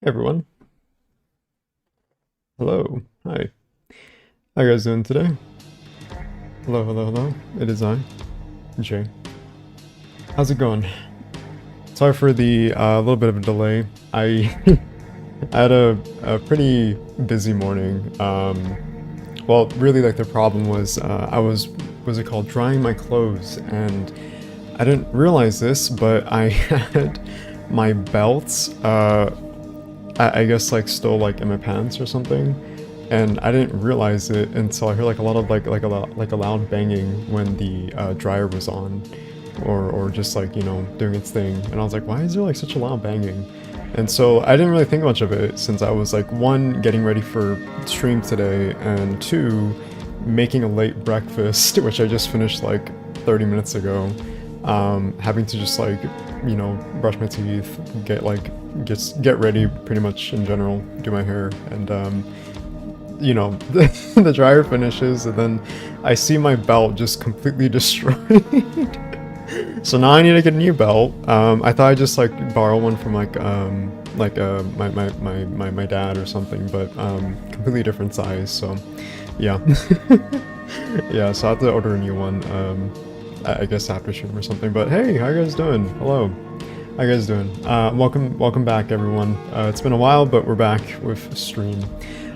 Hey everyone. Hello. Hi. How you guys doing today? Hello, hello, hello. It is I, Jay. How's it going? Sorry for the little bit of a delay. I I had a pretty busy morning. Well, really, like the problem was I was it called drying my clothes, and I didn't realize this, but I had my belts. I guess like still like in my pants or something, and I didn't realize it until I heard like a lot of like a loud banging when the dryer was on, or just like doing its thing, and I was like, why is there like such a loud banging? And so I didn't really think much of it since I was like one getting ready for stream today, and two making a late breakfast which I just finished like 30 minutes ago, having to just like brush my teeth, just get ready pretty much in general, do my hair, and the dryer finishes, and then I see my belt just completely destroyed. So now I need to get a new belt. I thought I'd just like borrow one from my dad or something, but completely different size, so yeah. Yeah, so I have to order a new one, I guess after stream or something. But hey, how you guys doing? Hello. How you guys doing? Welcome back, everyone. It's been a while, but we're back with stream.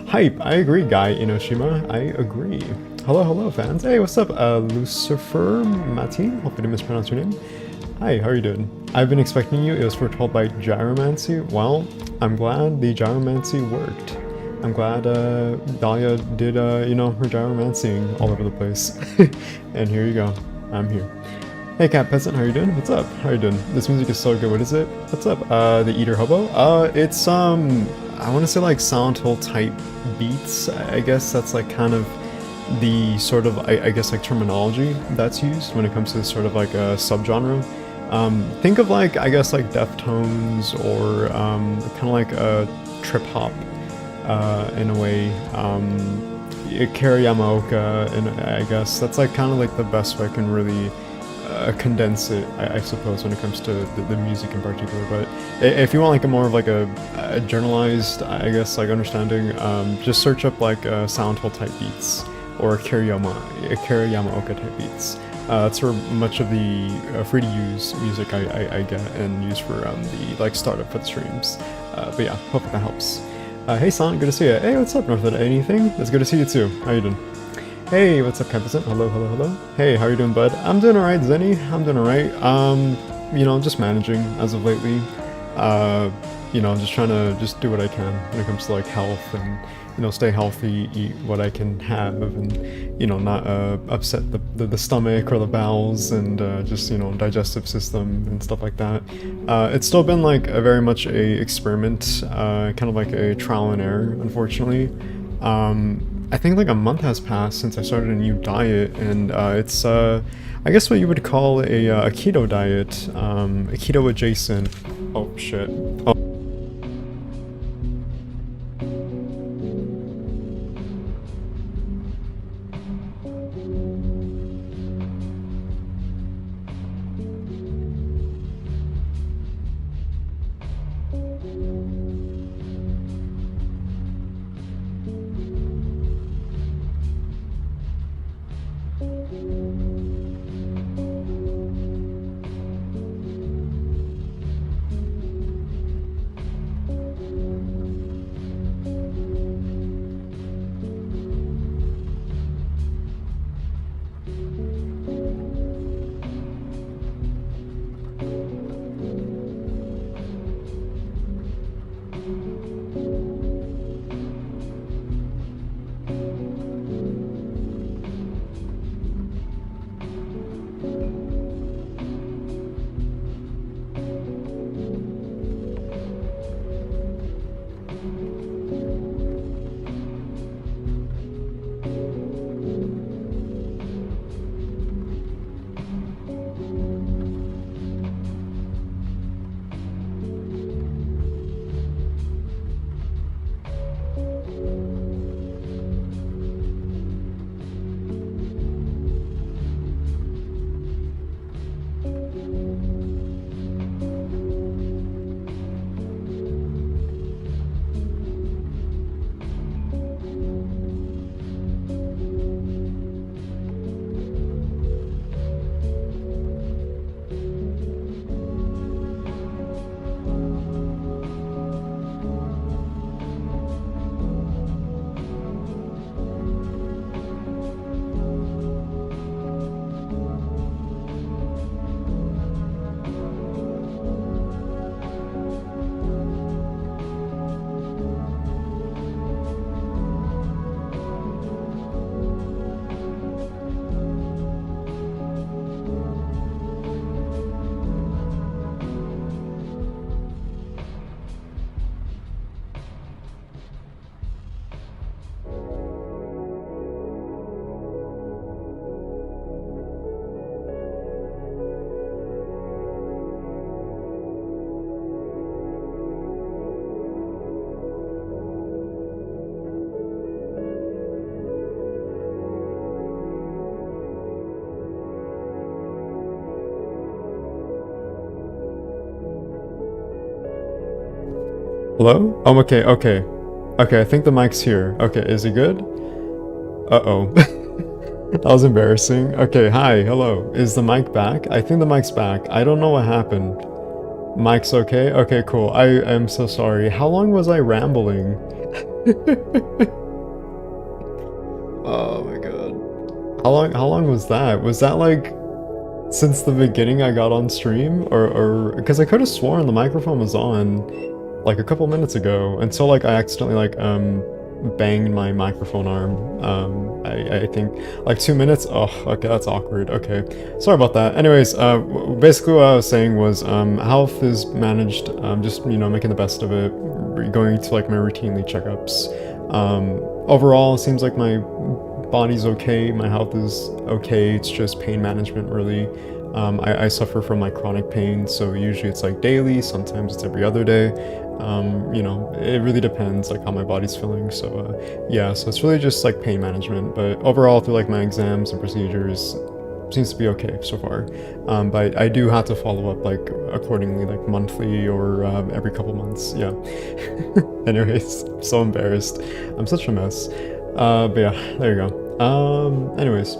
Hype, I agree, Guy Inoshima. I agree. Hello, hello, fans. Hey, what's up? Lucifer Matin? Hope I didn't mispronounce your name. Hi, how are you doing? I've been expecting you. It was foretold by gyromancy. Well, I'm glad the gyromancy worked. I'm glad Dahlia did, her gyromancying all over the place. And here you go. I'm here. Hey Cat Peasant, how you doing? What's up? How you doing? This music is so good. What is it? What's up? The Eater Hobo? It's I want to say like Silent Hill type beats. I guess that's like kind of the sort of I guess like terminology that's used when it comes to sort of like a subgenre. Think of like I guess like Deftones or kind of like a trip hop in a way. Kari Yamaoka, and I guess that's like kind of like the best way I can really condense it, I suppose, when it comes to the music in particular. But if you want like a more of like a generalized, I guess, like understanding, just search up like Silent Hill type beats or Kari Yamaoka type beats. That's where much of the free to use music I get and use for the like startup for the streams. But yeah, hope that helps. Hey Son, good to see you. Hey, what's up, Northwood? Anything? It's good to see you too. How you doing? Hey, what's up, Campison? Hello, hello, hello. Hey, how you doing, bud? I'm doing alright, Zenny. I'm doing alright. Just managing as of lately. Just trying to just do what I can when it comes to like health and stay healthy, eat what I can have, and not upset the stomach or the bowels, and just digestive system and stuff like that. It's still been like a very much a experiment, kind of like a trial and error, unfortunately. I think like a month has passed since I started a new diet, and it's I guess what you would call a keto diet, a keto adjacent. Oh shit. Oh. Hello? Okay, okay. Okay, I think the mic's here. Okay, is it good? Uh-oh. That was embarrassing. Okay, hi, hello. Is the mic back? I think the mic's back. I don't know what happened. Mic's okay? Okay, cool. I am so sorry. How long was I rambling? Oh my god. How long was that? Was that like since the beginning I got on stream? Or because I could have sworn the microphone was on like a couple minutes ago until like I accidentally like banged my microphone arm. I think like 2 minutes. Oh, okay, that's awkward. Okay, sorry about that. Anyways, basically what I was saying was health is managed. Just making the best of it. Going to like my routinely checkups. Overall, it seems like my body's okay. My health is okay. It's just pain management really. I suffer from like chronic pain, so usually it's like daily. Sometimes it's every other day. It really depends like how my body's feeling. So yeah, so it's really just like pain management. But overall, through like my exams and procedures, seems to be okay so far. But I do have to follow up like accordingly, like monthly or every couple months. Yeah. Anyways, I'm so embarrassed. I'm such a mess. But yeah, there you go. Anyways,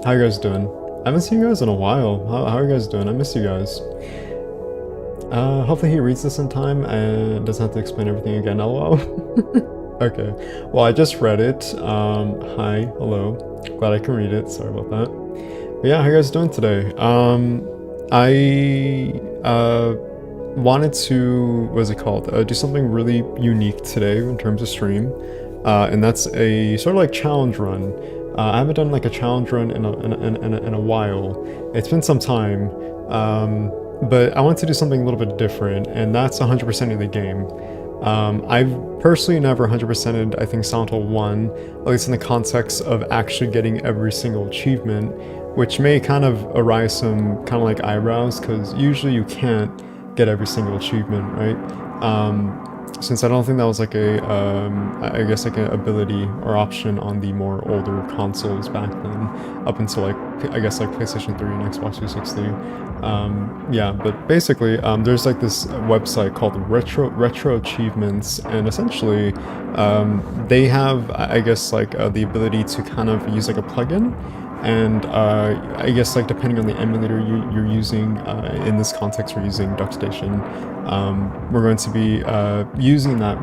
how you guys doing? I haven't seen you guys in a while. How are you guys doing? I miss you guys. Hopefully he reads this in time and doesn't have to explain everything again, lol. Okay, well I just read it. Hi, hello. Glad I can read it, sorry about that. But yeah, how you guys doing today? I wanted to, what is it called? Do something really unique today in terms of stream. And that's a sort of like challenge run. I haven't done like a challenge run in a while. It's been some time. But I want to do something a little bit different, and that's 100%ing the game. I've personally never 100%ed, I think, Silent Hill 1, at least in the context of actually getting every single achievement, which may kind of arise some kind of like eyebrows, because usually you can't get every single achievement, right? Since I don't think that was like a, I guess like an ability or option on the more older consoles back then, up until like, I guess like PlayStation 3 and Xbox 360. Yeah, but basically, there's like this website called Retro Achievements, and essentially, they have, I guess like the ability to kind of use like a plugin. And I guess like depending on the emulator you're using, in this context we're using DuckStation, we're going to be using that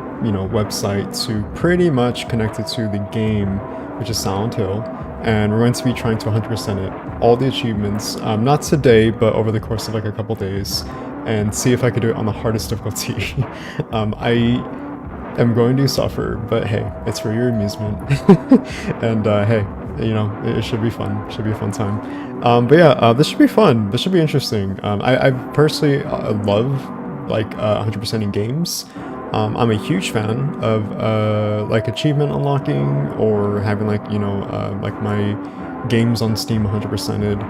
website to pretty much connect it to the game, which is Silent Hill, and we're going to be trying to 100% it, all the achievements, not today but over the course of like a couple days, and see if I could do it on the hardest difficulty. I am going to suffer, but hey, it's for your amusement. And hey, it should be fun. Should be a fun time. But yeah, this should be fun. This should be interesting. I personally love like 100%ing games. I'm a huge fan of like achievement unlocking or having like like my games on Steam 100%ed.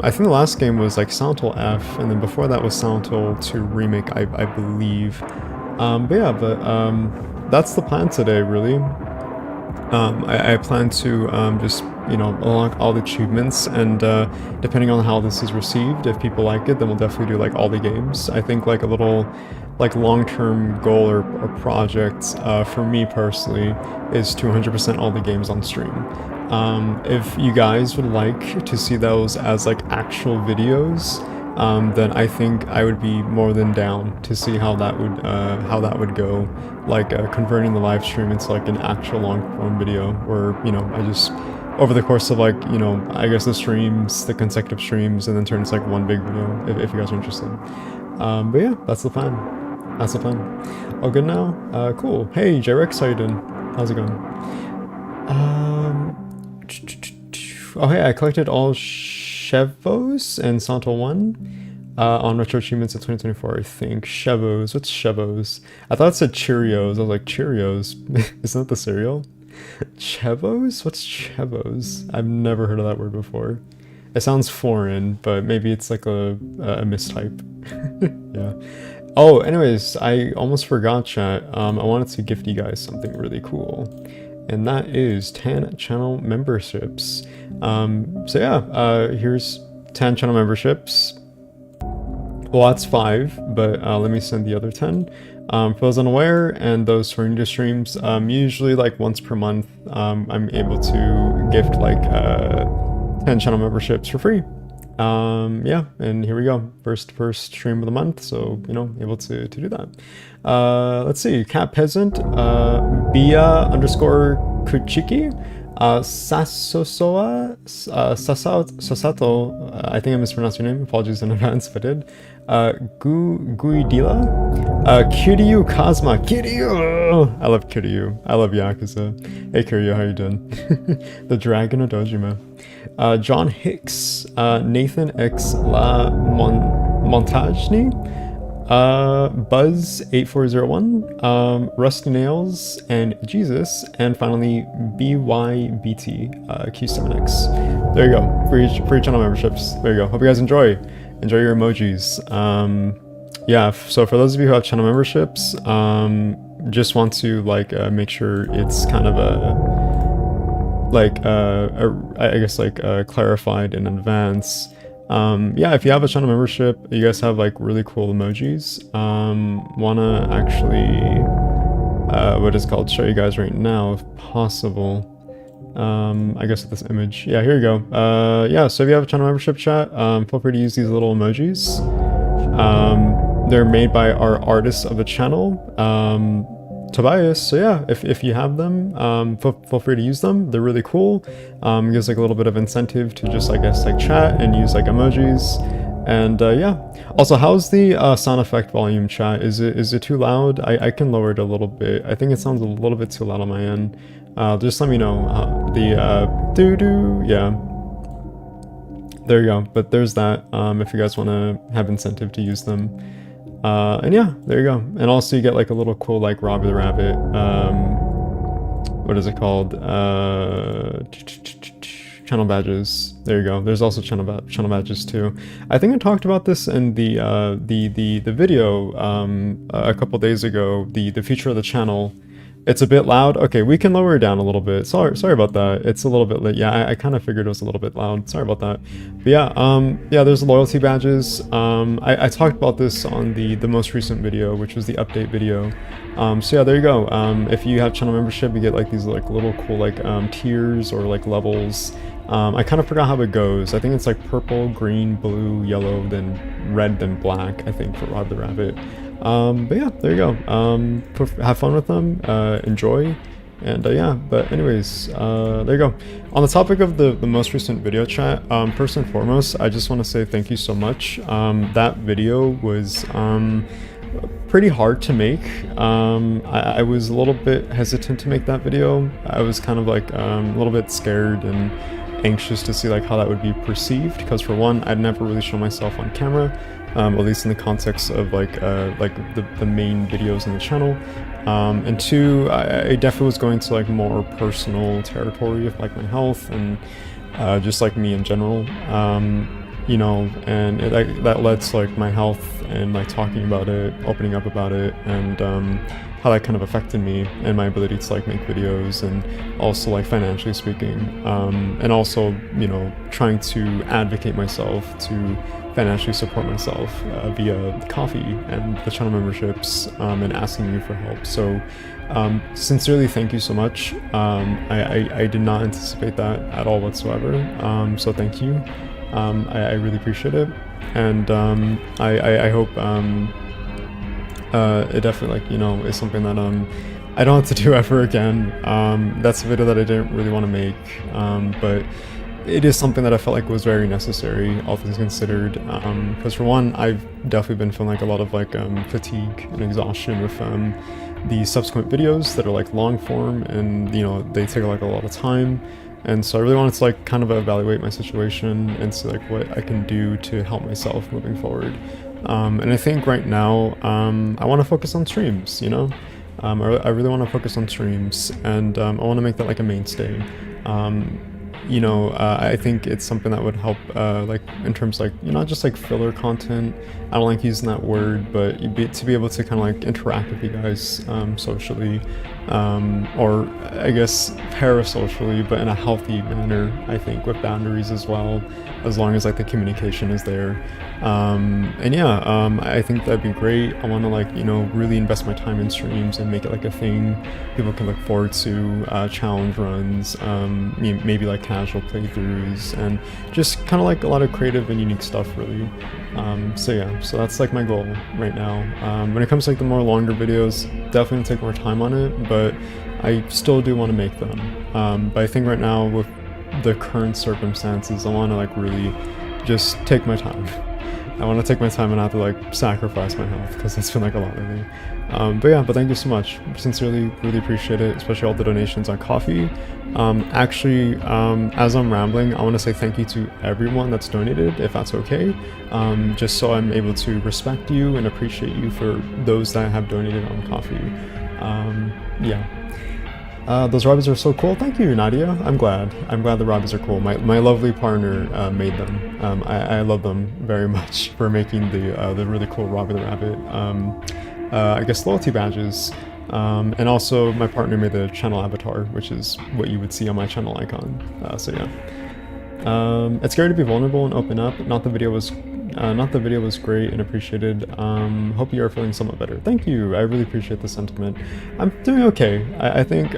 I think the last game was like Silent Hill F, and then before that was Silent Hill 2 Remake, I believe. But yeah, that's the plan today, really. I plan to just unlock all the achievements, and depending on how this is received, if people like it, then we'll definitely do like all the games. I think like a little like long-term goal or project for me personally is to 100% all the games on stream. If you guys would like to see those as like actual videos, then I think I would be more than down to see how that would go, like converting the live stream into like an actual long form video where I just over the course of like I guess the streams, the consecutive streams, and then turns like one big video if you guys are interested. But yeah, that's the plan. That's the plan. All good now? Cool. Hey J-Rex, how you doing? How's it going? Oh hey, I collected all Chevos and Silent Hill 1 on Retro Achievements in 2024, I think. Chevos. What's Chevos? I thought it said Cheerios. I was like, Cheerios? Isn't that the cereal? Chevos? What's Chevos? I've never heard of that word before. It sounds foreign, but maybe it's like a mistype. Yeah. Oh, anyways, I almost forgot, chat. I wanted to gift you guys something really cool, and that is 10 channel memberships. So yeah, here's 10 channel memberships. Well, that's 5, but let me send the other 10. For those unaware and those who are new to streams, usually like once per month, I'm able to gift like 10 channel memberships for free. Yeah, and here we go. First stream of the month, so you know, able to do that. Let's see, Cat Peasant, Bia underscore Kuchiki, Sasato, I think I mispronounced your name, apologies in advance if I did. Guidila, Kiryu Kazma, Kiryu! I love Kiryu, I love Yakuza. Hey Kiryu, how you doing? The Dragon of Dojima. John Hicks, Nathan X La Montagny, Buzz8401, Rusty Nails, and Jesus, and finally BYBT, Q7X. There you go, free channel memberships. There you go. Hope you guys enjoy your emojis. Yeah, so for those of you who have channel memberships, just want to like make sure it's kind of I guess clarified in advance. Yeah, if you have a channel membership, you guys have like really cool emojis. Wanna actually what is called show you guys right now if possible. I guess with this image. Yeah, here you go. Yeah, so if you have a channel membership chat, feel free to use these little emojis. They're made by our artist of the channel, Tobias. So yeah, if you have them, feel free to use them. They're really cool. Gives like a little bit of incentive to just, I guess, like chat and use like emojis. And yeah. Also, how's the sound effect volume, chat? Is it too loud? I can lower it a little bit. I think it sounds a little bit too loud on my end. Just let me know. The doo-doo, yeah. There you go. But there's that. If you guys want to have incentive to use them. And yeah, there you go. And also you get like a little cool like Robbie the Rabbit, what is it called? Channel badges. There you go. There's also channel badges too. I think I talked about this in the video a couple days ago. The feature of the channel. It's a bit loud. Okay, we can lower it down a little bit. Sorry about that. It's a little bit late. Yeah, I kind of figured it was a little bit loud. Sorry about that. But yeah, yeah, there's loyalty badges. I talked about this on the most recent video, which was the update video. So yeah, there you go. If you have channel membership, you get like these like little cool like tiers or like levels. I kind of forgot how it goes. I think it's like purple, green, blue, yellow, then red, then black, I think, for Rob the Rabbit. But yeah, there you go. Have fun with them, enjoy, and yeah, but anyways, there you go. On the topic of the most recent video chat, first and foremost, I just want to say thank you so much. That video was pretty hard to make. I was a little bit hesitant to make that video. I was kind of like a little bit scared and anxious to see like how that would be perceived, because for one, I'd never really shown myself on camera. At least in the context of like the main videos on the channel, and two, I definitely was going to like more personal territory of like my health and just like me in general, you know, and that led to like my health and like talking about it, opening up about it, and how that kind of affected me and my ability to like make videos, and also like financially speaking, and also, you know, trying to advocate myself to financially support myself via coffee and the channel memberships, and asking you for help. So sincerely, thank you so much. I did not anticipate that at all whatsoever. So thank you. I really appreciate it, and I hope it definitely, like, you know, is something that I don't have to do ever again. That's a video that I didn't really want to make, but it is something that I felt like was very necessary, all things considered, because for one, I've definitely been feeling like a lot of like fatigue and exhaustion with the subsequent videos that are like long form, and you know, they take like a lot of time, and so I really wanted to like kind of evaluate my situation and see like what I can do to help myself moving forward. And I think right now I want to focus on streams, you know. I really want to focus on streams, and I want to make that like a mainstay. You know, I think it's something that would help, like, in terms like, you know, not just like filler content. I don't like using that word, but to be able to kind of like interact with you guys socially, or I guess parasocially, but in a healthy manner, I think, with boundaries as well, as long as like the communication is there. And yeah, I think that'd be great. I want to like, you know, really invest my time in streams and make it like a thing people can look forward to, challenge runs, maybe like casual playthroughs, and just kind of like a lot of creative and unique stuff, really. So yeah, so that's like my goal right now. When it comes to like the more longer videos, definitely gonna take more time on it, but I still do want to make them. But I think right now with the current circumstances, I want to like really just take my time. I want to take my time and not to like sacrifice my health, because it's been like a lot lately. But yeah, but thank you so much. Sincerely, really appreciate it, especially all the donations on coffee. Actually, as I'm rambling, I want to say thank you to everyone that's donated, if that's okay. Just so I'm able to respect you and appreciate you for those that have donated on coffee. Yeah. Those rabbits are so cool. Thank you, Nadia. I'm glad. I'm glad the rabbits are cool. My lovely partner made them. I love them very much for making the really cool Robbie the Rabbit. I guess loyalty badges. And also my partner made the channel avatar, which is what you would see on my channel icon. So yeah. It's scary to be vulnerable and open up. Not the video was great and appreciated. Hope you are feeling somewhat better. Thank you. I really appreciate the sentiment. I'm doing okay. I think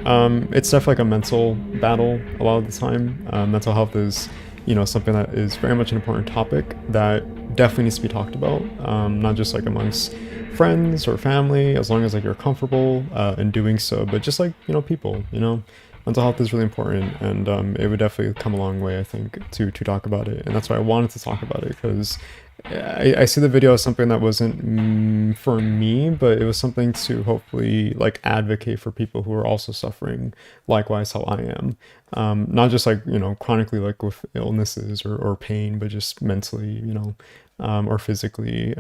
it's definitely like a mental battle a lot of the time. Mental health is, you know, something that is very much an important topic that definitely needs to be talked about. Not just like amongst friends or family, as long as like you're comfortable in doing so, but just like, you know, people, you know. Mental health is really important, and it would definitely come a long way, I think, to talk about it. And that's why I wanted to talk about it, because I see the video as something that wasn't for me, but it was something to hopefully like advocate for people who are also suffering likewise how I am. Not just like, you know, chronically like with illnesses or pain, but just mentally, you know, or physically.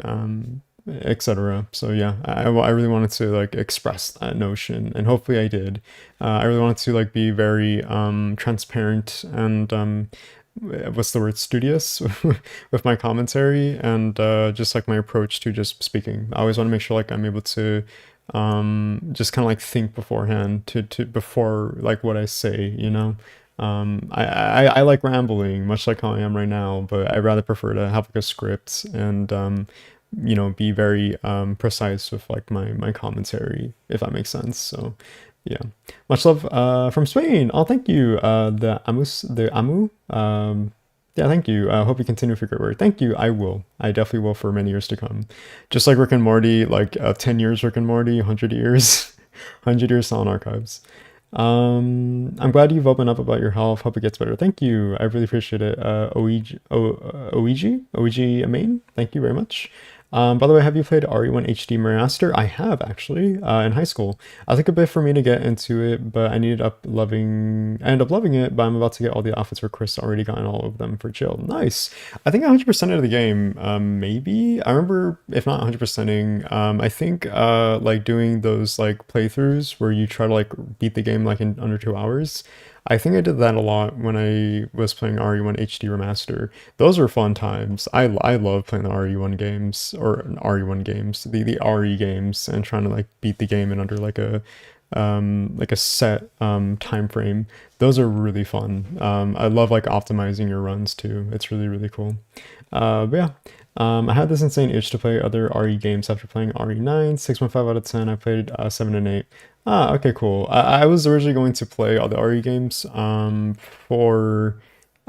Etc. So yeah, I really wanted to like express that notion, and hopefully I did. I really wanted to like be very transparent and what's the word, studious with my commentary, and just like my approach to just speaking. I always want to make sure like I'm able to just kind of like think beforehand to before like what I say, you know. I like rambling, much like how I am right now, but I rather prefer to have like a script and you know, be very precise with like my commentary, if that makes sense. So yeah, much love from Spain. Oh, thank you, the Amu. Yeah, thank you. I hope you continue with your great work. Thank you. I definitely will for many years to come. Just like Rick and Morty, like 10 years Rick and Morty, 100 years, 100 years Silent Archives. I'm glad you've opened up about your health. Hope it gets better. Thank you. I really appreciate it. OEG Amain. Thank you very much. By the way, have you played RE1 HD Remaster? I have, actually, in high school. I took a bit for me to get into it, but I ended up loving it, but I'm about to get all the outfits for Chris, already gotten all of them for chill. Nice. I think 100% of the game, maybe? I remember, if not 100%ing, I think like doing those like playthroughs where you try to like beat the game like in under 2 hours. I think I did that a lot when I was playing RE1 HD Remaster. Those were fun times. I love playing the RE1 games, or RE1 games, the RE games, and trying to like beat the game in under like a set time frame. Those are really fun. I love like optimizing your runs too. It's really, really cool. But yeah. I had this insane itch to play other RE games after playing RE9, 6.5 out of 10. I played 7 and 8. Ah, okay, cool. I was originally going to play all the RE games for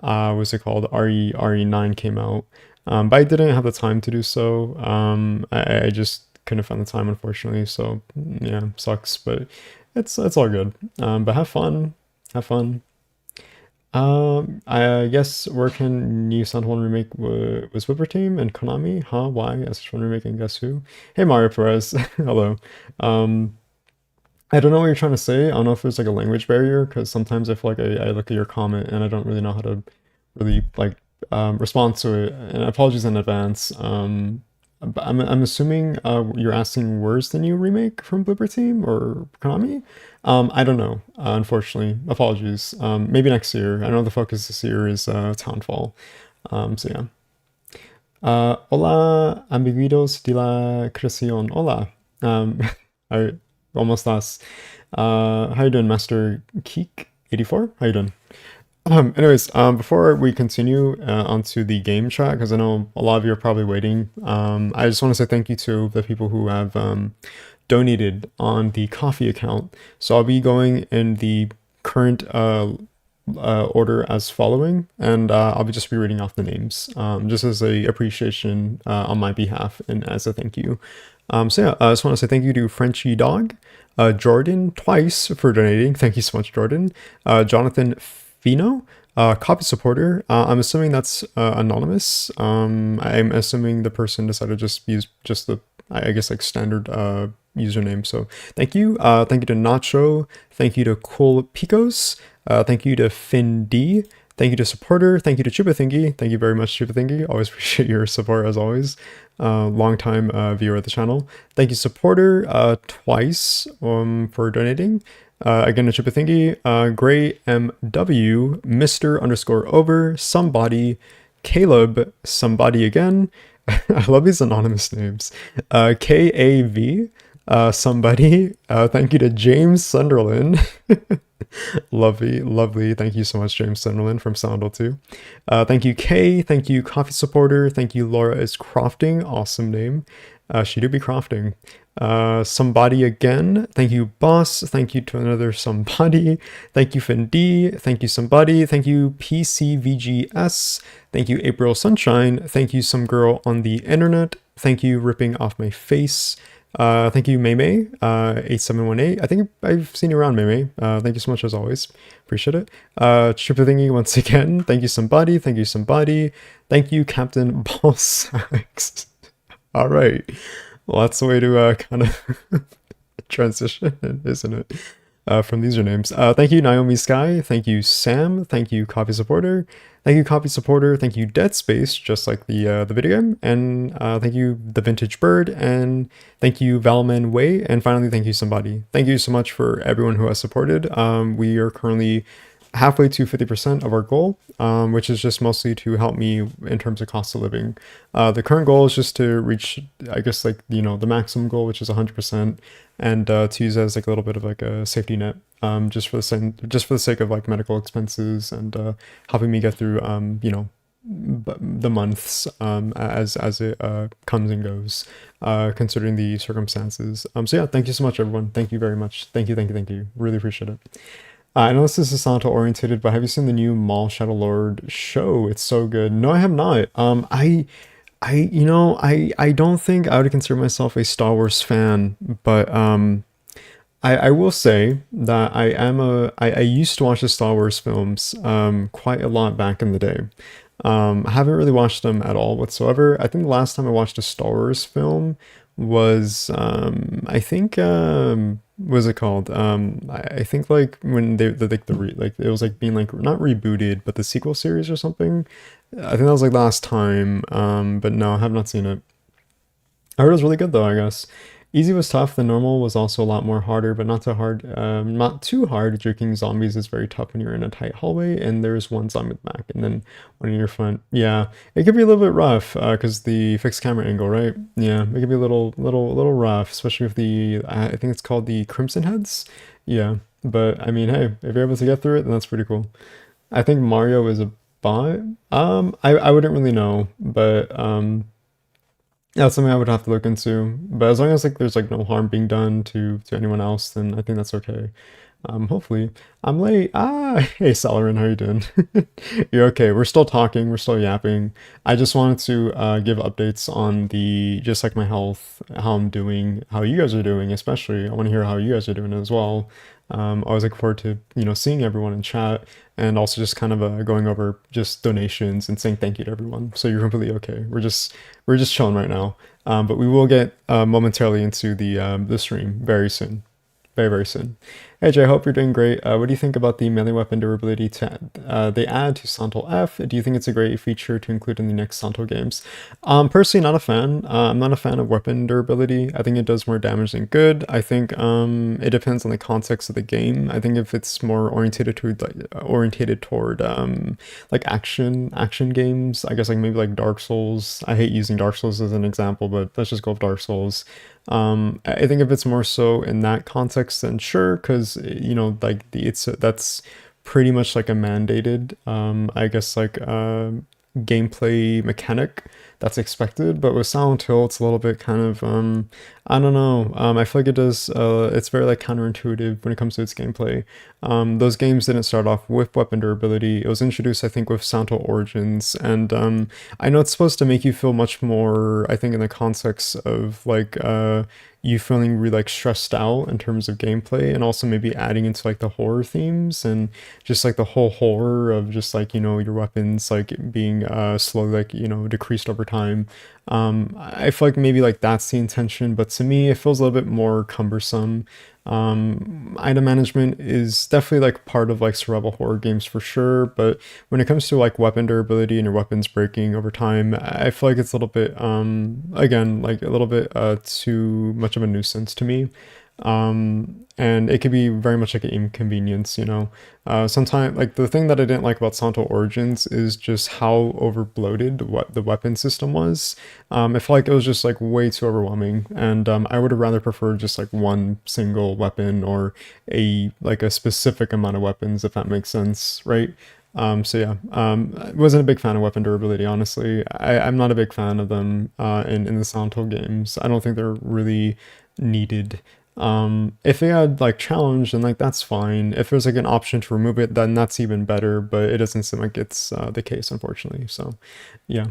what's it called? RE9 came out. But I didn't have the time to do so. I just couldn't find the time, unfortunately. So yeah, sucks, but it's all good. But have fun. Have fun. I guess where can New Sound One remake was Whipper Team and Konami? Huh? Why? S1 remake and guess who? Hey Mario Perez, hello. I don't know what you're trying to say. I don't know if there's like a language barrier, because sometimes I feel like I look at your comment and I don't really know how to really like respond to it. And apologies in advance. But I'm assuming you're asking where's the new remake from Bloober Team or Konami? I don't know, unfortunately. Apologies. Maybe next year. I know the focus this year is Townfall. So yeah. Hola, ambiguitos de la creación. Hola. I almost lost. How you doing, Master Keek84? How you doing? Before we continue onto the game chat, because I know a lot of you are probably waiting, I just want to say thank you to the people who have donated on the coffee account. So I'll be going in the current order as following, and I'll be just be reading off the names, just as a appreciation on my behalf and as a thank you. I just want to say thank you to Frenchy Dog, Jordan twice for donating. Thank you so much, Jordan. Jonathan Fino, copy supporter. I'm assuming that's anonymous. I'm assuming the person decided to just use just the, I guess, like standard username. So thank you. Thank you to Nacho. Thank you to Cool Picos. Thank you to Finn D. Thank you to supporter. Thank you to Chupa Thingy. Thank you very much, Chupa Thingy. Always appreciate your support as always. Long time viewer of the channel. Thank you, supporter, twice for donating. Again, to Chupa Thingy, Gray MW, Mr. underscore over, somebody, Caleb, somebody again. I love these anonymous names. KAV, somebody. Thank you to James Sunderland. Lovely, lovely. Thank you so much, James Sunderland from Soundle 2. Thank you, Kay. Thank you, Coffee Supporter. Thank you, Laura is Crofting. Awesome name. She do be crofting. Somebody again. Thank you, Boss. Thank you to another somebody. Thank you, Finn D. Thank you, somebody. Thank you, PCVGS. Thank you, April Sunshine. Thank you, some girl on the internet. Thank you, ripping off my face. Thank you, Maymay, 8718. I think I've seen you around, Maymay. Thank you so much as always. Appreciate it. Chupa Thingy once again. Thank you, somebody. Thank you, somebody. Thank you, Captain Ballsacks. All right. Well, that's the way to kind of transition, isn't it? From these usernames. Thank you, Naomi Sky. Thank you, Sam. Thank you, Coffee Supporter. Thank you, Coffee Supporter. Thank you, Dead Space, just like the video game. And thank you, The Vintage Bird. And thank you, Valman Way. And finally, thank you, somebody. Thank you so much for everyone who has supported. We are currently halfway to 50% of our goal, which is just mostly to help me in terms of cost of living. The current goal is just to reach, I guess, like, you know, the maximum goal, which is 100%, and to use it as like a little bit of like a safety net, just for the sake of like medical expenses and helping me get through, you know, the months as it comes and goes, considering the circumstances. So yeah, thank you so much, everyone. Thank you very much. Thank you, thank you, thank you. Really appreciate it. I know this is Santo oriented, but have you seen the new Mall Shadow Lord show? It's so good. No, I have not. You know, I don't think I would consider myself a Star Wars fan, but I will say that I used to watch the Star Wars films quite a lot back in the day. I haven't really watched them at all whatsoever. I think the last time I watched a Star Wars film was I think what was it called? I think like when they like like it was like being like not rebooted, but the sequel series or something. I think that was like last time. But no, I have not seen it. I heard it was really good though, I guess. Easy was tough. The normal was also a lot more harder, but not too hard. Not too hard. Jerking zombies is very tough when you're in a tight hallway and there's one zombie at the back and then one in your front. Yeah, it could be a little bit rough because the fixed camera angle, right? Yeah, it could be a little rough, especially with the I think it's called the Crimson Heads. Yeah, but I mean, hey, if you're able to get through it, then that's pretty cool. I think Mario is a bot. I wouldn't really know, but yeah, it's something I would have to look into. But as long as like there's like no harm being done to anyone else, then I think that's okay. Hopefully. I'm late. Ah, hey Salarin, how you doing? You're okay. We're still talking, we're still yapping. I just wanted to give updates on the just like my health, how I'm doing, how you guys are doing, especially. I want to hear how you guys are doing as well. I always look forward to, you know, seeing everyone in chat and also just kind of going over just donations and saying thank you to everyone. So you're completely okay. We're just chilling right now. But we will get momentarily into the stream very soon. Very, very soon. Hey Jay, I hope you're doing great. What do you think about the melee weapon durability they add to Santo F? Do you think it's a great feature to include in the next Santo games? Personally, not a fan. I'm not a fan of weapon durability. I think it does more damage than good. I think it depends on the context of the game. I think if it's more orientated toward like action games, I guess like maybe like Dark Souls. I hate using Dark Souls as an example, but let's just go with Dark Souls. I think if it's more so in that context, then sure, because you know, like that's pretty much like a mandated, I guess like gameplay mechanic that's expected. But with Silent Hill, it's a little bit kind of I don't know. I feel like it does. It's very like counterintuitive when it comes to its gameplay. Those games didn't start off with weapon durability. It was introduced, I think, with Silent Hill Origins, and I know it's supposed to make you feel much more. I think in the context of like you feeling really like stressed out in terms of gameplay, and also maybe adding into like the horror themes and just like the whole horror of just like your weapons like being slowly like decreased over time. I feel like maybe like that's the intention, but to me it feels a little bit more cumbersome. Item management is definitely like part of like survival horror games for sure, but when it comes to like weapon durability and your weapons breaking over time, I feel like it's a little bit again like a little bit too much of a nuisance to me. And it could be very much like an inconvenience, sometimes like the thing that I didn't like about Santo Origins is just how over bloated what the weapon system was. I felt like it was just like way too overwhelming, and I would have rather preferred just like one single weapon or a like a specific amount of weapons, if that makes sense, right? So yeah, I wasn't a big fan of weapon durability, honestly. I'm not a big fan of them in the Santo games. I don't think they're really needed. If they had like challenge, then like that's fine. If there's like an option to remove it, then that's even better, but it doesn't seem like it's the case, unfortunately. So yeah,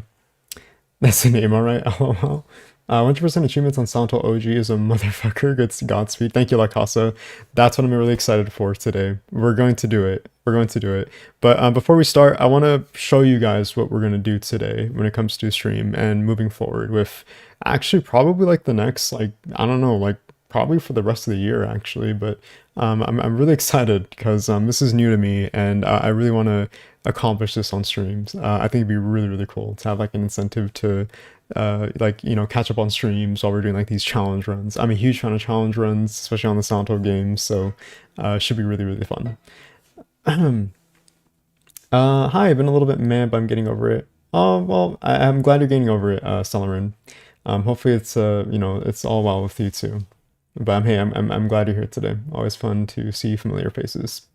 that's the name, all right. LOL. 100% achievements on Santo OG is a motherfucker. Good Godspeed. Thank you, La Casa. That's what I'm really excited for today. We're going to do it. We're going to do it. But before we start, I want to show you guys what we're going to do today when it comes to stream and moving forward with actually probably like the next, like, I don't know, like probably for the rest of the year actually. But I'm really excited because this is new to me, and I really want to accomplish this on streams. I think it'd be really, really cool to have like an incentive to like catch up on streams while we're doing like these challenge runs. I'm a huge fan of challenge runs, especially on the Santo games, so it should be really, really fun. Hi, I've been a little bit mad, but I'm getting over it. Oh well, I'm glad you're getting over it, Celerin. Hopefully it's it's all well with you too. But hey, I'm glad you're here today. Always fun to see familiar faces.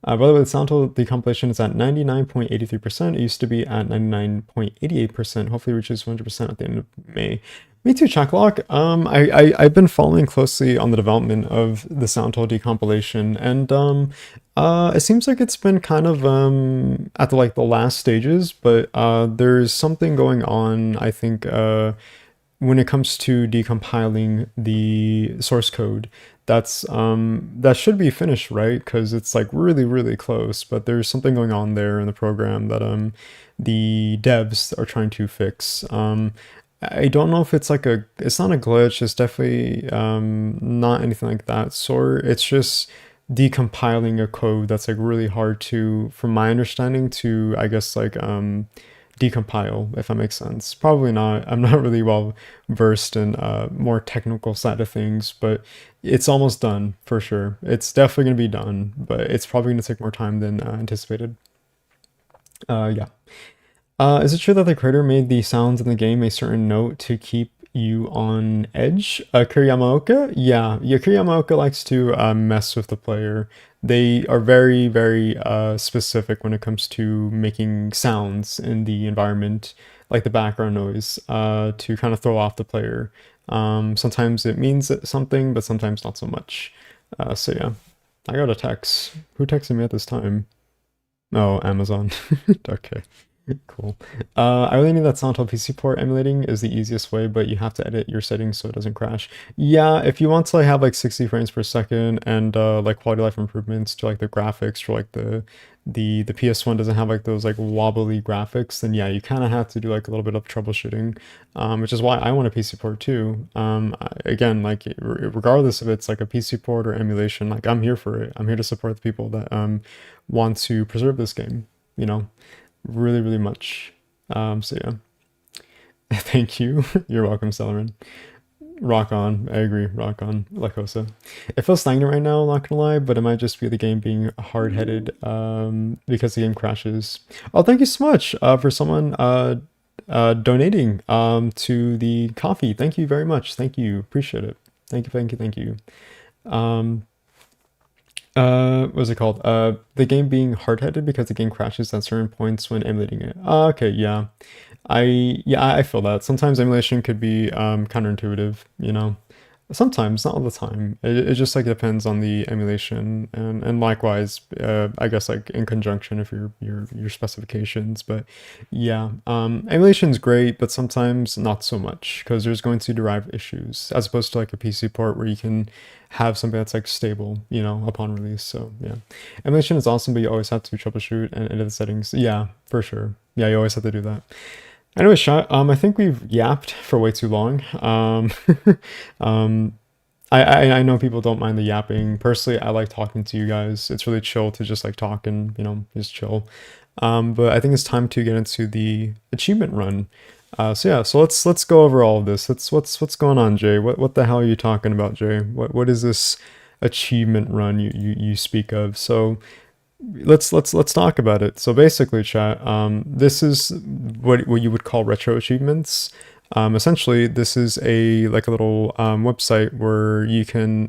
By the way, the Soundtool, the compilation is at 99.83%. It used to be at 99.88%. Hopefully it reaches 100% at the end of May. Me too, Chacklock. I've been following closely on the development of the Soundtool decompilation, and it seems like it's been kind of at the like the last stages, but there's something going on, I think, when it comes to decompiling the source code. That should be finished, right? Because it's like really, really close, but there's something going on there in the program that the devs are trying to fix. I don't know if it's like it's not a glitch. It's definitely not anything like that sort. It's just decompiling a code that's like really hard to, from my understanding, to I guess like decompile, if that makes sense. Probably not. I'm not really well versed in more technical side of things, but it's almost done for sure. It's definitely going to be done, but it's probably going to take more time than anticipated. Yeah. Is it true that the creator made the sounds in the game a certain note to keep you on edge? Kiriyamaoka? Yeah, Kiriyamaoka likes to mess with the player. They are very, very specific when it comes to making sounds in the environment, like the background noise, to kind of throw off the player. Sometimes it means something, but sometimes not so much. So yeah, I got a text. Who texted me at this time? Oh, Amazon. Okay. Cool. I really need that Soundtool PC port. Emulating is the easiest way, but you have to edit your settings so it doesn't crash. Yeah, if you want to like, have like 60 frames per second and like quality of life improvements to like the graphics for like the PS1 doesn't have like those like wobbly graphics, then yeah, you kind of have to do like a little bit of troubleshooting, which is why I want a PC port too. Again, like regardless if it's like a PC port or emulation, like I'm here for it. I'm here to support the people that want to preserve this game, really, really much. So yeah. Thank you. You're welcome, Celerin. Rock on. I agree. Rock on. La Cosa. It feels stagnant right now, not gonna lie, but it might just be the game being hard-headed because the game crashes. Oh, thank you so much for someone donating to the coffee. Thank you very much. Thank you. Appreciate it. Thank you, thank you, thank you. What's it called? The game being hard-headed because the game crashes at certain points when emulating it. Okay, yeah. I feel that. Sometimes emulation could be counterintuitive, you know. Sometimes, not all the time. It just like depends on the emulation and likewise, I guess like in conjunction if your specifications. But yeah, emulation's great, but sometimes not so much because there's going to derive issues as opposed to like a PC port where you can have something that's like stable, you know, upon release. So yeah, emulation is awesome, but you always have to troubleshoot and edit the settings. Yeah, for sure. Yeah, you always have to do that. Anyway, shot. I think we've yapped for way too long. Um, I know people don't mind the yapping. Personally, I like talking to you guys. It's really chill to just like talk and you know just chill. But I think it's time to get into the achievement run. So yeah, so let's go over all of this. What's going on, Jay? What the hell are you talking about, Jay? What is this achievement run you speak of? So let's talk about it. So basically, chat, this is what you would call retro achievements. Essentially, this is a like a little website where you can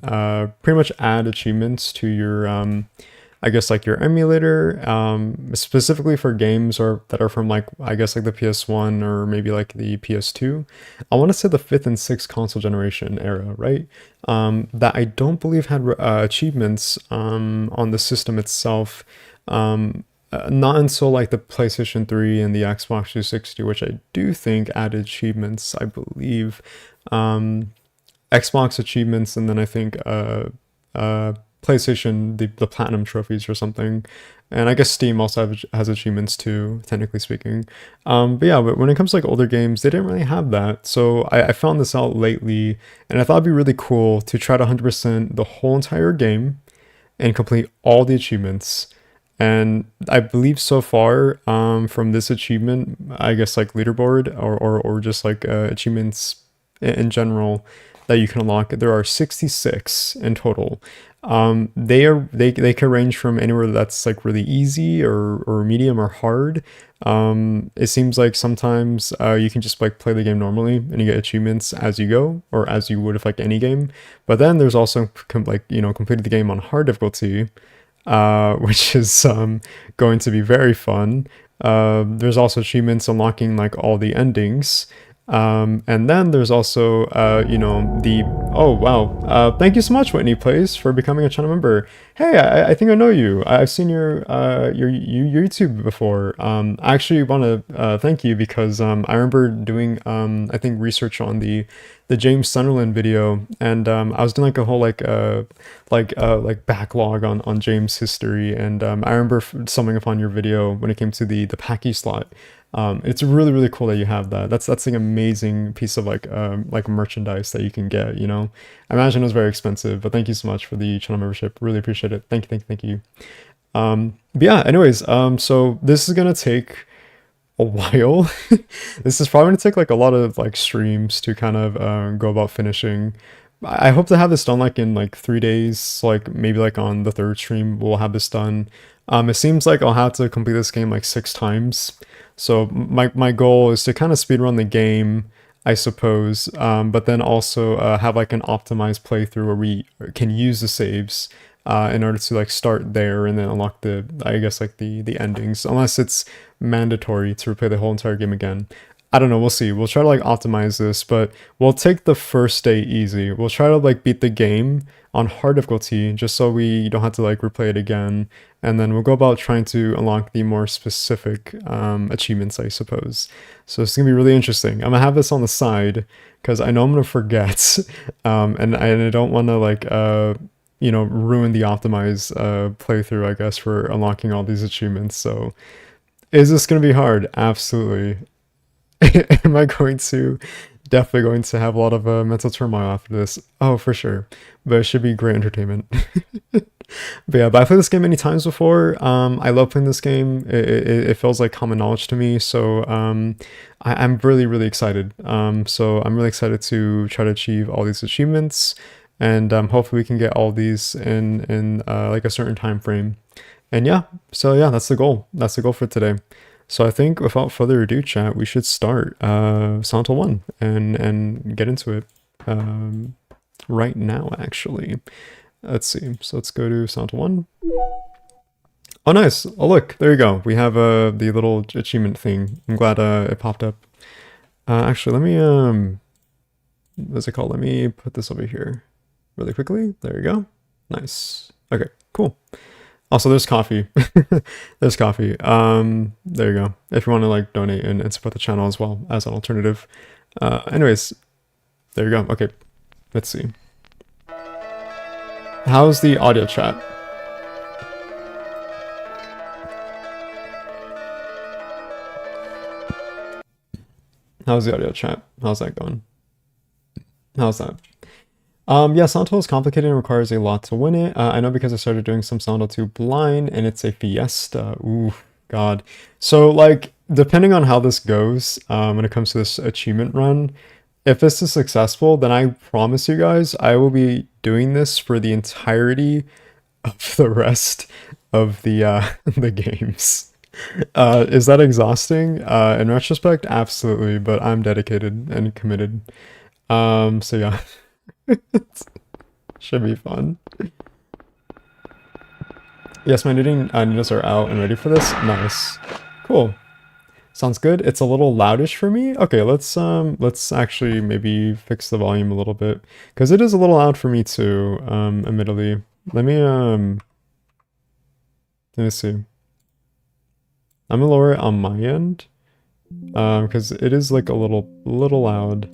pretty much add achievements to your I guess like your emulator, specifically for games or that are from like I guess like the PS1 or maybe like the PS2. I want to say the fifth and sixth console generation era, right? That I don't believe had achievements on the system itself. Not until like the PlayStation 3 and the Xbox 360, which I do think added achievements, I believe. Xbox achievements, and then I think PlayStation the platinum trophies or something, and I guess Steam also has achievements too, technically speaking. But yeah, but when it comes to like older games, they didn't really have that. So I found this out lately, and I thought it'd be really cool to try to 100% the whole entire game and complete all the achievements. And I believe so far, from this achievement, I guess like leaderboard or just like achievements in general that you can unlock, there are 66 in total. They can range from anywhere that's like really easy or medium or hard. It seems like sometimes you can just like play the game normally and you get achievements as you go or as you would with like any game. But then there's also like you know completed the game on hard difficulty, which is going to be very fun. There's also achievements unlocking like all the endings. And then there's also, you know, oh wow, thank you so much, Whitney Plays, for becoming a channel member. Hey, I think I know you. I've seen your YouTube before. I actually want to thank you because I remember doing I think research on the James Sunderland video, and I was doing like a whole like backlog on James history, and I remember stumbling upon your video when it came to the Packy slot. It's really really cool that you have that. That's an amazing piece of like merchandise that you can get. You know, I imagine it was very expensive, but thank you so much for the channel membership. Really appreciate it. Thank you. But yeah. Anyways, so this is gonna take a while. This is probably gonna take like a lot of like streams to kind of go about finishing. I hope to have this done like in like 3 days, like maybe like on the third stream we'll have this done. It seems like I'll have to complete this game like 6 times. So my goal is to kind of speedrun the game, I suppose, but then also have like an optimized playthrough where we can use the saves in order to like start there and then unlock the I guess like the endings, unless it's mandatory to replay the whole entire game again. I don't know, we'll see. We'll try to like optimize this, but we'll take the first day easy. We'll try to like beat the game on hard difficulty just so we don't have to like replay it again. And then we'll go about trying to unlock the more specific achievements, I suppose. So it's gonna be really interesting. I'm gonna have this on the side because I know I'm gonna forget, and I don't want to like you know ruin the optimized playthrough, I guess, for unlocking all these achievements. So is this gonna be hard? Absolutely. Am I going to definitely going to have a lot of mental turmoil after this? Oh, for sure. But it should be great entertainment. But yeah, but I've played this game many times before. I love playing this game. It feels like common knowledge to me. So I'm really, really excited. So I'm really excited to try to achieve all these achievements. And hopefully we can get all these in like a certain time frame. And yeah, so yeah, that's the goal. That's the goal for today. So I think without further ado, chat, we should start Silent Hill 1 and get into it right now, actually. Let's see. So let's go to Santa 1. Oh, nice. Oh, look. There you go. We have the little achievement thing. I'm glad it popped up. Actually, let me, what's it called? Let me put this over here really quickly. There you go. Nice. Okay, cool. Also, there's coffee. There's coffee. There you go. If you want to like donate and support the channel as well as an alternative. Anyways, there you go. Okay, let's see. How's the audio chat? How's the audio chat? How's that going? How's that? Yeah, Santo is complicated and requires a lot to win it. I know because I started doing some Santo 2 blind and it's a fiesta. Ooh, God. So, like, depending on how this goes, when it comes to this achievement run, if this is successful, then I promise you guys, I will be doing this for the entirety of the rest of the the games. Is that exhausting? In retrospect, absolutely, but I'm dedicated and committed. So yeah. Should be fun. Yes, my knitting needles are out and ready for this. Nice. Cool. Sounds good. It's a little loudish for me. Okay, let's actually maybe fix the volume a little bit. Because it is a little loud for me too, admittedly. Let me see. I'm gonna lower it on my end. Because it is like a little loud.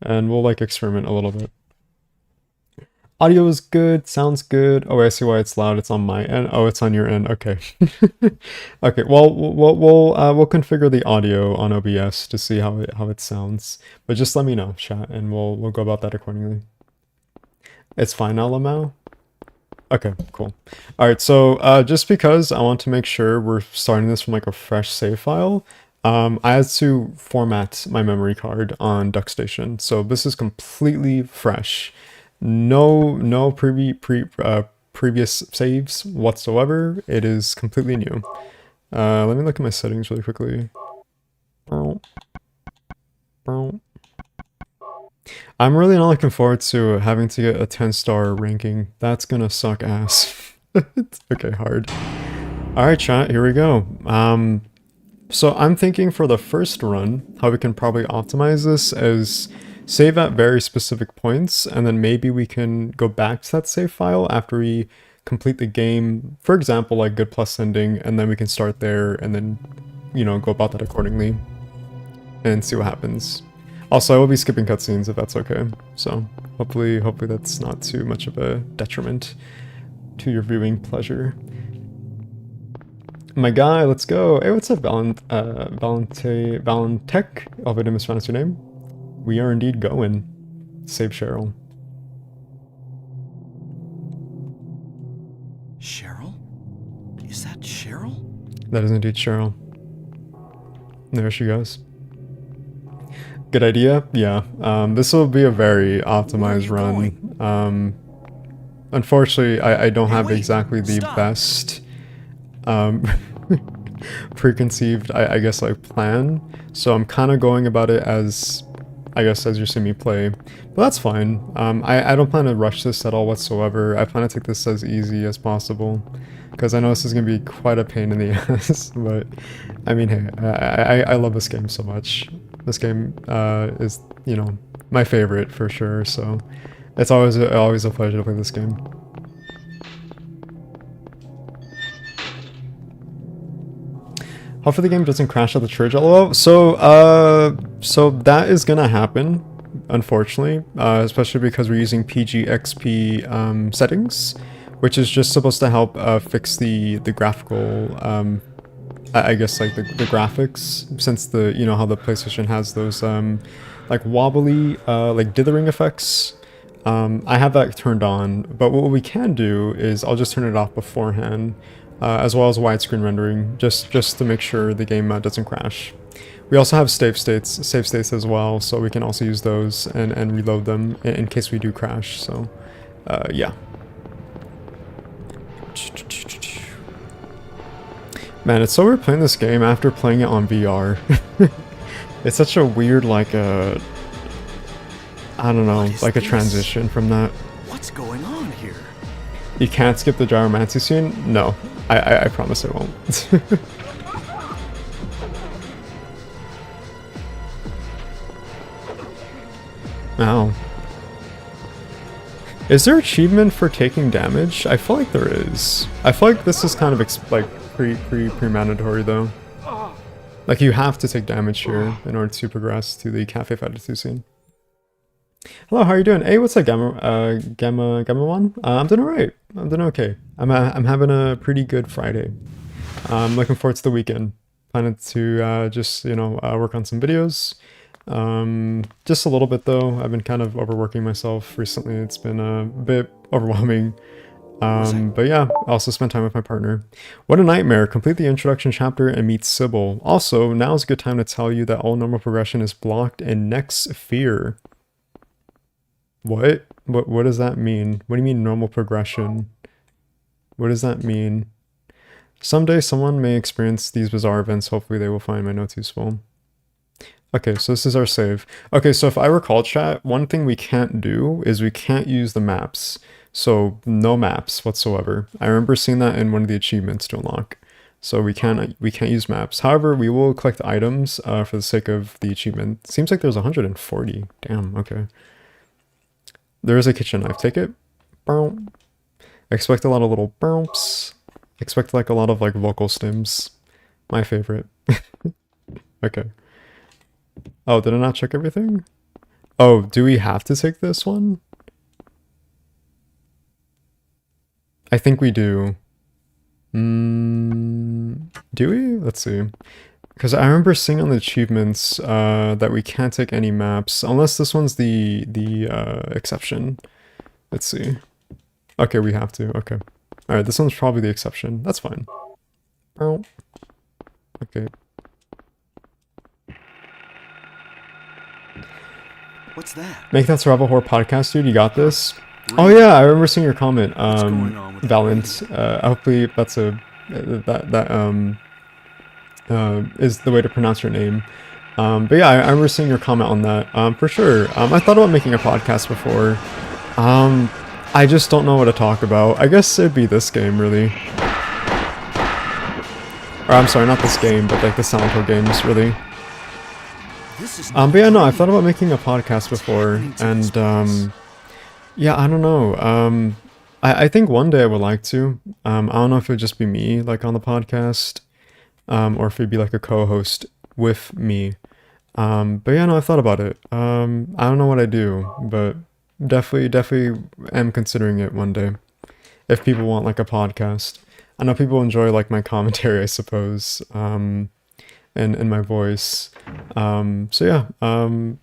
And we'll like experiment a little bit. Audio is good, sounds good. Oh, I see why it's loud. It's on my end. Oh, it's on your end. Okay. Okay. Well, we'll configure the audio on OBS to see how it sounds. But just let me know, chat, and we'll go about that accordingly. It's fine now, Lamau. Okay, cool. All right. So just because I want to make sure we're starting this from like a fresh save file, I had to format my memory card on DuckStation. So this is completely fresh. No previous saves whatsoever. It is completely new. Let me look at my settings really quickly. I'm really not looking forward to having to get a 10-star ranking. That's gonna suck ass. Okay, hard. Alright, chat, here we go. So I'm thinking for the first run, how we can probably optimize this is save at very specific points, and then maybe we can go back to that save file after we complete the game, for example, like Good Plus ending, and then we can start there and then, you know, go about that accordingly and see what happens. Also, I will be skipping cutscenes if that's okay, so hopefully that's not too much of a detriment to your viewing pleasure. My guy, let's go. Hey, what's up, Valentech? I'll be mispronounce your name. We are indeed going. Save Cheryl. Cheryl? Is that Cheryl? That is indeed Cheryl. There she goes. Good idea? Yeah. This will be a very optimized run. Unfortunately, I don't have exactly the best preconceived, I guess, like plan. So I'm kind of going about it as, I guess, as you see me play, but that's fine. I don't plan to rush this at all whatsoever. I plan to take this as easy as possible, because I know this is going to be quite a pain in the ass, but I mean, hey, I love this game so much. This game is, you know, my favorite for sure, so it's always a pleasure to play this game. Hopefully the game doesn't crash at the church, lol. So that is gonna happen, unfortunately, especially because we're using PGXP settings, which is just supposed to help fix the graphical, I guess, like the graphics, since the, you know, how the PlayStation has those like wobbly like dithering effects. I have that turned on, but what we can do is I'll just turn it off beforehand. As well as widescreen rendering, just to make sure the game doesn't crash. We also have save states as well, so we can also use those and reload them in case we do crash. So, yeah. Man, it's so weird playing this game after playing it on VR. It's such a weird, like, I don't know, like a transition from that. What's going on here? You can't skip the gyromancy scene? No. I promise I won't. Ow. Is there achievement for taking damage? I feel like there is. I feel like this is kind of like pre-mandatory though. Like you have to take damage here in order to progress to the Cafe Fighter scene. Hello, how are you doing? Hey, what's up, Gamma One? I'm doing alright. I'm doing okay. I'm having a pretty good Friday. I'm looking forward to the weekend. Planning to just, you know, work on some videos. Just a little bit though. I've been kind of overworking myself recently. It's been a bit overwhelming. But yeah, I also spent time with my partner. What a nightmare. Complete the introduction chapter and meet Sybil. Also, now is a good time to tell you that all normal progression is blocked in next fear. What does that mean? What do you mean normal progression? What does that mean? Someday someone may experience these bizarre events. Hopefully they will find my notes useful. Okay, so this is our save. Okay, so if I recall, chat, one thing we can't do is we can't use the maps. So no maps whatsoever. I remember seeing that in one of the achievements to unlock. So we can't use maps. However, we will collect items for the sake of the achievement. Seems like there's 140. Damn, okay. There is a kitchen knife. Take it. Boom. Expect a lot of little bounce. Expect like a lot of like vocal stims. My favorite. Okay. Oh, did I not check everything? Oh, do we have to take this one? I think we do. Do we? Let's see. Because I remember seeing on the achievements that we can't take any maps unless this one's the exception. Let's see. Okay, we have to. Okay. All right, this one's probably the exception. That's fine. Oh. Okay. What's that? Make that survival horror podcast, dude. You got this. Oh yeah, I remember seeing your comment. Valent. Hopefully that's a is the way to pronounce your name. But yeah, I remember seeing your comment on that. For sure. I thought about making a podcast before. I just don't know what to talk about. I guess it'd be this game, really. Or I'm sorry, not this game, but like the Silent Hill games, really. But yeah, no, I've thought about making a podcast before, and yeah, I don't know. I think one day I would like to. I don't know if it would just be me, like on the podcast, or if it'd be like a co-host with me. But yeah, no, I've thought about it. I don't know what I do, but definitely am considering it one day. If people want like a podcast. I know people enjoy like my commentary, I suppose, and my voice. So yeah,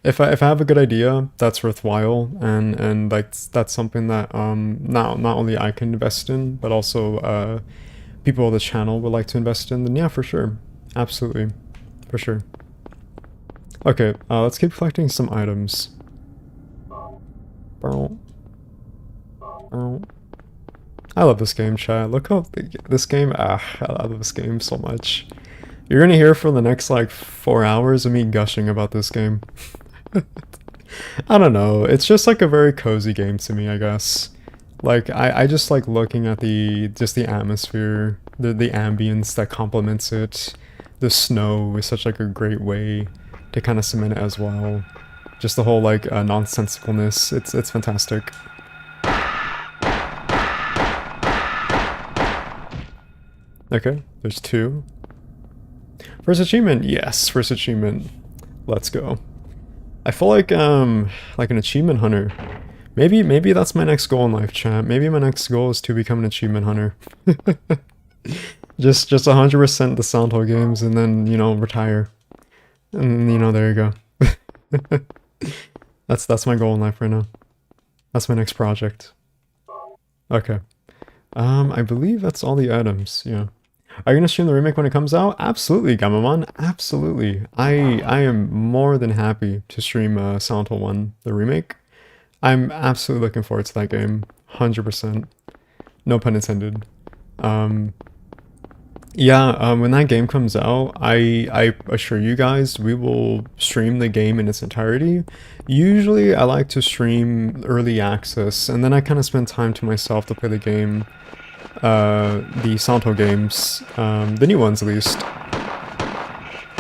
if I have a good idea that's worthwhile and like that's something that not only I can invest in, but also people on the channel would like to invest in, then yeah, for sure. Absolutely. For sure. Okay, let's keep collecting some items. I love this game, chat. Look how this game, I love this game so much. You're gonna hear for the next like 4 hours of me gushing about this game. I don't know, it's just like a very cozy game to me, I guess. Like, I just like looking at the atmosphere, the ambience that complements it. The snow is such like a great way to kind of cement it as well. Just the whole like nonsensicalness, it's fantastic. Okay, there's 2. First achievement, yes, first achievement. Let's go. I feel like an achievement hunter. Maybe that's my next goal in life, chat. Maybe my next goal is to become an achievement hunter. just 100% the Silent Hill games, and then, you know, retire. And, you know, there you go. That's my goal in life right now. That's my next project. Okay. I believe that's all the items, yeah. Are you gonna stream the remake when it comes out? Absolutely, Gamamon. Absolutely. I am more than happy to stream Silent Hill 1, the remake. I'm absolutely looking forward to that game. 100%. No pun intended. Yeah, when that game comes out, I assure you guys we will stream the game in its entirety. Usually, I like to stream early access, and then I kind of spend time to myself to play the game, the Santo games, the new ones at least.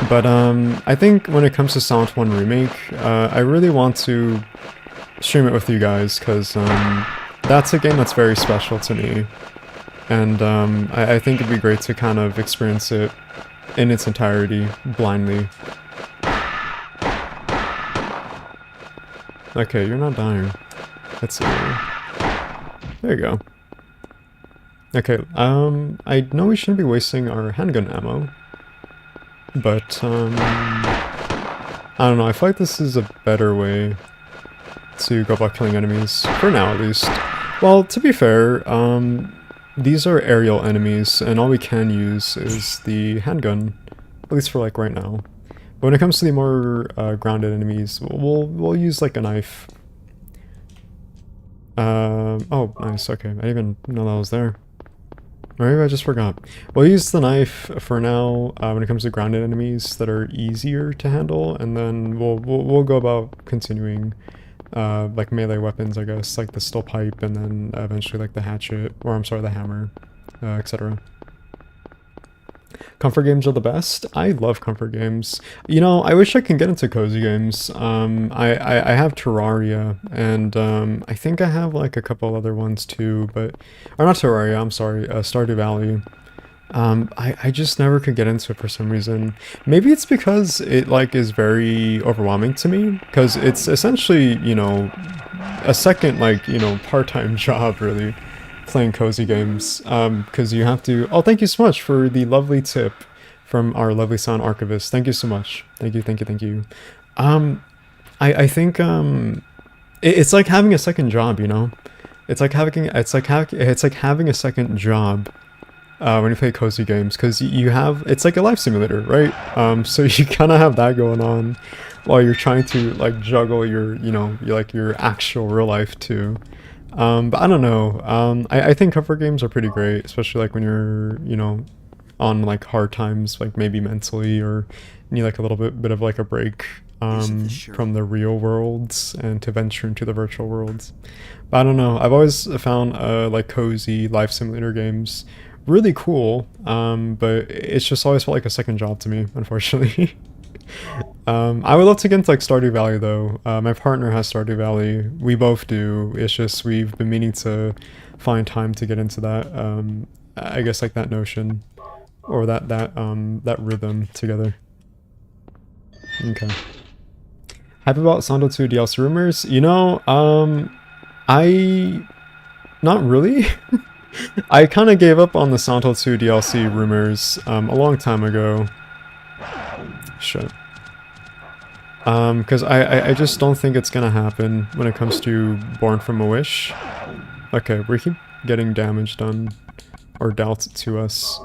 But I think when it comes to Silent 1 Remake, I really want to stream it with you guys, because that's a game that's very special to me. And I think it'd be great to kind of experience it in its entirety, blindly. Okay, you're not dying. Let's see. There you go. Okay, I know we shouldn't be wasting our handgun ammo. But, I don't know, I feel like this is a better way to go about killing enemies, for now at least. Well, to be fair, these are aerial enemies, and all we can use is the handgun, at least for like right now. But when it comes to the more grounded enemies, we'll use like a knife. Oh, nice, okay, I didn't even know that was there. Or maybe I just forgot. We'll use the knife for now when it comes to grounded enemies that are easier to handle, and then we'll go about continuing like melee weapons, I guess, like the steel pipe, and then eventually like the hatchet, or I'm sorry, the hammer, etc. Comfort games are the best. I love comfort games. You know, I wish I could get into cozy games. I have Terraria, and I think I have like a couple other ones too, but or not Terraria. I'm sorry, Stardew Valley. I just never could get into it for some reason. Maybe it's because it like is very overwhelming to me, because it's essentially, you know, a second like, you know, part-time job really, playing cozy games, because you have to. Oh, thank you so much for the lovely tip from our lovely sound archivist. Thank you so much. Thank you, thank you, thank you. I think it's like having a second job, you know. It's like having having a second job when you play cozy games, because you have, it's like a life simulator, right? So you kind of have that going on while you're trying to like juggle your, you know, your actual real life too. But I don't know. I think comfort games are pretty great, especially like when you're, you know, on like hard times, like maybe mentally, or need like a little bit of like a break from the real worlds and to venture into the virtual worlds. But I don't know. I've always found like cozy life simulator games really cool, but it's just always felt like a second job to me, unfortunately. I would love to get into like Stardew Valley though. My partner has Stardew Valley. We both do. It's just we've been meaning to find time to get into that. I guess like that notion, or that rhythm together. Okay. Happy about Santo 2 DLC rumors? You know, not really. I kind of gave up on the Santo 2 DLC rumors a long time ago. Shit. Because I just don't think it's gonna happen when it comes to Born from a Wish. Okay, we keep getting damage done, or dealt to us.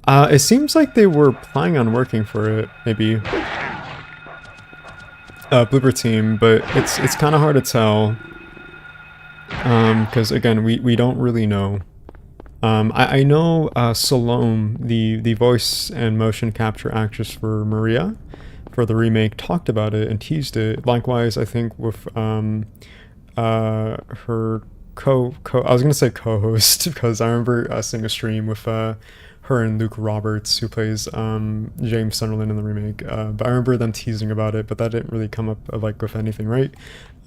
It seems like they were planning on working for it, maybe. Blooper team, but it's kind of hard to tell. Because again, we don't really know. I know Salome, the voice and motion capture actress for Maria, for the remake, talked about it and teased it. Likewise, I think with her I was gonna say co-host, because I remember seeing a stream with her and Luke Roberts, who plays James Sunderland in the remake. But I remember them teasing about it, but that didn't really come up like with anything, right?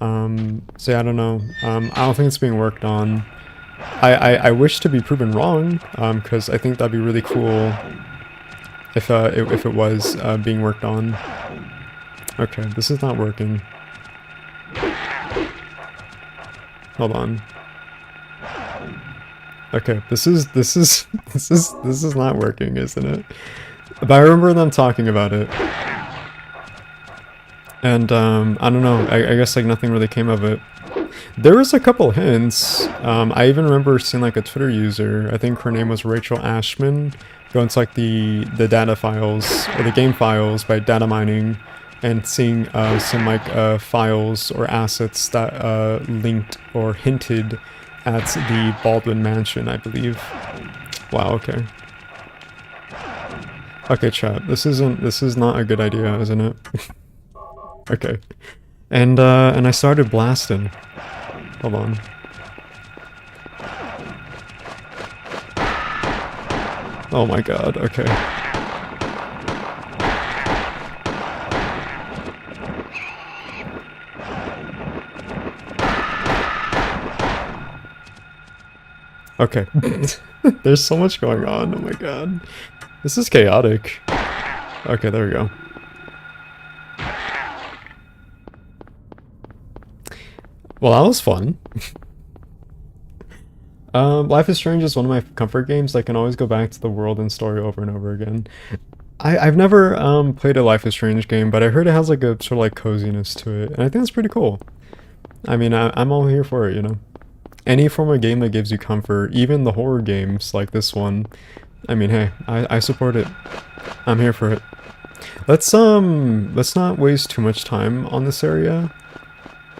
So yeah, I don't know. I don't think it's being worked on. I wish to be proven wrong, because I think that'd be really cool if it was being worked on. Okay, this is not working. Hold on. Okay, this is not working, isn't it? But I remember them talking about it. And I don't know, I guess like nothing really came of it. There was a couple hints. I even remember seeing like a Twitter user, I think her name was Rachel Ashman, go into like the data files, or the game files, by data mining, and seeing some like files or assets that linked or hinted at the Baldwin Mansion, I believe. Wow, okay. Okay, chat. This is not a good idea, isn't it? Okay. And I started blasting. Hold on. Oh my god, okay. Okay. There's so much going on, oh my god. This is chaotic. Okay, there we go. Well, that was fun. Life is Strange is one of my comfort games. I can always go back to the world and story over and over again. I've never played a Life is Strange game, but I heard it has like a sort of like coziness to it, and I think that's pretty cool. I mean, I'm all here for it, you know? Any form of game that gives you comfort, even the horror games like this one. I mean, hey, I support it. I'm here for it. Let's not waste too much time on this area.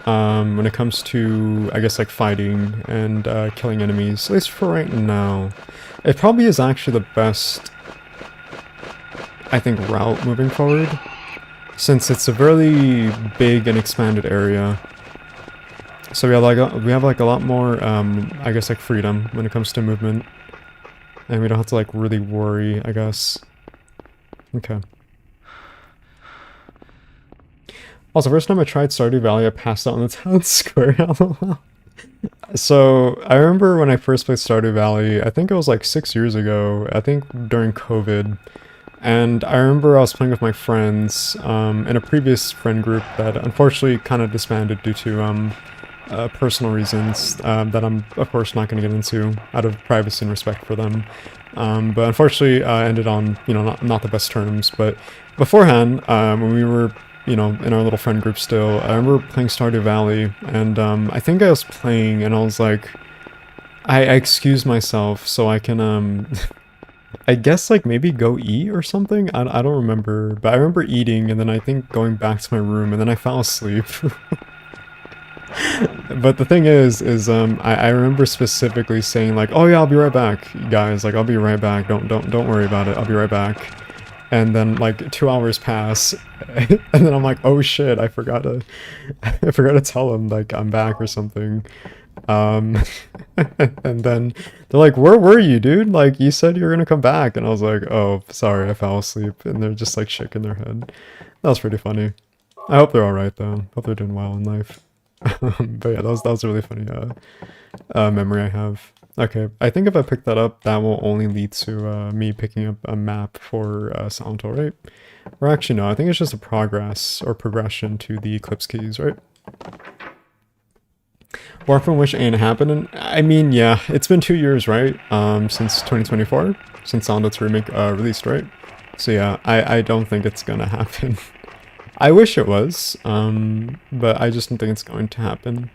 When it comes to, I guess, like fighting and killing enemies, at least for right now. It probably is actually the best, I think, route moving forward, since it's a really big and expanded area. So we have like a lot more, I guess, like freedom when it comes to movement, and we don't have to like really worry, I guess. Okay. Also, first time I tried Stardew Valley, I passed out in the town square. So, I remember when I first played Stardew Valley, I think it was like 6 years ago, I think during COVID, and I remember I was playing with my friends in a previous friend group that unfortunately kind of disbanded due to personal reasons that I'm, of course, not going to get into out of privacy and respect for them. But unfortunately, ended on, you know, not the best terms. But beforehand, when we were, you know, in our little friend group still, I remember playing Stardew Valley, and I think I was playing, and I was like, I excused myself so I can, I guess, like, maybe go eat or something? I don't remember, but I remember eating, and then I think going back to my room, and then I fell asleep. But the thing is I remember specifically saying like, oh yeah, I'll be right back, guys, like, I'll be right back, don't worry about it, I'll be right back. And then like 2 hours pass, and then I'm like, oh shit, I forgot to tell him like I'm back or something. And then they're like, where were you, dude? Like, you said you were gonna come back. And I was like, oh, sorry, I fell asleep. And they're just like shaking their head. That was pretty funny. I hope they're alright though. Hope they're doing well in life. But yeah, that was a really funny memory I have. Okay, I think if I pick that up, that will only lead to me picking up a map for Silent Hill, right? Or actually, no, I think it's just a progression to the Eclipse keys, right? Warp from which ain't happening. I mean, yeah, it's been 2 years, right? Since 2024, since Silent Hill's remake released, right? So yeah, I don't think it's gonna happen. I wish it was, but I just don't think it's going to happen.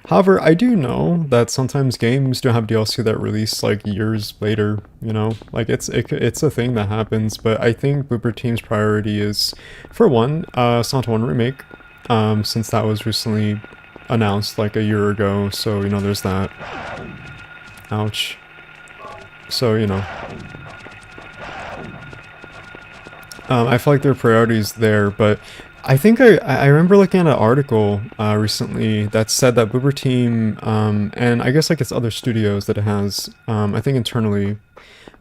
However, I do know that sometimes games do have DLC that release like years later, you know? Like, it's a thing that happens, but I think Bloober Team's priority is, for one, Silent Hill 1 Remake, since that was recently announced like a year ago, so, you know, there's that. Ouch. So, you know. I feel like their priorities there, but I think I remember looking at an article recently that said that Bloober Team, and I guess like it's other studios that it has, I think internally,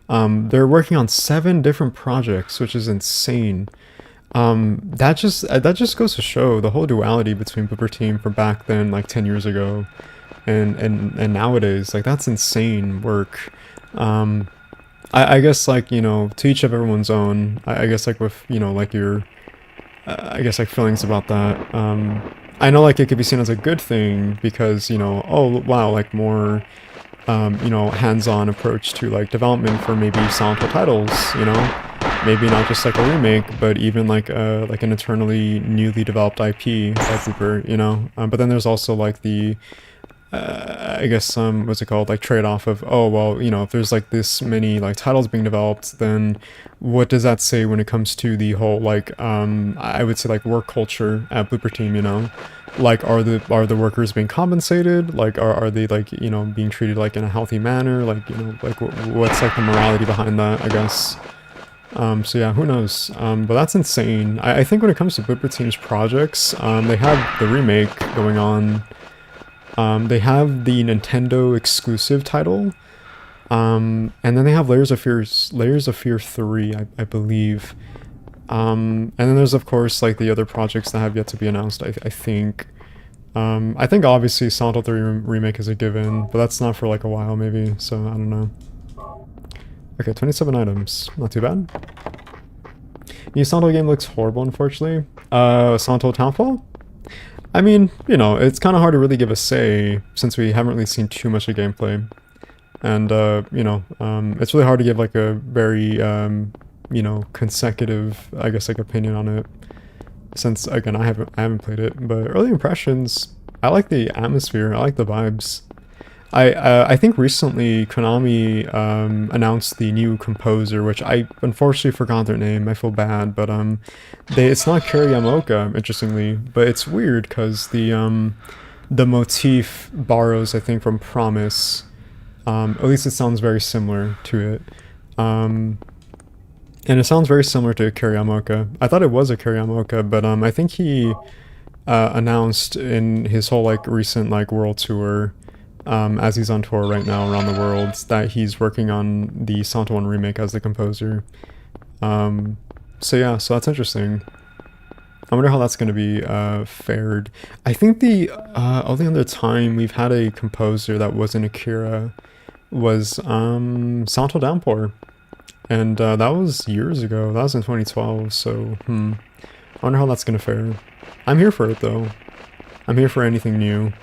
they're working on 7 different projects, which is insane. That just goes to show the whole duality between Bloober Team from back then, like 10 years ago, and nowadays. Like, that's insane work. I guess, like, you know, to each of everyone's own. I guess, like, with, you know, like, your, I guess, like, feelings about that. I know, like, it could be seen as a good thing because, you know, oh, wow, like, more, you know, hands-on approach to, like, development for maybe Silent Hill titles, you know? Maybe not just, like, a remake, but even, like an eternally newly developed IP by Bloober, you know? But then there's also, like, the... I guess what's it called, like, trade-off of, oh, well, you know, if there's like this many like titles being developed, then what does that say when it comes to the whole, like, I would say, like, work culture at Bloober Team, you know? Like, are the workers being compensated? Like, are they, like, you know, being treated like in a healthy manner? Like, you know, like, what's like the morality behind that, I guess? So yeah, who knows? But that's insane. I think when it comes to Bloober Team's projects, they have the remake going on. They have the Nintendo exclusive title. And then they have Layers of Fear 3, I believe. And then there's of course like the other projects that have yet to be announced, I think. I think obviously Silent Hill 3 remake is a given, but that's not for like a while maybe, so I don't know. Okay, 27 items. Not too bad. New Silent Hill game looks horrible, unfortunately. Silent Hill Townfall? I mean, you know, it's kind of hard to really give a say since we haven't really seen too much of gameplay. And, you know, it's really hard to give like a very, you know, consecutive, I guess, like opinion on it. Since, again, I haven't played it, but early impressions, I like the atmosphere, I like the vibes. I think recently Konami announced the new composer, which I unfortunately forgot their name. I feel bad, but it's not Kari Yamaoka, interestingly, but it's weird because the motif borrows, I think, from Promise. At least it sounds very similar to it. And it sounds very similar to Kari Yamaoka. I thought it was a Kari Yamaoka, but I think he announced in his whole like recent like world tour. As he's on tour right now around the world, that he's working on the Silent Hill 1 remake as the composer. So yeah, so that's interesting. I wonder how that's going to be fared. I think the only other time we've had a composer that wasn't Akira was Silent Hill Downpour. And that was years ago. That was in 2012, so I wonder how that's going to fare. I'm here for it though. I'm here for anything new.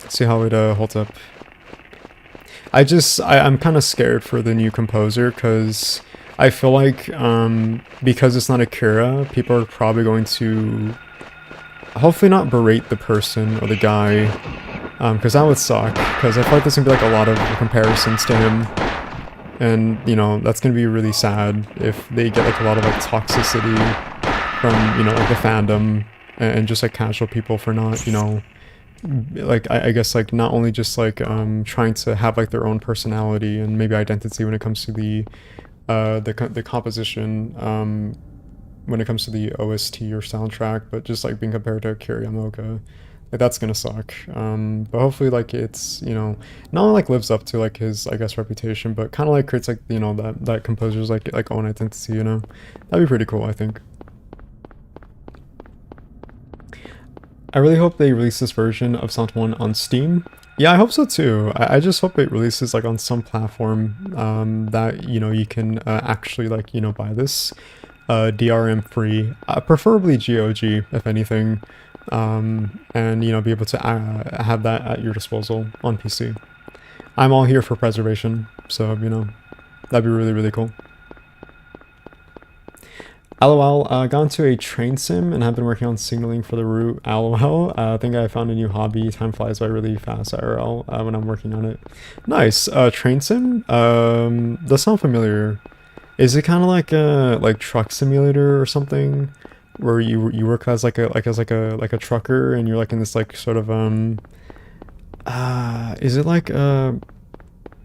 See how it holds up. I'm kind of scared for the new composer because I feel like because it's not Akira, people are probably going to hopefully not berate the person or the guy, because that would suck, because I feel like there's gonna be like a lot of comparisons to him, and you know that's gonna be really sad if they get like a lot of like toxicity from, you know, like the fandom and just like casual people for not, you know, like I guess like not only just like trying to have like their own personality and maybe identity when it comes to the composition, when it comes to the OST or soundtrack, but just like being compared to Kari Yamaoka, like that's gonna suck. But hopefully like it's, you know, not only like lives up to like his, I guess, reputation, but kind of like creates like, you know, that composer's like own identity, you know. That'd be pretty cool, I think. I really hope they release this version of Silent Hill 1 on Steam. Yeah, I hope so too. I just hope it releases like on some platform that, you know, you can actually like, you know, buy this DRM free, preferably GOG if anything, and you know, be able to have that at your disposal on PC. I'm all here for preservation, so you know, that'd be really, really cool. LOL, got into a train sim and have been working on signaling for the route. LOL, I think I found a new hobby. Time flies by really fast IRL when I'm working on it. Nice. Train sim? Does sound familiar. Is it kind of like a truck simulator or something, where you work as like a trucker and you're like in this like sort of is it like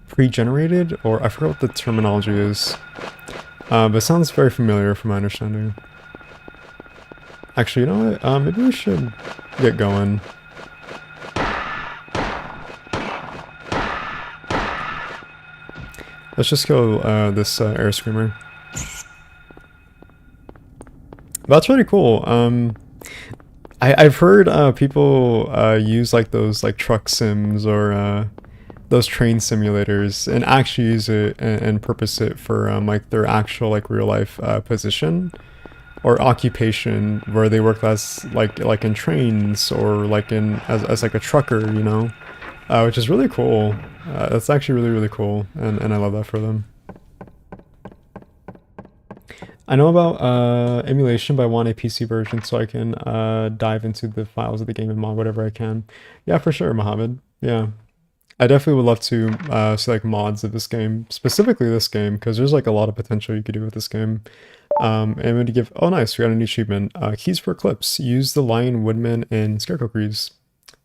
pre-generated, or I forgot what the terminology is. But it sounds very familiar from my understanding. Actually, you know what? Maybe we should get going. Let's just go this air screamer. That's really cool. I've heard people use like those like truck sims or those train simulators and actually use it and purpose it for like their actual like real life position or occupation, where they work as like in trains or like in as like a trucker, you know, which is really cool. That's actually really, really cool, and I love that for them. I know about emulation, but I want a PC version so I can dive into the files of the game and mod whatever I can. Yeah, for sure, Mohammed. Yeah. I definitely would love to see like mods of this game, specifically this game, because there's like a lot of potential you could do with this game. And I'm going to give, oh nice, we got a new achievement. Keys for Eclipse. Use the Lion, Woodman, and Scarecrow keys.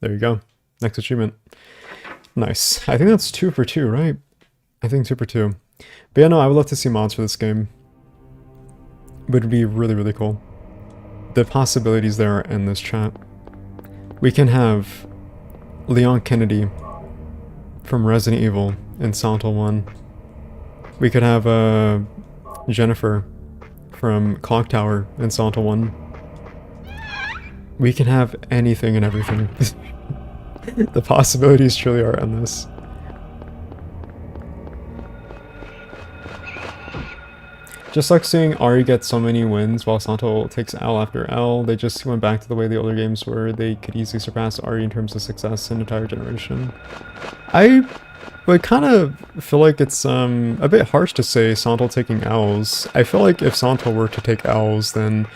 There you go. Next achievement. Nice. I think that's 2 for 2, right? I think 2 for 2. But yeah, no, I would love to see mods for this game. would be really, really cool. The possibilities there are endless, chat. We can have Leon Kennedy from Resident Evil in Silent Hill 1. We could have Jennifer from Clock Tower in Silent Hill 1. We can have anything and everything. The possibilities truly are endless. Just like seeing Ari get so many wins while Santo takes L after L, they just went back to the way the older games were. They could easily surpass Ari in terms of success in an entire generation. I would kind of feel like it's a bit harsh to say Santo taking L's. I feel like if Santo were to take L's, then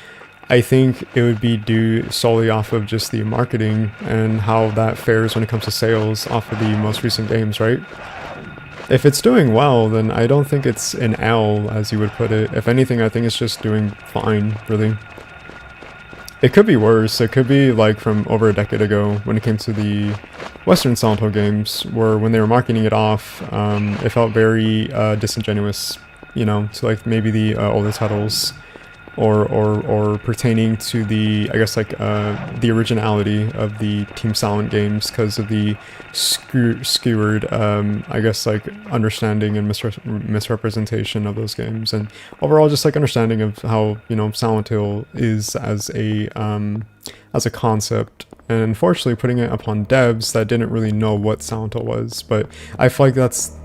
I think it would be due solely off of just the marketing and how that fares when it comes to sales off of the most recent games, right? If it's doing well, then I don't think it's an L, as you would put it. If anything, I think it's just doing fine, really. It could be worse. It could be like from over a decade ago when it came to the Western Silent Hill games, where when they were marketing it off, it felt very disingenuous, you know, to like maybe the older titles. Or pertaining to the, I guess, like, the originality of the Team Silent games because of the skewered, I guess, like, understanding and misrepresentation of those games, and overall just, like, understanding of how, you know, Silent Hill is as a concept, and unfortunately putting it upon devs that didn't really know what Silent Hill was. But I feel like that's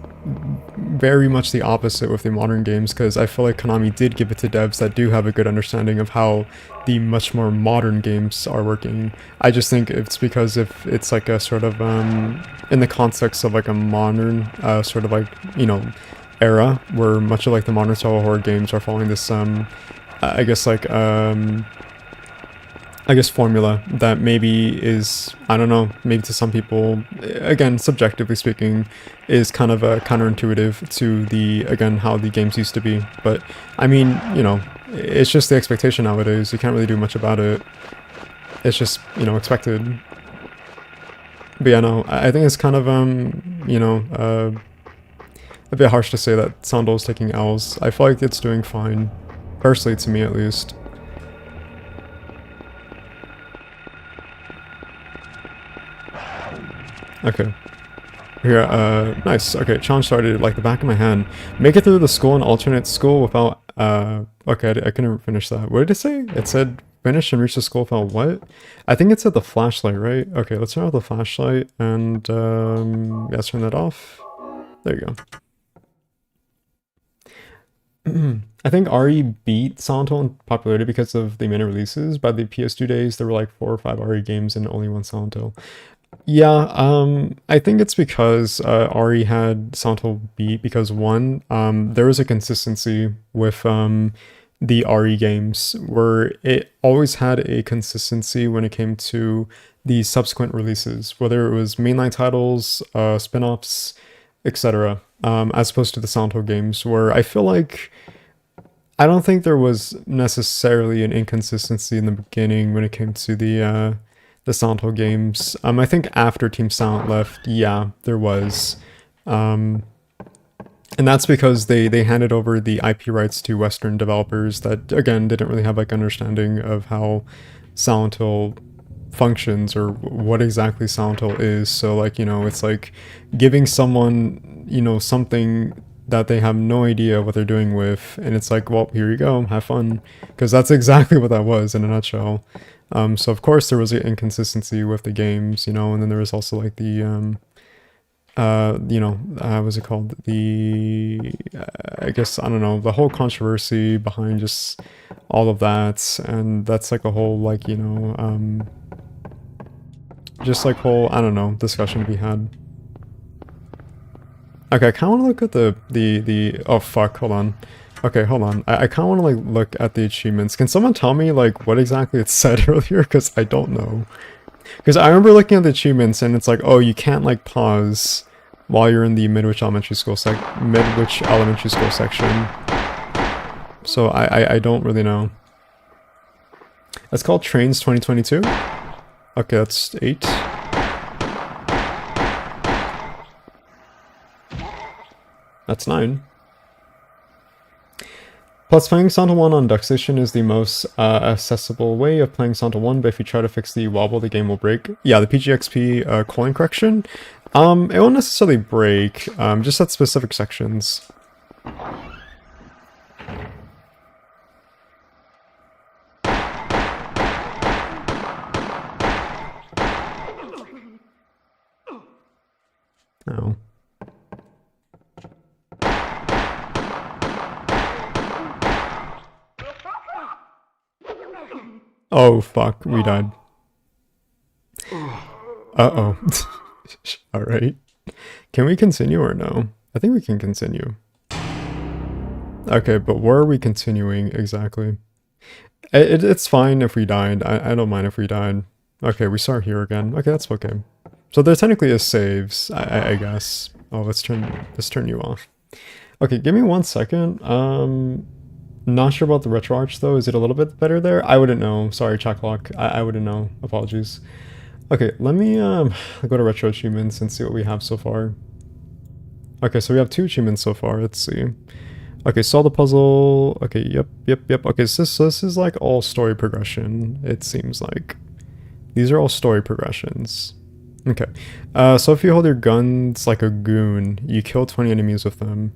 very much the opposite with the modern games, because I feel like Konami did give it to devs that do have a good understanding of how the much more modern games are working. I just think it's because if it's like a sort of in the context of like a modern sort of like, you know, era where much of like the modern style horror games are following this I guess like formula that maybe is, I don't know, maybe to some people, again, subjectively speaking, is kind of counterintuitive to the, again, how the games used to be. But, I mean, you know, it's just the expectation nowadays. You can't really do much about it. It's just, you know, expected. But yeah, no, I think it's kind of, you know, a bit harsh to say that Silent Hill is taking L's. I feel like it's doing fine, personally to me at least. Okay. Here, nice. Okay, challenge started like the back of my hand. Make it through the school and alternate school without, okay, I couldn't finish that. What did it say? It said finish and reach the school without what? I think it said the flashlight, right? Okay, let's turn off the flashlight and, yeah, let's turn that off. There you go. I think RE beat Silent Hill in popularity because of the many releases. By the PS2 days, there were like 4 or 5 RE games and only one Silent Hill. Yeah, I think it's because RE had Silent Hill beat because one, there was a consistency with the RE games where it always had a consistency when it came to the subsequent releases, whether it was mainline titles, spin-offs, etc., as opposed to the Silent Hill games, where I feel like I don't think there was necessarily an inconsistency in the beginning when it came to the Silent Hill games. I think after Team Silent left, yeah, there was. And that's because they handed over the IP rights to Western developers that, again, didn't really have like understanding of how Silent Hill functions or what exactly Silent Hill is. So like, you know, it's like giving someone, you know, something that they have no idea what they're doing with, and it's like, well, here you go, have fun, because that's exactly what that was in a nutshell. So of course there was an inconsistency with the games, you know, and then there was also like the, you know, what's it called? The, I guess, I don't know, the whole controversy behind just all of that, and that's like a whole, like, you know, just like whole, I don't know, discussion to be had. Okay, I kind of want to look at the, oh fuck, hold on. Okay, hold on. I kind of want to like look at the achievements. Can someone tell me like what exactly it said earlier? Because I don't know. Because I remember looking at the achievements and it's like, oh, you can't like pause while you're in the Midwich Elementary School section. So I don't really know. It's called Trains 2022. Okay, that's 8. That's 9. Plus, playing Santa 1 on Duck Station is the most accessible way of playing Santa 1, but if you try to fix the wobble, the game will break. Yeah, the PGXP coin correction, it won't necessarily break, just at specific sections. Oh. Oh, fuck, we died. Uh-oh. Alright. Can we continue or no? I think we can continue. Okay, but where are we continuing exactly? It's fine if we died. I don't mind if we died. Okay, we start here again. Okay, that's okay. So there technically is saves, I guess. Oh, let's turn you off. Okay, give me 1 second. Not sure about the retro arch though. Is it a little bit better there? I wouldn't know. Sorry, Chalklock. I wouldn't know. Apologies. Okay, let me go to retro achievements and see what we have so far. Okay, so we have 2 achievements so far. Let's see. Okay, solve the puzzle. Okay, yep. Okay, so this is like all story progression, it seems like. These are all story progressions. Okay, so if you hold your guns like a goon, you kill 20 enemies with them.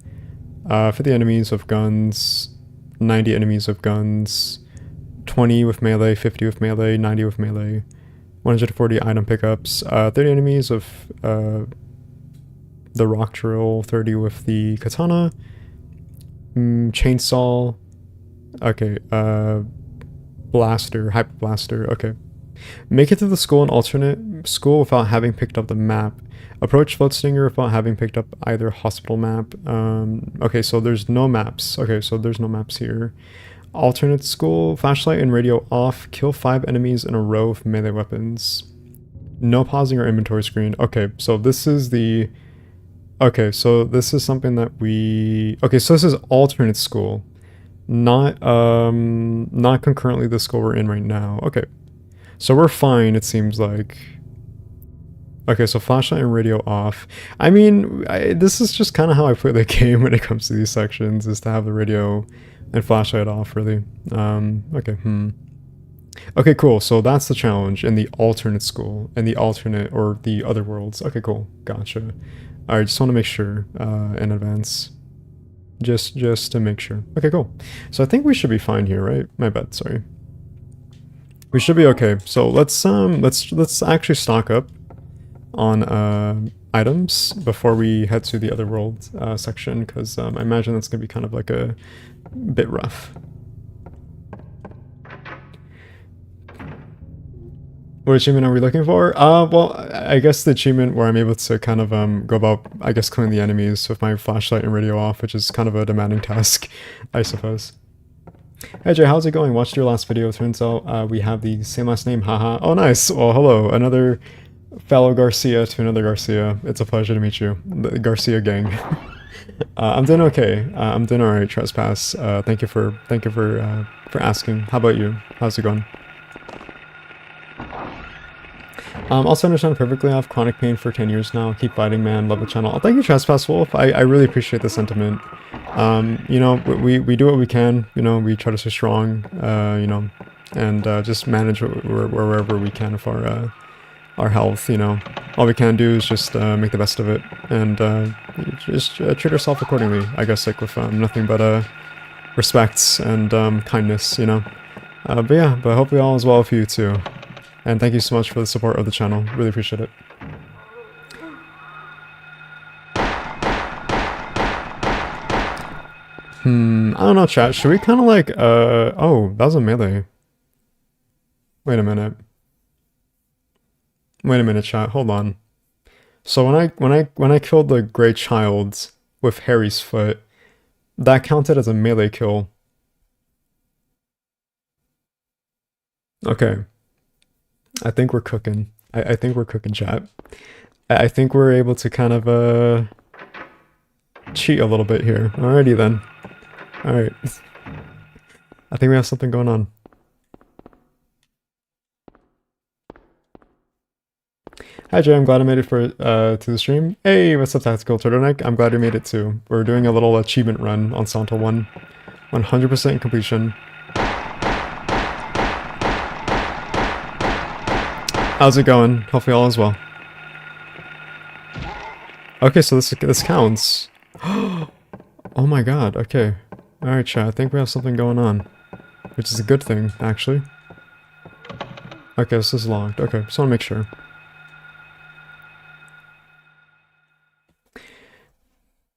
50 enemies with guns, 90 enemies with guns, 20 with melee, 50 with melee, 90 with melee, 140 item pickups, 30 enemies with the rock drill, 30 with the katana, chainsaw, okay, blaster, hyper blaster, okay. Make it to the school and alternate school without having picked up the map. Approach Float Stinger without having picked up either hospital map. Okay, so there's no maps. Okay, so there's no maps here. Alternate school, flashlight and radio off. Kill 5 enemies in a row with melee weapons. No pausing or inventory screen. Okay, so this is the... Okay, so this is something that we... Okay, so this is alternate school. Not concurrently the school we're in right now. Okay. So we're fine, it seems like. Okay, so flashlight and radio off. I mean, this is just kind of how I play the game when it comes to these sections, is to have the radio and flashlight off, really. Okay, Okay, cool. So that's the challenge in the alternate school, and the alternate, or the other worlds. Okay, cool. Gotcha. Alright, just want to make sure in advance. Just to make sure. Okay, cool. So I think we should be fine here, right? My bad, sorry. We should be okay. So let's actually stock up on items before we head to the other world section, because I imagine that's gonna be kind of like a bit rough. What achievement are we looking for? Well, I guess the achievement where I'm able to kind of go about, I guess, killing the enemies with my flashlight and radio off, which is kind of a demanding task, I suppose. Hey Jay, how's it going? Watched your last video. Turns out we have the same last name. Haha. Oh, nice. Well, hello. Another fellow Garcia to another Garcia. It's a pleasure to meet you. The Garcia gang. I'm doing okay. I'm doing alright, Trespass. Thank you for asking. How about you? How's it going? Also understand perfectly. I have chronic pain for 10 years now. Keep fighting, man. Love the channel. Oh, thank you, Trespass Wolf. I really appreciate the sentiment. You know, we do what we can. You know, we try to stay strong. You know, and just manage wherever we can for our health. You know, all we can do is just make the best of it, and just treat ourselves accordingly. I guess, like with nothing but respect and kindness. You know, but yeah, but hopefully all is well for you too. And thank you so much for the support of the channel. Really appreciate it. I don't know, chat. Should we kind of like, oh, that was a melee. Wait a minute. Wait a minute, chat. Hold on. So when I killed the gray child with Harry's foot, that counted as a melee kill. Okay. I think we're cooking. I think we're cooking, chat. I think we're able to kind of cheat a little bit here. Alrighty then. Alright. I think we have something going on. Hi Jay, I'm glad I made it to the stream. Hey, what's up Tactical Turtleneck? I'm glad you made it too. We're doing a little achievement run on Santa 1. 100% completion. How's it going? Hopefully all is well. Okay, so this counts. Oh my god, okay. Alright, chat, I think we have something going on. Which is a good thing, actually. Okay, this is logged. Okay, just want to make sure.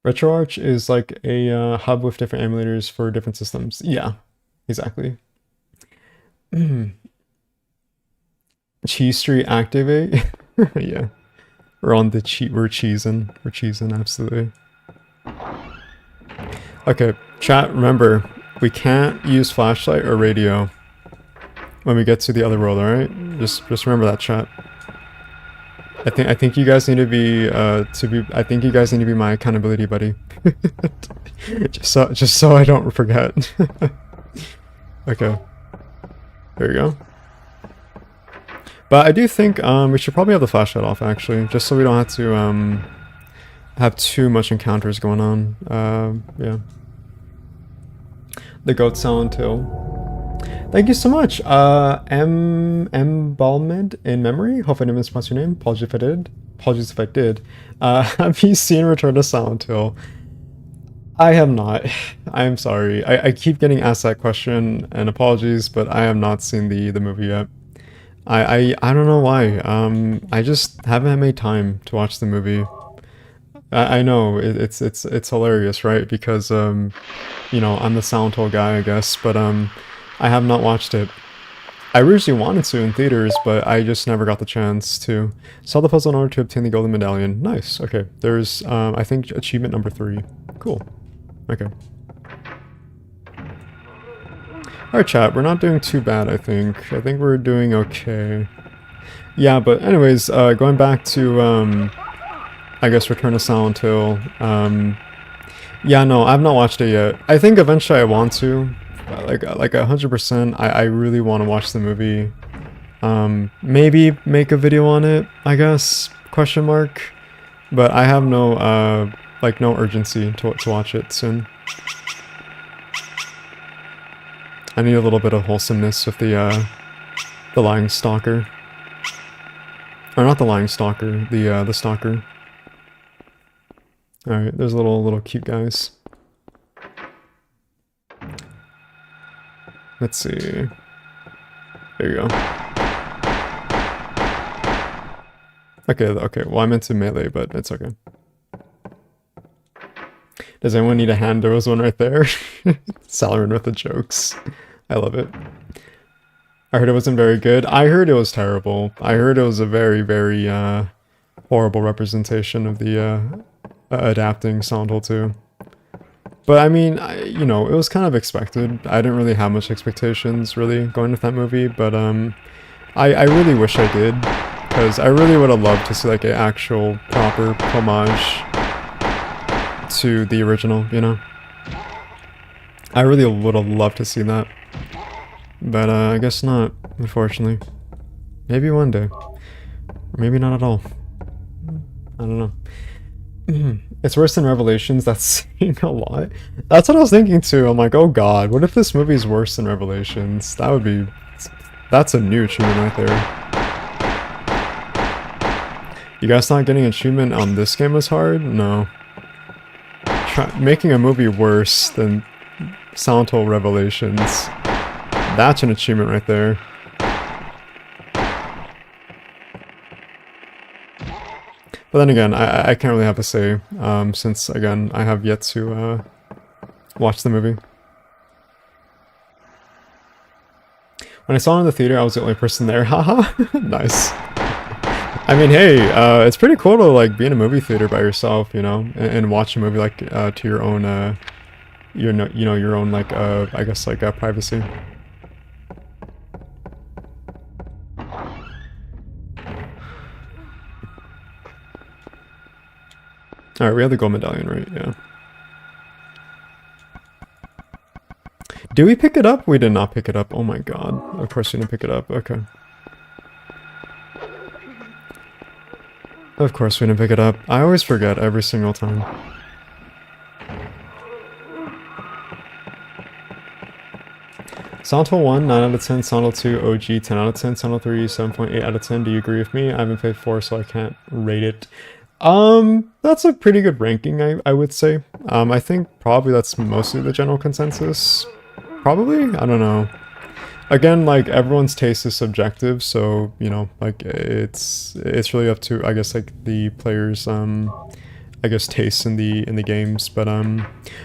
RetroArch is like a hub with different emulators for different systems. Yeah, exactly. Cheese Street activate? Yeah. We're on the we're cheesing. We're cheesing, absolutely. Okay, chat, remember, we can't use flashlight or radio when we get to the other world, alright? Just remember that, chat. I think you guys need to be I think you guys need to be my accountability buddy. just so I don't forget. Okay. There you go. But I do think we should probably have the flashlight off actually, just so we don't have to have too much encounters going on. Yeah. The goat Silent Hill. Thank you so much. Embalmed in memory. Hope I didn't mispronounce your name. Apologies if I did. Apologies if I did. Have you seen Return to Silent Hill? I have not. I'm sorry. I keep getting asked that question, and apologies, but I have not seen the movie yet. I don't know why. I just haven't made time to watch the movie. I know it's hilarious, right? Because you know, I'm the Silent Hill guy, I guess, but I have not watched it. I originally wanted to in theaters, but I just never got the chance to. Solve the puzzle in order to obtain the golden medallion. Nice. Okay. There's I think achievement number 3. Cool. Okay. Alright, chat, we're not doing too bad, I think. I think we're doing okay. Yeah, but anyways, going back to I guess Return to Silent Hill. Yeah, no, I've not watched it yet. I think eventually I want to. Like 100%, I really want to watch the movie. Maybe make a video on it, I guess, question mark. But I have no, like, no urgency to watch it soon. I need a little bit of wholesomeness with the lying stalker. Or not the lying stalker, the stalker. Alright, there's little cute guys. Let's see. There you go. Okay, well I meant to melee, but it's okay. Does anyone need a hand? There was one right there. Salarin with the jokes. I love it. I heard it wasn't very good. I heard it was terrible. I heard it was a very, very horrible representation of the adapting Silent Hill 2. But I mean, you know, it was kind of expected. I didn't really have much expectations, really, going with that movie, but I really wish I did, because I really would have loved to see, like, an actual, proper homage to the original, you know? I really would have loved to see that. But I guess not, unfortunately. Maybe one day. Or maybe not at all. I don't know. It's worse than Revelations, that's saying a lot. That's what I was thinking too. I'm like, oh god, what if this movie's worse than Revelations? That would be... That's a new achievement right there. You guys not getting achievement on this game was hard? No. Making a movie worse than Silent Hill Revelations. That's an achievement right there. But then again, I can't really have a say, since, again, I have yet to watch the movie. When I saw it in the theater, I was the only person there. Haha, nice. I mean, hey, it's pretty cool to, like, be in a movie theater by yourself, you know, and watch a movie, like, to your own, you know, your own, like, I guess, like, privacy. Alright, we have the gold medallion, right? Yeah. Did we pick it up? We did not pick it up. Oh my god. Of course we didn't pick it up. Okay. Of course we didn't pick it up. I always forget every single time. Silent Hill 1, 9 out of 10. Silent Hill 2, OG, 10 out of 10. Silent Hill 3, 7.8 out of 10. Do you agree with me? I haven't played 4, so I can't rate it. That's a pretty good ranking, I would say. I think probably that's mostly the general consensus. Probably? I don't know. Again, like, everyone's taste is subjective, so, you know, like, it's really up to, I guess, like, the players', I guess, tastes in the games. But,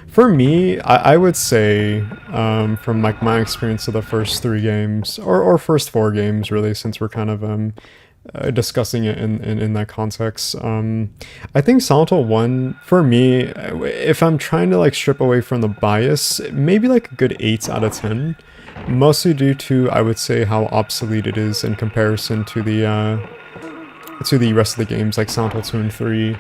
for me, I would say, from, like, my experience of the first 3 games, or first 4 games, really, since we're kind of, discussing it in that context. I think Silent Hill 1, for me, if I'm trying to like strip away from the bias, maybe like a good 8 out of 10. Mostly due to, I would say, how obsolete it is in comparison to the rest of the games like Silent Hill 2 and 3.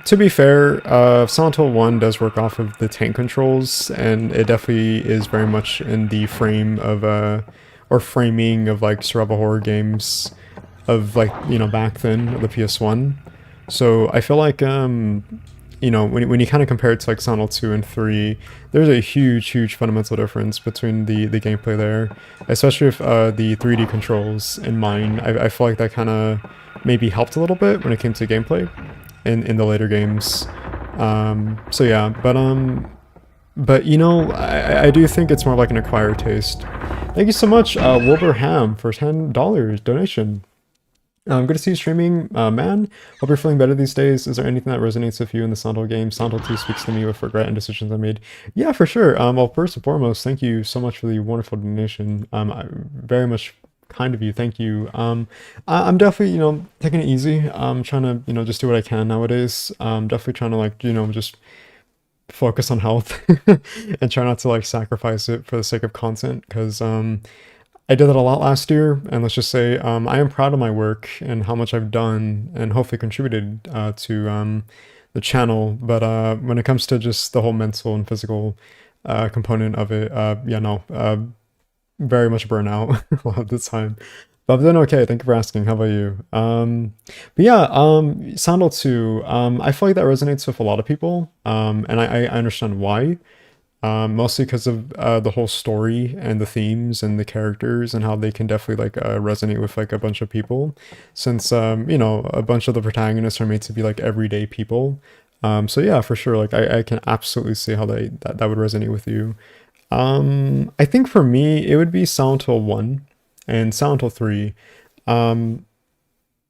To be fair, Silent Hill 1 does work off of the tank controls, and it definitely is very much in the frame of, or framing of like survival horror games of like, you know, back then, the PS1. So I feel like, you know, when you kind of compare it to like Silent Hill 2 and 3, there's a huge fundamental difference between the gameplay there, especially with the 3D controls in mind. I feel like that kind of maybe helped a little bit when it came to gameplay in the later games. So yeah, but you know, I do think it's more like an acquired taste. Thank you so much, Wilbraham, for $10 donation. Good to see you streaming, man. Hope you're feeling better these days. Is there anything that resonates with you in the Silent Hill game? Silent Hill 2 speaks to me with regret and decisions I made. Yeah, for sure. Well, first and foremost, thank you so much for the wonderful donation. Very much kind of you. Thank you. I'm definitely, you know, taking it easy. I'm trying to, you know, just do what I can nowadays. Definitely trying to like, you know, just focus on health and try not to like sacrifice it for the sake of content, because I did that a lot last year, and let's just say I am proud of my work and how much I've done and hopefully contributed to the channel. But when it comes to just the whole mental and physical component of it, yeah, no, very much burnout a lot of the time. But I'm doing okay. Thank you for asking. How about you? But yeah, Silent Hill 2, I feel like that resonates with a lot of people, and I understand why. Mostly because of the whole story and the themes and the characters and how they can definitely like resonate with like a bunch of people, since you know, a bunch of the protagonists are made to be like everyday people. So yeah, for sure, like I can absolutely see how that would resonate with you. I think for me it would be Silent Hill 1 and Silent Hill 3.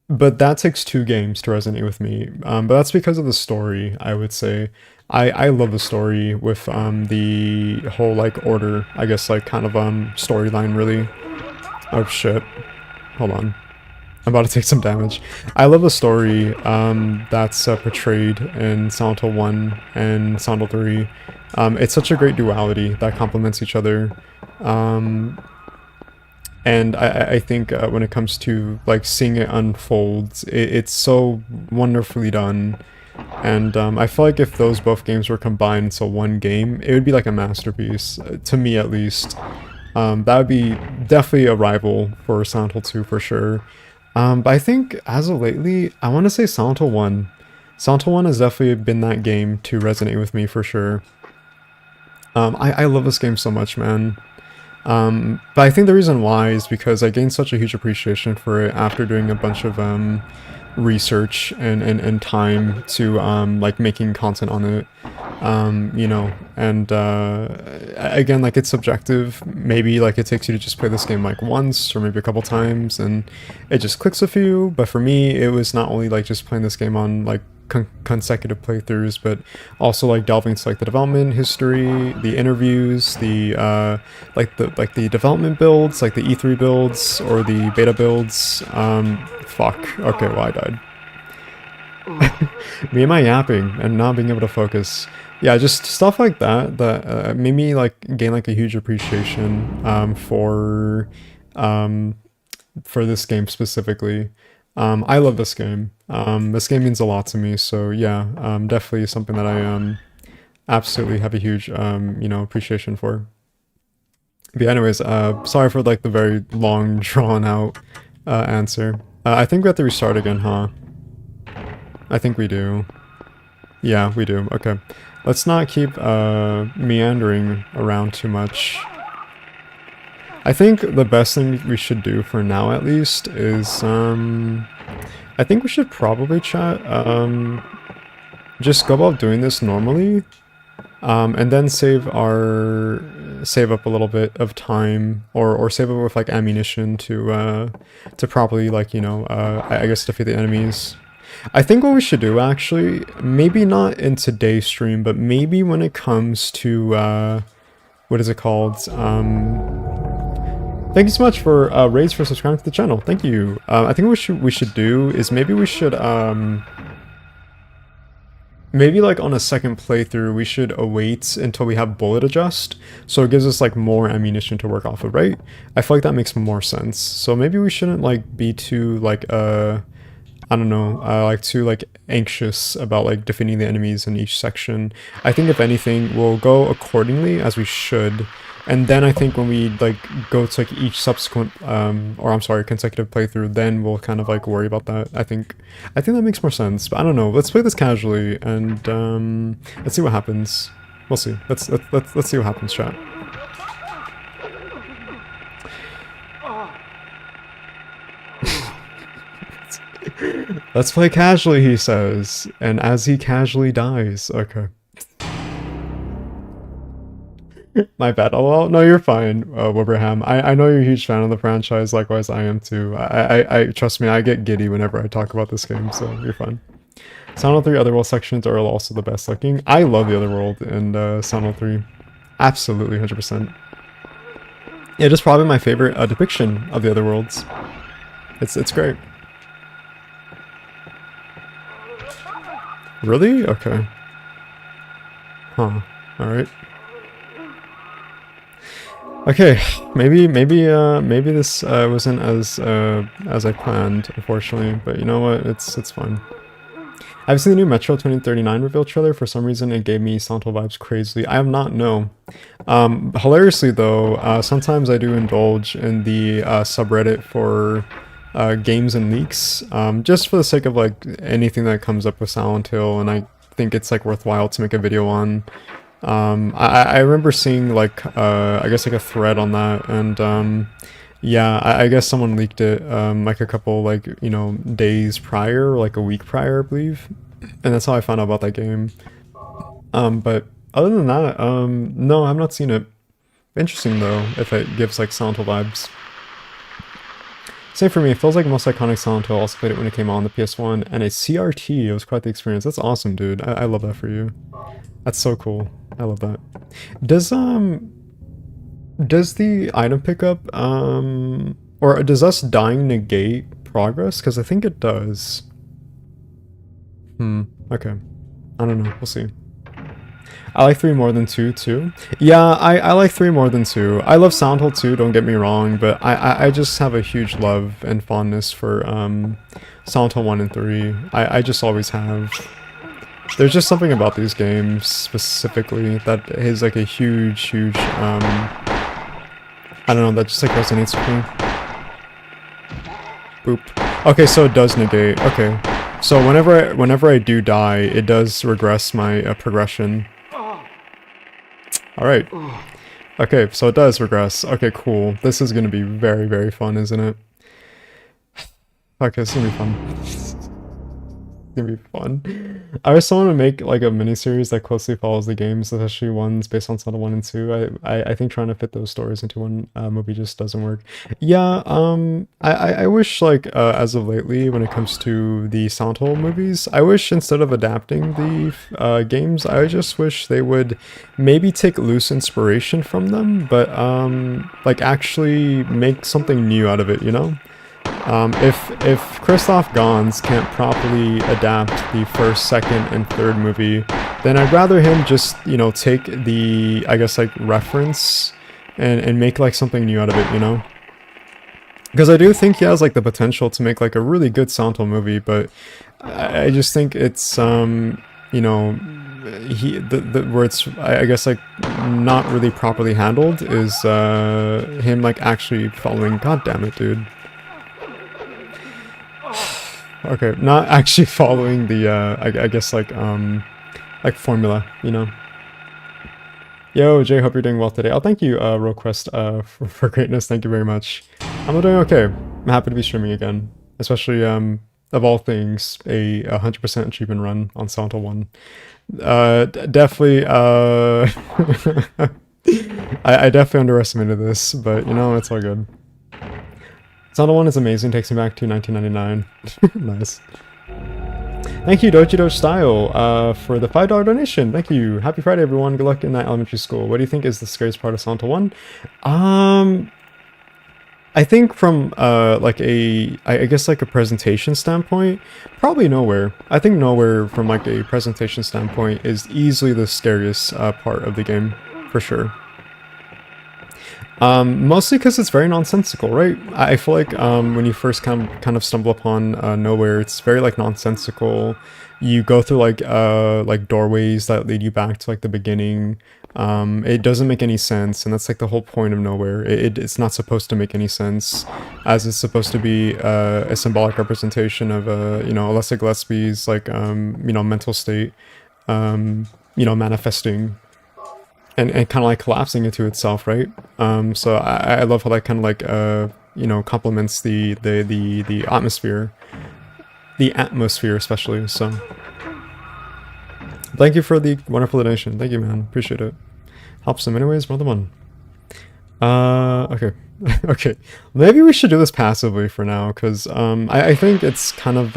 But that takes 2 games to resonate with me. But that's because of the story, I would say. I love the story with the whole like order, I guess, like kind of storyline really. Oh shit. Hold on. I'm about to take some damage. I love the story that's portrayed in Silent Hill 1 and Silent Hill 3. It's such a great duality that complements each other. And I think when it comes to like seeing it unfold, it's so wonderfully done. And I feel like if those both games were combined into one game, it would be like a masterpiece, to me at least. That would be definitely a rival for Silent Hill 2 for sure. But I think as of lately, I want to say Silent Hill 1. Silent Hill 1 has definitely been that game to resonate with me for sure. I love this game so much, man. But I think the reason why is because I gained such a huge appreciation for it after doing a bunch of research and time to like making content on it, you know, and again, like it's subjective. Maybe like it takes you to just play this game like once or maybe a couple times and it just clicks with you. But for me, it was not only like just playing this game on like consecutive playthroughs, but also like delving into like the development history, the interviews, the like the development builds, like the E3 builds or the beta builds. Fuck. Okay, well I died. Me and my yapping and not being able to focus. Yeah, just stuff like that made me like gain like a huge appreciation for this game specifically. I love this game. This game means a lot to me, so yeah, definitely something that I absolutely have a huge you know, appreciation for. But yeah, anyways, sorry for like the very long drawn out answer. I think we have to restart again, huh? I think we do. Yeah, we do. Okay. Let's not keep meandering around too much. I think the best thing we should do for now, at least, is I think we should probably chat. Just go about doing this normally, and then save up a little bit of time, or save up with like ammunition to properly, like, you know, I guess defeat the enemies. I think what we should do, actually, maybe not in today's stream, but maybe when it comes to what is it called? Thank you so much for Raids for subscribing to the channel. Thank you. I think what we should do is maybe we should maybe like on a second playthrough we should await until we have bullet adjust, so it gives us like more ammunition to work off of, right? I feel like that makes more sense. So maybe we shouldn't like be too like I don't know, like too like anxious about like defeating the enemies in each section. I think if anything, we'll go accordingly as we should. And then I think when we like go to like each subsequent, or I'm sorry, consecutive playthrough, then we'll kind of like worry about that. I think that makes more sense. But I don't know. Let's play this casually and let's see what happens. We'll see. Let's see what happens, chat. Let's play casually, he says, and as he casually dies. Okay. My bad. Oh, well, no, you're fine, Wilbraham. I know you're a huge fan of the franchise, likewise I am too. I trust me, I get giddy whenever I talk about this game, so you're fine. Silent Hill 3 Otherworld sections are also the best looking. I love the Otherworld in Silent Hill 3. Absolutely, 100%. It is probably my favorite depiction of the Otherworlds. It's great. Really? Okay. Huh. Alright. Okay, maybe this wasn't as I planned, unfortunately, but you know what? It's fine. I've seen the new Metro 2039 reveal trailer. For some reason, it gave me Silent Hill vibes crazily. I have not, no. Hilariously though, sometimes I do indulge in the subreddit for games and leaks, just for the sake of like anything that comes up with Silent Hill, and I think it's like worthwhile to make a video on. I remember seeing like I guess like a thread on that, and yeah, I guess someone leaked it like a couple like, you know, days prior, like a week prior, I believe, and that's how I found out about that game. But other than that, no, I've not seen it. Interesting though, if it gives like Silent Hill vibes. Same for me, it feels like the most iconic Silent Hill. Also played it when it came out on the PS1 and a CRT. It was quite the experience. That's awesome, dude. I love that for you. That's so cool. I love that. Does the item pickup or does us dying negate progress? Because I think it does. Okay. I don't know. We'll see. I like 3 more than 2 too. Yeah, I like 3 more than 2. I love Silent Hill 2, don't get me wrong, but I just have a huge love and fondness for Silent Hill 1 and 3. I just always have. There's just something about these games specifically that is like a huge I don't know, that just like resonates with me. Boop. Okay, so it does negate. Okay. So whenever I do die, it does regress my progression. Alright. Okay, so it does regress. Okay, cool. This is gonna be very, very fun, isn't it? Okay, it's gonna be fun. Gonna be fun. I wish someone would make like a miniseries that closely follows the games, especially ones based on Silent Hill 1 and 2. I think trying to fit those stories into one movie just doesn't work. Yeah, I wish like as of lately when it comes to the Silent Hill movies, I wish instead of adapting the games, I just wish they would maybe take loose inspiration from them, but like actually make something new out of it, you know? If Christoph Gans can't properly adapt the first, second, and third movie, then I'd rather him just, you know, take the, I guess, like, reference and make, like, something new out of it, you know? Because I do think he has, like, the potential to make, like, a really good Silent Hill movie, but I just think it's, you know, where it's, I guess, like, not really properly handled is, him, like, actually following, god damn it, dude. Okay, not actually following the, I guess, like formula, you know? Yo, Jay, hope you're doing well today. Oh, thank you, RoqueSt, for greatness. Thank you very much. I'm doing okay. I'm happy to be streaming again, especially of all things, a 100% achievement run on Silent Hill 1. Definitely, I definitely underestimated this, but you know, it's all good. Silent Hill 1 is amazing, takes me back to 1999. Nice. Thank you, Doji Doge Style, for the $5 donation. Thank you. Happy Friday, everyone. Good luck in that elementary school. What do you think is the scariest part of Silent Hill 1? I think from I guess like a presentation standpoint, probably Nowhere. I think Nowhere from like a presentation standpoint is easily the scariest part of the game, for sure. Mostly because it's very nonsensical, right? I feel like when you first kind of stumble upon Nowhere, it's very like nonsensical. You go through like doorways that lead you back to like the beginning. It doesn't make any sense, and that's like the whole point of Nowhere. It's not supposed to make any sense, as it's supposed to be a symbolic representation of you know, Alessa Gillespie's like you know, mental state, you know, manifesting and kind of like collapsing into itself, right? So I love how that kind of like you know, complements the atmosphere, especially. So thank you for the wonderful donation. Thank you, man. Appreciate it. Helps them anyways. More than one. Okay. Okay. Maybe we should do this passively for now, because I think it's kind of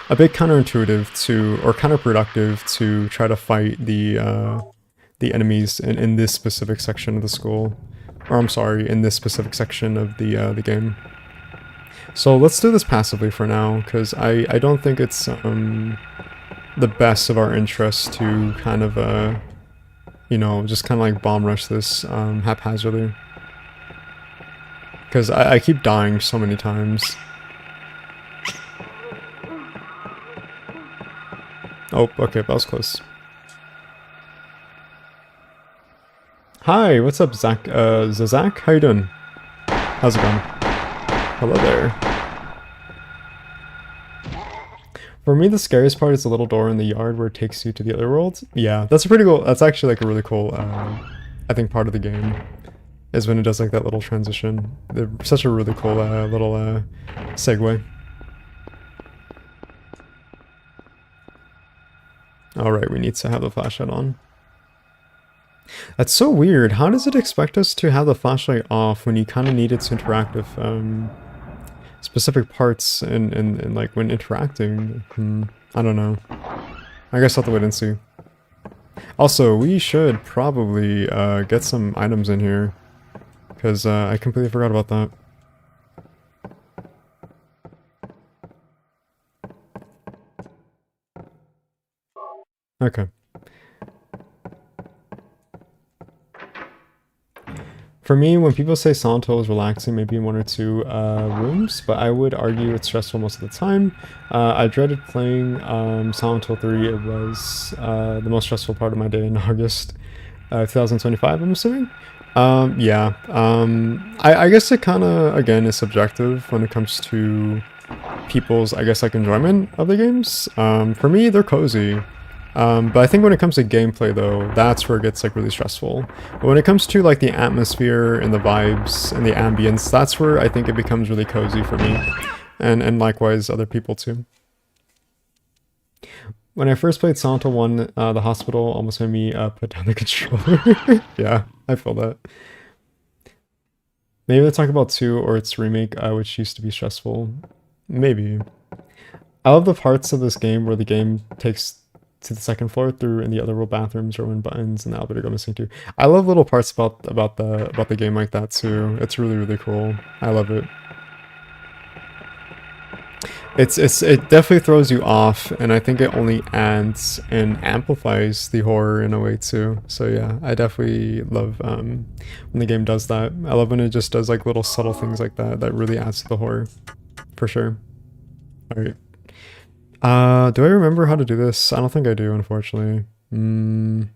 a bit counterintuitive to, or counterproductive to try to fight the enemies in this specific section of the school, or I'm sorry, in this specific section of the game. So let's do this passively for now, because I don't think it's the best of our interests to kind of you know, just kind of like bomb rush this haphazardly, because I keep dying so many times. Oh, okay, that was close. Hi, what's up, Zach? Zach? How you doing? How's it going? Hello there. For me, the scariest part is the little door in the yard where it takes you to the other world. Yeah, that's a pretty cool, that's actually like a really cool, I think, part of the game, is when it does like that little transition. They're such a really cool little segue. Alright, we need to have the flashlight on. That's so weird. How does it expect us to have the flashlight off when you kind of need it to interact with specific parts and like when interacting? I don't know. I guess I'll have to wait and see. Also, we should probably get some items in here, because I completely forgot about that. Okay. For me, when people say Silent Hill is relaxing, maybe in one or two rooms, but I would argue it's stressful most of the time. I dreaded playing Silent Hill 3. It was the most stressful part of my day in August 2025, I'm assuming. Yeah. I guess it kind of, again, is subjective when it comes to people's, I guess, like, enjoyment of the games. For me, they're cozy. But I think when it comes to gameplay, though, that's where it gets like really stressful. But when it comes to like the atmosphere and the vibes and the ambience, that's where I think it becomes really cozy for me, and likewise other people too. When I first played Silent Hill 1, the hospital almost made me put down the controller. Yeah, I feel that. Maybe let's talk about 2 or its remake, which used to be stressful. Maybe. I love the parts of this game where the game takes to the second floor through in the other world bathrooms, or when buttons and the elevator go missing too. I love little parts about the game like that too. It's really cool. I love it. It definitely throws you off, and I think it only adds and amplifies the horror in a way too. So yeah, I definitely love when the game does that. I love when it just does like little subtle things like that that really adds to the horror, for sure. All right. Do I remember how to do this? I don't think I do, unfortunately. Maybe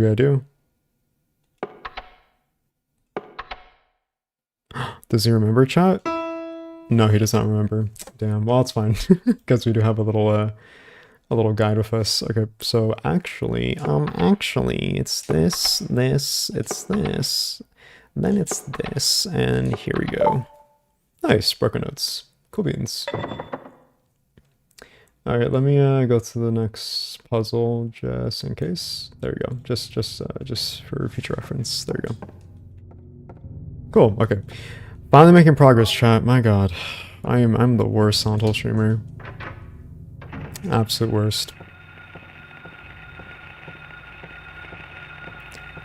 I do. Does he remember, chat? No, he does not remember. Damn, well, it's fine. Because we do have a little a little guide with us. Okay, so actually, it's this, it's this, then it's this, and here we go. Nice, broken notes. Cool beans. Alright, let me go to the next puzzle just in case. There we go. Just for future reference. There we go. Cool, okay. Finally making progress, chat. My god. I'm the worst Silent Hill streamer. Absolute worst.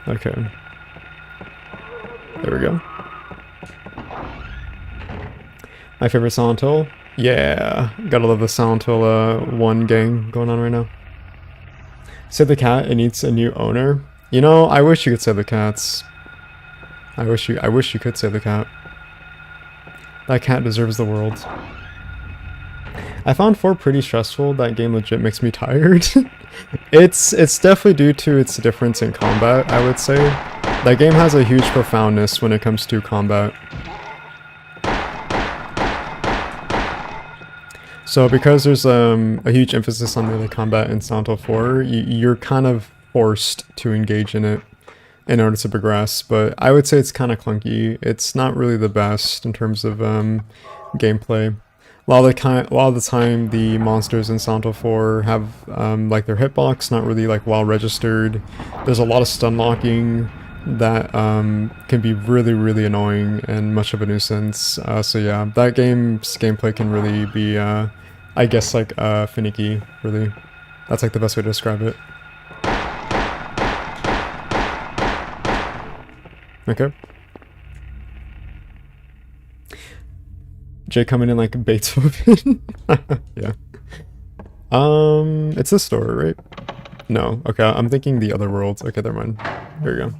Okay. There we go. My favorite Silent Hill? Yeah. Gotta love the Silent Hill 1 gang going on right now. Save the cat, it needs a new owner. You know, I wish you could save the cats. I wish you could save the cat. That cat deserves the world. I found 4 pretty stressful. That game legit makes me tired. It's definitely due to its difference in combat, I would say. That game has a huge profoundness when it comes to combat. So because there's a huge emphasis on melee combat in Silent Hill 4, you're kind of forced to engage in it in order to progress, but I would say it's kind of clunky. It's not really the best in terms of gameplay. A lot of the time, the monsters in Silent Hill 4 have like their hitbox not really like well registered. There's a lot of stun locking that can be really annoying and much of a nuisance. So yeah, that game's gameplay can really be, I guess, like finicky. Really, that's like the best way to describe it. Okay. Jay coming in like Beethoven. Yeah. It's this store, right? No. Okay, I'm thinking the other worlds. Okay, never mind. Here we go.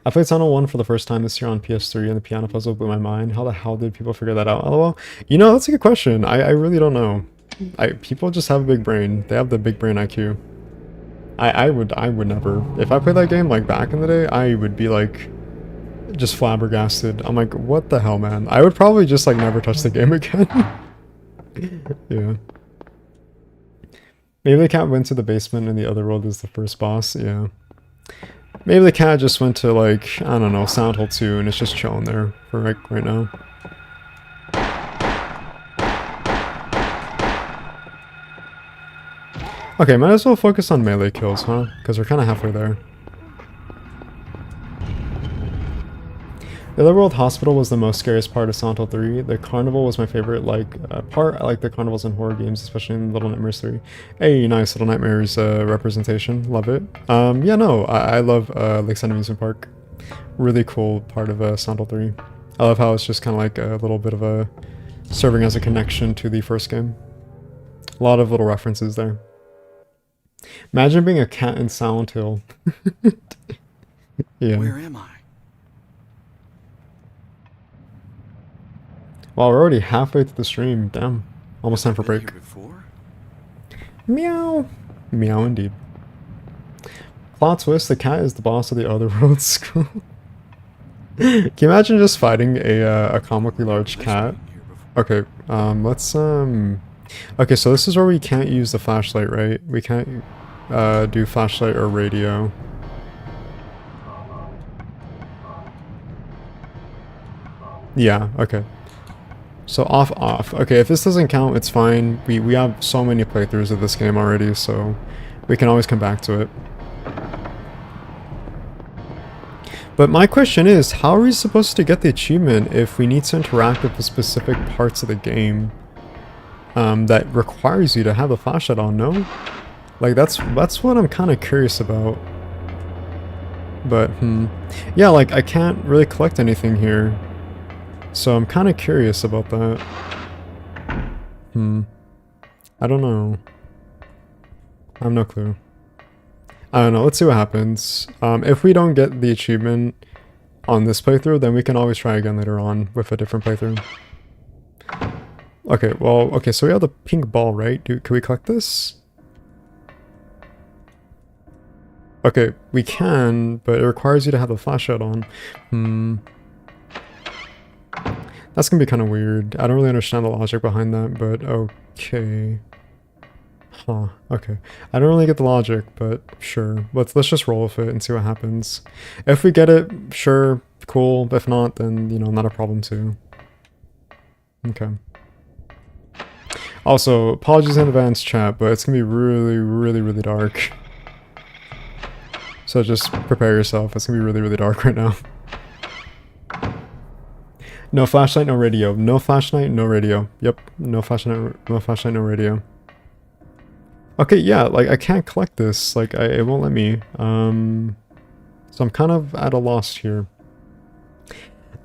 I played Silent Hill 1 for the first time this year on PS3 and the piano puzzle blew my mind. How the hell did people figure that out? LOL. You know, that's a good question. I really don't know. People just have a big brain. They have the big brain IQ. I would never. If I played that game like back in the day, I would be like just flabbergasted. I'm like, what the hell, man? I would probably just like never touch the game again. Yeah. Maybe the cat went to the basement and the other world is the first boss. Yeah. Maybe the cat just went to like, I don't know, Silent Hill 2 and it's just chilling there for like right now. Okay, might as well focus on melee kills, huh? Because we're kind of halfway there. The Otherworld Hospital was the most scariest part of Silent Hill 3. The carnival was my favorite part. I like the carnivals in horror games, especially in Little Nightmares 3. Hey, nice Little Nightmares representation. Love it. Yeah, no, I love Lakeside Amusement Park. Really cool part of Silent Hill 3. I love how it's just kind of like a little bit of a serving as a connection to the first game. A lot of little references there. Imagine being a cat in Silent Hill. Yeah. Where am I? Wow, we're already halfway through the stream. Damn. Almost time for break. Been here before? Meow. Meow indeed. Plot twist, the cat is the boss of the Otherworld school. Can you imagine just fighting a comically large cat? Okay, let's okay, so this is where we can't use the flashlight, right? We can't do flashlight or radio. Yeah, okay. So off. Okay, if this doesn't count, it's fine. We have so many playthroughs of this game already, so we can always come back to it. But my question is, how are we supposed to get the achievement if we need to interact with the specific parts of the game that requires you to have the flashlight on, no? Like, that's what I'm kind of curious about. But, yeah, like, I can't really collect anything here. So I'm kind of curious about that. I don't know. I have no clue. I don't know, let's see what happens. If we don't get the achievement on this playthrough, then we can always try again later on with a different playthrough. Okay, well, okay, so we have the pink ball, right? Can we collect this? Okay, we can, but it requires you to have the flashlight on. That's gonna be kind of weird. I don't really understand the logic behind that, but okay. Huh, okay. I don't really get the logic, but sure. Let's just roll with it and see what happens. If we get it, sure, cool. If not, then, you know, not a problem too. Okay. Also, apologies in advance, chat, but it's gonna be really, really, really dark. So just prepare yourself. It's gonna be really, really dark right now. No flashlight, no radio. No flashlight, no radio. Yep, no flashlight, no radio. Okay, yeah, like, I can't collect this. Like, it won't let me. So I'm kind of at a loss here.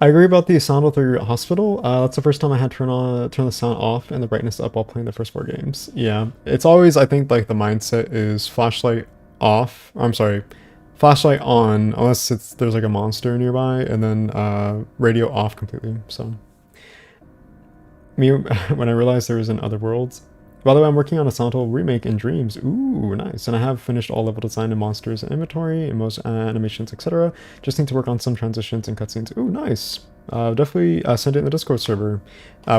I agree about the sound with your hospital. That's the first time I had to turn the sound off and the brightness up while playing the first 4 games. Yeah, it's always, I think, like, the mindset is flashlight off. I'm sorry, flashlight on, unless there's like a monster nearby, and then radio off completely. So, me when I realized there was an other worlds. By the way, I'm working on a Silent Hill remake in Dreams. Ooh, nice. And I have finished all level design and monsters and inventory and most animations, etc. Just need to work on some transitions and cutscenes. Ooh, nice. Definitely send it in the Discord server.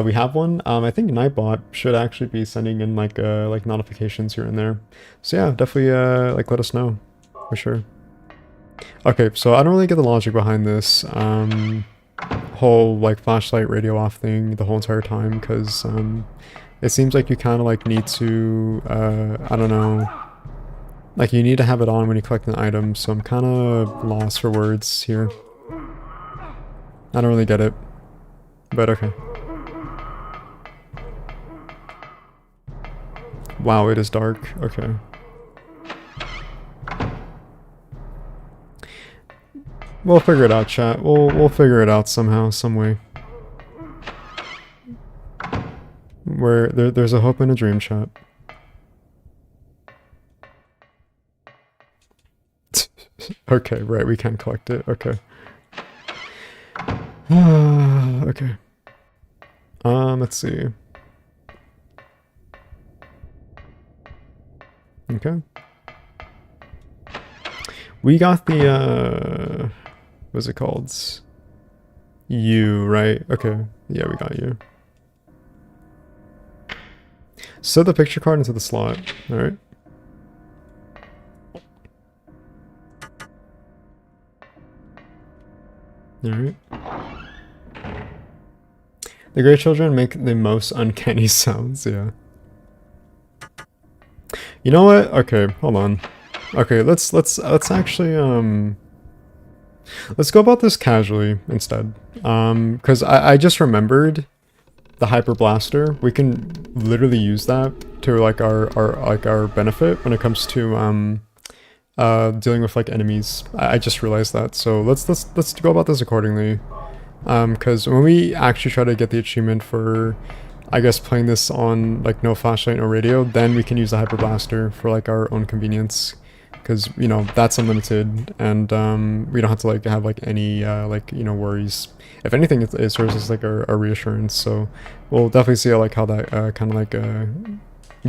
We have one. I think Nightbot should actually be sending in like notifications here and there. So yeah, definitely like let us know for sure. Okay, so I don't really get the logic behind this whole like flashlight radio off thing the whole entire time, because it seems like you kind of like need to, I don't know, like you need to have it on when you collect an item, so I'm kind of lost for words here. I don't really get it, but okay. Wow, it is dark. Okay. We'll figure it out, chat. We'll figure it out somehow, some way. Where there's a hope and a dream, chat. Okay, right, we can collect it. Okay. Okay. Let's see. Okay. We got the what's it called? You, right? Okay. Yeah, we got you. Set the picture card into the slot. Alright. Alright. The gray children make the most uncanny sounds, yeah. You know what? Okay, hold on. Okay, let's actually let's go about this casually instead. Because I just remembered the hyper blaster. We can literally use that to like our benefit when it comes to dealing with like enemies. I just realized that. So let's go about this accordingly. Because when we actually try to get the achievement for, I guess, playing this on like no flashlight, no radio, then we can use the hyper blaster for like our own convenience. Because, you know, that's unlimited, and we don't have to like have like any like, you know, worries. If anything, it serves as like a reassurance. So we'll definitely see like how that kind of like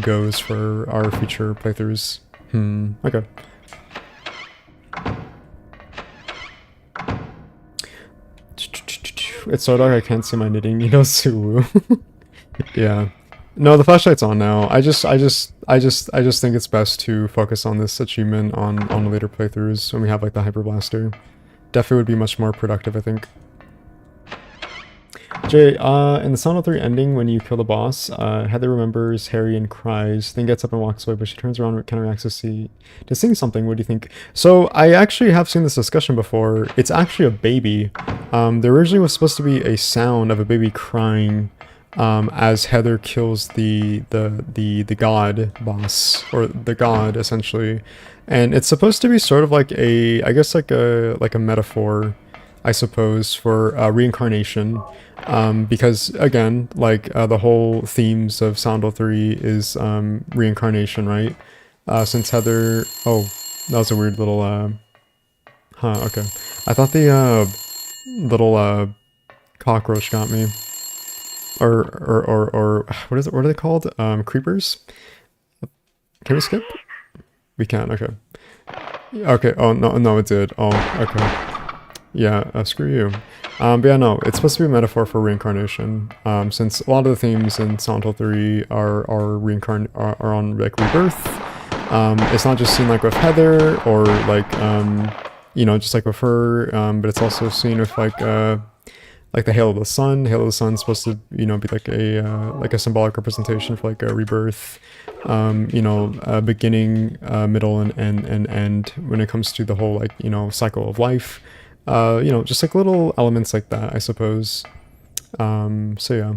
goes for our future playthroughs. Okay. It's so dark I can't see my knitting needles. Yeah. No, the flashlight's on now. I just think it's best to focus on this achievement on later playthroughs when we have like the hyper blaster. Definitely would be much more productive, I think. Jay, in the Silent Hill 3 ending, when you kill the boss, Heather remembers Harry and cries, then gets up and walks away, but she turns around and kind of reacts to seeing something. What do you think? So, I actually have seen this discussion before. It's actually a baby. There originally was supposed to be a sound of a baby crying as Heather kills the god boss, or the god, essentially. And it's supposed to be sort of like I guess like a metaphor, I suppose, for reincarnation. Because again, like the whole themes of Silent Hill 3 is reincarnation, right? Since Heather, oh, that was a weird little okay. I thought the little cockroach got me. Or what is it? What are they called? Creepers? Can we skip? We can, okay. Okay, oh no, it did. Oh, okay. Yeah, screw you. But yeah, no, it's supposed to be a metaphor for reincarnation. Since a lot of the themes in Silent Hill 3 are on like rebirth. It's not just seen like with Heather or like just like with her, but it's also seen with like the Hail of the Sun. Hail of the Sun is supposed to be like a symbolic representation for like a rebirth, beginning, middle, and end when it comes to the whole like cycle of life. Just like little elements like that, I suppose. So yeah.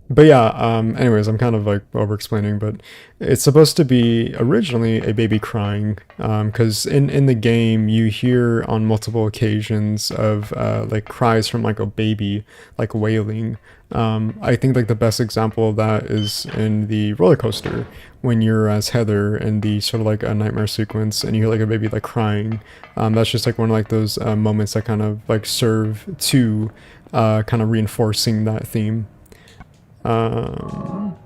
But yeah, anyways, I'm kind of like over explaining, but it's supposed to be originally a baby crying, because in the game you hear on multiple occasions of like cries from like a baby, like wailing. I think like the best example of that is in the roller coaster when you're as Heather in the sort of like a nightmare sequence and you hear like a baby like crying. That's just like one of like those moments that kind of like serve to kind of reinforcing that theme. Let's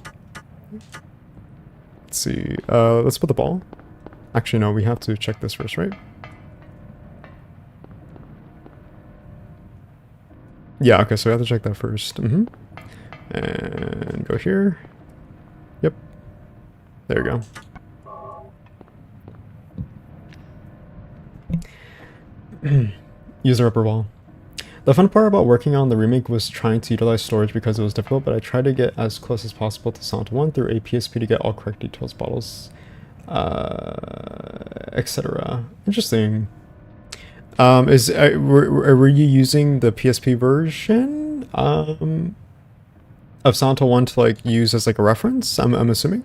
see. Let's put the ball. Actually, no, we have to check this first, right? Yeah, okay, so we have to check that first. And go here. Yep. There you go. Use the rubber ball. The fun part about working on the remake was trying to utilize storage because it was difficult, but I tried to get as close as possible to Silent 1 through a PSP to get all correct details, bottles, etc. Interesting. Were you using the PSP version of Silent 1 to like use as like a reference? I'm assuming.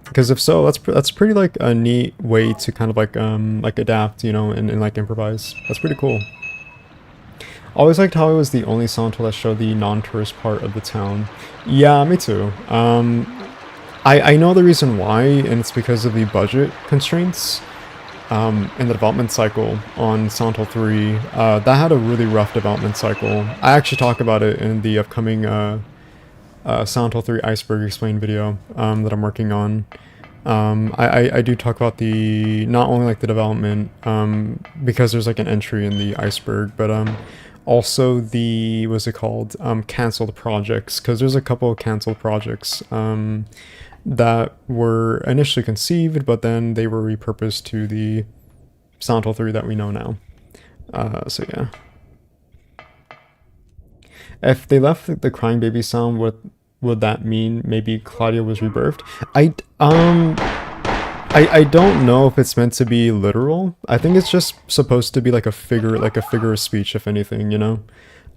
Because if so, that's pretty like a neat way to kind of like adapt, and like improvise. That's pretty cool. Always liked how it was the only Silent Hill that showed the non-tourist part of the town. Yeah, me too. I know the reason why, and it's because of the budget constraints in the development cycle on Silent Hill 3. That had a really rough development cycle. I actually talk about it in the upcoming Silent Hill 3 Iceberg Explained video that I'm working on. I do talk about not only like the development, because there's like an entry in the iceberg, but also the, what's it called, canceled projects, because there's a couple of canceled projects that were initially conceived, but then they were repurposed to the Silent Hill 3 that we know now. So yeah. If they left the crying baby sound, what would that mean? Maybe Claudia was rebirthed? I don't know if it's meant to be literal. I think it's just supposed to be like a figure of speech, if anything,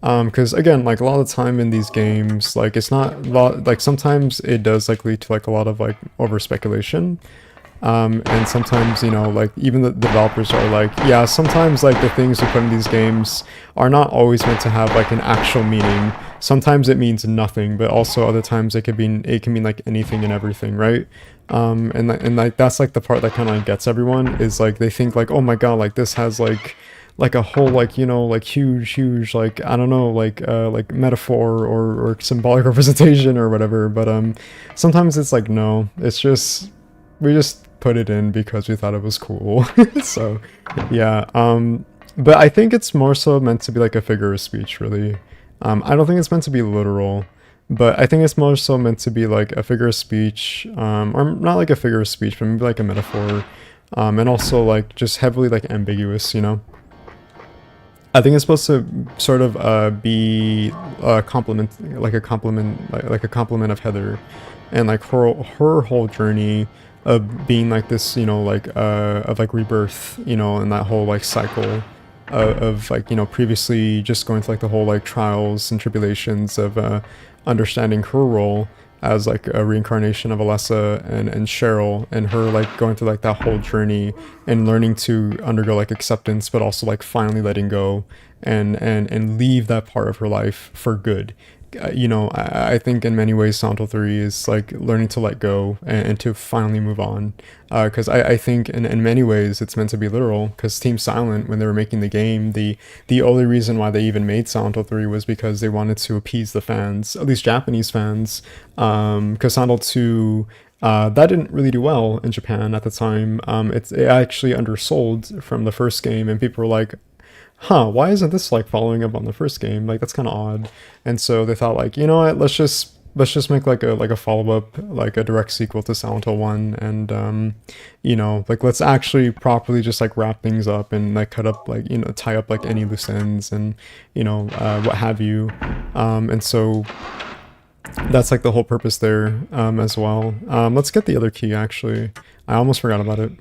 because again, like a lot of the time in these games, like it's not a lot, like sometimes it does like lead to like a lot of like over speculation. And sometimes, like even the developers are like, yeah, sometimes like the things we put in these games are not always meant to have like an actual meaning. Sometimes it means nothing, but also other times it can mean like anything and everything, right? And like that's like the part that kind of gets everyone is like they think like, oh my god, like this has like a whole like like huge like I don't know like metaphor or symbolic representation or whatever, but sometimes it's like no, it's just we just put it in because we thought it was cool. So yeah, but I think it's more so meant to be like a figure of speech, really. I don't think it's meant to be literal, but I think it's more so meant to be like a figure of speech, or not like a figure of speech, but maybe like a metaphor, and also like just heavily like ambiguous, I think it's supposed to sort of be a compliment, like a compliment of Heather, and like her whole journey of being like this, of like rebirth, and that whole like cycle of like, previously just going through like the whole like trials and tribulations of understanding her role as like a reincarnation of Alessa and Cheryl, and her like going through like that whole journey and learning to undergo like acceptance, but also like finally letting go and leave that part of her life for good. I think in many ways Silent Hill 3 is like learning to let go and to finally move on, because I think in many ways it's meant to be literal, because Team Silent, when they were making the game, the only reason why they even made Silent Hill 3 was because they wanted to appease the fans, at least Japanese fans, because Silent Hill 2, that didn't really do well in Japan at the time. It actually undersold from the first game, and people were like, huh, why isn't this like following up on the first game? Like that's kind of odd. And so they thought like, you know what, let's just make like a follow-up, like a direct sequel to Silent Hill 1, and you know, like let's actually properly just like wrap things up and like cut up, like, you know, tie up like any loose ends and, you know, what have you. And so that's like the whole purpose there, as well. Let's get the other key actually. I almost forgot about it.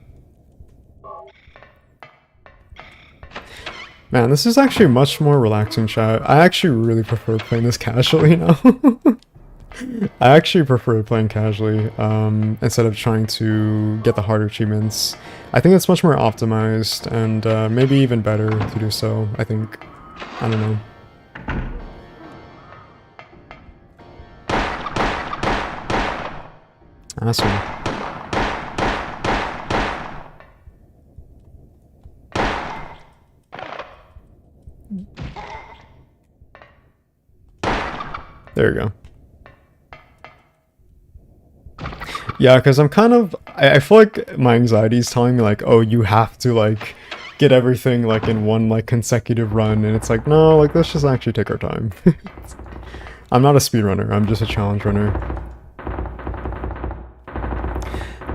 Man, this is actually much more relaxing, chat. I actually really prefer playing this casually now. I actually prefer playing casually, instead of trying to get the harder achievements. I think it's much more optimized and maybe even better to do so, I think. I don't know. Awesome. There you go. Yeah, because I'm kind of, I feel like my anxiety is telling me like, oh, you have to like get everything like in one like consecutive run, and it's like, no, like let's just actually take our time. I'm not a speedrunner, I'm just a challenge runner.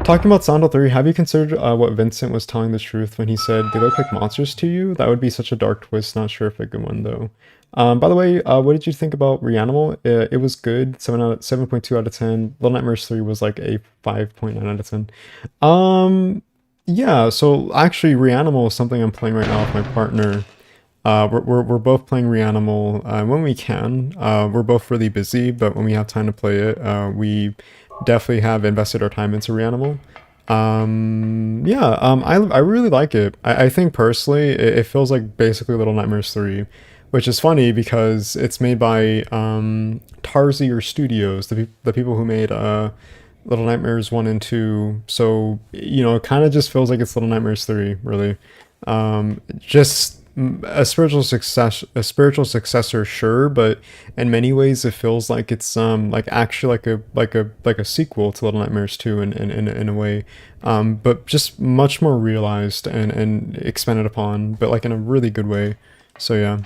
Talking about Sound 3, have you considered what Vincent was telling the truth when he said they look like monsters to you? That would be such a dark twist, not sure if a good one though. By the way, what did you think about Reanimal? It was good, 7.2 out of 10. Little Nightmares 3 was like a 5.9 out of 10. Yeah, so actually Reanimal is something I'm playing right now with my partner. We're both playing Reanimal when we can. We're both really busy, but when we have time to play it, we definitely have invested our time into Reanimal. Yeah, I really like it. I think personally, it feels like basically Little Nightmares 3, which is funny because it's made by Tarsier Studios, the people who made Little Nightmares 1 and 2. So, you know, it kind of just feels like it's Little Nightmares 3, really. Just a spiritual successor, sure, but in many ways it feels like it's like actually like a sequel to Little Nightmares 2 in a way, but just much more realized and expanded upon, but like in a really good way. So yeah.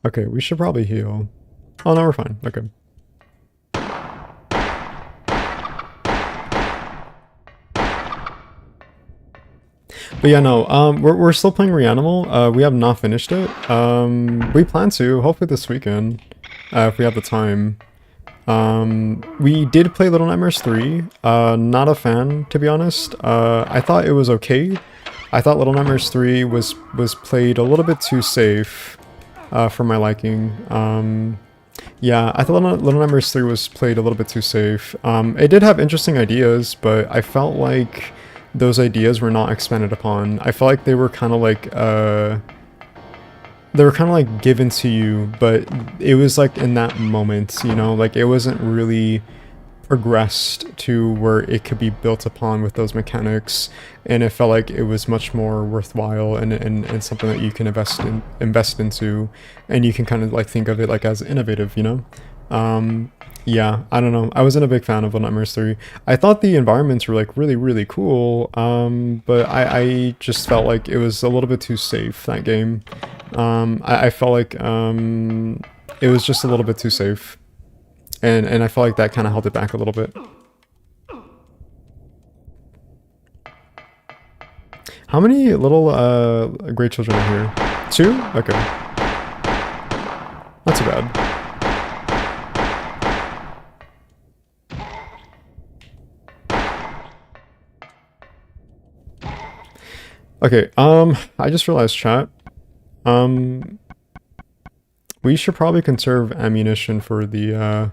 Okay, we should probably heal. Oh no, we're fine. Okay. But yeah, no, we're still playing Reanimal. We have not finished it. We plan to, hopefully this weekend, if we have the time. We did play Little Nightmares 3. Not a fan, to be honest. I thought it was okay. I thought Little Nightmares 3 was played a little bit too safe, for my liking. Yeah, I thought Little Nightmares 3 was played a little bit too safe. It did have interesting ideas, but I felt like those ideas were not expanded upon. I felt like they were kind of like given to you, but it was like in that moment, you know, like it wasn't really progressed to where it could be built upon with those mechanics, and it felt like it was much more worthwhile and something that you can invest into, and you can kind of like think of it like as innovative, you know. Yeah, I don't know. I wasn't a big fan of Little Nightmares 3. I thought the environments were like really cool, but I just felt like it was a little bit too safe, that game. I felt like it was just a little bit too safe, and I felt like that kind of held it back a little bit. How many little great children are here? 2? Okay. Not too bad. Okay, I just realized, chat. We should probably conserve ammunition for the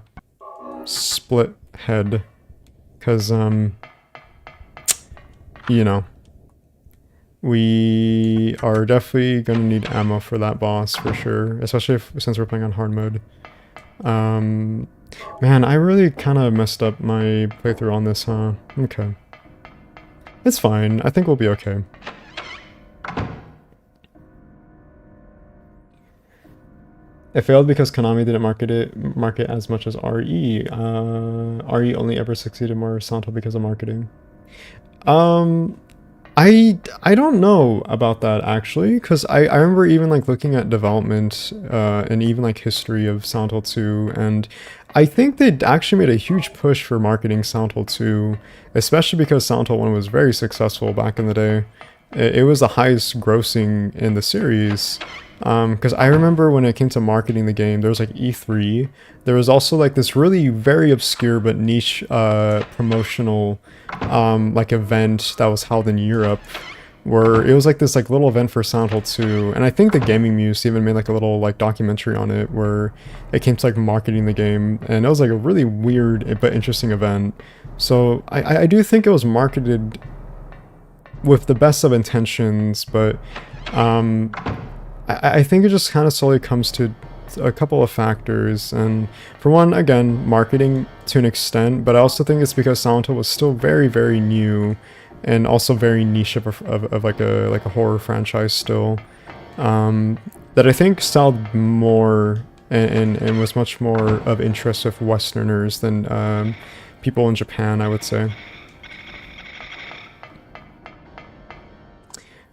split head, because you know, we are definitely gonna need ammo for that boss for sure, especially since we're playing on hard mode. Man, I really kind of messed up my playthrough on this, huh? Okay. It's fine. I think we'll be okay. It failed because Konami didn't market as much as RE. RE only ever succeeded more Santo because of marketing. Um, I don't know about that actually, because I remember even like looking at development and even like history of Silent Hill 2, and I think they actually made a huge push for marketing Silent Hill 2, especially because Silent Hill 1 was very successful back in the day. It was the highest grossing in the series. Because I remember when it came to marketing the game, there was like E3. There was also like this really very obscure but niche promotional like event that was held in Europe, where it was like this like little event for Silent Hill 2, and I think the Gaming Muse even made like a little like documentary on it where it came to like marketing the game, and it was like a really weird but interesting event. So I do think it was marketed with the best of intentions, but um, I think it just kind of slowly comes to a couple of factors, and for one, again, marketing to an extent, but I also think it's because Silent Hill was still very, very new, and also very niche of like a horror franchise still, that I think sold more and was much more of interest with Westerners than people in Japan, I would say.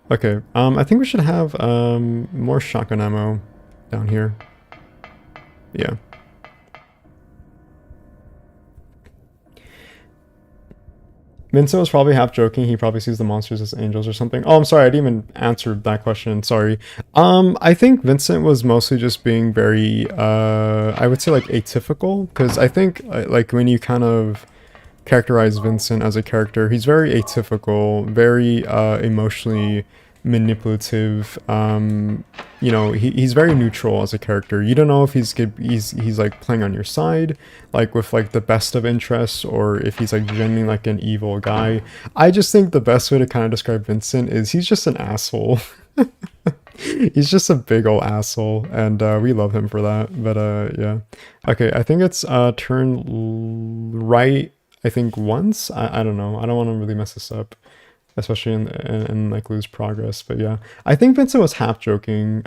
Okay, I think we should have more shotgun ammo down here. Yeah. Vincent was probably half joking. He probably sees the monsters as angels or something. Oh, I'm sorry. I didn't even answer that question. Sorry. I think Vincent was mostly just being very, I would say like atypical. Because I think like when you kind of characterize Vincent as a character, he's very atypical, very emotionally manipulative. You know, he's very neutral as a character. You don't know if he's like playing on your side, like with like the best of interests, or if he's like genuinely like an evil guy. I just think the best way to kind of describe Vincent is he's just an asshole. He's just a big old asshole, and we love him for that. But yeah. Okay, I think it's right, I think once. I don't know. I don't want to really mess this up, especially in like lose progress. But yeah, I think Vincent was half joking.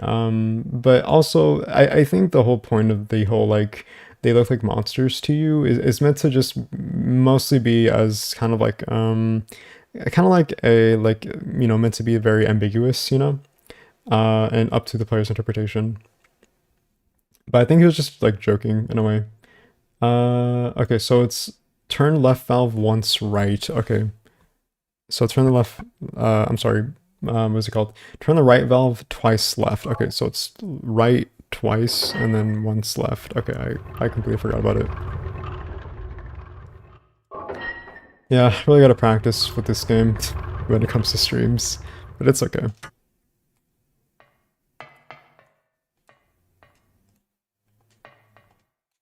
But also I think the whole point of the whole like they look like monsters to you is meant to just mostly be as kind of like a like, you know, meant to be very ambiguous, you know, and up to the player's interpretation. But I think he was just like joking in a way. Okay, so it's turn left valve once right. Okay. So turn the left, I'm sorry, what's it called? Turn the right valve twice left. Okay, so it's right twice and then once left. Okay, I completely forgot about it. Yeah, really gotta practice with this game when it comes to streams, but it's okay.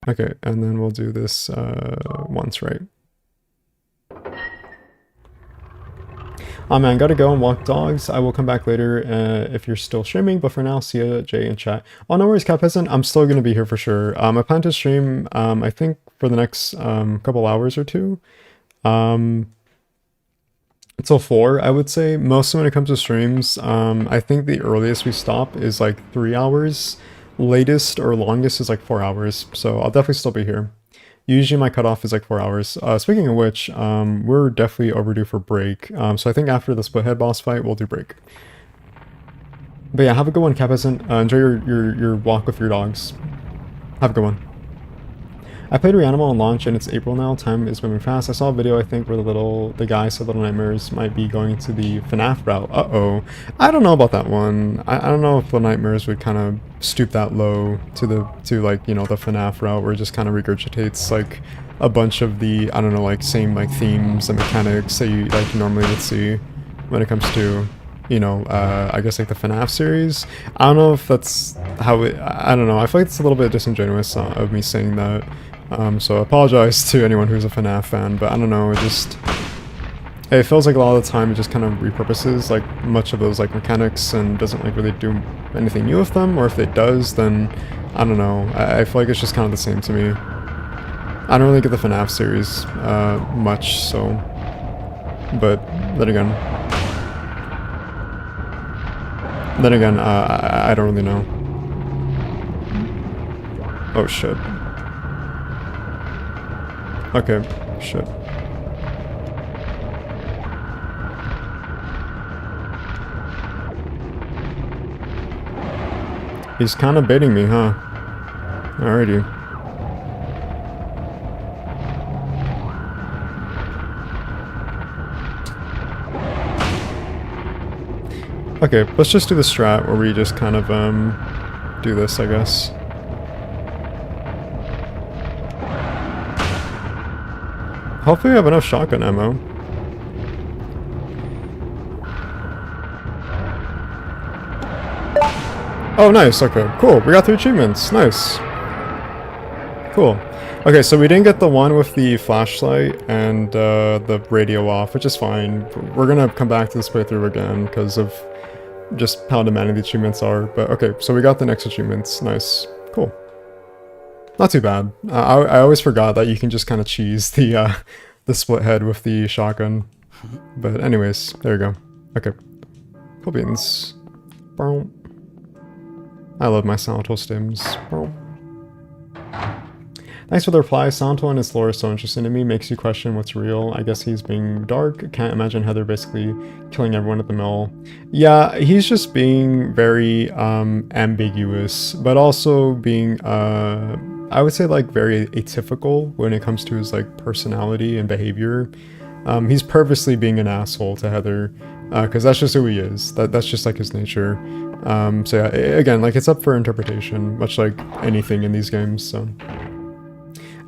Okay, and then we'll do this once right. Oh man, gotta go and walk dogs. I will come back later if you're still streaming, but for now, see ya, Jay, in chat. Oh, no worries, Cat Peasant. I'm still gonna be here for sure. I plan to stream, I think, for the next couple hours or two. Until 4, I would say. Mostly when it comes to streams, I think the earliest we stop is like 3 hours. Latest or longest is like 4 hours, so I'll definitely still be here. Usually my cutoff is like 4 hours. Speaking of which, we're definitely overdue for break. So I think after the Splithead boss fight, we'll do break. But yeah, have a good one, Capizant. Enjoy your walk with your dogs. Have a good one. I played Reanimal on launch and it's April now. Time is moving fast. I saw a video, I think, where the guy said Little Nightmares might be going to the FNAF route. Uh-oh. I don't know about that one. I don't know if Little Nightmares would kind of stoop that low to like, you know, the FNAF route where it just kind of regurgitates like a bunch of the, I don't know, like same like themes and mechanics that you like normally would see when it comes to, you know, I guess like the FNAF series. I don't know if that's how it, I don't know. I feel like it's a little bit disingenuous of me saying that. So I apologize to anyone who's a FNAF fan, but I don't know, it feels like a lot of the time it just kind of repurposes like much of those like mechanics and doesn't like really do anything new with them, or if it does, then I don't know, I feel like it's just kind of the same to me. I don't really get the FNAF series much, so, but then again, I don't really know. Oh shit. Okay, shit. He's kind of baiting me, huh? Alrighty. Okay, let's just do the strat where we just kind of, do this, I guess. Hopefully I have enough shotgun ammo. Oh, nice, okay, cool. We got 3 achievements, nice. Cool. Okay, so we didn't get the one with the flashlight and the radio off, which is fine. We're gonna come back to this playthrough again because of just how demanding the achievements are. But okay, so we got the next achievements. Nice. Cool. Not too bad. I always forgot that you can just kind of cheese the split head with the shotgun. But anyways, there you go. Okay. Cool beans. I love my Silent Hill stims. Thanks for the reply. Silent Hill and its lore is so interesting to me. Makes you question what's real. I guess he's being dark. Can't imagine Heather basically killing everyone at the mill. Yeah, he's just being very ambiguous, but also being I would say like very atypical when it comes to his like personality and behavior. He's purposely being an asshole to Heather, because that's just who he is. That's just like his nature. So yeah, again, like it's up for interpretation, much like anything in these games. So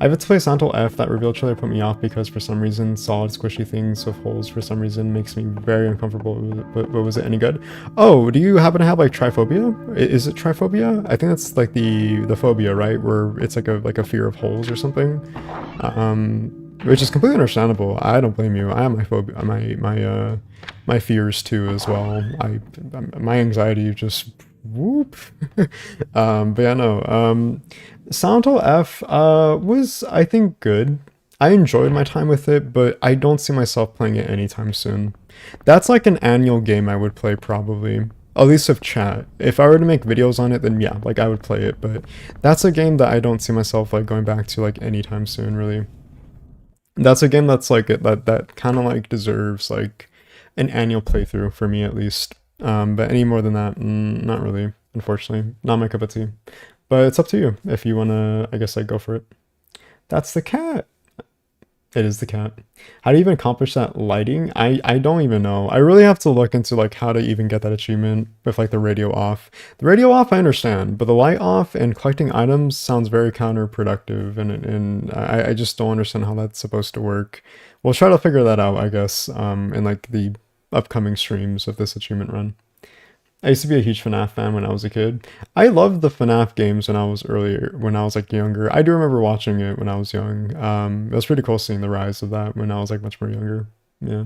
I've had to play Silent Hill F. That reveal trailer put me off because for some reason solid squishy things with holes for some reason makes me very uncomfortable. But was it any good? Oh, do you happen to have like triphobia? Is it triphobia? I think that's like the phobia, right? Where it's like a fear of holes or something. Which is completely understandable. I don't blame you. I have my phobia, my fears too as well. My anxiety just whoop. But yeah, no. Silent Hill F was, I think, good. I enjoyed my time with it, but I don't see myself playing it anytime soon. That's like an annual game I would play probably. At least with chat. If I were to make videos on it, then yeah, like I would play it, but that's a game that I don't see myself like going back to like anytime soon, really. That's a game that's like that kind of like deserves like an annual playthrough for me at least. But any more than that, not really, unfortunately. Not my cup of tea. But it's up to you if you want to, I guess, like go for it. That's the cat. It is the cat. How do you even accomplish that lighting? I don't even know. I really have to look into like how to even get that achievement with like the radio off. The radio off I understand, but the light off and collecting items sounds very counterproductive, and I just don't understand how that's supposed to work. We'll try to figure that out, I guess, in like the upcoming streams of this achievement run. I used to be a huge FNAF fan when I was a kid. I loved the FNAF games when I was like younger. I do remember watching it when I was young. It was pretty cool seeing the rise of that when I was like much more younger. Yeah.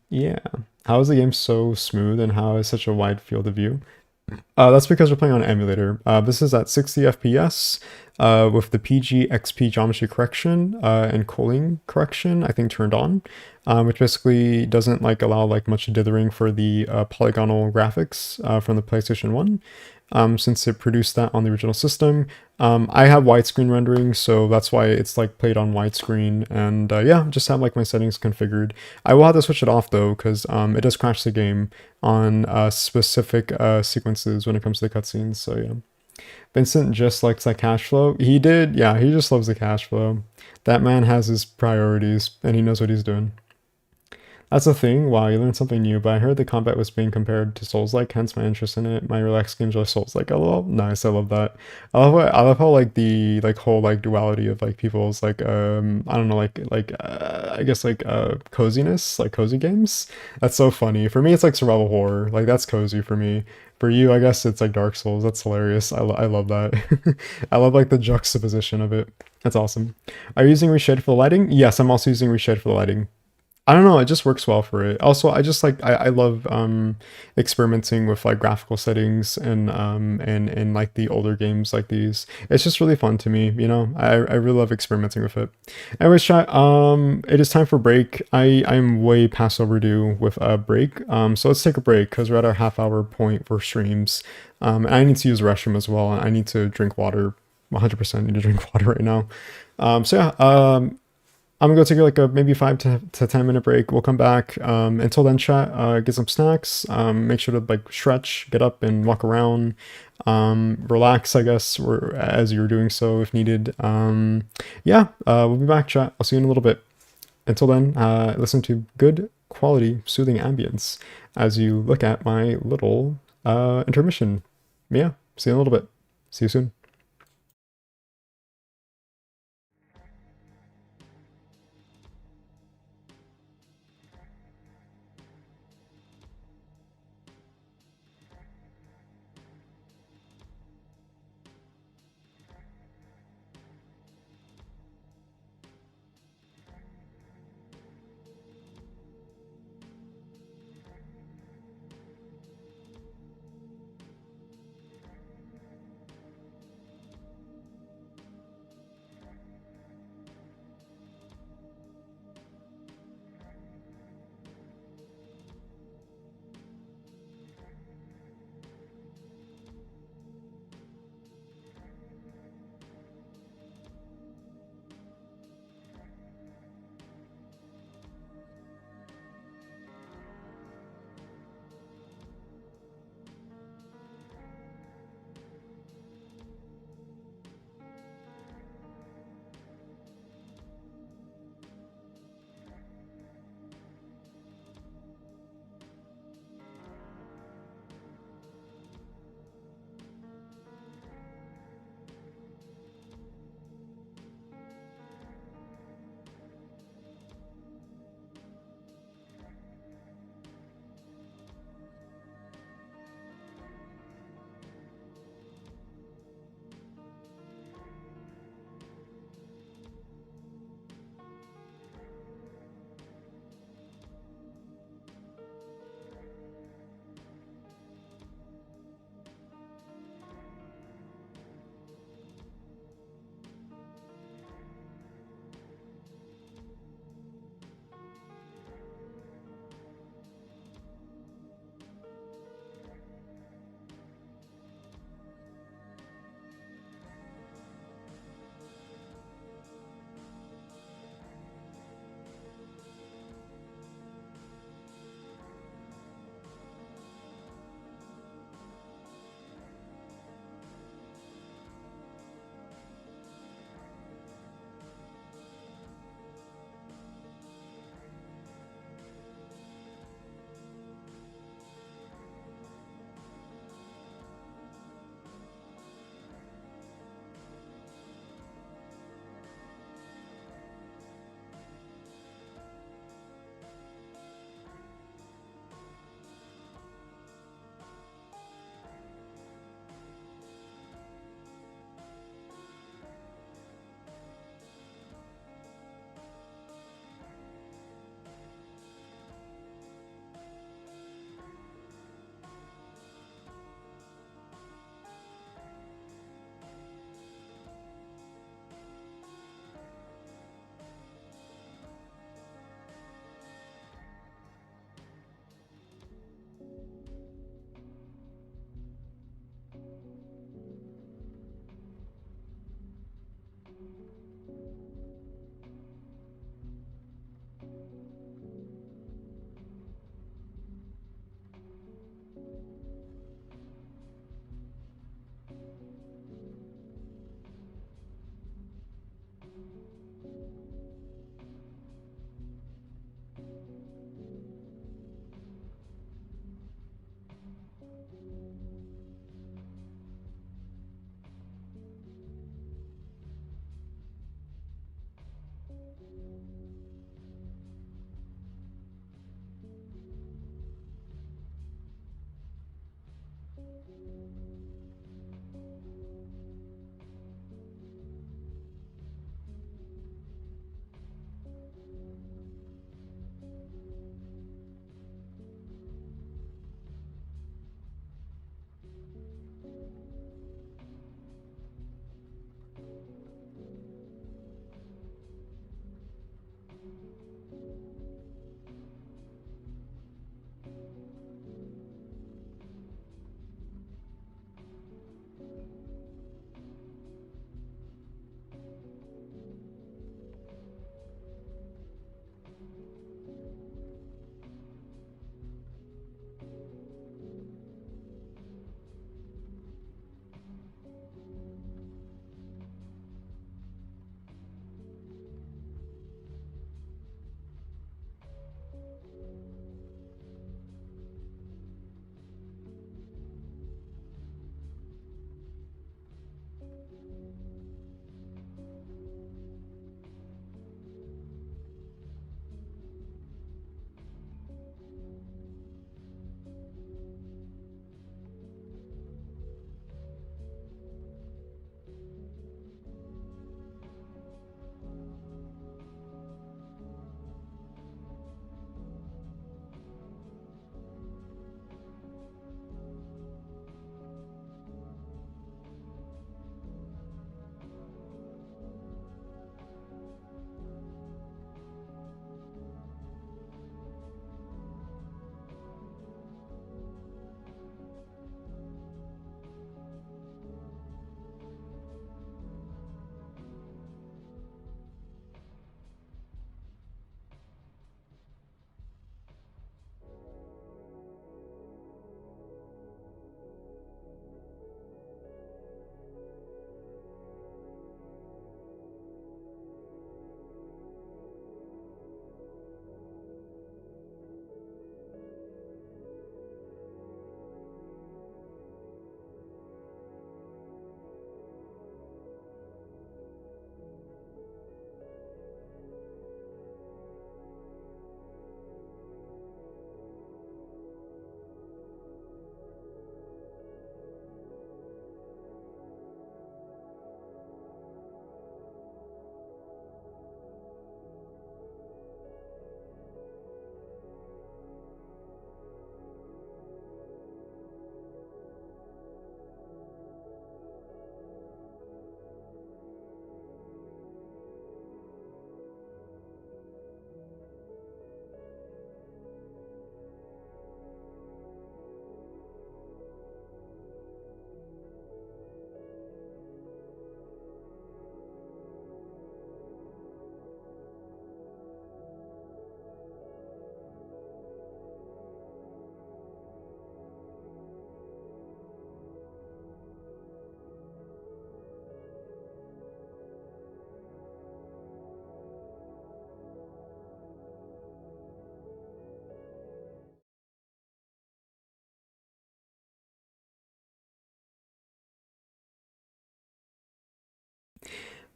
Yeah. How is the game so smooth and how is such a wide field of view? That's because we're playing on an emulator. This is at 60 FPS with the PG XP geometry correction and culling correction, I think, turned on, which basically doesn't like allow like much dithering for the polygonal graphics from the PlayStation 1. Since it produced that on the original system. I have widescreen rendering, so that's why it's like played on widescreen, and yeah, just have like my settings configured. I will have to switch it off though, because it does crash the game on specific sequences when it comes to the cutscenes, so yeah. Vincent just likes that cash flow. He did, yeah, he just loves the cash flow. That man has his priorities, and he knows what he's doing. That's the thing. Wow, you learned something new, but I heard the combat was being compared to Souls-like, hence my interest in it. My relaxed games are Souls-like. LOL. Nice, I love that. I love how like the like whole like duality of like people's like I don't know I guess like coziness, like cozy games. That's so funny. For me, it's like survival horror. Like that's cozy for me. For you, I guess it's like Dark Souls. That's hilarious. I love that. I love like the juxtaposition of it. That's awesome. Are you using Reshade for the lighting? Yes, I'm also using Reshade for the lighting. I don't know, it just works well for it. Also, I just like I love experimenting with like graphical settings and like the older games like these. It's just really fun to me, you know. I really love experimenting with it. Anyways, chat, it is time for break. I'm way past overdue with a break. So let's take a break because we're at our half-hour point for streams. And I need to use the restroom as well. I need to drink water. 100% need to drink water right now. So yeah, I'm gonna go take like a maybe 5 to 10 minute break. We'll come back. Until then, chat. Get some snacks. Make sure to like stretch, get up and walk around. Relax, I guess, or as you're doing so if needed. Yeah. We'll be back, chat. I'll see you in a little bit. Until then, listen to good quality, soothing ambience as you look at my little intermission. Yeah. See you in a little bit. See you soon.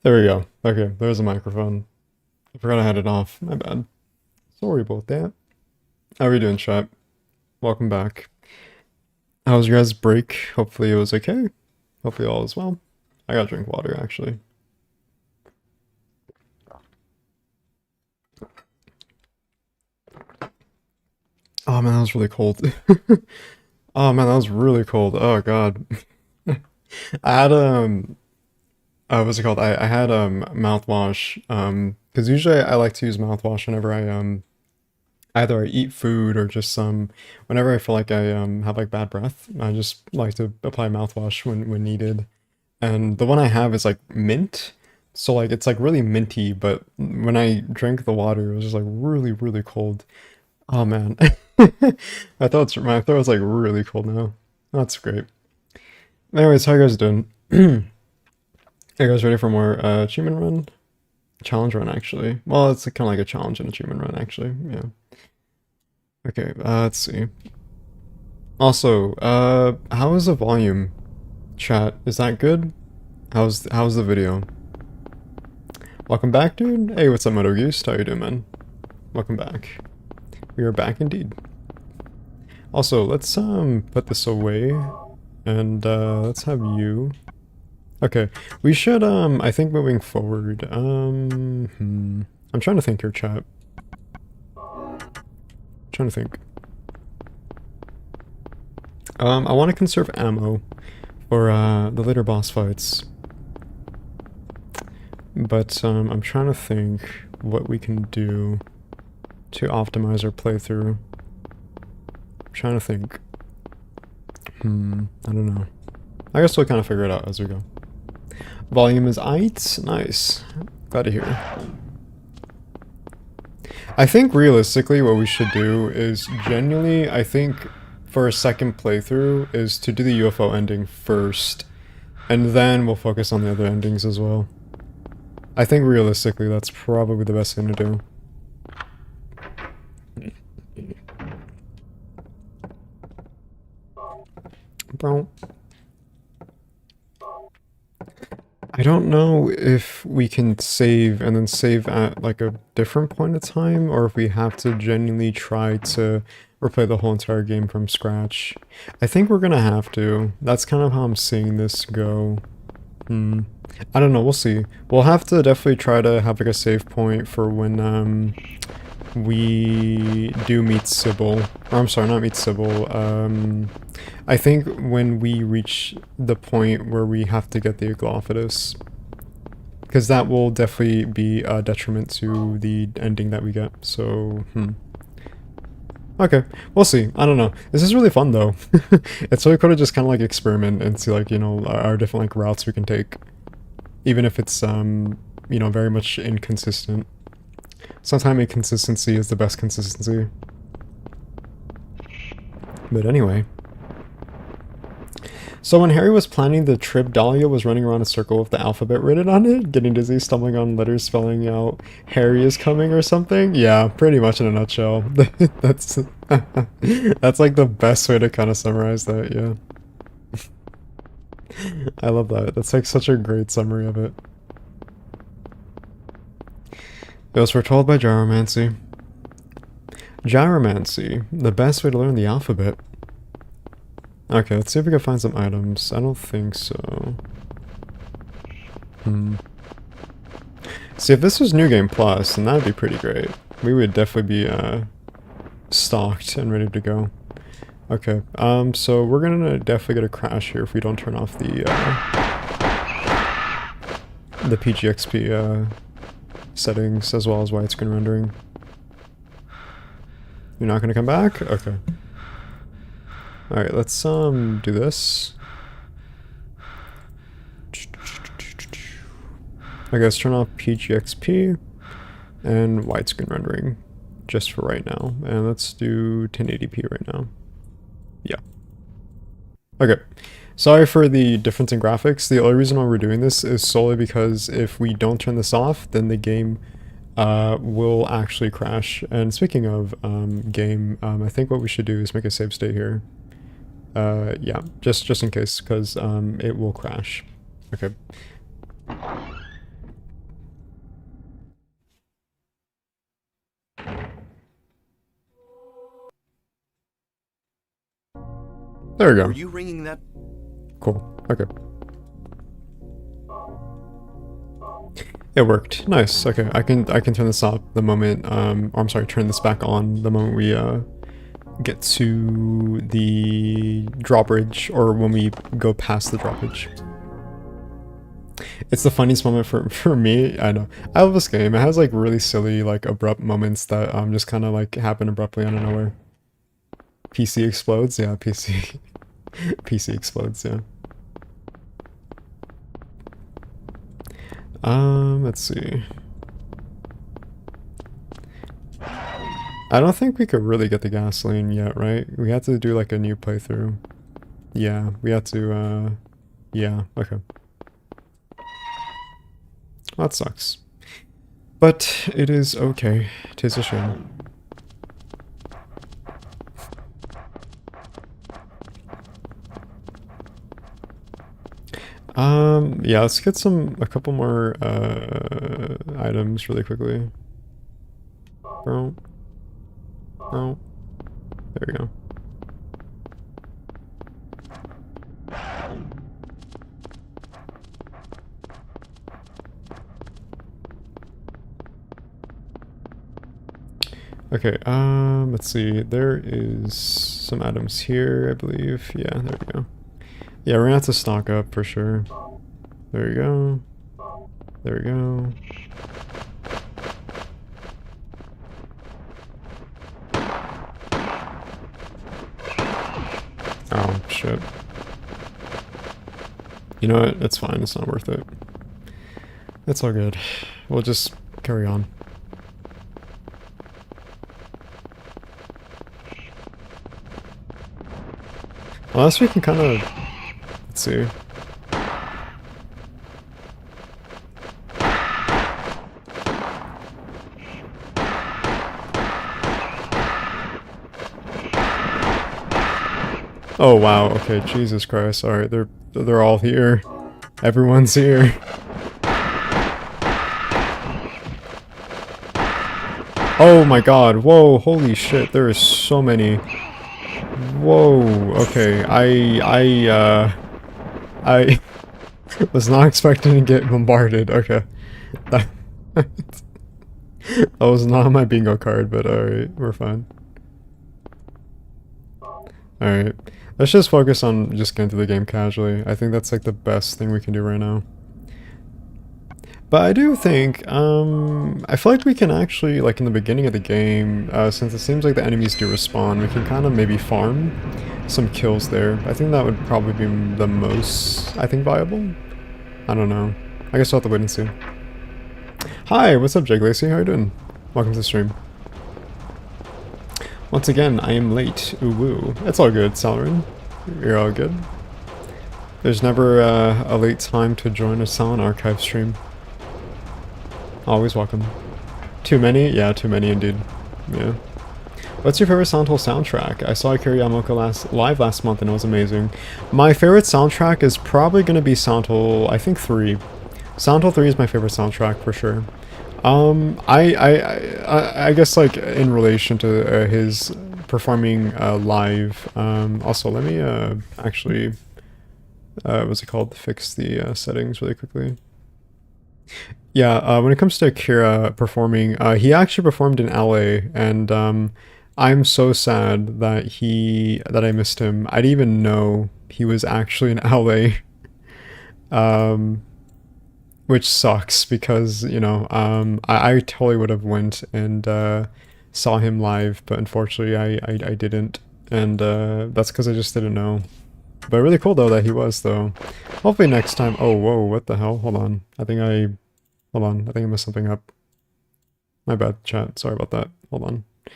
There we go. Okay, there's a microphone. I forgot I had it off. My bad. Sorry about that. How are we doing, chat? Welcome back. How was your guys' break? Hopefully it was okay. Hopefully all is well. I gotta drink water, actually. Oh man, that was really cold. Oh man, that was really cold. Oh god. I had what's it called? I had mouthwash. Because usually I like to use mouthwash whenever I either I eat food or just whenever I feel like I have like bad breath. I just like to apply mouthwash when needed. And the one I have is like mint. So like it's like really minty, but when I drank the water, it was just like really, really cold. Oh man. My throat's like really cold now. That's great. Anyways, how you guys doing? Are you guys ready for more achievement run? Challenge run, actually. Well, it's kind of like a challenge and achievement run, actually. Yeah. Okay, let's see. Also, how is the volume? Chat, is that good? How's the video? Welcome back, dude. Hey, what's up, Moto Goose? How you doing, man? Welcome back. We are back indeed. Also, let's put this away, and let's have you. Okay, we should I think moving forward. I'm trying to think here, chat. Trying to think. I want to conserve ammo for the later boss fights. But I'm trying to think what we can do to optimize our playthrough. I'm trying to think. I don't know. I guess we'll kind of figure it out as we go. Volume is aight. Nice. Glad to hear. I think realistically what we should do is genuinely, I think for a second playthrough is to do the UFO ending first, and then we'll focus on the other endings as well. I think realistically that's probably the best thing to do. Bro. I don't know if we can save and then save at like a different point of time, or if we have to genuinely try to replay the whole entire game from scratch. I think we're gonna have to. That's kind of how I'm seeing this go. I don't know, we'll see. We'll have to definitely try to have like a save point for when we do meet Sybil. Or I'm sorry, not meet Sybil. I think when we reach the point where we have to get the Aglophidus. Because that will definitely be a detriment to the ending that we get, so, Okay, we'll see. I don't know. This is really fun, though. It's really cool to just kind of, like, experiment and see, like, you know, our different, like, routes we can take. Even if it's, you know, very much inconsistent. Sometimes inconsistency is the best consistency. But anyway. So when Harry was planning the trip, Dahlia was running around a circle with the alphabet written on it, getting dizzy, stumbling on letters spelling out Harry is coming or something. Yeah, pretty much in a nutshell. That's that's like the best way to kind of summarize that, yeah. I love that. That's like such a great summary of it. It was foretold by Gyromancy. Gyromancy, the best way to learn the alphabet. Okay, let's see if we can find some items. I don't think so. See, if this was New Game Plus, then that'd be pretty great. We would definitely be, stocked and ready to go. Okay, so we're gonna definitely get a crash here if we don't turn off the PGXP, settings as well as widescreen rendering. You're not gonna come back? Okay. Alright, let's do this. I guess turn off PGXP and widescreen rendering just for right now. And let's do 1080p right now. Yeah. Okay. Sorry for the difference in graphics. The only reason why we're doing this is solely because if we don't turn this off, then the game will actually crash. And speaking of game, I think what we should do is make a save state here. Yeah, just in case, because it will crash. Okay. There we go. Were you ringing that? Cool. Okay. It worked. Nice. Okay, I can turn this off the moment or I'm sorry, turn this back on the moment we get to the drawbridge, or when we go past the drawbridge. It's the funniest moment for me. I know. I love this game. It has like really silly, like abrupt moments that just kind of like happen abruptly out of nowhere. PC explodes. Yeah, PC. PC explodes. Yeah. Let's see. I don't think we could really get the gasoline yet, right? We have to do like a new playthrough. Yeah, we have to, yeah, okay. That sucks. But it is okay. It is a shame. Yeah, let's get a couple more, items really quickly. Bro. Bro. There we go. Okay, let's see. There is some items here, I believe. Yeah, there we go. Yeah, we're gonna have to stock up for sure. There we go. There we go. Oh, shit. You know what? It's fine. It's not worth it. It's all good. We'll just carry on. Unless we can kind of... Let's see. Oh wow, okay, Jesus Christ. Alright, they're all here. Everyone's here. Oh my god, whoa, holy shit, there is so many. Whoa, okay, I was not expecting to get bombarded, okay. That, that was not my bingo card, but alright, we're fine. Alright, let's just focus on just getting through the game casually. I think that's like the best thing we can do right now. But I do think, I feel like we can actually, like in the beginning of the game, since it seems like the enemies do respawn, we can kind of maybe farm some kills there. I think that would probably be the most, I think, viable. I don't know. I guess we'll have to wait and see. Hi, what's up, Jake Lacey? How you doing? Welcome to the stream. Once again, I am late. Ooh woo. It's all good, Salarin. You're all good. There's never a late time to join a Silent Archive stream. Always welcome. Too many? Yeah, too many indeed. Yeah. What's your favorite Silent Hill soundtrack? I saw Akira Yamaoka live last month and it was amazing. My favorite soundtrack is probably going to be Silent Hill, I think 3. Silent Hill 3 is my favorite soundtrack for sure. I guess like in relation to his performing live, also let me actually, what's it called, fix the settings really quickly. Yeah, when it comes to Akira performing, he actually performed in LA, and I'm so sad that I missed him. I didn't even know he was actually in LA, which sucks because, you know, I totally would have went and saw him live, but unfortunately I didn't, and that's because I just didn't know. But really cool though that he was though. Hopefully next time. Oh whoa, what the hell? Hold on. Hold on, I think I messed something up. My bad, chat. Sorry about that. Hold on. I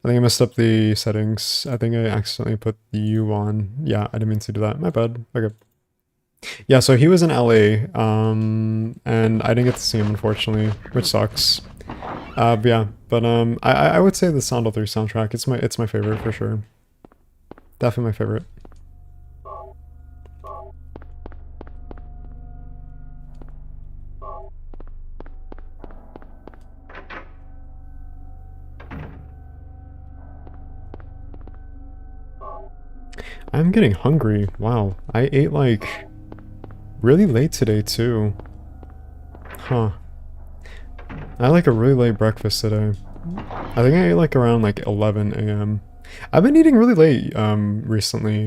think I messed up the settings. I think I accidentally put the U on. Yeah, I didn't mean to do that. My bad. Okay. Yeah, so he was in LA, and I didn't get to see him, unfortunately, which sucks. But yeah, but I would say the Silent Hill 3 soundtrack. It's my favorite for sure. Definitely my favorite. I'm getting hungry. Wow. I ate like really late today too. Huh. I had like a really late breakfast today. I think I ate like around like 11 a.m. I've been eating really late recently.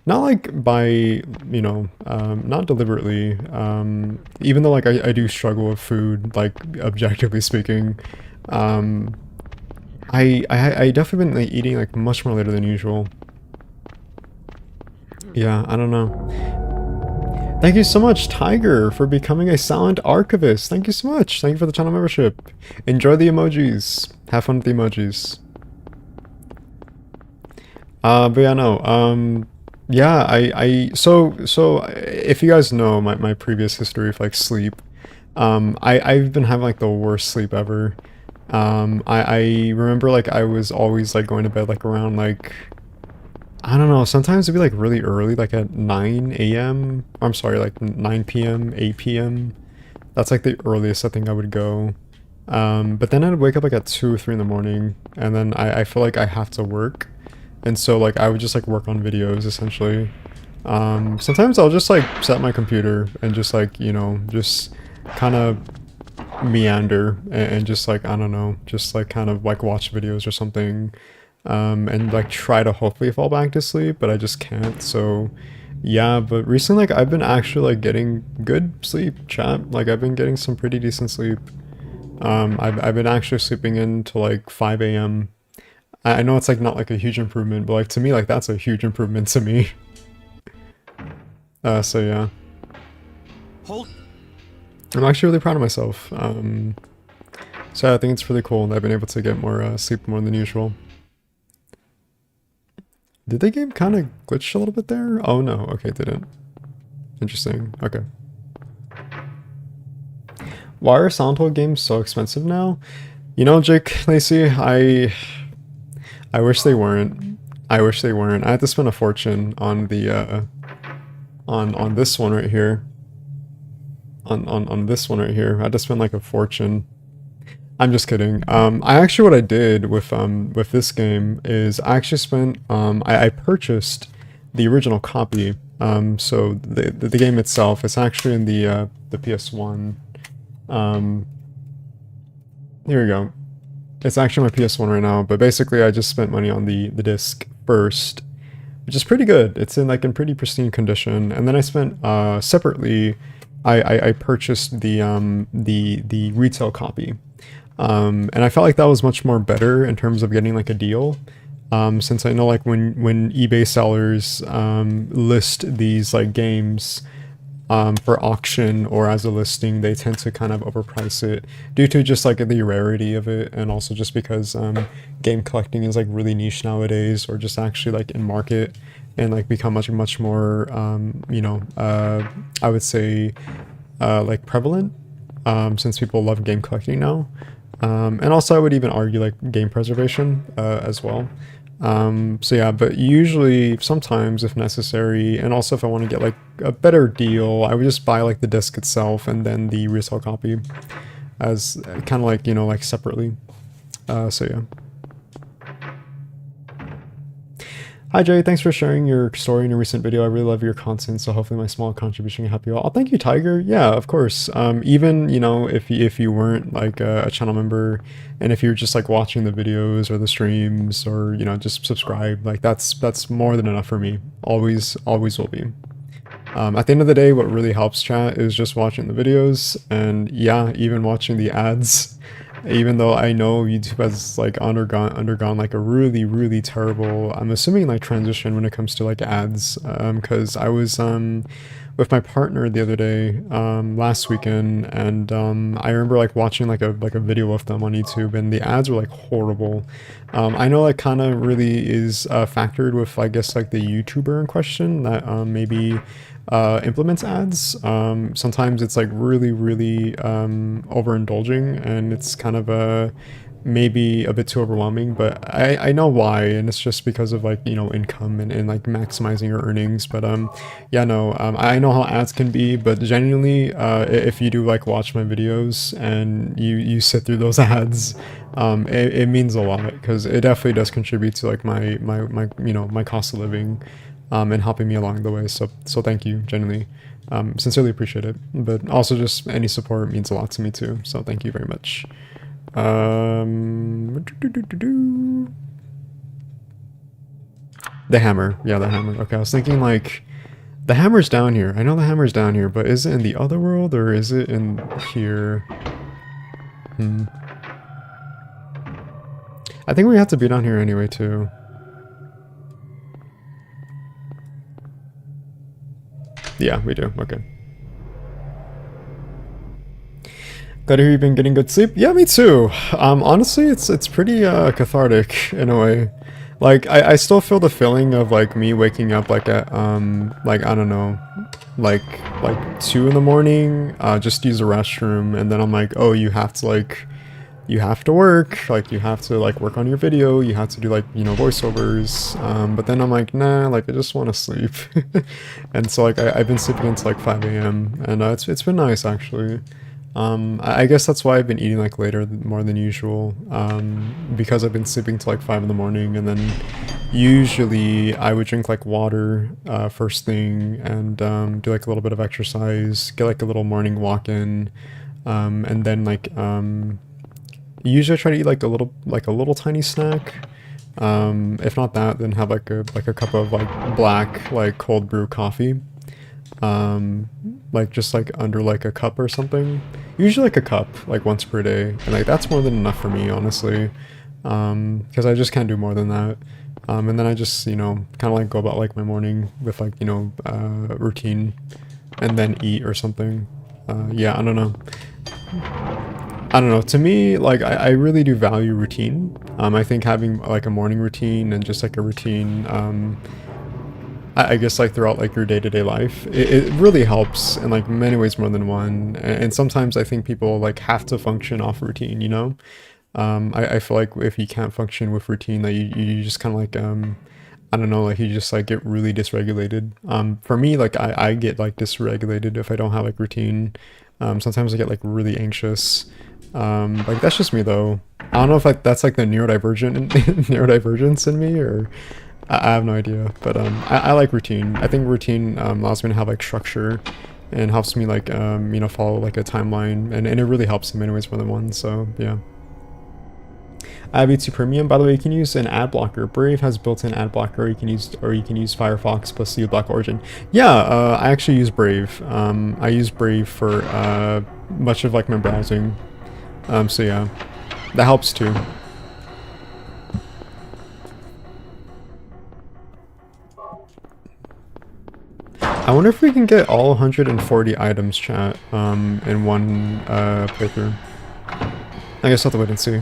Not like by, not deliberately. Even though like I do struggle with food, like objectively speaking. Um I definitely been like eating like much more later than usual. Yeah, I don't know. Thank you so much, Tiger, for becoming a silent archivist. Thank you so much. Thank you for the channel membership. Enjoy the emojis. Have fun with the emojis. But yeah, no, yeah, so if you guys know my previous history of like sleep, I've been having like the worst sleep ever. I remember like I was always like going to bed like around like, I don't know, sometimes it'd be like really early, like at 9 a.m. I'm sorry, like 9 p.m., 8 p.m. That's like the earliest I think I would go. But then I'd wake up like at 2 or 3 in the morning, and then I feel like I have to work. And so like I would just like work on videos essentially. Sometimes I'll just like set my computer and just like, just kind of meander and just like, I don't know, just like kind of like watch videos or something. And like try to hopefully fall back to sleep, but I just can't. So yeah, but recently like I've been actually like getting good sleep, chat. Like I've been getting some pretty decent sleep. I've been actually sleeping in to like 5 a.m. I know it's like not like a huge improvement, but like to me like that's a huge improvement to me. So yeah. Hold. I'm actually really proud of myself. So I think it's really cool that I've been able to get more sleep more than usual. Did the game kind of glitch a little bit there? Oh no, okay, it didn't. Interesting, okay. Why are Silent Hill games so expensive now? You know, Jake Lacey, I wish they weren't. I wish they weren't. I had to spend a fortune on the, on this one right here. On this one right here. I had to spend like a fortune. I'm just kidding. I actually, what I did with this game is I actually spent, I purchased the original copy. So the game itself is actually in the PS1. Here we go. It's actually my PS1 right now, but basically I just spent money on the disc first, which is pretty good. It's in like in pretty pristine condition, and then I spent separately. I purchased the retail copy. And I felt like that was much more better in terms of getting like a deal. Since I know like when eBay sellers list these like games for auction or as a listing, they tend to kind of overprice it due to just like the rarity of it, and also just because game collecting is like really niche nowadays, or just actually like in market and like become much more I would say like prevalent since people love game collecting now. And also I would even argue like game preservation as well. So yeah, but usually sometimes if necessary, and also if I want to get like a better deal, I would just buy like the disc itself and then the resale copy as kind of like, like separately. So yeah. Hi Jay, thanks for sharing your story in your recent video. I really love your content, so hopefully my small contribution can help you out. Oh, thank you, Tiger. Yeah, of course. Even, if you weren't like a channel member, and if you're just like watching the videos or the streams, or, just subscribe, like that's more than enough for me. Always will be. At the end of the day, what really helps, chat, is just watching the videos, and yeah, even watching the ads. Even though I know YouTube has like undergone like a really terrible, I'm assuming, like transition when it comes to like ads, because I was with my partner the other day, last weekend, and I remember like watching like a video of them on YouTube, and the ads were like horrible. I know that kind of really is factored with, I guess, like the YouTuber in question that maybe implements ads. Sometimes it's like really overindulging, and it's kind of maybe a bit too overwhelming, but I know why, and it's just because of like, you know, income and like maximizing your earnings. But yeah, no, I know how ads can be, but genuinely, if you do like watch my videos and you sit through those ads, it means a lot, because it definitely does contribute to like my you know, my cost of living, and helping me along the way. So thank you, genuinely. Sincerely appreciate it, but also just any support means a lot to me too, so thank you very much. The hammer. Yeah, the hammer. Okay, I was thinking like the hammer's down here. I know the hammer's down here, but is it in the other world or is it in here? I think we have to be down here anyway too. Yeah, we do. Okay. Glad to hear you've been getting good sleep. Yeah, me too. Honestly, it's pretty cathartic in a way. Like I still feel the feeling of like me waking up like at like I don't know, like 2 in the morning, just to use the restroom, and then I'm like, oh, you have to work, like you have to like work on your video, you have to do like, you know, voiceovers, but then I'm like, nah, like I just want to sleep. And so like I've been sleeping until like 5 a.m. and it's been nice actually. I guess that's why I've been eating like later more than usual, because I've been sleeping till like 5 in the morning, and then usually I would drink like water first thing, and do like a little bit of exercise, get like a little morning walk in, and then like usually I try to eat like a little tiny snack. If not that, then have like a cup of like black like cold brew coffee. Like just like under like a cup or something. Usually like a cup, like once per day, and like that's more than enough for me, honestly. Because I just can't do more than that. And then I just, you know, kind of like go about like my morning with like, you know, routine, and then eat or something. Yeah, I don't know. To me, like, I really do value routine. I think having like a morning routine and just like a routine, I guess like throughout like your day-to-day life, it really helps in like many ways more than one. And sometimes I think people like have to function off routine, you know? I feel like if you can't function with routine, that you just kind of like, I don't know, like you just like get really dysregulated. For me, like I get like dysregulated if I don't have like routine. Sometimes I get like really anxious. Like that's just me though. I don't know if like that's like the neurodivergence in me, or I have no idea, but I like routine. I think routine allows me to have like structure, and helps me like you know, follow like a timeline, and it really helps in many ways more than one. So yeah. I have YouTube Premium. By the way, you can use an ad blocker. Brave has built-in ad blocker. You can use Firefox plus the Black Origin. Yeah, I actually use Brave. I use Brave for much of like my browsing. So yeah, that helps too. I wonder if we can get all 140 items, chat, in one playthrough. I guess I'll have to wait and see.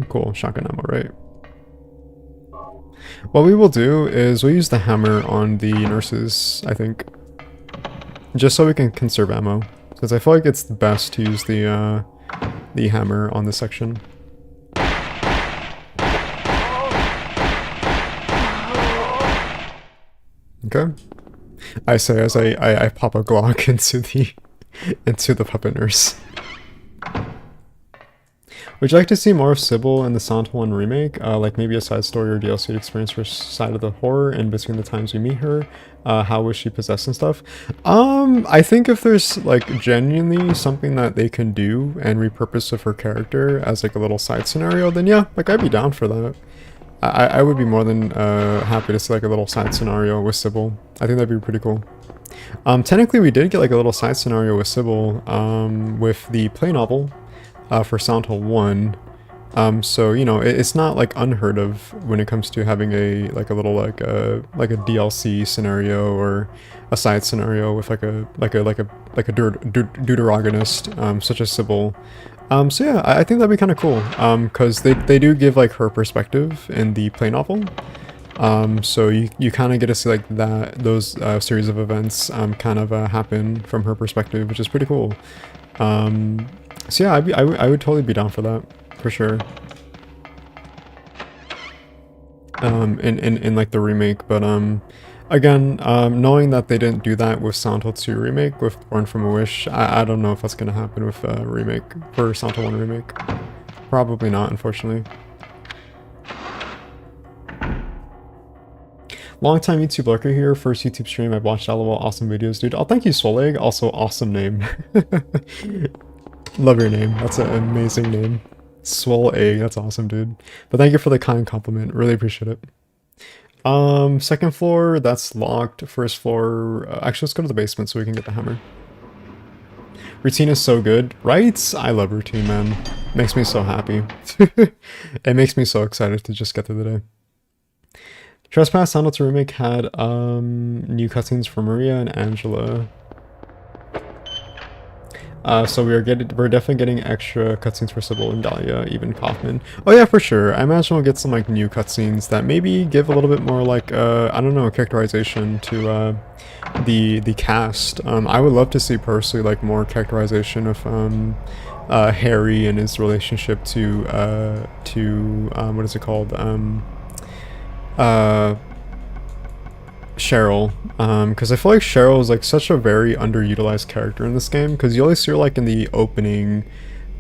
Cool. Shotgun ammo, right? What we will do is we'll use the hammer on the nurses, I think. Just so we can conserve ammo. Because I feel like it's best to use the hammer on this section. Okay. I say as I pop a Glock into the puppet nurse. Would you like to see more of Sybil in the Silent Hill 1 remake? Like maybe a side story or DLC to experience her side of the horror in between the times we meet her? How was she possessed and stuff? I think if there's like genuinely something that they can do and repurpose of her character as like a little side scenario, then yeah, like I'd be down for that. I would be more than happy to see like a little side scenario with Sybil. I think that'd be pretty cool. Technically we did get like a little side scenario with Sybil with the play novel. For Silent Hill 1, so you know it's not like unheard of when it comes to having a little like a DLC scenario or a side scenario with like a deuteragonist such as Sybil. So yeah, I think that'd be kind of cool because they do give like her perspective in the play novel, So you kind of get to see like those series of events kind of happen from her perspective, which is pretty cool. So yeah, I would totally be down for that, for sure. In like the remake, but again, knowing that they didn't do that with Silent Hill 2 remake with Born from a Wish, I don't know if that's gonna happen with remake for Silent Hill 1 remake. Probably not, unfortunately. Long-time YouTube lurker here, first YouTube stream I've watched. LOL, awesome videos, dude. Oh, thank you, Soleg. Also, awesome name. Love your name. That's an amazing name. Swole Egg, that's awesome, dude. But thank you for the kind compliment. Really appreciate it. Second floor, that's locked. First floor, actually, let's go to the basement so we can get the hammer. Routine is so good, right? I love routine, man. Makes me so happy. It makes me so excited to just get through the day. Trespass Silent Hill remake had new cutscenes for Maria and Angela. So we're definitely getting extra cutscenes for Sybil and Dahlia, even Kaufman. Oh yeah, for sure. I imagine we'll get some like new cutscenes that maybe give a little bit more like I don't know, characterization to the cast. I would love to see personally like more characterization of Harry and his relationship to what is it called? Cheryl, because I feel like Cheryl is like such a very underutilized character in this game, because you only see her like in the opening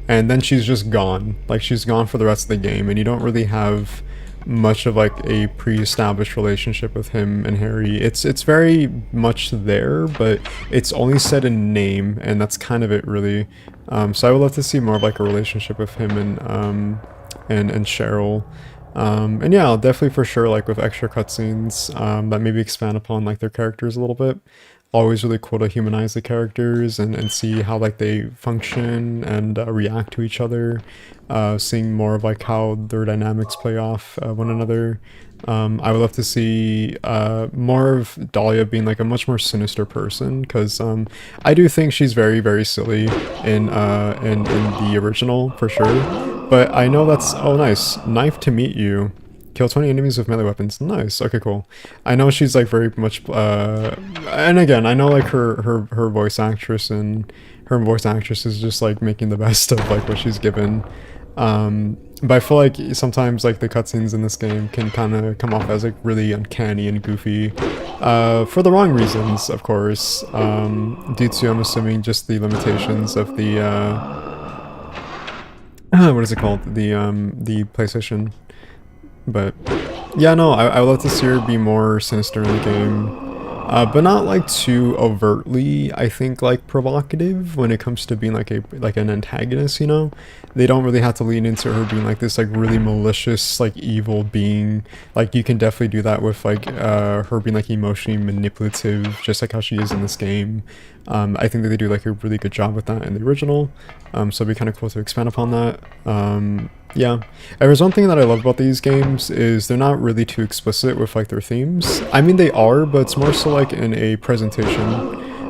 and then she's just gone, like she's gone for the rest of the game, and you don't really have much of like a pre-established relationship with him and Harry. It's very much there, but it's only said in name, and that's kind of it really. So I would love to see more of like a relationship with him and Cheryl. And yeah, I'll definitely for sure like with extra cutscenes that maybe expand upon like their characters a little bit. Always really cool to humanize the characters and see how like they function and react to each other. Seeing more of like how their dynamics play off one another. I would love to see more of Dahlia being like a much more sinister person, because I do think she's very, very silly in the original for sure. But I know that's... Oh, nice. Knife to meet you. Kill 20 enemies with melee weapons. Nice. Okay, cool. I know she's like very much... and again, I know like her voice actress, and her voice actress is just like making the best of like what she's given. But I feel like sometimes like the cutscenes in this game can kind of come off as like really uncanny and goofy. For the wrong reasons, of course. Due to, I'm assuming, just the limitations of the... what is it called? The PlayStation. But yeah, no, I would love to see her be more sinister in the game. But not like too overtly, I think, like provocative when it comes to being like an antagonist, you know? They don't really have to lean into her being like this like really malicious, like evil being. Like you can definitely do that with like her being like emotionally manipulative, just like how she is in this game. I think that they do like a really good job with that in the original. So it'd be kind of cool to expand upon that. Yeah, there's one thing that I love about these games is they're not really too explicit with like their themes. I mean, they are, but it's more so like in a presentation,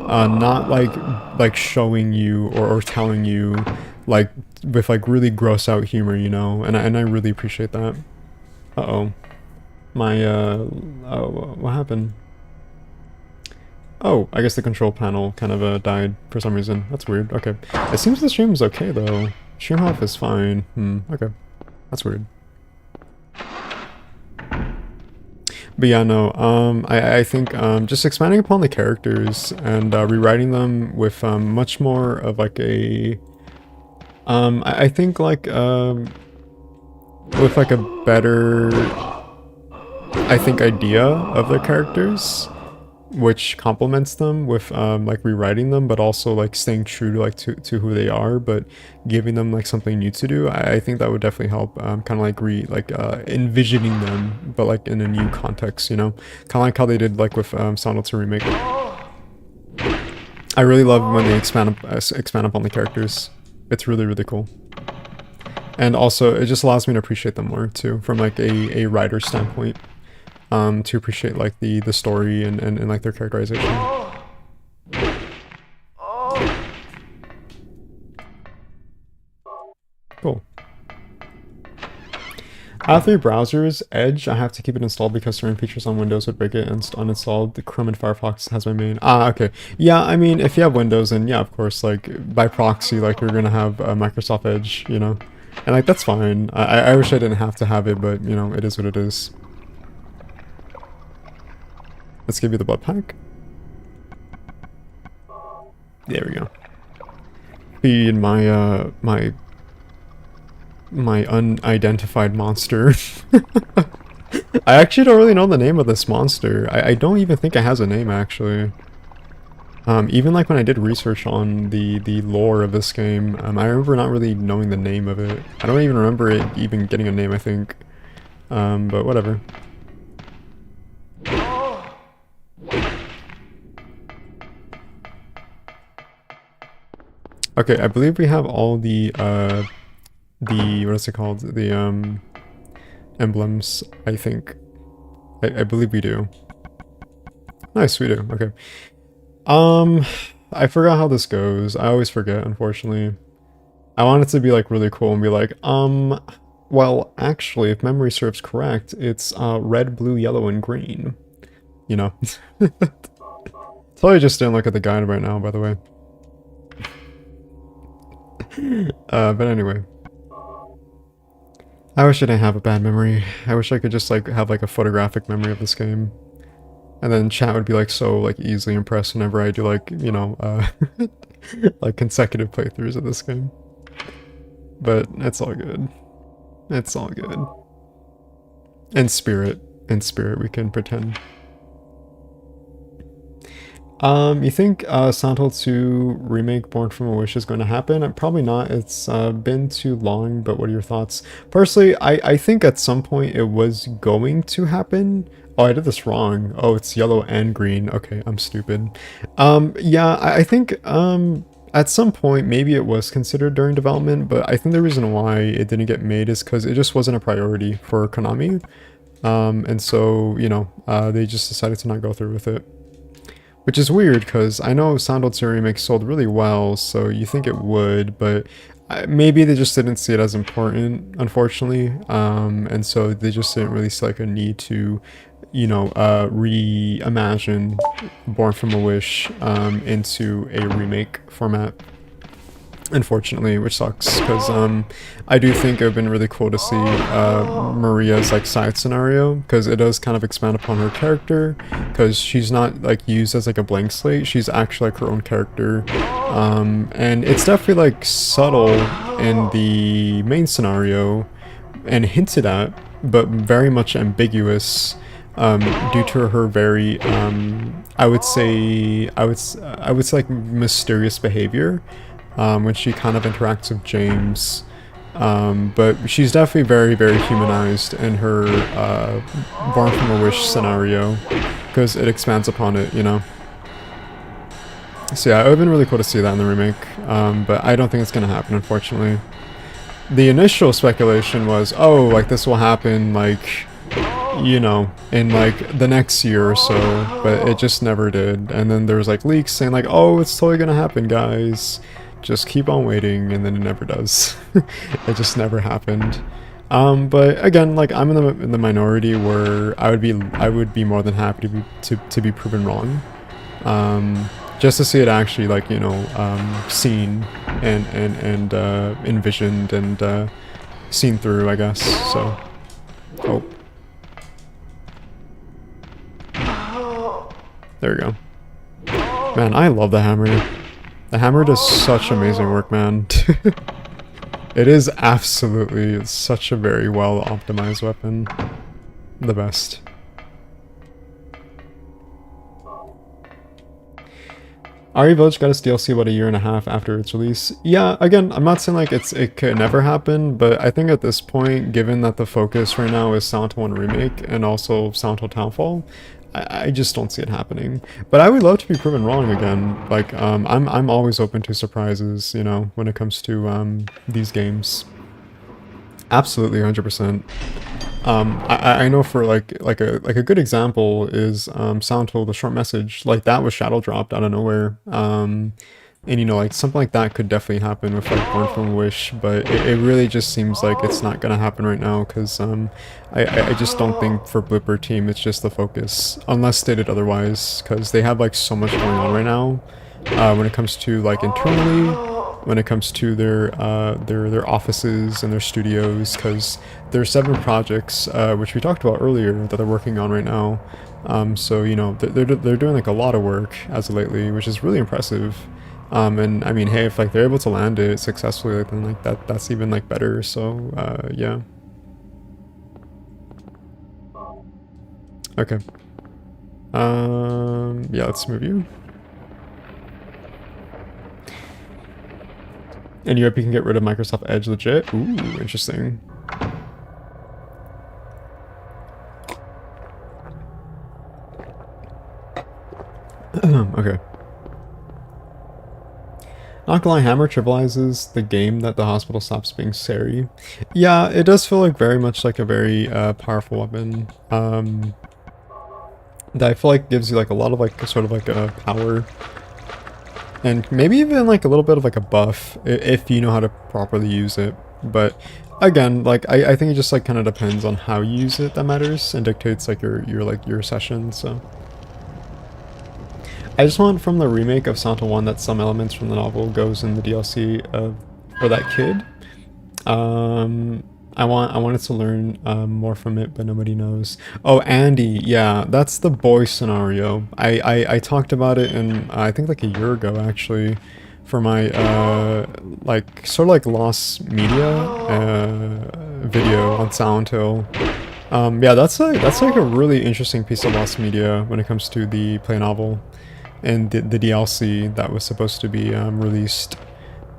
not like showing you or telling you like with like really gross out humor, you know. And I really appreciate that. Uh-oh, my oh, what happened? Oh, I guess the control panel kind of died for some reason. That's weird. Okay, it seems the stream is okay though. Stream health is fine. Okay. That's weird. But yeah, no, I think just expanding upon the characters and rewriting them with much more of like a... I think like with like a better, I think, idea of their characters, which complements them with like rewriting them, but also like staying true to like to who they are, but giving them like something new to do. I think that would definitely help kind of like envisioning them, but like in a new context, you know, kind of like how they did like with Silent Hill 2 remake. I really love when they expand upon the characters. It's really, really cool. And also it just allows me to appreciate them more too, from like a writer standpoint. To appreciate like the story and like their characterization. Cool. I have 3 browsers. Edge, I have to keep it installed because certain features on Windows would break it and uninstalled. The Chrome and Firefox has my main. Ah, okay. Yeah, I mean, if you have Windows, then yeah, of course, like, by proxy, like, you're gonna have Microsoft Edge, you know? And, like, that's fine. I wish I didn't have to have it, but, you know, it is what it is. Let's give you the blood pack. There we go. Feed my, my unidentified monster. I actually don't really know the name of this monster. I don't even think it has a name, actually. Even like when I did research on the lore of this game, I remember not really knowing the name of it. I don't even remember it even getting a name, I think. But whatever. Okay, I believe we have all the what is it called? The emblems, I think. I believe we do. Nice, we do. Okay. I forgot how this goes. I always forget, unfortunately. I want it to be like really cool and be like, well, actually, if memory serves correct, it's red, blue, yellow, and green. You know. Totally just didn't look at the guide right now, by the way. But anyway. I wish I didn't have a bad memory. I wish I could just like have like a photographic memory of this game. And then chat would be like so like easily impressed whenever I do like, you know, like consecutive playthroughs of this game. But it's all good. It's all good. In spirit we can pretend. You think Silent Hill 2 remake Born from a Wish is going to happen? Probably not. It's been too long, but what are your thoughts? Personally, I think at some point it was going to happen. Oh, I did this wrong. Oh, it's yellow and green. Okay, I'm stupid. Yeah, I think at some point maybe it was considered during development, but I think the reason why it didn't get made is because it just wasn't a priority for Konami. And so, you know, they just decided to not go through with it. Which is weird, because I know Silent Hill 2 Remake sold really well, so you think it would, but maybe they just didn't see it as important, unfortunately, and so they just didn't really see like a need to, you know, reimagine Born from a Wish into a remake format. Unfortunately, which sucks, because I do think it would have been really cool to see Maria's like side scenario, because it does kind of expand upon her character, because she's not like used as like a blank slate, she's actually like her own character, and it's definitely like subtle in the main scenario and hinted at, but very much ambiguous due to her very I would say like mysterious behavior. When she kind of interacts with James, but she's definitely very, very humanized in her Born from a Wish scenario, because it expands upon it, you know. So yeah, it would have been really cool to see that in the remake, but I don't think it's going to happen, unfortunately. The initial speculation was, oh, like this will happen, like, you know, in like the next year or so, but it just never did. And then there was like leaks saying like, oh, it's totally going to happen, guys. Just keep on waiting, and then it never does. It just never happened. But again, like I'm in the minority where I would be more than happy to be proven wrong. Just to see it actually like, you know, seen and envisioned and seen through, I guess. So, oh, there we go. Man, I love the hammer. The hammer does such amazing work, man. It is absolutely such a very well optimized weapon. The best. RE Village got its DLC about a year and a half after its release. Yeah, again, I'm not saying like it could never happen, but I think at this point, given that the focus right now is Silent Hill 1 Remake and also Silent Hill Townfall, I just don't see it happening. But I would love to be proven wrong again. Like, I'm always open to surprises, you know, when it comes to these games. Absolutely, 100%. I know for like a good example is Silent Hill: The Short Message. Like that was shadow dropped out of nowhere. And you know, like something like that could definitely happen with like Born from Wish, but it really just seems like it's not gonna happen right now because I just don't think for Blipper Team it's just the focus, unless stated otherwise, because they have like so much going on right now when it comes to like internally, when it comes to their offices and their studios, because there's 7 projects which we talked about earlier that they're working on right now. So you know they're doing like a lot of work as of lately, which is really impressive. And I mean, hey, if like they're able to land it successfully, like, then like that's even like better. So yeah. Okay. Yeah, let's move you. And you hope you can get rid of Microsoft Edge legit? Ooh, interesting. Okay. Not gonna lie, Hammer trivializes the game that the hospital stops being scary. Yeah, it does feel like very much like a very powerful weapon. That I feel like gives you like a lot of like sort of like a power. And maybe even like a little bit of like a buff if you know how to properly use it. But again, like I think it just like kind of depends on how you use it that matters and dictates like your session, so. I just want from the remake of Santa 1 that some elements from the novel goes in the DLC for that kid. I wanted to learn more from it, but nobody knows. Oh, Andy, yeah, that's the boy scenario. I talked about it in I think like a year ago actually, for my like sort of like lost media video on Silent Hill. Yeah, that's like a really interesting piece of lost media when it comes to the play novel and the DLC that was supposed to be released.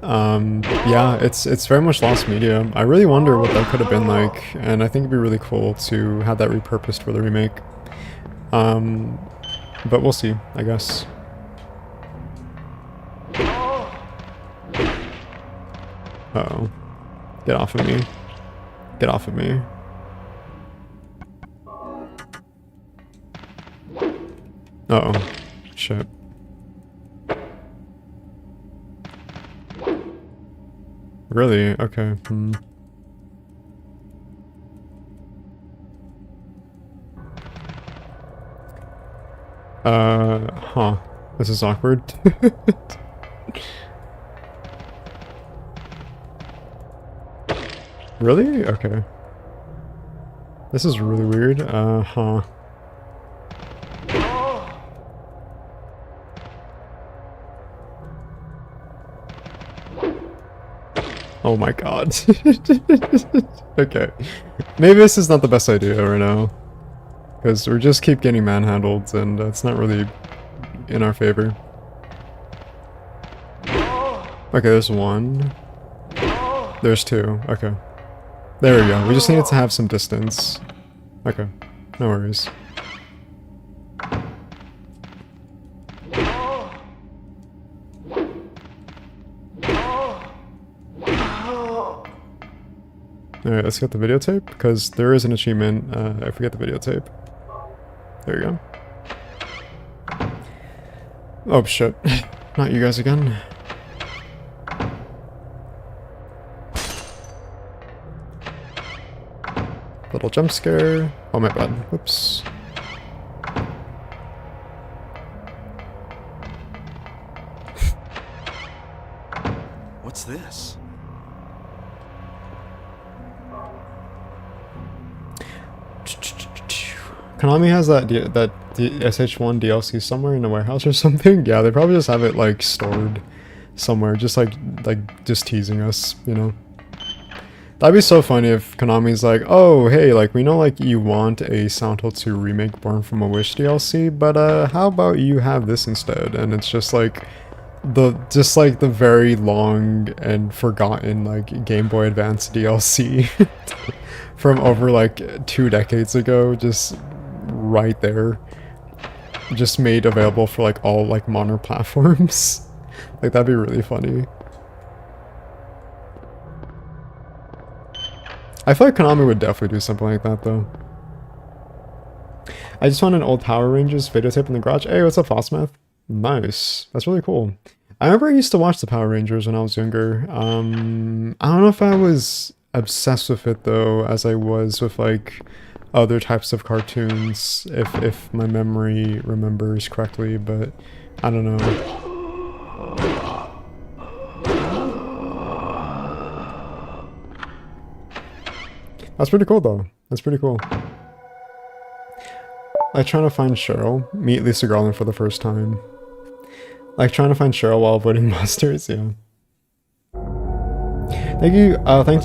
Yeah, it's very much lost media. I really wonder what that could have been like, and I think it'd be really cool to have that repurposed for the remake. But we'll see, I guess. Uh-oh. Get off of me. Get off of me. Uh-oh. Shit. Really? Okay. Huh. This is awkward. Really? Okay. This is really weird. Huh. Oh my god. Okay. Maybe this is not the best idea right now. Because we just keep getting manhandled, and it's not really in our favor. Okay, there's 1. There's 2. Okay. There we go. We just needed to have some distance. Okay. No worries. Alright, let's get the videotape, because there is an achievement if we get the videotape. There you go. Oh shit. Not you guys again. Little jump scare. Oh my bad. Whoops. What's this? Konami has that SH1 DLC somewhere in a warehouse or something. Yeah, they probably just have it like stored somewhere, just like just teasing us, you know. That'd be so funny if Konami's like, oh hey, like we know like you want a Silent Hill 2 remake Born from a Wish DLC, but how about you have this instead? And it's just like the very long and forgotten like Game Boy Advance DLC from over like 2 decades ago, just right there, just made available for like all like modern platforms. Like that'd be really funny. I feel like Konami would definitely do something like that though. I just found an old Power Rangers videotape in the garage. Hey, what's up, Frostmath? Nice. That's really cool. I remember I used to watch the Power Rangers when I was younger. I don't know if I was obsessed with it though, as I was with like other types of cartoons, if my memory remembers correctly, but I don't know. That's pretty cool though. That's pretty cool. Like trying to find Cheryl, meet Lisa Garland for the first time. Like trying to find Cheryl while avoiding monsters, yeah. Thank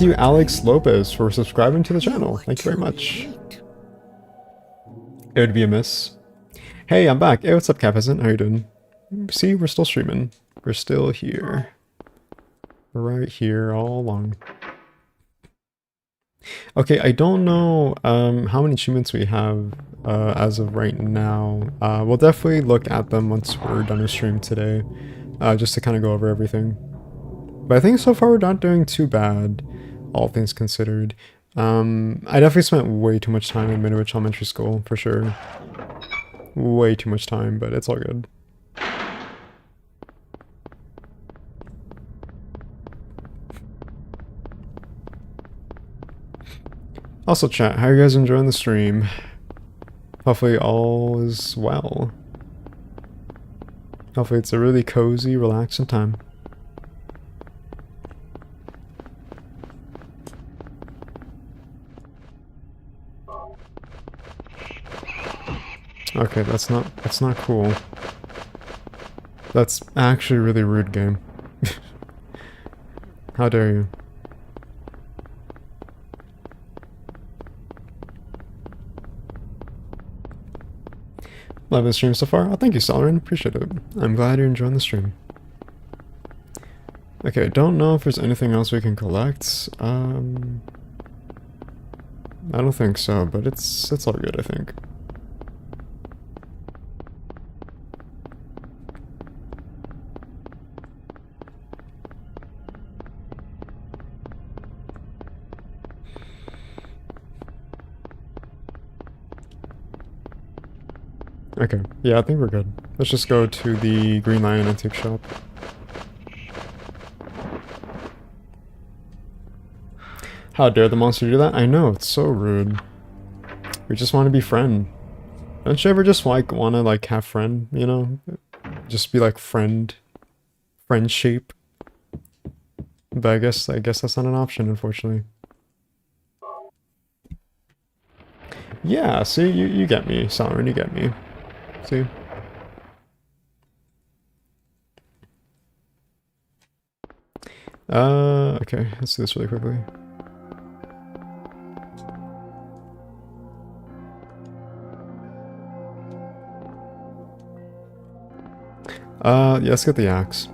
you, Alex Lopez, for subscribing to the channel. Thank you very much. It would be a miss. Hey, I'm back. Hey, what's up, Cat Peasant? How you doing? See, we're still streaming. We're still here. We're right here all along. Okay, I don't know how many achievements we have as of right now. We'll definitely look at them once we're done with stream today, just to kind of go over everything. But I think so far we're not doing too bad, all things considered. I definitely spent way too much time in Midwich Elementary School, for sure. Way too much time, but it's all good. Also chat, how are you guys enjoying the stream? Hopefully all is well. Hopefully it's a really cozy, relaxing time. Okay, that's not cool. That's actually a really rude, game. How dare you? Love the stream so far. Oh, thank you, Sovereign. Appreciate it. I'm glad you're enjoying the stream. Okay, I don't know if there's anything else we can collect. I don't think so, but it's all good, I think. Okay, yeah, I think we're good. Let's just go to the Green Lion Antique Shop. How dare the monster do that? I know, it's so rude. We just want to be friend. Don't you ever just like want to like have friend, you know? Just be like friend shape. But I guess that's not an option, unfortunately. Yeah, see, you get me, Solomon, you get me. See? Okay, let's do this really quickly. Yeah, let's get the axe.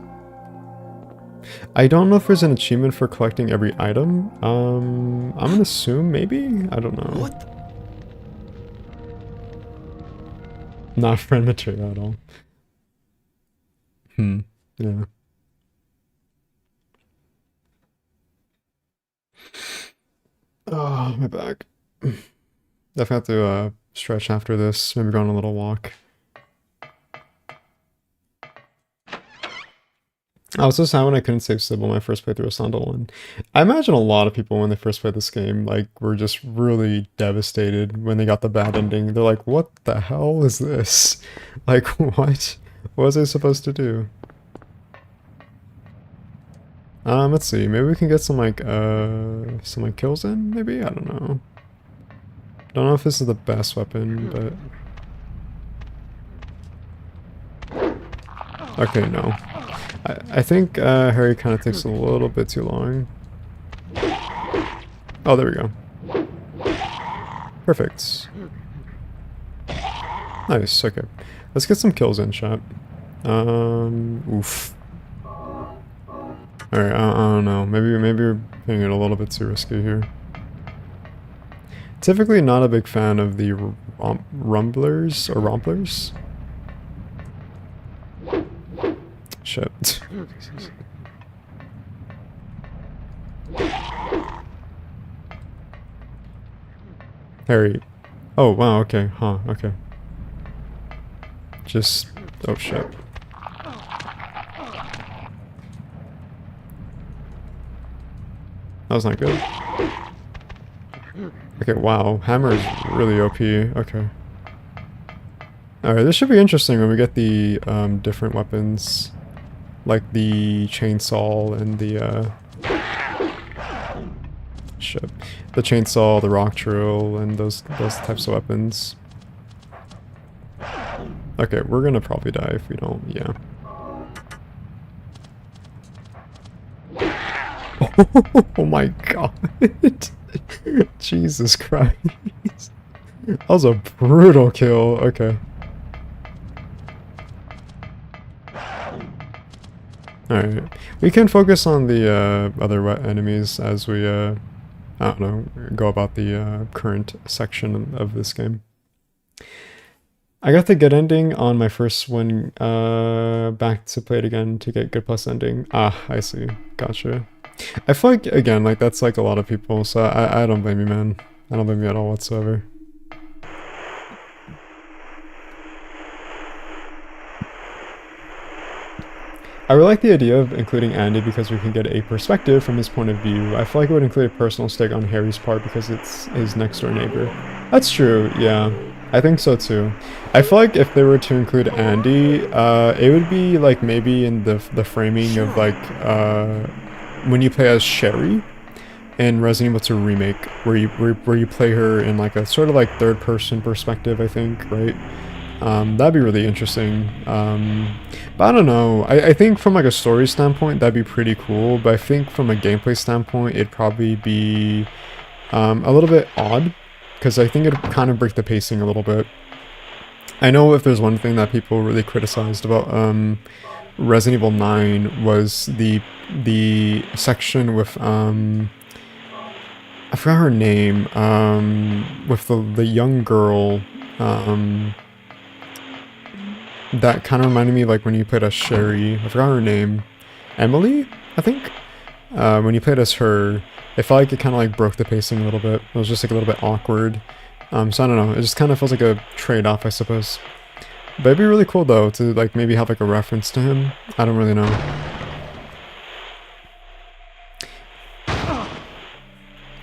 I don't know if there's an achievement for collecting every item. I'm gonna assume maybe? I don't know. What? Not friend material at all. Yeah. Oh, my back. Definitely have to stretch after this. Maybe go on a little walk. I was so sad when I couldn't save Sybil when I first played through a Sandal one. I imagine a lot of people when they first played this game, like, were just really devastated when they got the bad ending. They're like, what the hell is this? Like, what? What was I supposed to do? Let's see. Maybe we can get some kills in, maybe? I don't know. Don't know if this is the best weapon, but... Okay, no. I think Harry kind of takes a little bit too long. Oh, there we go. Perfect. Nice, okay. Let's get some kills in, chat. Oof. Alright, I don't know. Maybe we're playing it a little bit too risky here. Typically not a big fan of the rumblers or romplers. Shit. Harry. Oh, wow, okay, huh, okay. Just... oh, shit. That was not good. Okay, wow. Hammer is really OP. Okay. Alright, this should be interesting when we get the different weapons. Like the chainsaw and the shit. The chainsaw, the rock drill, and those types of weapons. Okay, we're gonna probably die if we don't, yeah. Oh my god. Jesus Christ. That was a brutal kill. Okay. Alright. We can focus on the other enemies as we, I don't know, go about the current section of this game. I got the good ending on my first one, back to play it again to get good plus ending. Ah, I see. Gotcha. I feel like, again, like, that's like a lot of people, so I don't blame you, man. I don't blame you at all whatsoever. I really like the idea of including Andy because we can get a perspective from his point of view. I feel like it would include a personal stake on Harry's part because it's his next door neighbor. That's true, yeah. I think so too. I feel like if they were to include Andy, it would be like maybe in the framing of like when you play as Sherry in Resident Evil 2 Remake, where you play her in like a sort of like third person perspective, I think, right? That'd be really interesting. But I don't know. I think from like a story standpoint, that'd be pretty cool. But I think from a gameplay standpoint, it'd probably be a little bit odd. Because I think it'd kind of break the pacing a little bit. I know if there's one thing that people really criticized about Resident Evil 9 was the section with I forgot her name, with the young girl, that kind of reminded me like when you played as Sherry. I forgot her name. Emily, I think? When you played as her, it felt like it kind of like broke the pacing a little bit. It was just like a little bit awkward. So I don't know. It just kind of feels like a trade-off, I suppose. But it'd be really cool though to like maybe have like a reference to him. I don't really know.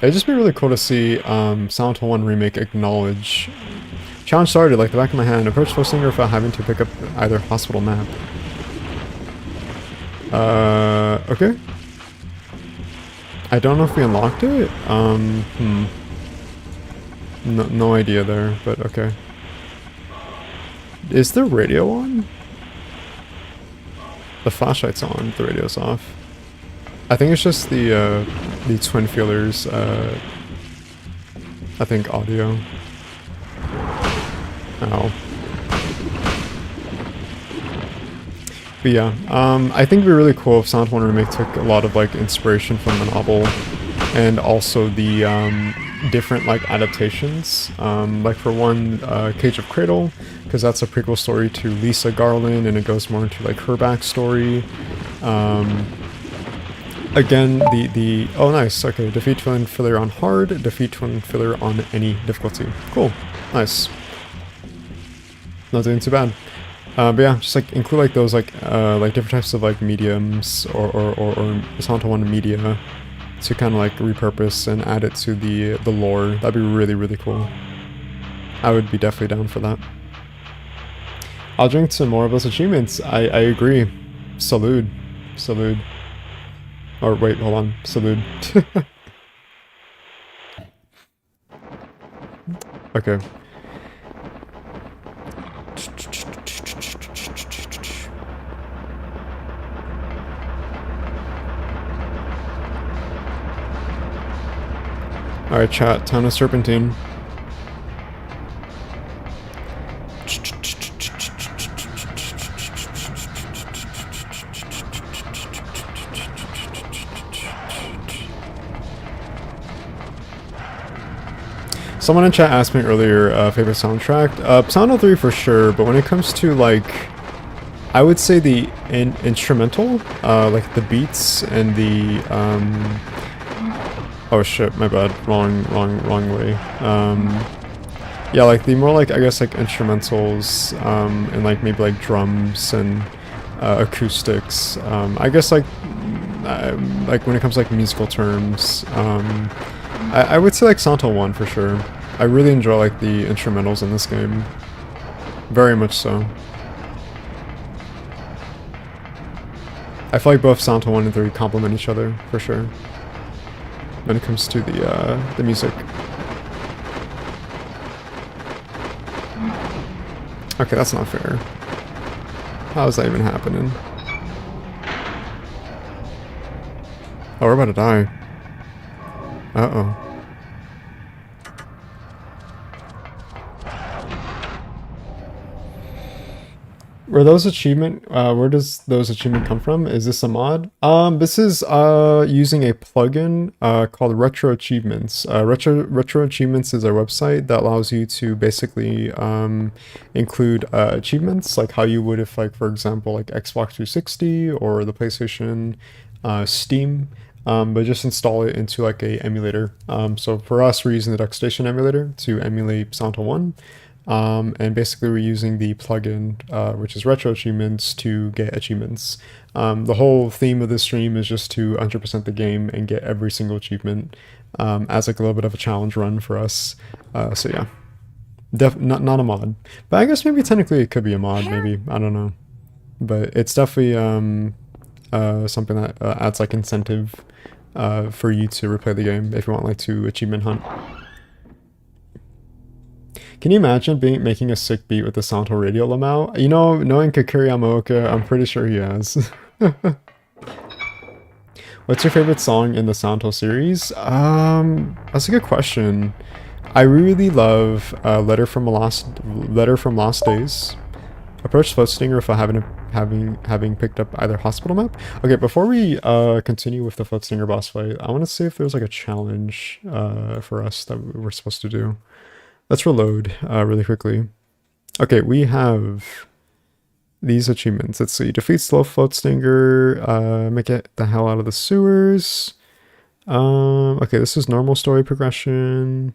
It'd just be really cool to see Silent Hill 1 Remake acknowledge. Challenge started, like the back of my hand. Approach full singer without having to pick up either hospital map. Okay. I don't know if we unlocked it. No idea there, but okay. Is the radio on? The flashlight's on, the radio's off. I think it's just the twin feelers, I think audio. Ow. But yeah, I think it'd be really cool if Silent Hill 1 Remake took a lot of like inspiration from the novel and also the different like adaptations. Like for one, Cage of Cradle, because that's a prequel story to Lisa Garland and it goes more into like her backstory. Again, oh nice, okay, defeat twin filler on hard, defeat twin filler on any difficulty. Cool, nice. Not doing too bad. But yeah, just like include like those like different types of like mediums or Silent Hill 1 media to kind of like repurpose and add it to the lore. That'd be really, really cool. I would be definitely down for that. I'll drink some more of those achievements. I agree. Salute. Salute. Or wait, hold on. Salute. Okay. Alright, chat. Town of Serpentine. Someone in chat asked me earlier, favorite soundtrack. Silent Hill 3 for sure, but when it comes to like, I would say the instrumental, like the beats and the, oh shit, my bad, wrong way. Yeah, like the more like, I guess like instrumentals, and like maybe like drums and acoustics. I guess like, like when it comes to like musical terms, I would say like Santo 1 for sure. I really enjoy like the instrumentals in this game. Very much so. I feel like both Santo 1 and 3 complement each other for sure when it comes to the music. Okay, that's not fair. How is that even happening? Oh, we're about to die. Uh-oh. Where those where does those achievement come from? Is this a mod? This is using a plugin called Retro Achievements. Retro Achievements is our website that allows you to basically include achievements, like how you would if, like, for example, like Xbox 360 or the PlayStation, Steam, but just install it into like a emulator. So for us, we're using the DuckStation emulator to emulate Santo 1. And basically we're using the plugin, which is Retro Achievements, to get achievements. The whole theme of this stream is just to 100% the game and get every single achievement as like a little bit of a challenge run for us. So yeah, not a mod, but I guess maybe technically it could be a mod. Maybe, I don't know, but it's definitely something that adds like incentive for you to replay the game if you want like to achievement hunt. Can you imagine making a sick beat with the Santo radio Lamau? You know, knowing Kakuri Yamaoka, I'm pretty sure he has. What's your favorite song in the Santo series? That's a good question. I really love Letter from Lost Days. Approach Float Stinger without having picked up either hospital map. Okay, before we continue with the Float Stinger boss fight, I want to see if there's like a challenge for us that we're supposed to do. Let's reload really quickly. Okay, we have these achievements. Let's see. Defeat Slow Float Stinger. Make it the hell out of the sewers. Okay, this is normal story progression.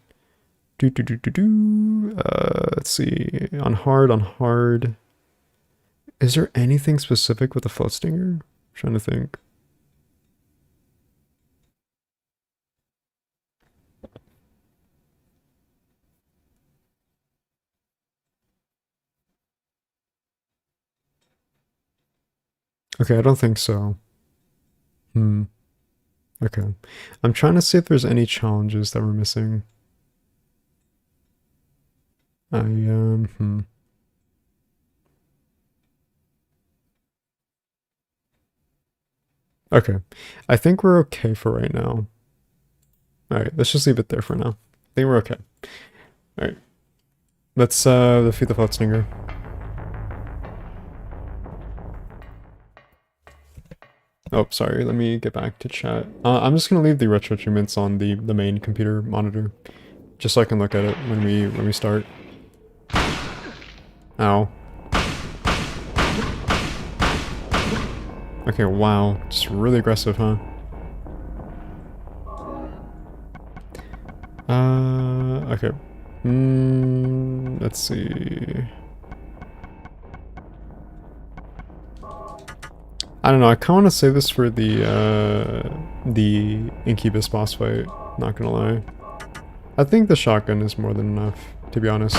Let's see. On hard. Is there anything specific with the Float Stinger? I'm trying to think. Okay, I don't think so. Okay. I'm trying to see if there's any challenges that we're missing. Okay. I think we're okay for right now. Alright, let's just leave it there for now. I think we're okay. Alright. Let's defeat the Float Stinger. Oh, sorry, let me get back to chat. I'm just gonna leave the retro achievements on the main computer monitor, just so I can look at it when we start. Ow. Okay, wow, just really aggressive, huh? Okay. Let's see. I don't know, I kinda wanna save this for the Incubus boss fight, not gonna lie. I think the shotgun is more than enough, to be honest.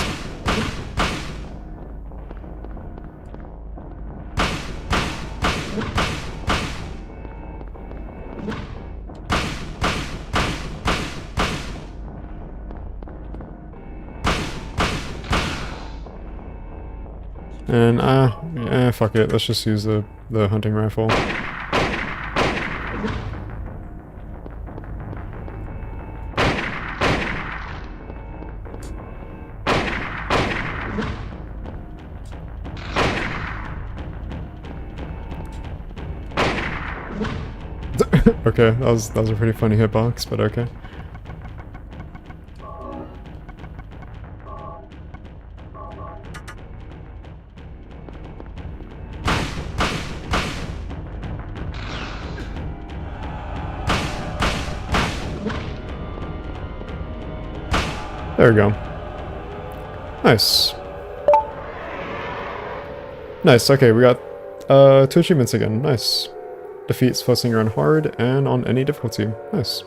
And fuck it, let's just use the hunting rifle. Okay, that was a pretty funny hitbox, but okay. There we go. Nice. Nice, okay, we got 2 achievements again. Nice. defeats fussing around hard and on any difficulty. Nice.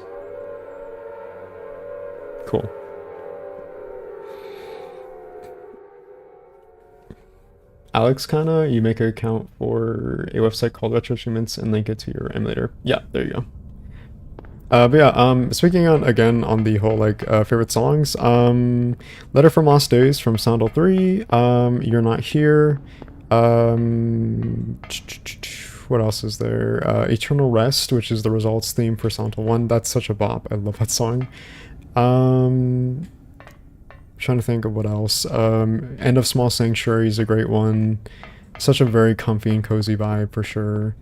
Cool. Alex Kana, you make an account for a website called Retro Achievements and link it to your emulator. Yeah, there you go. But yeah, speaking on again on the whole like favorite songs, Letter from Lost Days from Soundle 3, You're Not Here, what else is there? Eternal Rest, which is the results theme for Soundle 1. That's such a bop. I love that song. Trying to think of what else. End of Small Sanctuary is a great one. Such a very comfy and cozy vibe for sure.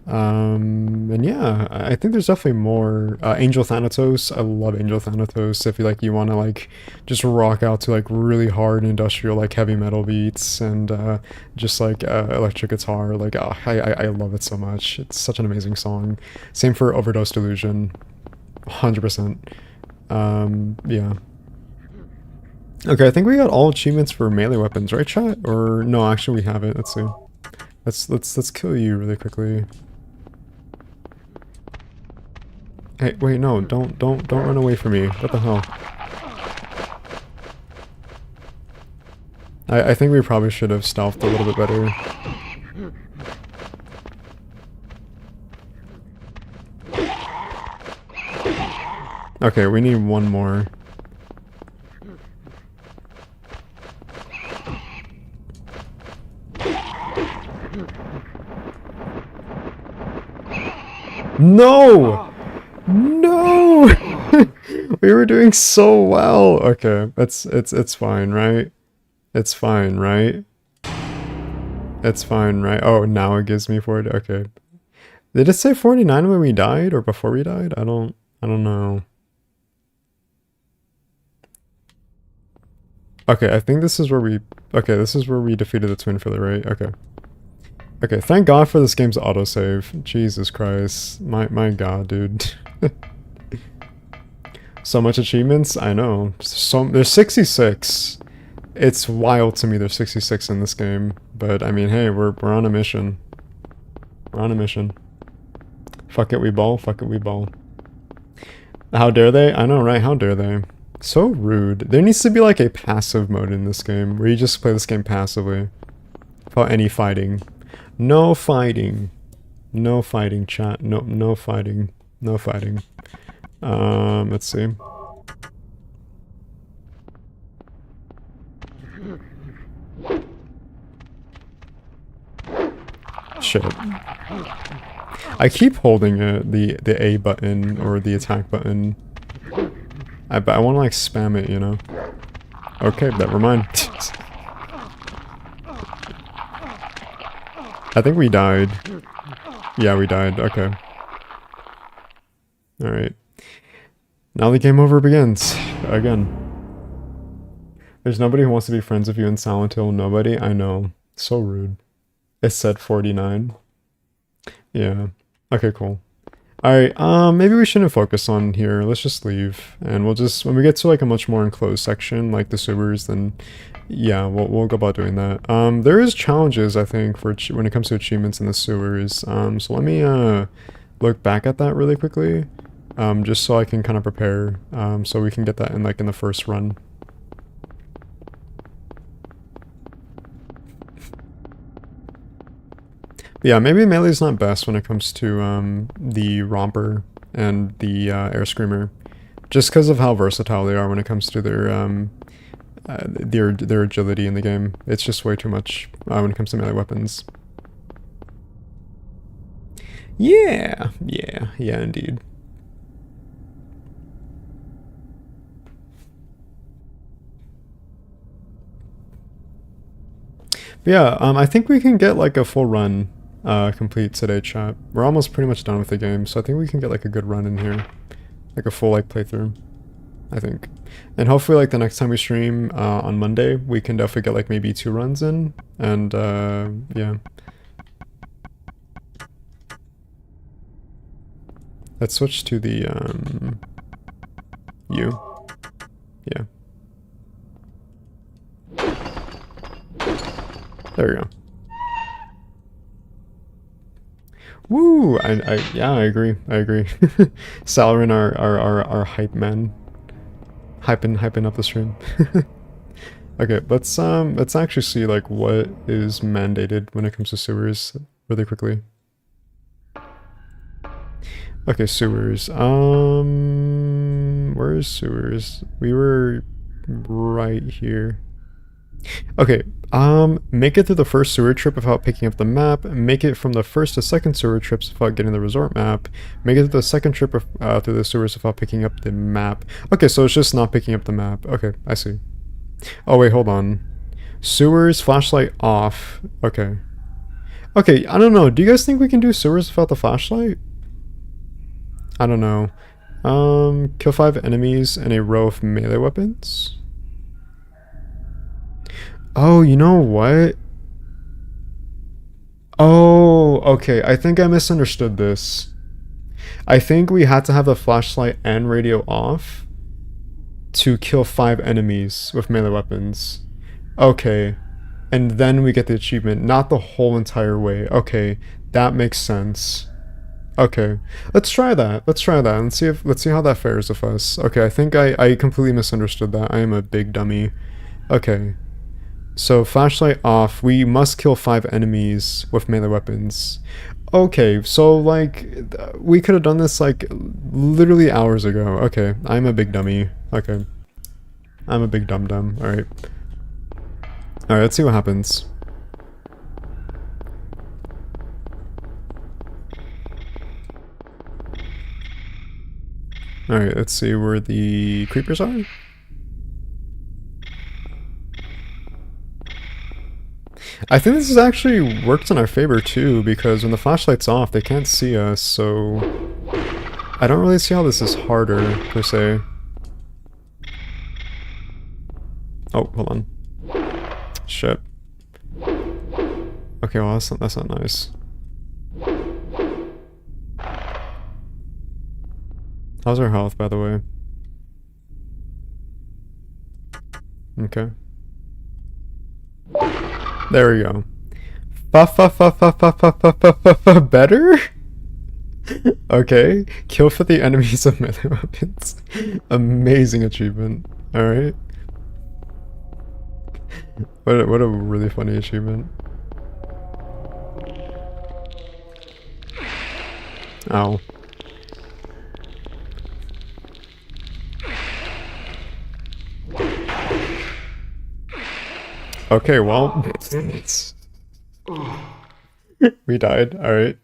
And yeah, I think there's definitely more. Angel Thanatos, I love Angel Thanatos. If you want to like just rock out to like really hard industrial like heavy metal beats and just like electric guitar, like I love it so much. It's such an amazing song. Same for Overdose Delusion, 100%. Yeah. Okay, I think we got all achievements for melee weapons, right, chat? Or no, actually we haven't. Let's see. Let's kill you really quickly. Hey, wait, no, don't run away from me. What the hell? I think we probably should have stealthed a little bit better. Okay, we need one more. No! No! We were doing so well. Okay, it's fine, right? It's fine, right? It's fine, right? Oh, now it gives me 40. Okay. Did it say 49 when we died or before we died? I don't know. Okay, I think this is where we defeated the Twin Filler, right? Okay. Okay, thank God for this game's autosave. Jesus Christ. My God, dude. So much achievements? I know. There's 66. It's wild to me there's 66 in this game. But, I mean, hey, we're on a mission. We're on a mission. Fuck it, we ball. Fuck it, we ball. How dare they? I know, right? How dare they? So rude. There needs to be, like, a passive mode in this game, where you just play this game passively. Without any fighting. No fighting. No fighting, chat. No fighting. No fighting. Let's see. Shit. I keep holding it, the A button or the attack button. I want to like spam it, you know? Okay, never mind. I think we died. Yeah, we died. Okay. Alright. Now the game over begins. Again. There's nobody who wants to be friends with you in Silent Hill. Nobody? I know. So rude. It said 49. Yeah. Okay, cool. Alright, maybe we shouldn't focus on here. Let's just leave. And we'll just, when we get to like a much more enclosed section, like the sewers, then yeah, we'll go about doing that. There is challenges, I think, for when it comes to achievements in the sewers. So let me, look back at that really quickly. Just so I can kind of prepare, so we can get that in like in the first run. Yeah, maybe melee's not best when it comes to the romper and the air screamer, just because of how versatile they are when it comes to their agility in the game. It's just way too much when it comes to melee weapons. Yeah, indeed. But yeah, I think we can get like a full run complete today, chat. We're almost pretty much done with the game, so I think we can get like a good run in here. Like a full like playthrough, I think. And hopefully like the next time we stream on Monday, we can definitely get like maybe 2 runs in. And yeah. Let's switch to the U. Yeah. There we go. Woo! Yeah, I agree. I agree. Salarin, our hype man, hyping up the stream. Okay, let's actually see like what is mandated when it comes to sewers really quickly. Okay, sewers. Where is sewers? We were right here. Okay, make it through the first sewer trip without picking up the map. Make it from the first to second sewer trips without getting the resort map. Make it through the second trip through the sewers without picking up the map. Okay, so it's just not picking up the map. Okay, I see. Oh wait, hold on. Sewers, flashlight off. Okay. Okay, I don't know. Do you guys think we can do sewers without the flashlight? I don't know. Kill 5 enemies and a row of melee weapons. Oh, you know what? Oh, okay. I think I misunderstood this. I think we had to have the flashlight and radio off to kill 5 enemies with melee weapons. Okay. And then we get the achievement, not the whole entire way. Okay, that makes sense. Okay, let's try that. Let's try that and let's see how that fares with us. Okay, I think I completely misunderstood that. I am a big dummy. Okay. So flashlight off. We must kill 5 enemies with melee weapons. Okay, so like we could have done this like literally hours ago. Okay, I'm a big dummy. Okay. I'm a big dum-dum. Alright. Alright, let's see what happens. Alright, let's see where the creepers are. I think this has actually worked in our favor too, because when the flashlight's off, they can't see us, so I don't really see how this is harder, per se. Oh, hold on. Shit. Okay, well that's not nice. How's our health, by the way? Okay. There we go. Better? Okay. Kill 50 enemies of melee weapons. Amazing achievement. Alright. What a really funny achievement. Ow. Okay, well, we died. All right.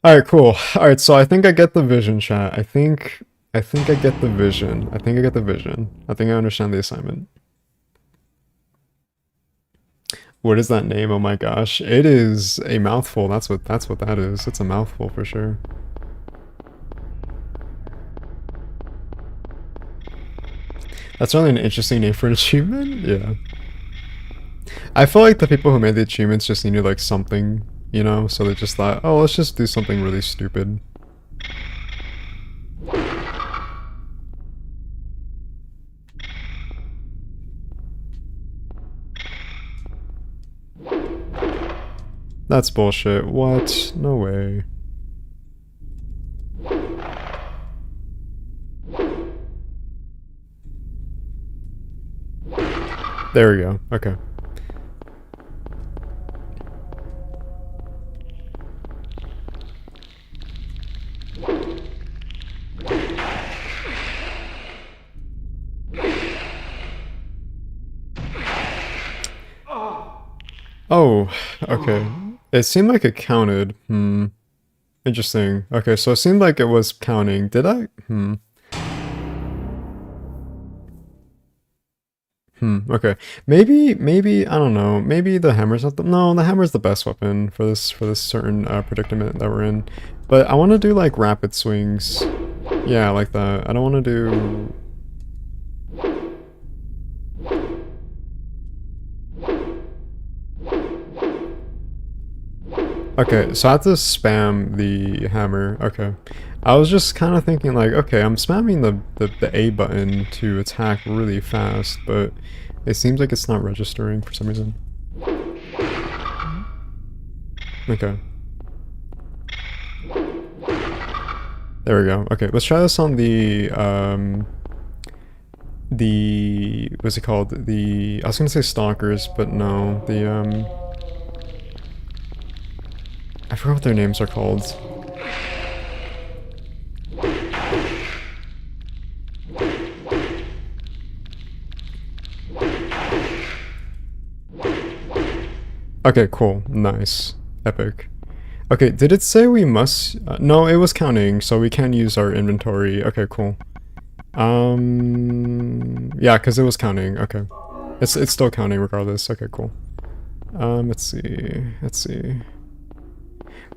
All right, cool. All right, so I think I get the vision, chat. I think I get the vision. I think I get the vision. I think I understand the assignment. What is that name? Oh my gosh, it is a mouthful. That's what that is. It's a mouthful for sure. That's really an interesting name for an achievement. Yeah. I feel like the people who made the achievements just needed like something, you know, so they just thought, oh, let's just do something really stupid. That's bullshit. What? No way. There we go. Okay. Oh, okay. It seemed like it counted. Interesting. Okay, so it seemed like it was counting. Did I? Okay. Maybe, I don't know. Maybe the hammer's not the... No, the hammer's the best weapon for this certain predicament that we're in. But I want to do, like, rapid swings. Yeah, like that. I don't want to do... Okay, so I have to spam the hammer. Okay. I was just kind of thinking like, okay, I'm spamming the A button to attack really fast, but it seems like it's not registering for some reason. Okay. There we go. Okay, let's try this on what's it called? I was gonna say stalkers, but no, I forgot what their names are called. Okay, cool. Nice. Epic. Okay, did it say we must... no, it was counting, so we can use our inventory. Okay, cool. Yeah, because it was counting. Okay. It's still counting regardless. Okay, cool. Let's see. Let's see.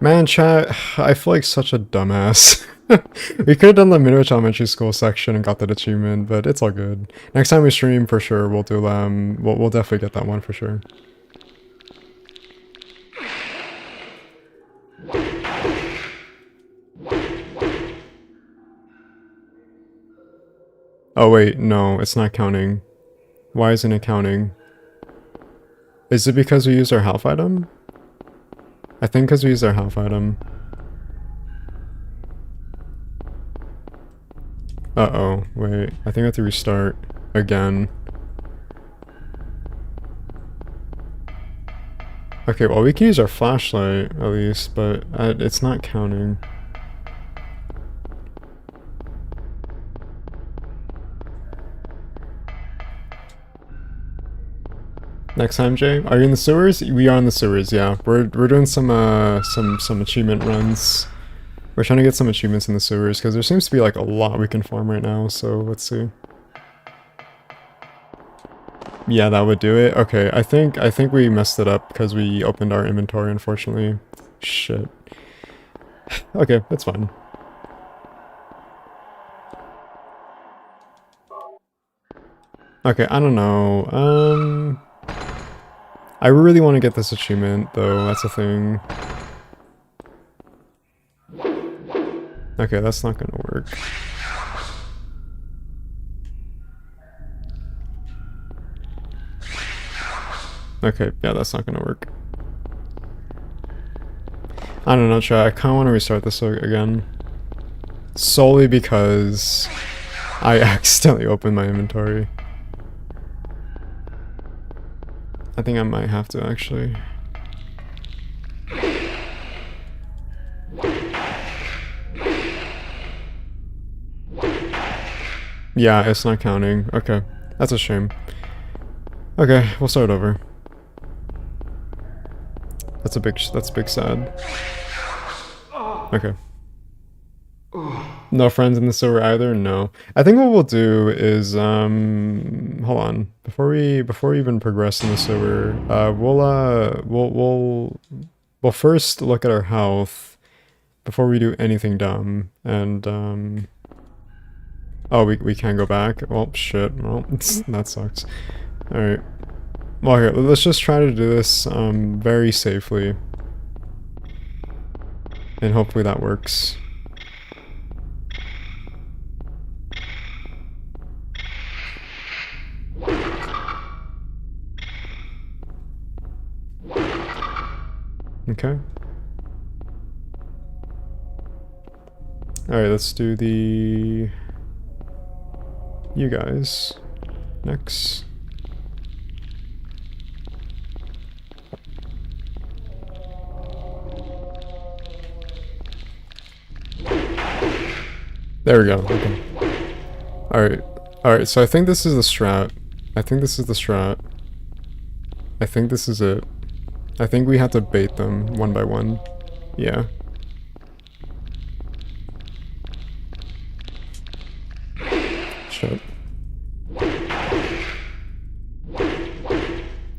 Man, chat, I feel like such a dumbass. We could have done the Midwich Elementary School section and got that achievement, but it's all good. Next time we stream, for sure, we'll do, we'll definitely get that one for sure. Oh wait, no, it's not counting. Why isn't it counting? Is it because we used our health item? I think because we used our health item. Uh-oh, wait, I think I have to restart again. Okay, well we can use our flashlight at least, but it's not counting. Next time, Jay. Are you in the sewers? We are in the sewers, yeah. We're doing some achievement runs. We're trying to get some achievements in the sewers, because there seems to be like a lot we can farm right now, so let's see. Yeah, that would do it. Okay, I think we messed it up because we opened our inventory, unfortunately. Shit. Okay, that's fine. Okay, I don't know. I really want to get this achievement, though. That's the thing. Okay, that's not gonna work. Okay, yeah, that's not gonna work. I don't know, chat. I kind of want to restart this again. Solely because I accidentally opened my inventory. I think I might have to, actually. Yeah, it's not counting. Okay, that's a shame. Okay, we'll start over. That's big sad. Okay. No friends in the sewer either? No. I think what we'll do is, hold on. Before we even progress in the sewer, we'll first look at our health before we do anything dumb, and, oh, we can go back? Well, shit. Well, that sucks. Alright. Well, here, let's just try to do this, very safely. And hopefully that works. Okay. Alright, let's do you guys next. There we go. Okay. Alright. Alright, so I think this is the strat. I think this is it. I think we have to bait them one by one. Yeah. Shit.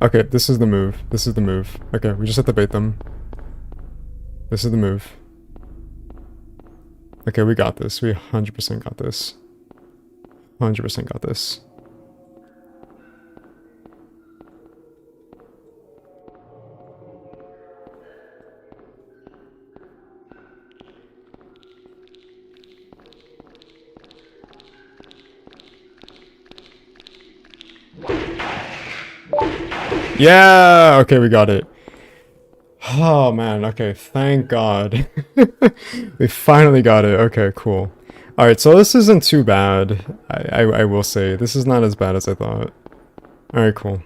Okay, this is the move. Okay, we just have to bait them. This is the move. Okay, we got this. We 100% got this. 100% got this. Yeah! Okay, we got it. Oh man, okay, thank God. We finally got it. Okay, cool. Alright, so this isn't too bad. I will say. This is not as bad as I thought. Alright, cool.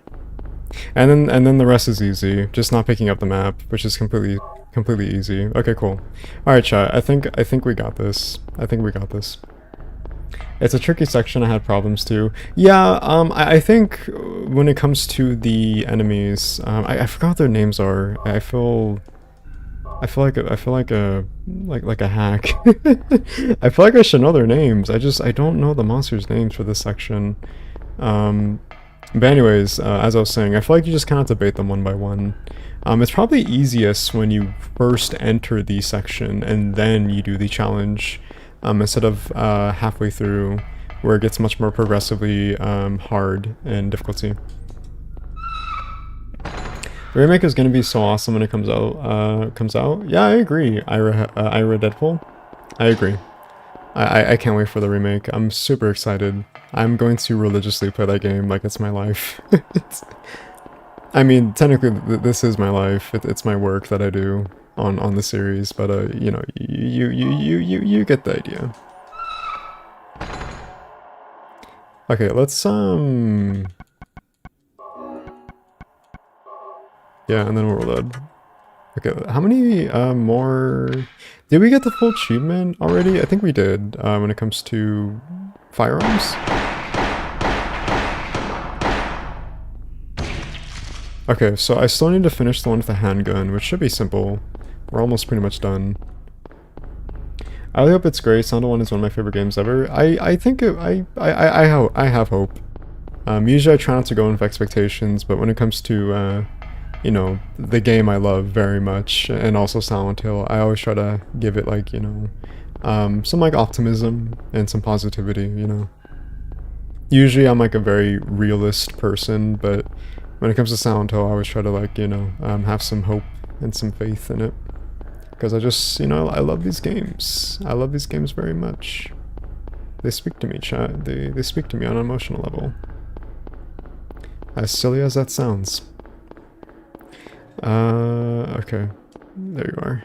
And then the rest is easy. Just not picking up the map, which is completely easy. Okay, cool. Alright, chat. I think we got this. I think we got this. It's a tricky section. I had problems too. Yeah, I think when it comes to the enemies, I forgot what their names are. I feel like a hack. I feel like I should know their names. I don't know the monsters' names for this section. But anyways, as I was saying, I feel like you just kind of debate them one by one. It's probably easiest when you first enter the section and then you do the challenge, instead of halfway through, where it gets much more progressively hard in difficulty. The remake is gonna be so awesome when it comes out. Yeah, I agree. Ira Deadpool. I agree. I can't wait for the remake. I'm super excited. I'm going to religiously play that game like it's my life. I mean, technically, this is my life. It's my work that I do on the series, but you know, you get the idea. Okay, let's yeah, and then we're dead. Okay, how many more? Did we get the full achievement already? I think we did. When it comes to firearms. Okay, so I still need to finish the one with the handgun, which should be simple. We're almost pretty much done. I really hope it's great. Sound One is one of my favorite games ever. I think I have hope. Usually I try not to go in with expectations, but when it comes to you know, the game I love very much, and also Silent Hill, I always try to give it like, you know, some like optimism and some positivity, you know. Usually I'm like a very realist person, but when it comes to Silent Hill, I always try to like, you know, have some hope and some faith in it. Because I just, you know, I love these games. I love these games very much. They speak to me, chat. They speak to me on an emotional level. As silly as that sounds. Okay. There you are.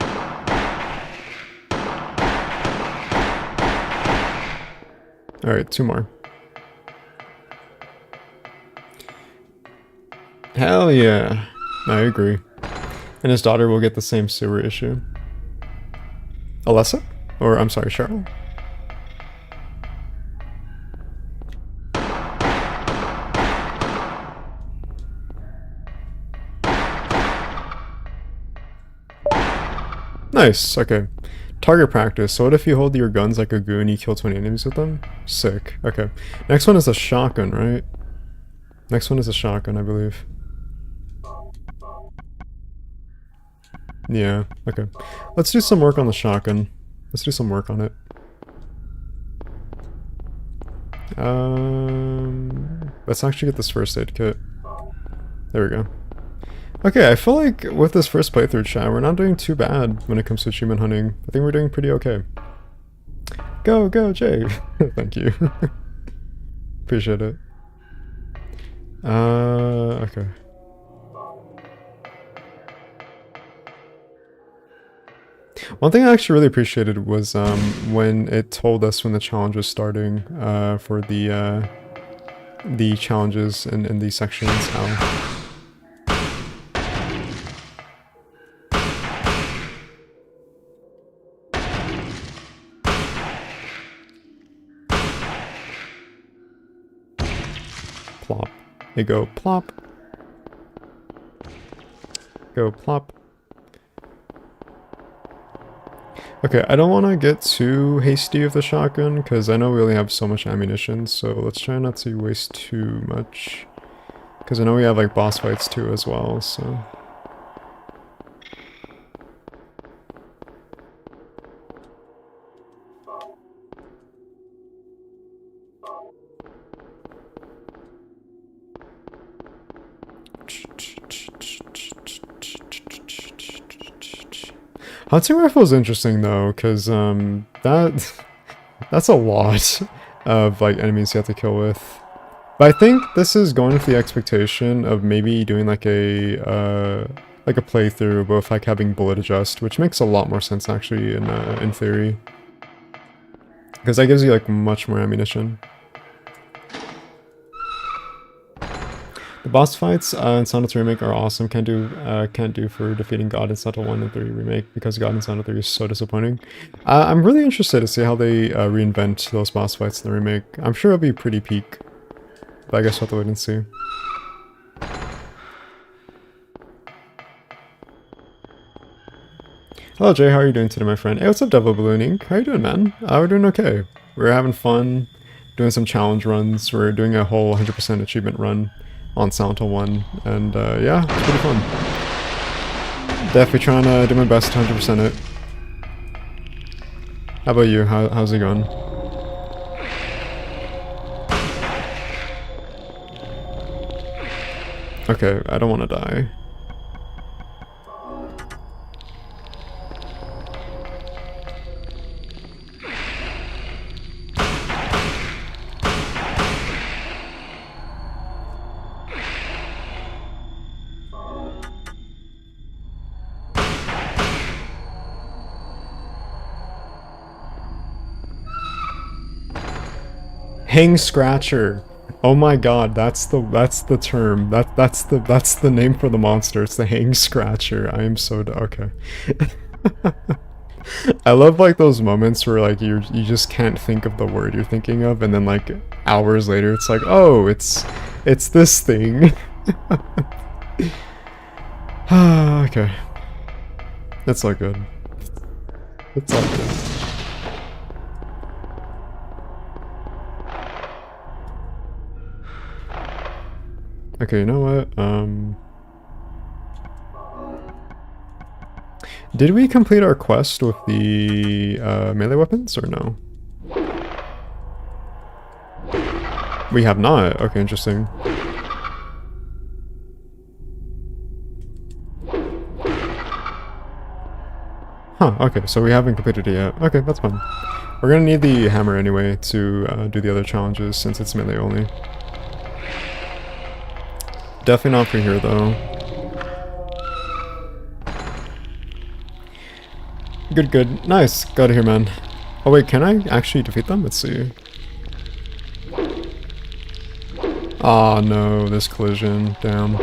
Alright, 2 more. Hell yeah. I agree. And his daughter will get the same sewer issue. Alessa? Or, I'm sorry, Cheryl? Nice, okay. Target practice. So what if you hold your guns like a goon and you kill 20 enemies with them? Sick. Okay. Next one is a shotgun, right? Next one is a shotgun, I believe. Yeah, okay. Let's do some work on the shotgun. Let's do some work on it. Let's actually get this first aid kit. There we go. Okay, I feel like with this first playthrough, chat, we're not doing too bad when it comes to achievement hunting. I think we're doing pretty okay. Go, Jay! Thank you. Appreciate it. Okay. One thing I actually really appreciated was when it told us when the challenge was starting for the challenges in these sections. How plop. They go plop. Go plop. Okay, I don't want to get too hasty with the shotgun, because I know we only have so much ammunition, so let's try not to waste too much. Because I know we have, like, boss fights too as well, so... Hunting rifle is interesting though, because that's a lot of like enemies you have to kill with. But I think this is going with the expectation of maybe doing like a like a playthrough with like having bullet adjust, which makes a lot more sense actually in theory. Because that gives you like much more ammunition. The boss fights in Sonic 3 Remake are awesome. Can't do for defeating God in Sonic 1 and 3 Remake because God in Sonic 3 is so disappointing. I'm really interested to see how they reinvent those boss fights in the remake. I'm sure it'll be pretty peak, but I guess we'll have to wait and see. Hello Jay, how are you doing today, my friend? Hey, what's up, Devil Balloon Inc? How you doing, man? We're doing okay. We're having fun, doing some challenge runs. We're doing a whole 100% achievement run on Silent Hill 1, and yeah, it's pretty fun. Definitely trying to do my best to 100% it. How about you? How's it going? Okay, I don't want to die. Hang Scratcher. Oh my god, that's the term. That's the name for the monster. It's the Hang Scratcher. I am so okay. I love like those moments where like you just can't think of the word you're thinking of, and then like hours later it's like, oh, it's this thing. Okay. That's all good. It's all good. Okay, you know what? Did we complete our quest with the melee weapons or no? We have not. Okay, interesting. Huh, okay, so we haven't completed it yet. Okay, that's fine. We're gonna need the hammer anyway to do the other challenges since it's melee only. Definitely not for here though. Good, good. Nice. Got it here, man. Oh wait, can I actually defeat them? Let's see. Ah, no, this collision. Damn.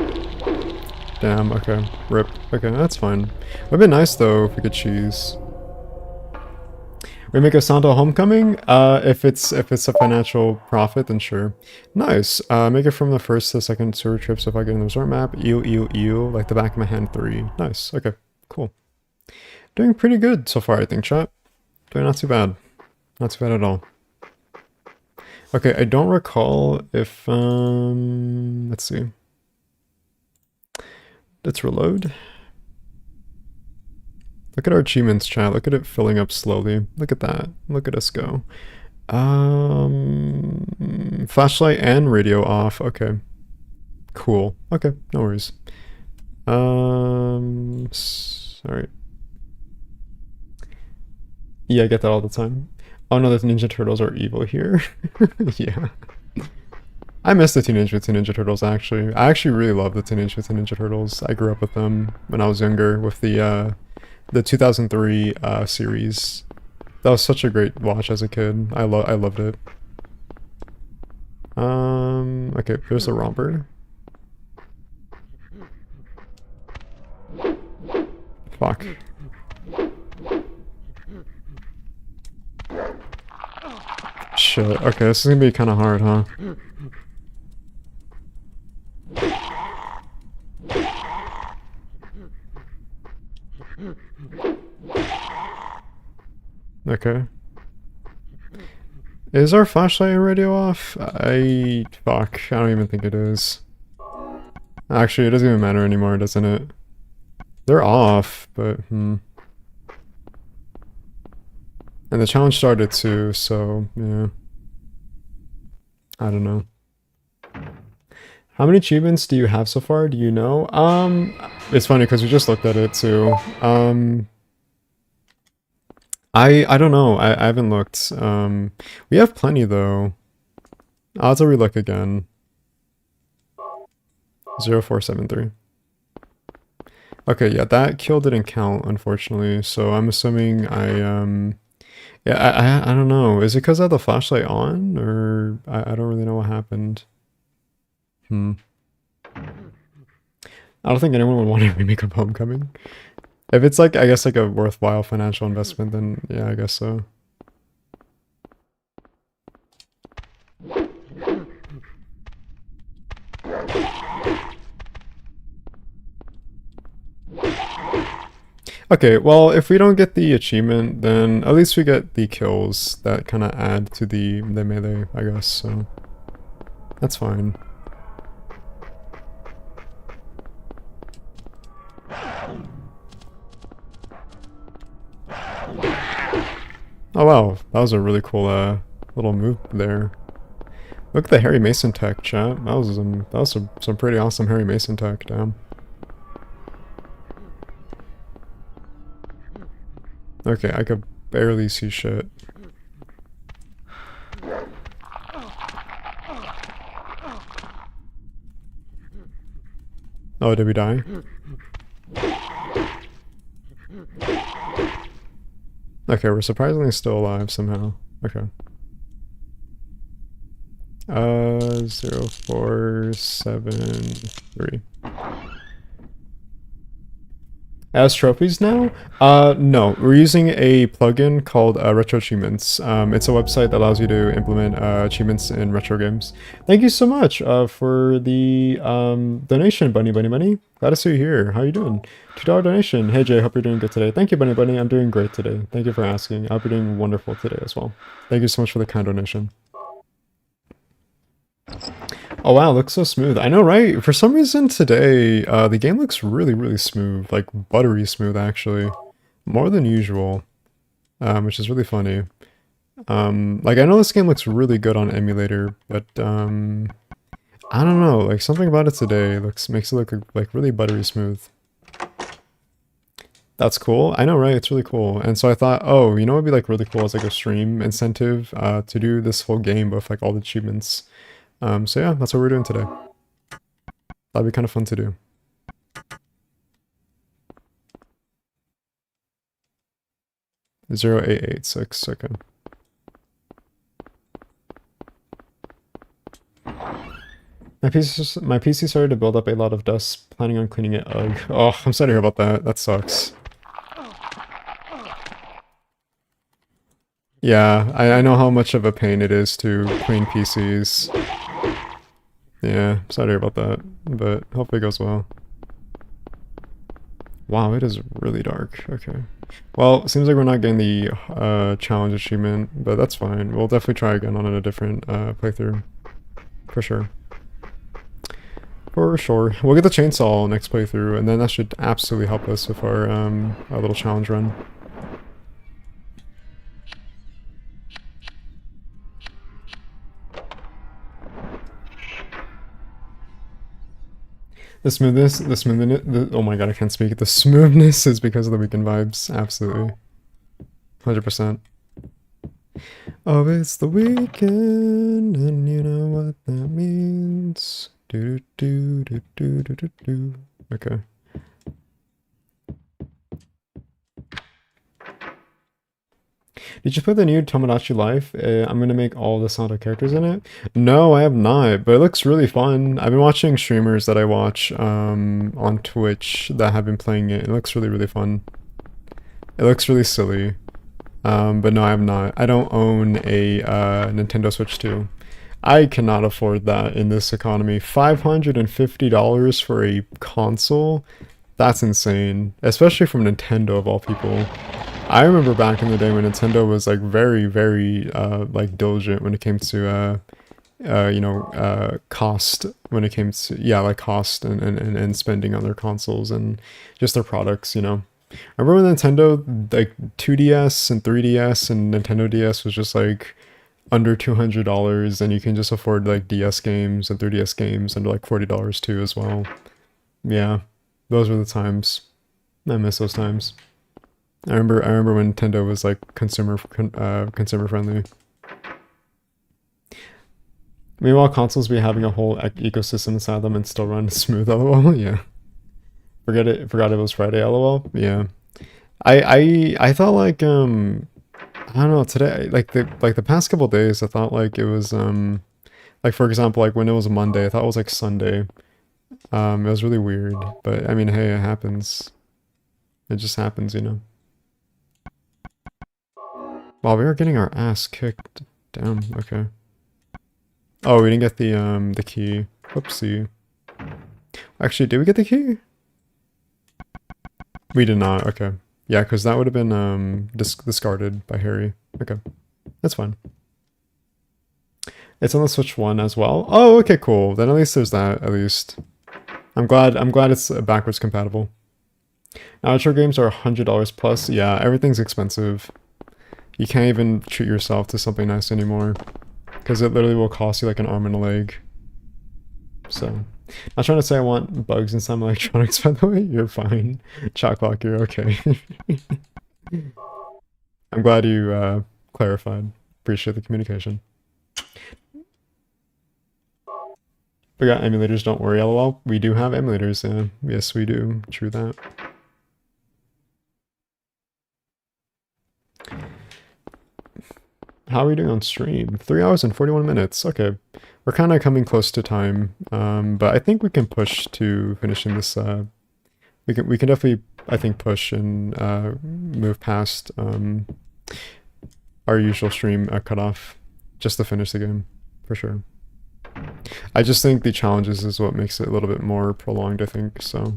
Damn, okay. Rip. Okay, that's fine. Would've been nice though if we could cheese. Remake of Santo Homecoming? If it's a financial profit, then sure. Nice. Make it from the first to the second tour trip, so if I get in the resort map, eel, like the back of my hand 3. Nice. Okay, cool. Doing pretty good so far, I think, chat. Doing not too bad. Not too bad at all. Okay, I don't recall if, let's see. Let's reload. Look at our achievements, chat. Look at it filling up slowly. Look at that. Look at us go. Flashlight and radio off. Okay. Cool. Okay, no worries. Sorry. Yeah, I get that all the time. Oh no, the Ninja Turtles are evil here. Yeah. I miss the Teenage Mutant Ninja Turtles, actually. I actually really love the Teenage Mutant Ninja Turtles. I grew up with them when I was younger with the 2003 series. That was such a great watch as a kid. I loved it. Okay, there's a romper. Fuck. Shit. Okay, this is gonna be kind of hard, huh? Okay. Is our flashlight and radio off? Fuck. I don't even think it is. Actually, it doesn't even matter anymore, doesn't it? They're off, but And the challenge started too, so yeah. I don't know. How many achievements do you have so far? Do you know? It's funny because we just looked at it too. I don't know. I haven't looked. We have plenty though. I'll have to relook again. 0473. Okay, yeah, that kill didn't count, unfortunately. So I'm assuming yeah, I don't know. Is it because I had the flashlight on, or I don't really know what happened. Hmm. I don't think anyone would want a remake of Homecoming. If it's like, I guess like a worthwhile financial investment, then yeah, I guess so. Okay, well, if we don't get the achievement, then at least we get the kills that kind of add to the melee, I guess, so that's fine. Oh wow, that was a really cool little move there. Look at the Harry Mason tech, chat. That was some pretty awesome Harry Mason tech, damn. Okay, I could barely see shit. Oh, did we die? Okay, we're surprisingly still alive somehow. Okay. 0473. As trophies now? No. We're using a plugin called Retro Achievements. It's a website that allows you to implement achievements in retro games. Thank you so much for the donation, Bunny Bunny Bunny. Glad to see you here. How you doing? $2 donation. Hey Jay, hope you're doing good today. Thank you, Bunny Bunny. I'm doing great today. Thank you for asking. I hope you're doing wonderful today as well. Thank you so much for the kind donation. Oh wow, looks so smooth. I know, right? For some reason today, the game looks really, really smooth. Like, buttery smooth, actually. More than usual. Which is really funny. Like, I know this game looks really good on emulator, but, I don't know. Like, something about it today makes it look, like, really buttery smooth. That's cool. I know, right? It's really cool. And so I thought, oh, you know what would be, like, really cool as, like, a stream incentive, to do this whole game with, like, all the achievements. So yeah, that's what we're doing today. That'd be kind of fun to do. 0886, okay. My PC started to build up a lot of dust, planning on cleaning it. Ugh. Oh, I'm sorry to hear about that. That sucks. Yeah, I know how much of a pain it is to clean PCs. Yeah, sorry to hear about that, but hopefully it goes well. Wow, it is really dark. Okay. Well, it seems like we're not getting the challenge achievement, but that's fine. We'll definitely try again on a different playthrough. For sure. For sure. We'll get the chainsaw next playthrough, and then that should absolutely help us with our little challenge run. Oh my god, I can't speak. The smoothness is because of the weekend vibes. Absolutely. 100%. Oh, it's the weekend, and you know what that means. Do do do do do do do. Okay. Did you play the new Tomodachi Life? I'm gonna make all the Sonic characters in it. No, I have not, but it looks really fun. I've been watching streamers that I watch on Twitch that have been playing it. It looks really, really fun. It looks really silly. But no, I have not. I don't own a Nintendo Switch 2. I cannot afford that in this economy. $550 for a console? That's insane. Especially from Nintendo of all people. I remember back in the day when Nintendo was like very, very like diligent when it came to you know, cost, when it came to, yeah, like cost and spending on their consoles and just their products, you know. I remember when Nintendo, like 2DS and 3DS and Nintendo DS was just like under $200, and you can just afford like DS games and 3DS games under like $40 too as well. Yeah, those were the times. I miss those times. I remember when Nintendo was like consumer friendly. Meanwhile, consoles be having a whole ecosystem inside them and still run smooth. LOL. Yeah. Forgot it was Friday, lol. Yeah. I thought like I don't know, today like the past couple days I thought like it was like for example like when it was Monday, I thought it was like Sunday. It was really weird, but I mean, hey, it happens. It just happens, you know. Wow, we are getting our ass kicked. Damn, okay. Oh, we didn't get the key. Whoopsie. Actually, did we get the key? We did not, okay. Yeah, because that would have been discarded by Harry. Okay. That's fine. It's on the Switch 1 as well. Oh, okay, cool. Then at least there's that, at least. I'm glad it's backwards compatible. Outro games are $100 plus. Yeah, everything's expensive. You can't even treat yourself to something nice anymore. Because it literally will cost you like an arm and a leg. So, not trying to say I want bugs in some electronics, by the way. You're fine. Chalklock, you're okay. I'm glad you clarified. Appreciate the communication. We got emulators, don't worry, lol. We do have emulators, yeah. Yes, we do. True that. How are we doing on stream? 3 hours and 41 minutes. Okay. We're kind of coming close to time. But I think we can push to finishing this. We can definitely, I think, push and move past our usual stream cutoff just to finish the game, for sure. I just think the challenges is what makes it a little bit more prolonged, I think, so.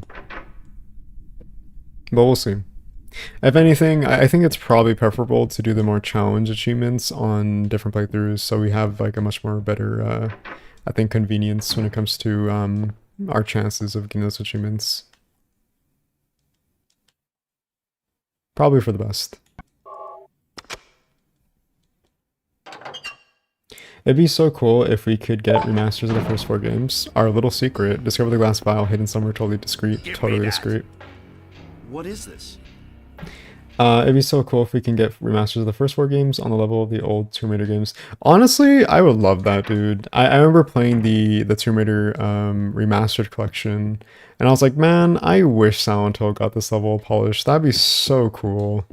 But we'll see. If anything, I think it's probably preferable to do the more challenge achievements on different playthroughs, so we have like a much more better, I think, convenience when it comes to our chances of getting those achievements. Probably for the best. It'd be so cool if we could get remasters of the first 4 games. Our little secret, discover the glass vial hidden somewhere totally discreet. Totally discreet. What is this? It'd be so cool if we can get remasters of the first 4 games on the level of the old Tomb Raider games. Honestly, I would love that, dude. I remember playing the Tomb Raider remastered collection, and I was like, man, I wish Silent Hill got this level of polish. That'd be so cool.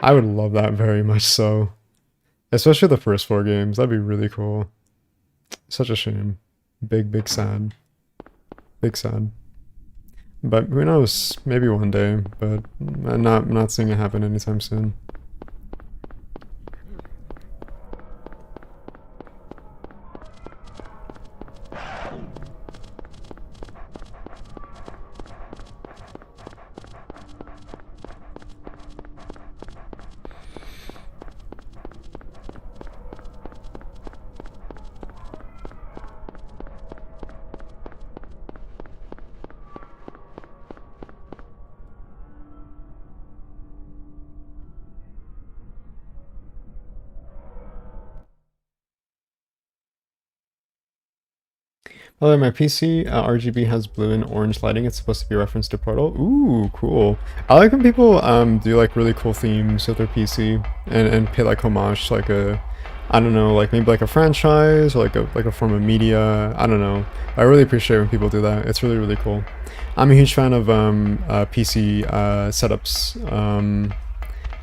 I would love that very much so. Especially the first 4 games. That'd be really cool. Such a shame. Big sad. Big sad. But who knows? Maybe one day. But I'm not seeing it happen anytime soon. Oh, my PC RGB has blue and orange lighting. It's supposed to be a reference to Portal. Ooh, cool. I like when people do like really cool themes with their PC and pay like homage to like a, I don't know, like maybe like a franchise or like a form of media. I don't know. I really appreciate when people do that. It's really cool. I'm a huge fan of PC setups.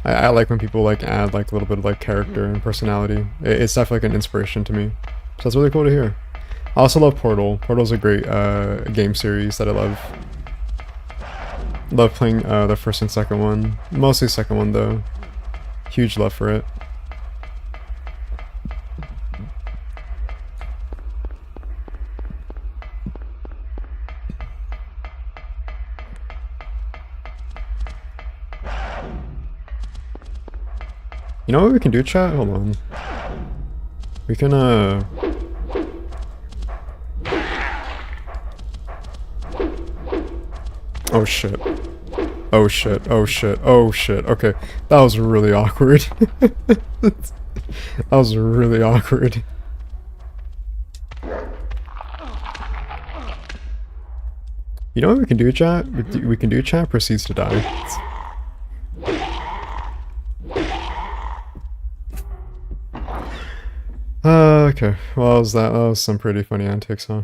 I like when people like add like a little bit of like character and personality. It's definitely like an inspiration to me. So that's really cool to hear. I also love Portal. Portal's a great game series that I love. Love playing the first and second one. Mostly second one though. Huge love for it. You know what we can do, chat? Hold on. We can oh shit. Oh shit. Oh shit. Oh shit. Okay. That was really awkward. That was really awkward. You know what we can do, chat? We can do, chat proceeds to die. Okay. Well, that was some pretty funny antics, huh?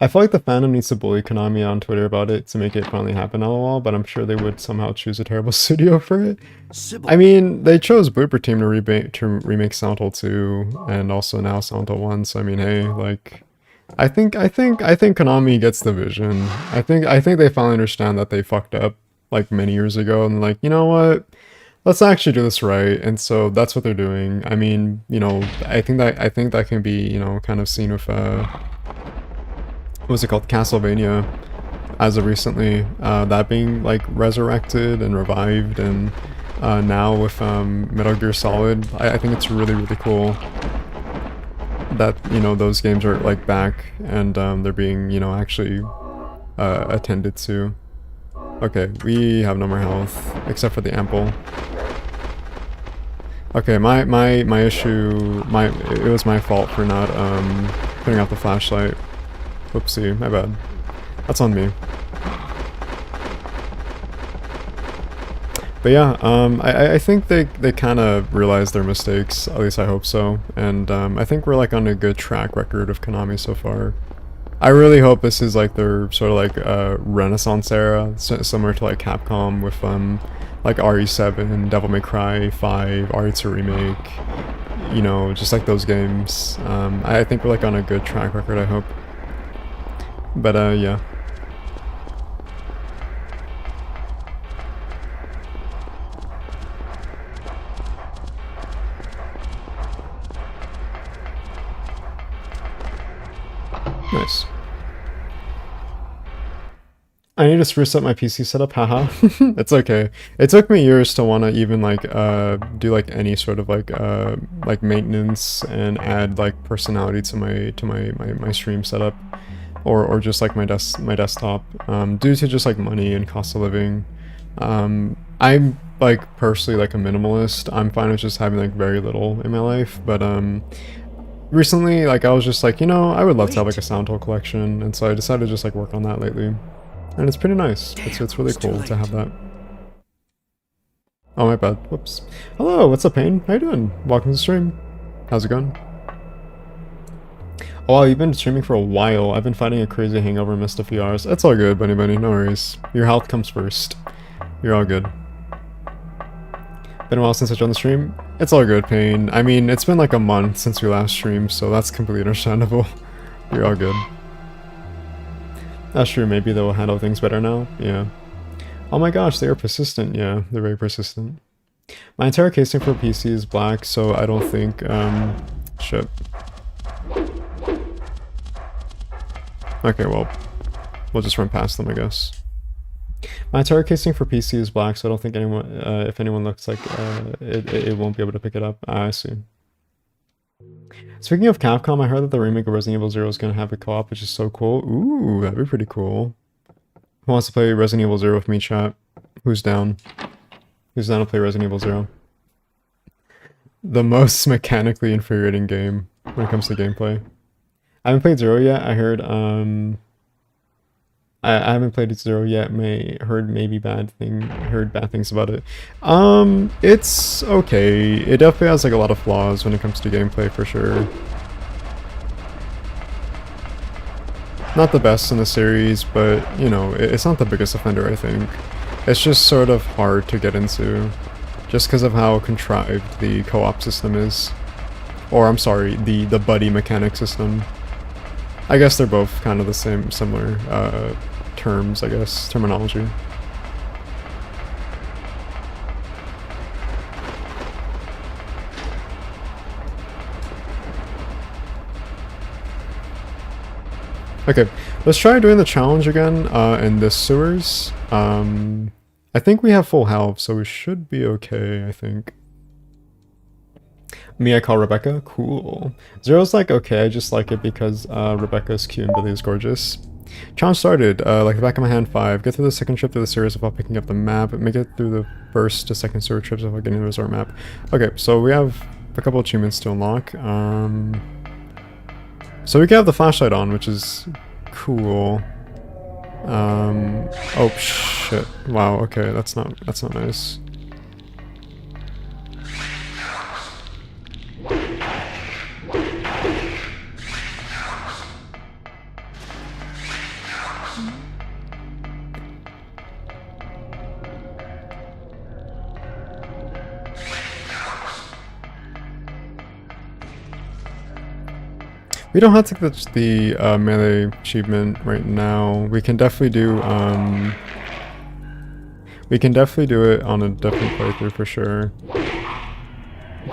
I feel like the fandom needs to bully Konami on Twitter about it to make it finally happen, lol, but I'm sure they would somehow choose a terrible studio for it. I Sybil. mean, they chose Blooper Team to remake Silent Hill 2 and also now Silent Hill 1, so I mean, hey, like I think Konami gets the vision. I think they finally understand that they fucked up like many years ago and like, you know what? Let's actually do this right. And so that's what they're doing. I mean, I think that can be, kind of seen with what was it called? Castlevania as of recently. That being like resurrected and revived and now with Metal Gear Solid. I think it's really, really cool that those games are like back and they're being actually attended to. Okay, we have no more health except for the ample. Okay, my issue, it was my fault for not putting out the flashlight. Whoopsie, my bad. That's on me. But yeah, I think they kind of realized their mistakes, at least I hope so, and I think we're like on a good track record of Konami so far. I really hope this is like their sort of like Renaissance era, similar to like Capcom with like RE7, Devil May Cry 5, RE2 Remake, just like those games. I think we're like on a good track record, I hope. But yeah. Nice. I need to spruce up my PC setup, haha. It's okay. It took me years to wanna even like do like any sort of like maintenance and add like personality to my stream setup. Or just like my desktop. Due to just like money and cost of living. I'm like personally like a minimalist. I'm fine with just having like very little in my life, but recently, like, I was just like, I would love to have like a Sound Hole collection, and so I decided to just like work on that lately. And it's pretty nice. It's really cool to have that. Oh, my bad. Whoops. Hello, what's up, Payne? How you doing? Welcome to the stream. How's it going? Oh, wow, you've been streaming for a while. I've been fighting a crazy hangover and missed a few hours. It's all good, bunny, no worries. Your health comes first. You're all good. Been a while since I joined the stream. It's all good, Payne. I mean, it's been like a month since we last streamed, so that's completely understandable. You're all good. That's true, maybe they'll handle things better now. Yeah. Oh my gosh, they are persistent. Yeah, they're very persistent. My entire casing for PC is black, so I don't think, shit. Okay, well, we'll just run past them, I guess. My entire casing for PC is black, so I don't think anyone, if anyone looks like it won't be able to pick it up. I see. Speaking of Capcom, I heard that the remake of Resident Evil 0 is going to have a co-op, which is so cool. Ooh, that'd be pretty cool. Who wants to play Resident Evil 0 with me, chat? Who's down? Who's down to play Resident Evil 0? The most mechanically infuriating game when it comes to gameplay. I haven't played 0 yet. I heard, I haven't played 0 yet. Heard bad things about it. It's okay. It definitely has like a lot of flaws when it comes to gameplay for sure. Not the best in the series, but it's not the biggest offender, I think. It's just sort of hard to get into, just because of how contrived the co-op system is. Or I'm sorry, the buddy mechanic system. I guess they're both kind of the same, similar terms, I guess, terminology. Okay, let's try doing the challenge again in the sewers. I think we have full health, so we should be okay, I think. Me, I call Rebecca? Cool. Zero's like, okay, I just like it because Rebecca's cute and Billy is gorgeous. Challenge started, like the back of my hand 5. Get through the second trip through the series without picking up the map. Make it through the first to second sewer trips without getting the resort map. Okay, so we have a couple achievements to unlock. So we can have the flashlight on, which is cool. Oh shit. Wow, okay, that's not nice. We don't have to get the melee achievement right now. We can definitely do it on a different playthrough for sure.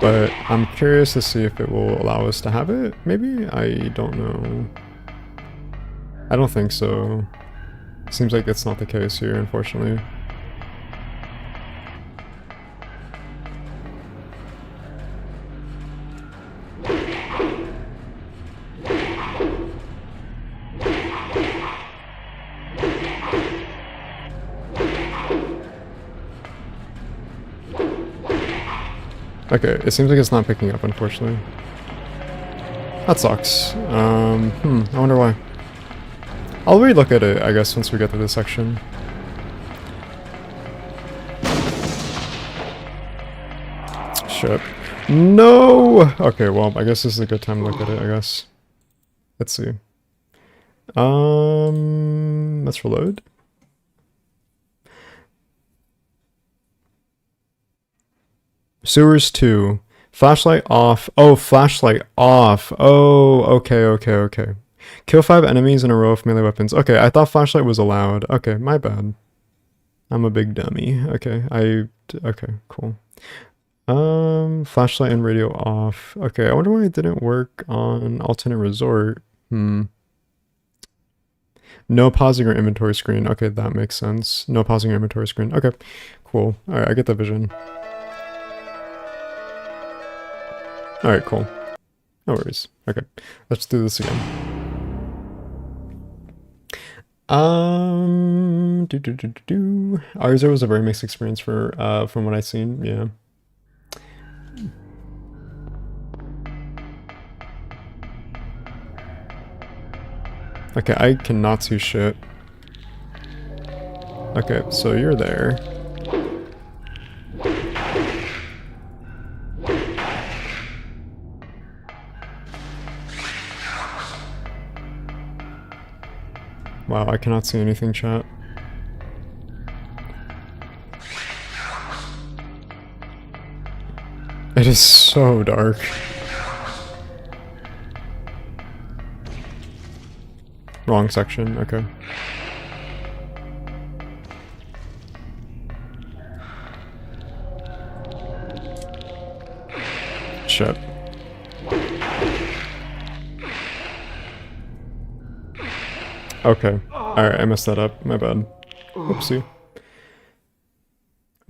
But I'm curious to see if it will allow us to have it. Maybe? I don't know. I don't think so. Seems like it's not the case here, unfortunately. Okay, it seems like it's not picking up, unfortunately. That sucks. I wonder why. I'll relook at it, I guess, once we get to this section. Shit. No! Okay, well, I guess this is a good time to look at it, I guess. Let's see. Let's reload. Sewers 2. Flashlight off. Oh, flashlight off. Oh, okay. Kill 5 enemies in a row with melee weapons. Okay, I thought flashlight was allowed. Okay, my bad. I'm a big dummy. Okay, okay, cool. Flashlight and radio off. Okay, I wonder why it didn't work on alternate resort. No pausing or inventory screen. Okay, that makes sense. No pausing or inventory screen. Okay, cool. Alright, I get the vision. Alright, cool. No worries. Okay, let's do this again. Ours was a very mixed experience for from what I've seen, yeah. Okay, I cannot see shit. Okay, so you're there. Wow, I cannot see anything, chat. It is so dark. Wrong section, okay. Shit. Okay. Alright, I messed that up. My bad. Oopsie.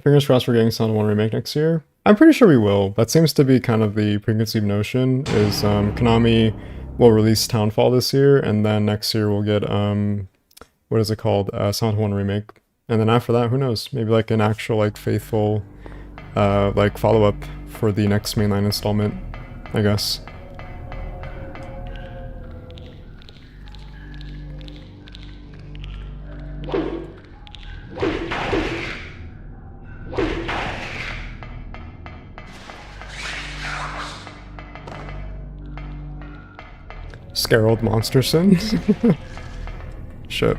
Fingers crossed we're getting Silent 1 Remake next year. I'm pretty sure we will. That seems to be kind of the preconceived notion, is Konami will release Townfall this year, and then next year we'll get, what is it called? Silent 1 Remake. And then after that, who knows? Maybe like an actual, like, faithful, like, follow-up for the next mainline installment, I guess. Scare old Monsterson? Shit.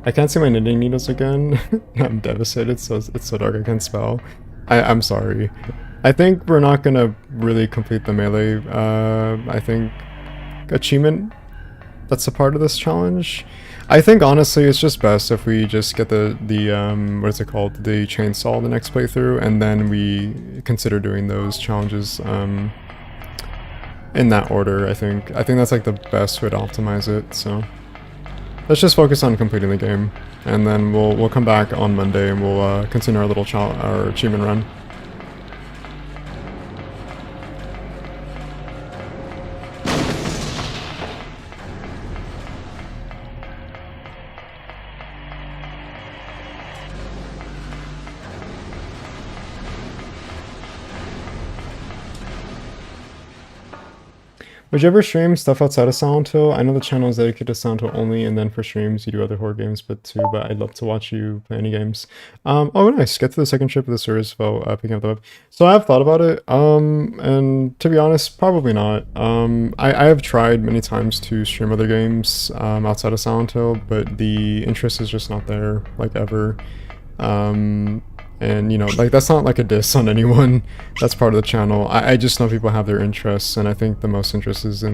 I can't see my knitting needles again. I'm devastated, so it's so dark I can't spell. I'm sorry. I think we're not gonna really complete the melee, I think, achievement that's a part of this challenge. I think honestly it's just best if we just get the what is it called, the chainsaw the next playthrough, and then we consider doing those challenges in that order. I think that's like the best way to optimize it. So let's just focus on completing the game, and then we'll come back on Monday and we'll continue our little our achievement run. Would you ever stream stuff outside of Silent Hill? I know the channel is dedicated to Silent Hill only, and then for streams you do other horror games, but too. But I'd love to watch you play any games. Oh, nice. Get to the second trip of the series while picking up the web. So I've thought about it. And to be honest, probably not. I have tried many times to stream other games outside of Silent Hill, but the interest is just not there, like ever. And you know, like that's not like a diss on anyone that's part of the channel. I just know people have their interests, and I think the most interest is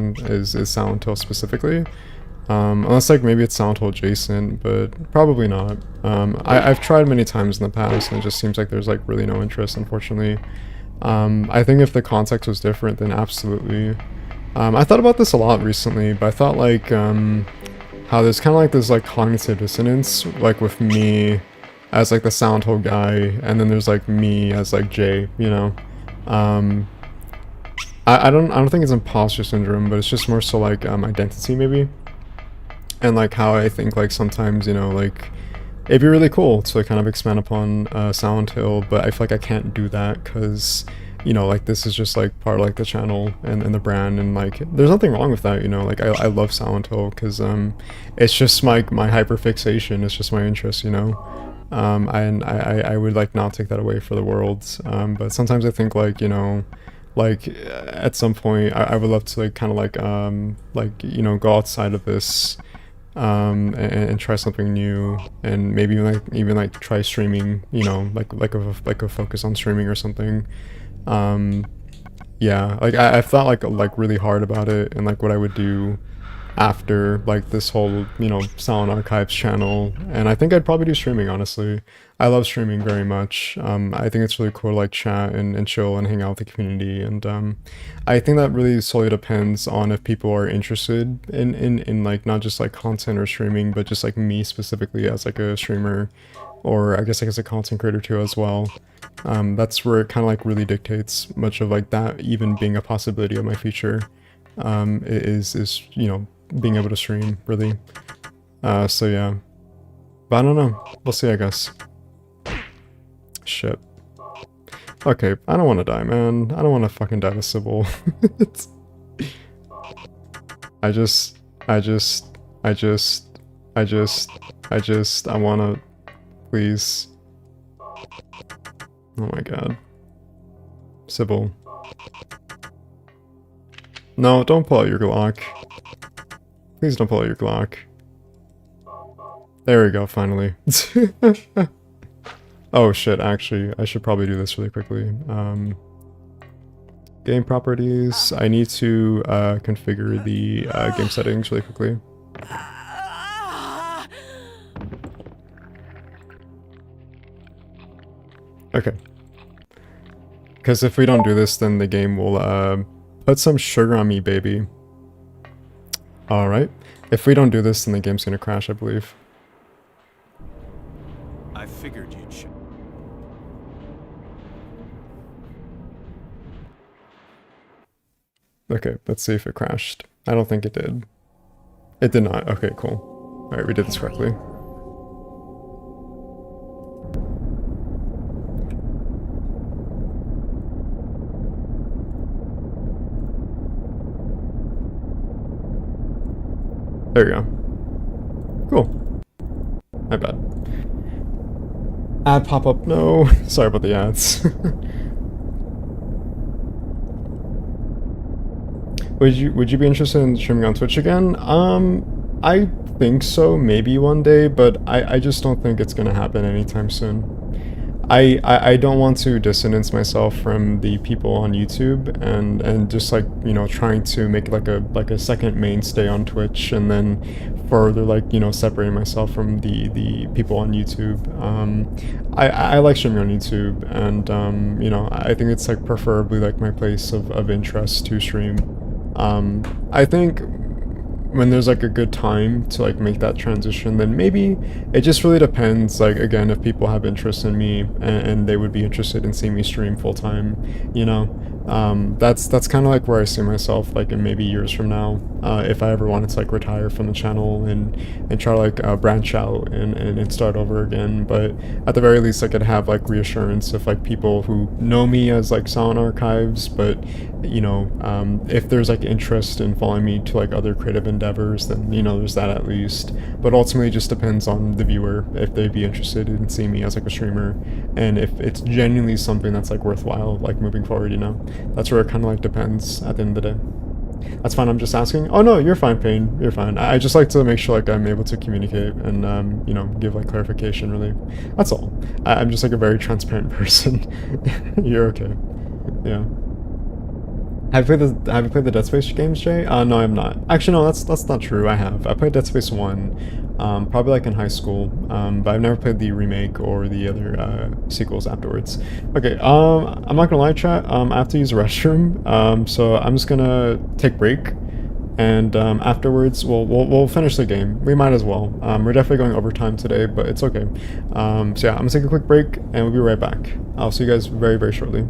Silent Hill specifically. Unless like maybe it's Silent Hill adjacent, but probably not. I've tried many times in the past, and it just seems like there's like really no interest, unfortunately. I think if the context was different, then absolutely. I thought about this a lot recently, but I thought like how there's kind of like this like cognitive dissonance, like with me as like the Silent Hill guy, and then there's like me as like Jay, you know. I don't think it's imposter syndrome, but it's just more so like identity maybe, and like how I think like sometimes, you know, like it'd be really cool to like, kind of expand upon Silent Hill, but I feel like I can't do that because, you know, like this is just like part of like the channel and the brand, and like there's nothing wrong with that, you know. Like I love Silent Hill because it's just my hyperfixation, it's just my interest, you know. And I would like not take that away for the world, but sometimes I think like, you know, like at some point I would love to like kind of like you know, go outside of this and try something new, and maybe like even like try streaming, you know, like a focus on streaming or something. Yeah, like I've thought like really hard about it and like what I would do after like this whole, you know, Silent Archives channel, and I think I'd probably do streaming, honestly. I love streaming very much. I think it's really cool to like chat and chill and hang out with the community, and I think that really solely depends on if people are interested in like not just like content or streaming, but just like me specifically as like a streamer, or I guess like as a content creator too as well. That's where it kind of like really dictates much of like that even being a possibility of my future, is, you know, being able to stream, really. So yeah. But I don't know. We'll see, I guess. Shit. Okay, I don't want to die, man. I don't want to fucking die to Sybil. I wanna... Please. Oh my god. Sybil. No, don't pull out your Glock. Please don't pull out your Glock. There we go, finally. Oh shit, actually, I should probably do this really quickly. Game properties. I need to configure the game settings really quickly. Okay. Because if we don't do this, then the game will put some sugar on me, baby. Alright. If we don't do this, then the game's gonna crash, I believe. I figured you'd show. Okay, let's see if it crashed. I don't think it did. It did not. Okay, cool. Alright, we did this correctly. There you go. Cool. My bad. Ad pop-up, no. Sorry about the ads. Would you be interested in streaming on Twitch again? I think so, maybe one day, but I just don't think it's gonna happen anytime soon. I don't want to dissonance myself from the people on YouTube, and just like, you know, trying to make like a second mainstay on Twitch, and then further like, you know, separating myself from the people on YouTube. I like streaming on YouTube, and you know, I think it's like preferably like my place of interest to stream. I think when there's like a good time to like make that transition, then maybe it just really depends, like again, if people have interest in me and they would be interested in seeing me stream full time, you know. That's kind of like where I see myself like in maybe years from now, if I ever wanted to like retire from the channel and try to like branch out and start over again. But at the very least, I could have like reassurance of like people who know me as like Sound Archives, but if there's like interest in following me to like other creative endeavors, then there's that at least. But ultimately, it just depends on the viewer if they'd be interested in seeing me as like a streamer, and if it's genuinely something that's like worthwhile like moving forward. That's where it kind of like depends at the end of the day. That's fine. I'm just asking. Oh no, you're fine, Payne. You're fine. I just like to make sure like I'm able to communicate and give like clarification. Really, that's all. I'm just like a very transparent person. You're okay. Yeah. Have you played the Dead Space games, Jay? No, I'm not. Actually, no, that's not true. I have. I played Dead Space 1, probably like in high school, but I've never played the remake or the other sequels afterwards. Okay, I'm not gonna lie, chat. I have to use the restroom, so I'm just gonna take break, and afterwards we'll finish the game. We might as well. We're definitely going overtime today, but it's okay. So yeah, I'm gonna take a quick break, and we'll be right back. I'll see you guys very, very shortly.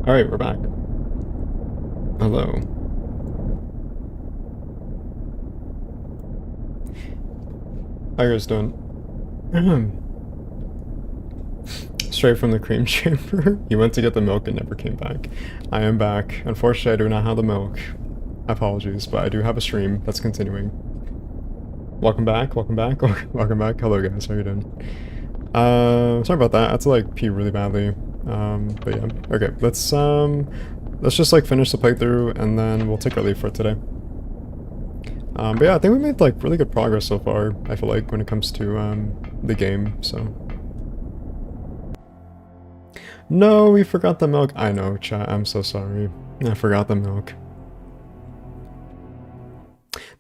Alright, we're back. Hello. How you guys doing? Straight from the cream chamber. You went to get the milk and never came back. I am back. Unfortunately, I do not have the milk. Apologies, but I do have a stream that's continuing. Welcome back, welcome back, welcome back. Hello guys, how you doing? Sorry about that. I had to like pee really badly. But yeah. Okay, let's just like finish the playthrough and then we'll take our leave for today. But yeah, I think we made like really good progress so far, I feel like, when it comes to the game, so. No, we forgot the milk. I know, chat, I'm so sorry. I forgot the milk.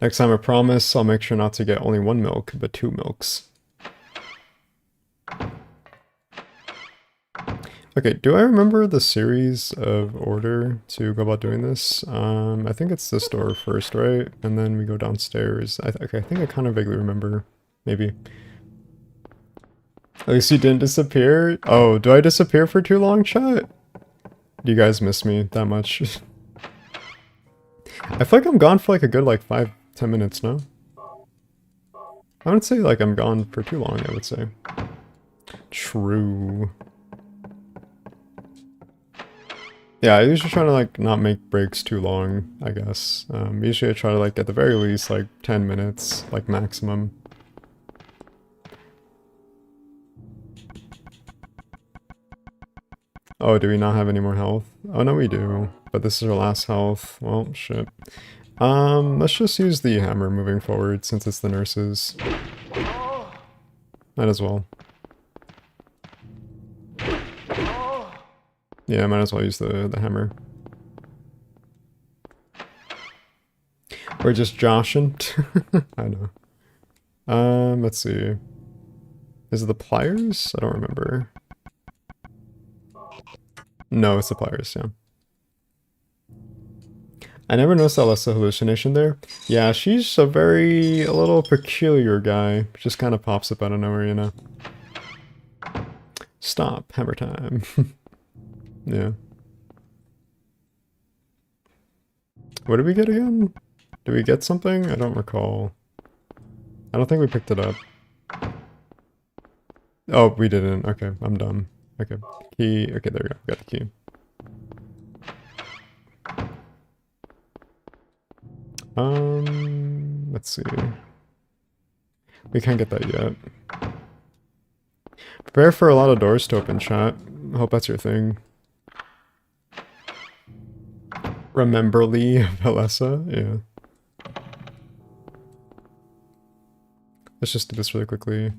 Next time, I promise, I'll make sure not to get only one milk, but 2 milks. Okay, do I remember the series of order to go about doing this? I think it's this door first, right? And then we go downstairs. Okay, I think I kind of vaguely remember. Maybe. At least you didn't disappear? Oh, do I disappear for too long, chat? Do you guys miss me that much? I feel like I'm gone for like a good like 5-10 minutes now. I wouldn't say like I'm gone for too long, I would say. True. Yeah, I usually try to like not make breaks too long, I guess. Usually I try to like at the very least like 10 minutes, like maximum. Oh, do we not have any more health? Oh no, we do. But this is our last health. Well, shit. Let's just use the hammer moving forward since it's the nurses. Might as well. Yeah, might as well use the hammer. We're just joshing. I know. Let's see. Is it the pliers? I don't remember. No, it's the pliers, yeah. I never noticed that Alessa hallucination there. Yeah, she's a little peculiar guy. Just kind of pops up out of nowhere, you know. Stop, hammer time. Yeah. What did we get again? Did we get something? I don't recall. I don't think we picked it up. Oh, we didn't. Okay, I'm dumb. Okay, key. Okay, there we go. Got the key. Let's see. We can't get that yet. Prepare for a lot of doors to open, chat. I hope that's your thing. Rememberly of Alessa? Yeah. Let's just do this really quickly.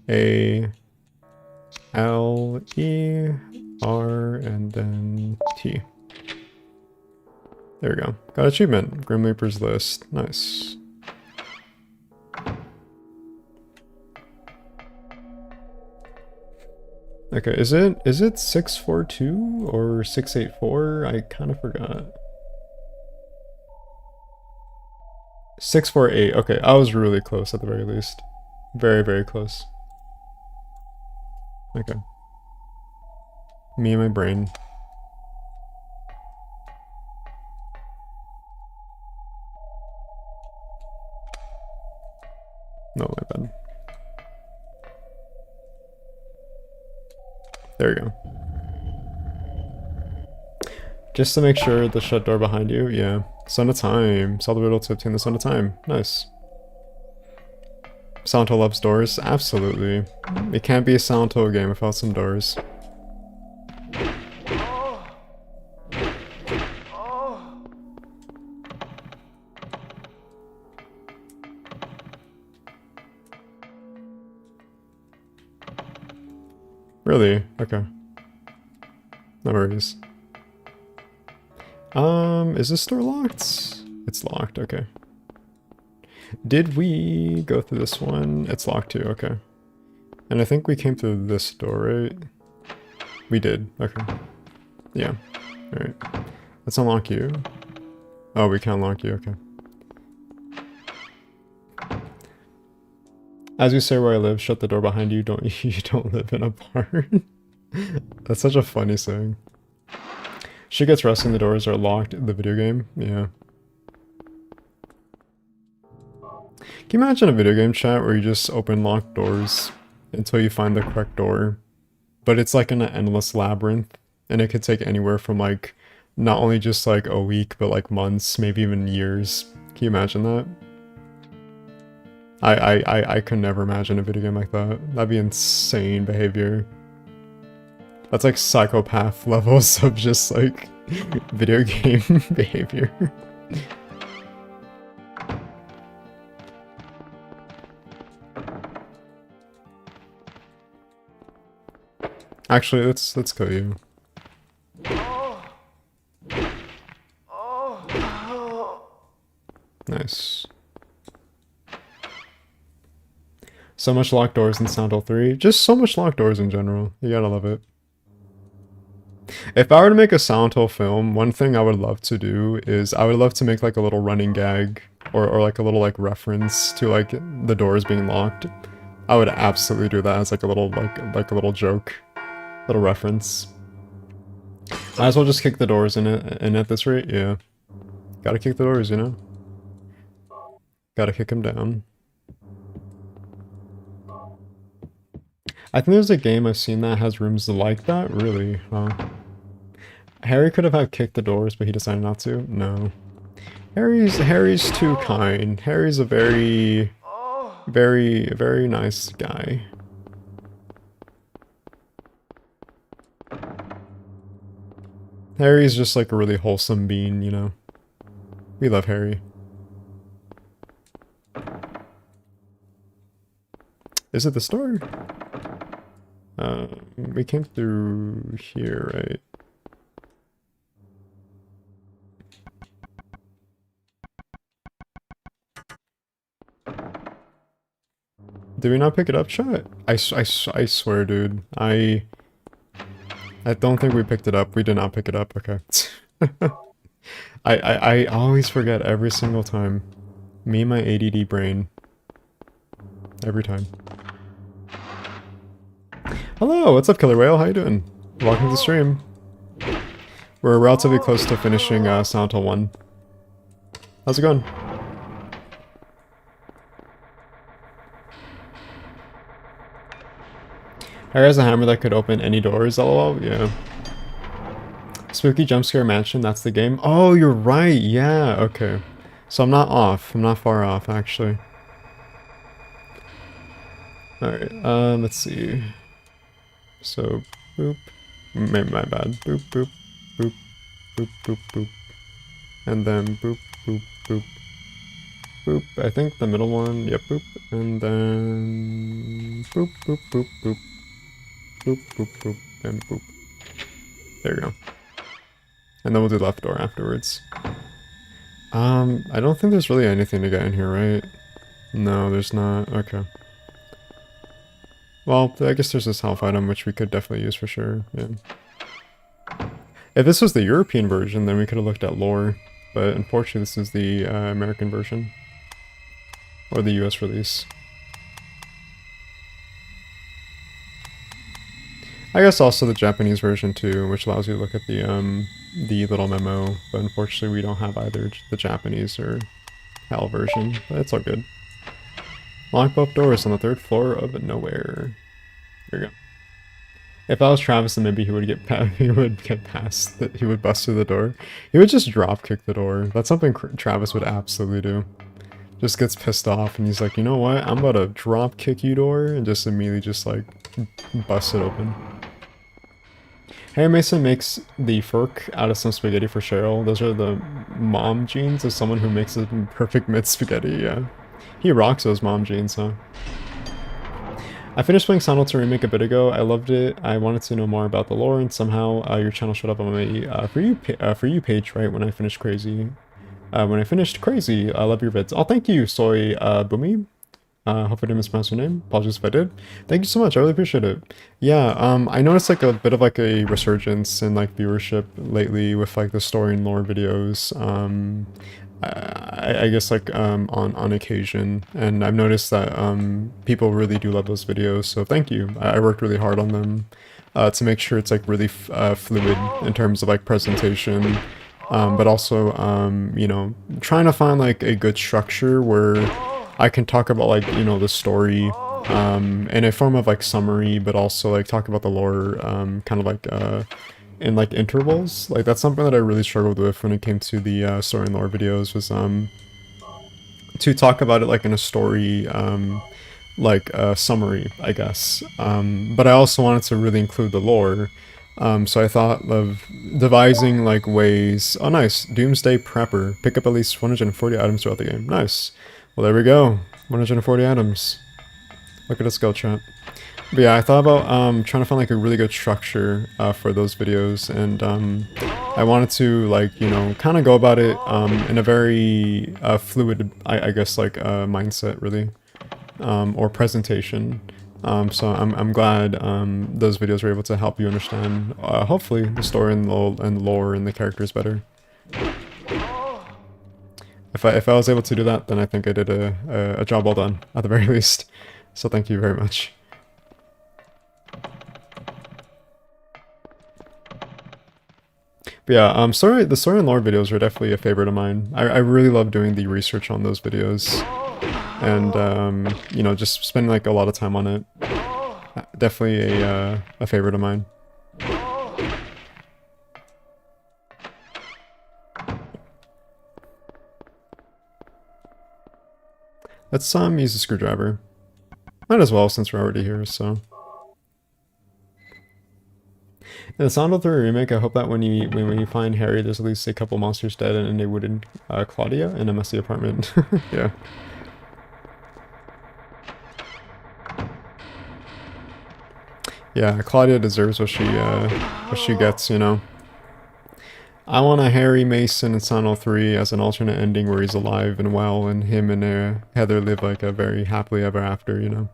A L E R and then T. There we go. Got achievement. Grim Reaper's List. Nice. Okay, is it 642 or 684? I kind of forgot. 648. Okay, I was really close at the very least. Very, very close. Okay. Me and my brain. No, my bad. There you go. Just to make sure the shut door behind you, yeah. Son of Time. Solve the riddle to obtain the Son of Time. Nice. Silent Hill loves doors? Absolutely. It can't be a Silent Hill game without some doors. Really? Okay. No worries. Is this door locked? It's locked, okay. Did we go through this one? It's locked too, okay. And I think we came through this door, right? We did, okay. Yeah, alright. Let's unlock you. Oh, we can unlock you, okay. As you say where I live, shut the door behind you, you don't live in a barn. That's such a funny saying. She gets resting, the doors are locked in the video game. Yeah. Can you imagine a video game chat where you just open locked doors until you find the correct door? But it's like in an endless labyrinth, and it could take anywhere from like, not only just like a week, but like months, maybe even years. Can you imagine that? I could never imagine a video game like that. That'd be insane behavior. That's like psychopath levels of just like video game behavior. Actually, let's kill you. Nice. So much locked doors in Sound Hole 3. Just so much locked doors in general. You gotta love it. If I were to make a Silent Hill film, one thing I would love to do is I would love to make like a little running gag or like a little like reference to like the doors being locked. I would absolutely do that as like a little like a little joke, little reference. Might as well just kick the doors in it, and at this rate, yeah. Gotta kick the doors, you know? Gotta kick them down. I think there's a game I've seen that has rooms like that. Really? Wow. Harry could have had kicked the doors, but he decided not to? No. Harry's too kind. Harry's a very nice guy. Harry's just like a really wholesome being, you know? We love Harry. Is it the store? We came through here, right? Did we not pick it up, chat? I swear, dude. I don't think we picked it up. We did not pick it up. Okay. I always forget every single time. Me and my ADD brain. Every time. Hello, what's up, Killer Whale? How you doing? Welcome to the stream. We're relatively close to finishing Silent Hill 1. How's it going? Harry has a hammer that could open any doors, lol. Yeah. Spooky Jumpscare Mansion, that's the game. Oh, you're right. Yeah, okay. So I'm not off. I'm not far off, actually. Alright, let's see. So, boop. Maybe my bad. Boop, boop, boop, boop, boop, boop. And then boop, boop, boop. Boop. I think the middle one. Yep, boop. And then boop, boop, boop, boop. Boop, boop, boop, and boop. There you go. And then we'll do left door afterwards. I don't think there's really anything to get in here, right? No, there's not. Okay. Well, I guess there's this health item, which we could definitely use for sure, yeah. If this was the European version, then we could have looked at lore. But unfortunately, this is the American version. Or the US release. I guess also the Japanese version too, which allows you to look at the little memo, but unfortunately we don't have either the Japanese or HAL version, but it's all good. Lock both doors on the 3rd floor of nowhere. There you go. If I was Travis, then maybe he would get past, he would bust through the door. He would just drop kick the door. That's something Travis would absolutely do. Just gets pissed off and he's like, you know what, I'm about to drop kick you door, and just immediately just like bust it open. Harry Mason makes the fork out of some spaghetti for Cheryl. Those are the mom genes of someone who makes a perfect mid spaghetti, yeah. He rocks those mom genes, huh? I finished playing Silent Hill Remake a bit ago. I loved it. I wanted to know more about the lore, and somehow your channel showed up on my For You page right when I finished Crazy. When I finished Crazy, I love your vids. Oh, thank you, Soy Boomy. Hope I didn't mispronounce your name. Apologies if I did. Thank you so much. I really appreciate it. Yeah, I noticed like a bit of like a resurgence in like viewership lately with like the story and lore videos. I guess like on occasion, and I've noticed that people really do love those videos. So thank you. I worked really hard on them. to make sure it's like really fluid in terms of like presentation, but also you know, trying to find like a good structure where I can talk about like, you know, the story in a form of like summary, but also like talk about the lore kind of like in like intervals. Like that's something that I really struggled with when it came to the story and lore videos, was to talk about it like in a story like a summary, I guess. But I also wanted to really include the lore. So I thought of devising like ways. Oh, nice. Doomsday Prepper. Pick up at least 140 items throughout the game. Nice. Well, there we go. 140 items. Look at us go, chat. But yeah, I thought about trying to find like a really good structure for those videos, and I wanted to like, you know, kind of go about it in a very fluid, I guess, like mindset really, or presentation. So I'm glad those videos were able to help you understand, hopefully, the story and the lore and the characters better. If I was able to do that, then I think I did a job well done, at the very least. So thank you very much. But yeah, the story and lore videos are definitely a favorite of mine. I really love doing the research on those videos, and you know, just spending like a lot of time on it. Definitely a favorite of mine. Let's use a screwdriver. Might as well, since we're already here. So. In the Sound of 3 remake, I hope that when you find Harry, there's at least a couple monsters dead and a wooden Claudia in a messy apartment. Yeah. Yeah, Claudia deserves what she gets, you know. I want a Harry Mason in Sound 3 as an alternate ending where he's alive and well, and him and Heather live like a very happily ever after, you know.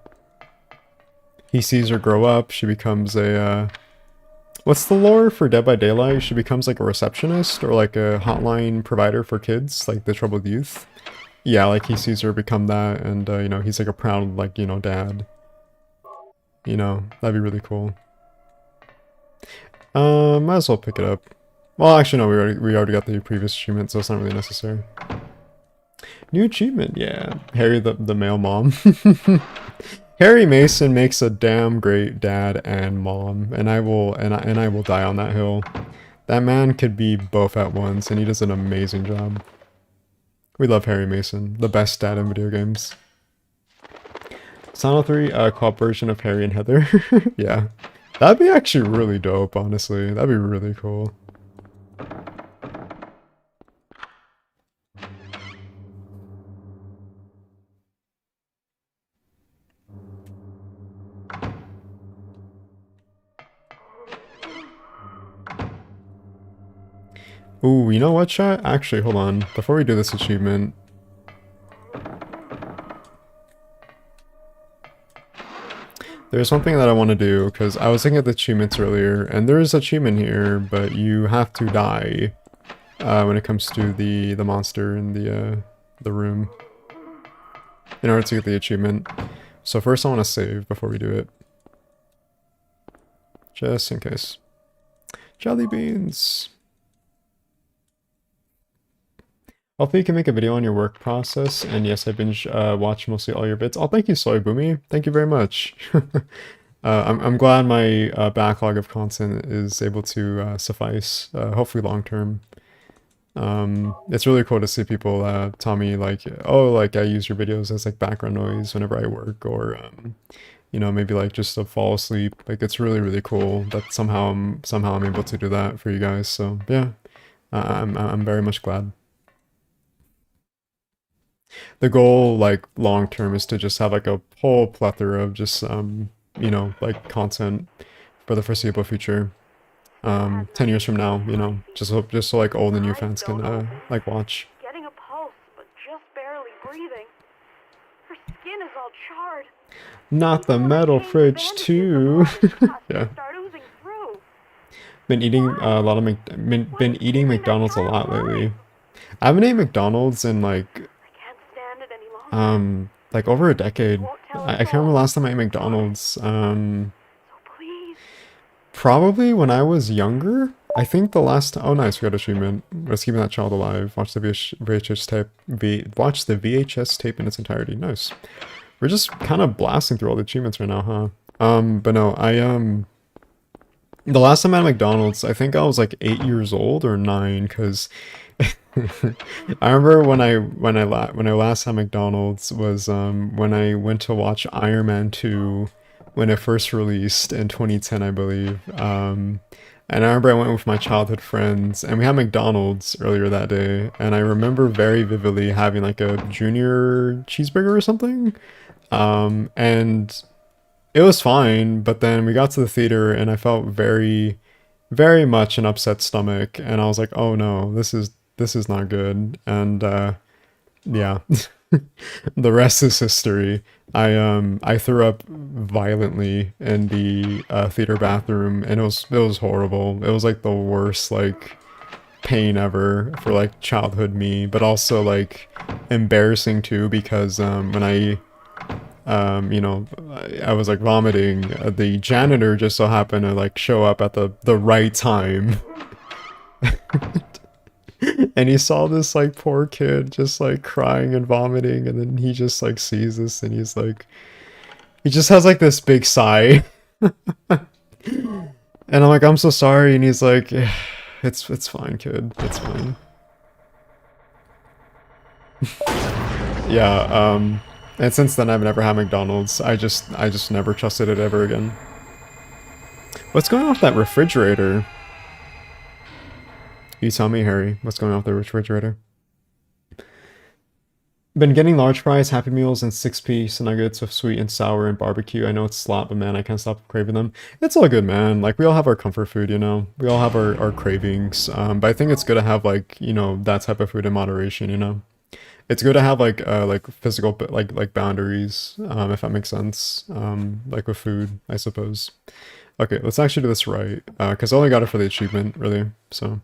He sees her grow up, she becomes a what's the lore for Dead by Daylight? She becomes like a receptionist or like a hotline provider for kids, like the troubled youth. Yeah, like he sees her become that, and you know, he's like a proud, like, you know, dad. You know, that'd be really cool. Might as well pick it up. Well, actually, no, we already got the previous achievement, so it's not really necessary. New achievement, yeah. Harry the male mom. Harry Mason makes a damn great dad and mom, and I will die on that hill. That man could be both at once, and he does an amazing job. We love Harry Mason, the best dad in video games. Sound 3 co-op version of Harry and Heather. Yeah. That'd be actually really dope, honestly. That'd be really cool. Ooh, you know what, chat? Actually, hold on. Before we do this achievement, there's something that I want to do, because I was looking at the achievements earlier, and there is an achievement here, but you have to die when it comes to the monster in the room in order to get the achievement. So first I want to save before we do it. Just in case. Jelly beans! Hopefully you can make a video on your work process, and yes, I binge watch mostly all your bits. Oh, thank you, Soy Boomy. Thank you very much. I'm glad my backlog of content is able to suffice, hopefully long term. It's really cool to see people tell me like, oh, like I use your videos as like background noise whenever I work, or you know, maybe like just to fall asleep. Like it's really, really cool that somehow I'm able to do that for you guys. So yeah, I'm very much glad. The goal, like, long term is to just have, like, a whole plethora of just, you know, like, content for the foreseeable future. 10 years from now, you know, just so, like, old and new fans can, like, watch. Getting a pulse, but just barely breathing. Her skin is all charred. Not the metal fridge, too. Yeah. Been eating a lot of been eating McDonald's a lot lately. I haven't ate McDonald's in, like over a decade. I can't remember the last time I ate McDonald's. Probably when I was younger. I think the last. Oh, nice, we got achievement. Let's keep that child alive. Watch the VHS tape. Watch the VHS tape in its entirety. Nice. We're just kind of blasting through all the achievements right now, huh? But no, the last time at McDonald's, I think I was like 8 years old or 9, because I remember when I last had McDonald's was when I went to watch Iron Man 2 when it first released in 2010, I believe. And I remember I went with my childhood friends and we had McDonald's earlier that day, and I remember very vividly having like a junior cheeseburger or something. And it was fine, but then we got to the theater and I felt very, very much an upset stomach, and I was like, "Oh no, this is not good." And yeah, the rest is history. I threw up violently in the theater bathroom, and it was horrible. It was like the worst like pain ever for like childhood me, but also like embarrassing too, because when I was like vomiting, the janitor just so happened to like show up at the right time. And he saw this like poor kid just like crying and vomiting, and then he just like sees this and he's like, he just has like this big sigh. And I'm like, "I'm so sorry," and he's like, "Yeah, it's fine, kid, it's fine." Yeah, and since then I've never had McDonald's. I just never trusted it ever again. What's going on with that refrigerator? You tell me, Harry. What's going on with the refrigerator? Been getting large fries, Happy Meals, and 6-piece nuggets with sweet and sour and barbecue. I know it's slop, but man, I can't stop craving them. It's all good, man. Like, we all have our comfort food, you know? We all have our cravings. But I think it's good to have, like, you know, that type of food in moderation, you know? It's good to have, like physical, like boundaries, if that makes sense. Like with food, I suppose. Okay, let's actually do this right, because I only got it for the achievement, really, so.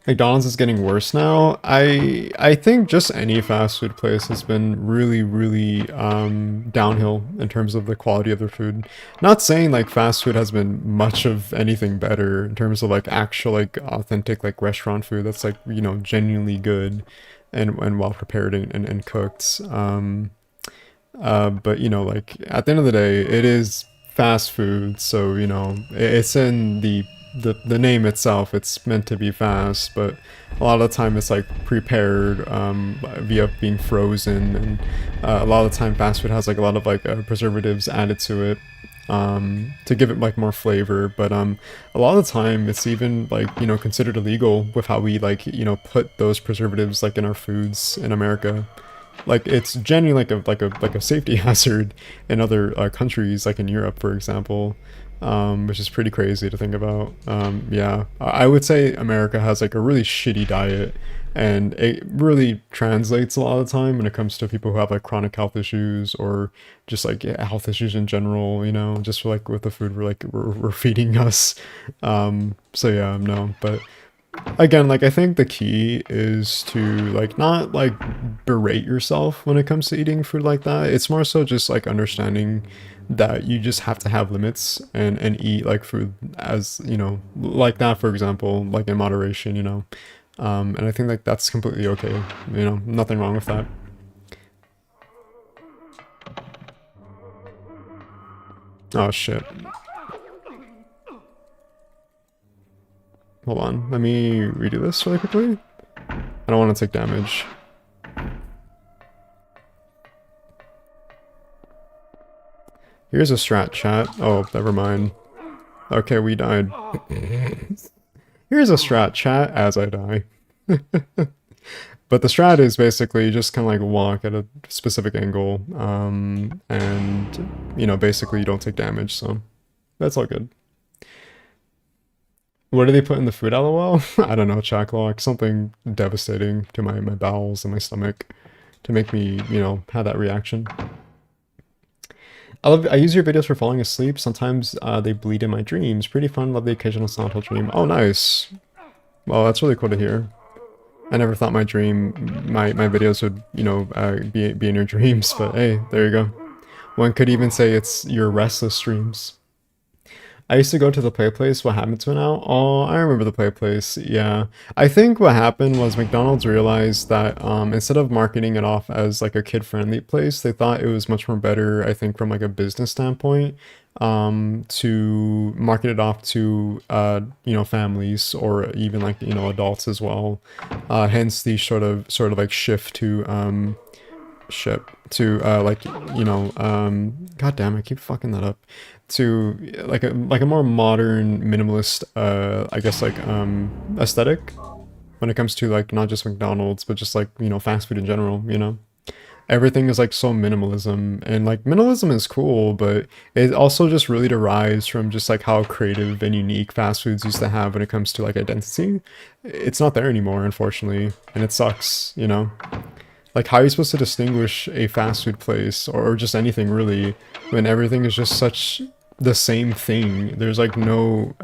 McDonald's is getting worse now. I think just any fast food place has been really, really downhill in terms of the quality of their food. Not saying like fast food has been much of anything better in terms of like actual like authentic like restaurant food that's like, you know, genuinely good and well prepared and cooked. But you know, like at the end of the day, it is fast food, so you know, it's in the name itself. It's meant to be fast, but a lot of the time it's like prepared via being frozen, and a lot of the time fast food has like a lot of like preservatives added to it to give it like more flavor. But a lot of the time it's even like, you know, considered illegal with how we like, you know, put those preservatives like in our foods in America. Like it's genuinely like a safety hazard in other countries, like in Europe, for example, which is pretty crazy to think about. Yeah, I would say America has like a really shitty diet, and it really translates a lot of the time when it comes to people who have like chronic health issues or just like health issues in general. You know, just like with the food we're feeding us. So yeah, no, but again, like I think the key is to like not like berate yourself when it comes to eating food like that. It's more so just like understanding that you just have to have limits and eat like food as, you know, like that, for example, like in moderation, you know. And I think like that's completely okay, you know, nothing wrong with that. Oh shit. Hold on, let me redo this really quickly. I don't want to take damage. Here's a strat, chat. Oh, never mind. Okay, we died. Here's a strat, chat, as I die. But the strat is basically just kind of like walk at a specific angle, and, you know, basically you don't take damage, so that's all good. What do they put in the food, lol? I don't know, Chaklock. Something devastating to my bowels and my stomach to make me, you know, have that reaction. I use your videos for falling asleep. Sometimes they bleed in my dreams. Pretty fun. Love the occasional Silent Hill dream. Oh, nice. Well, that's really cool to hear. I never thought my videos would, you know, be in your dreams, but hey, there you go. One could even say it's your restless dreams. I used to go to the play place. What happened to it now? Oh, I remember the play place. Yeah. I think what happened was McDonald's realized that instead of marketing it off as like a kid-friendly place, they thought it was much more better, I think, from like a business standpoint, to market it off to families or even like adults as well. Hence the sort of like shift to ship to god damn, I keep fucking that up, to like a more modern minimalist I guess like aesthetic when it comes to like not just McDonald's but just like fast food in general. Everything is like so minimalism, and like minimalism is cool, but it also just really derives from just like how creative and unique fast foods used to have when it comes to like identity. It's not there anymore, unfortunately, and it sucks. Like, how are you supposed to distinguish a fast food place or just anything really when everything is just such the same thing? There's like no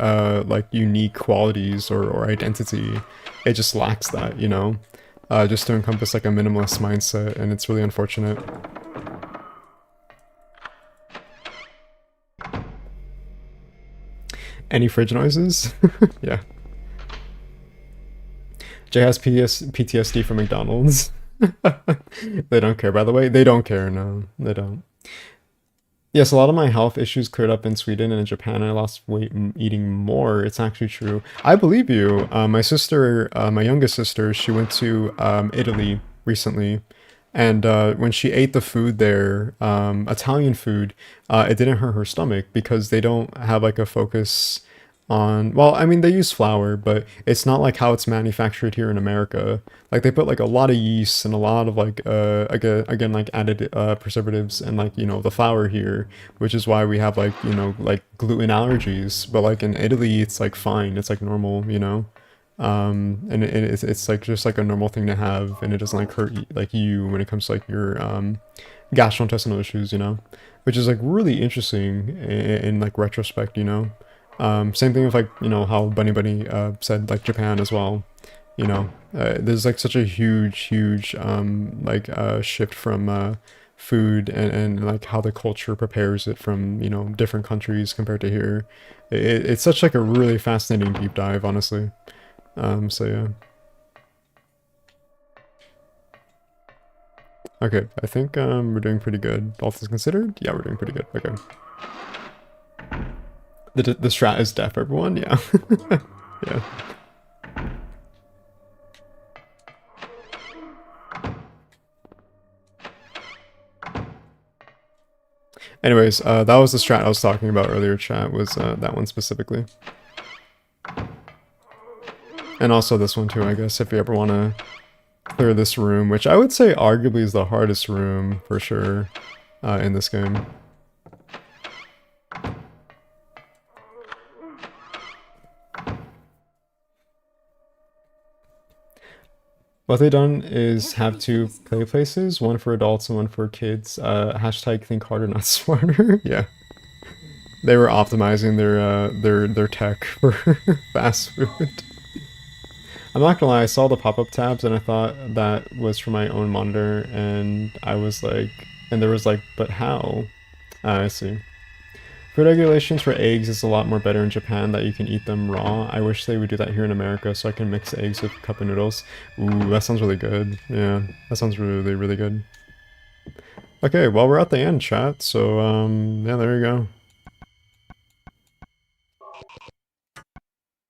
like unique qualities or identity. It just lacks that. Just to encompass like a minimalist mindset, and it's really unfortunate. Any fridge noises? Yeah. Jay has PTSD from McDonald's. They don't care, by the way. They don't care, no. They don't. Yes, a lot of my health issues cleared up in Sweden and in Japan. I lost weight eating more. It's actually true. I believe you. My sister, my youngest sister, she went to Italy recently. And when she ate the food there, Italian food, it didn't hurt her stomach because they don't have like a focus on, well, I mean, they use flour, but it's not like how it's manufactured here in America. Like they put like a lot of yeast and a lot of like again like added preservatives and like the flour here, which is why we have like like gluten allergies. But like in Italy, it's like fine, it's like normal. And it's like just like a normal thing to have, and it doesn't like hurt like you when it comes to like your gastrointestinal issues. Which is like really interesting in like retrospect. Same thing with like how Bunny said like Japan as well. There's like such a huge like shift from food and like how the culture prepares it from different countries compared to here. It's such like a really fascinating deep dive, honestly. So yeah. Okay, I think we're doing pretty good. All things considered, yeah, we're doing pretty good. Okay. The strat is deaf, everyone. Yeah. Yeah. Anyways, that was the strat I was talking about earlier, chat, was that one specifically. And also this one too, I guess, if you ever want to clear this room, which I would say arguably is the hardest room, for sure, in this game. What they've done is have two play places, one for adults and one for kids. Hashtag think harder, not smarter. Yeah. They were optimizing their tech for fast food. I'm not gonna lie, I saw the pop-up tabs and I thought that was for my own monitor, and I was like, and there was like, but how? I see. Food regulations for eggs is a lot more better in Japan, that you can eat them raw. I wish they would do that here in America so I can mix eggs with cup of noodles. Ooh, that sounds really good. Yeah, that sounds really, really good. Okay, well, we're at the end, chat, so, yeah, there you go.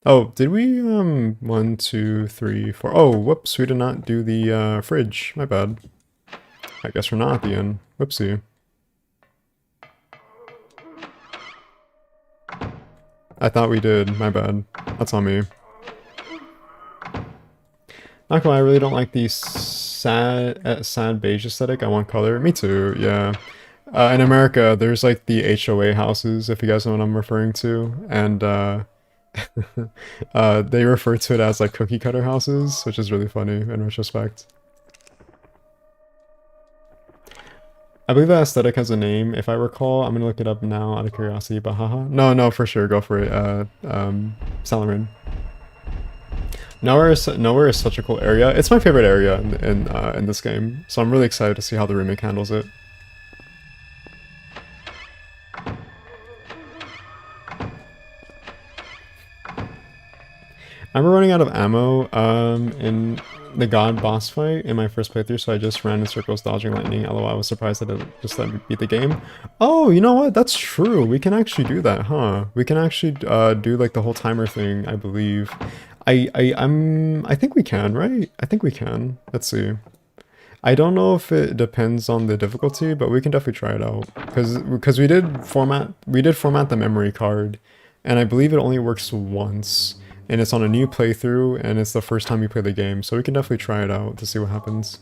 Oh, did we, 1, 2, 3, 4. Oh, whoops, we did not do the, fridge. My bad. I guess we're not at the end. Whoopsie. I thought we did. My bad. That's on me. Not gonna lie, I really don't like the sad beige aesthetic. I want color. Me too, yeah. In America, there's like the HOA houses, if you guys know what I'm referring to, and they refer to it as like cookie cutter houses, which is really funny in retrospect. I believe that aesthetic has a name, if I recall. I'm gonna look it up now out of curiosity, but haha. No, for sure, go for it. Salarin. Nowhere is such a cool area. It's my favorite area in this game, so I'm really excited to see how the remake handles it. I'm running out of ammo in the god boss fight in my first playthrough, so I just ran in circles dodging lightning. LOL, I was surprised that it just let me beat the game. Oh, you know what? That's true. We can actually do that, huh? We can actually do like the whole timer thing, I believe. I think we can, right? I think we can. Let's see. I don't know if it depends on the difficulty, but we can definitely try it out. Because we did format the memory card, and I believe it only works once. And it's on a new playthrough, and it's the first time you play the game, so we can definitely try it out to see what happens.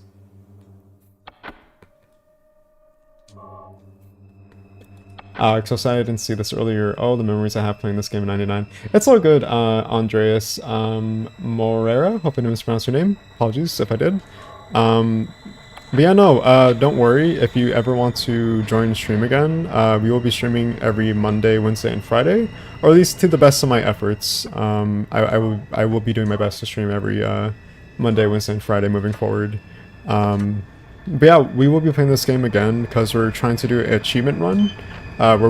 So sad I didn't see this earlier. Oh, the memories I have playing this game in 99. It's all good, Andreas Morera. Hope I didn't mispronounce your name. Apologies if I did. But yeah, no, don't worry if you ever want to join the stream again. We will be streaming every Monday, Wednesday, and Friday, or at least to the best of my efforts. I will be doing my best to stream every Monday, Wednesday, and Friday moving forward. But yeah, we will be playing this game again because we're trying to do an achievement run, where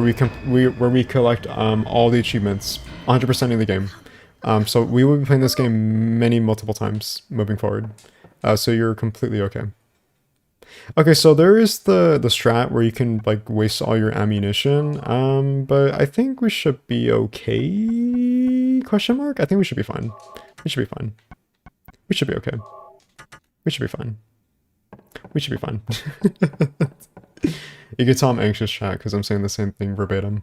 we collect all the achievements, 100% of the game. So we will be playing this game multiple times moving forward. So you're completely okay. Okay, so there is the strat where you can like waste all your ammunition, but I think we should be okay? Question mark? I think we should be fine. We should be fine. We should be okay. We should be fine. We should be fine. You can tell I'm anxious, chat, because I'm saying the same thing verbatim.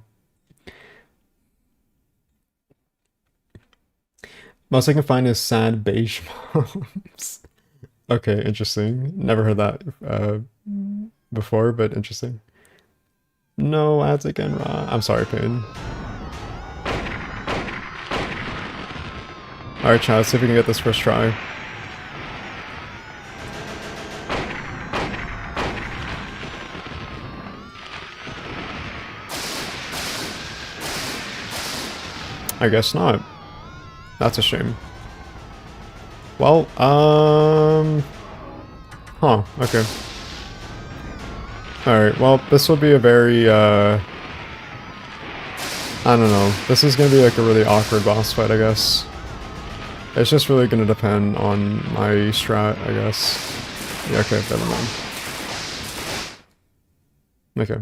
Most I can find is sad beige moms. Okay, interesting. Never heard that before, but interesting. No ads again, Ra. I'm sorry, Pain. Alright, chat, let's see if we can get this first try. I guess not. That's a shame. Well, huh, okay. Alright, well, this will be a very, I don't know. This is gonna be like a really awkward boss fight, I guess. It's just really gonna depend on my strat, I guess. Yeah, okay, never mind. Okay.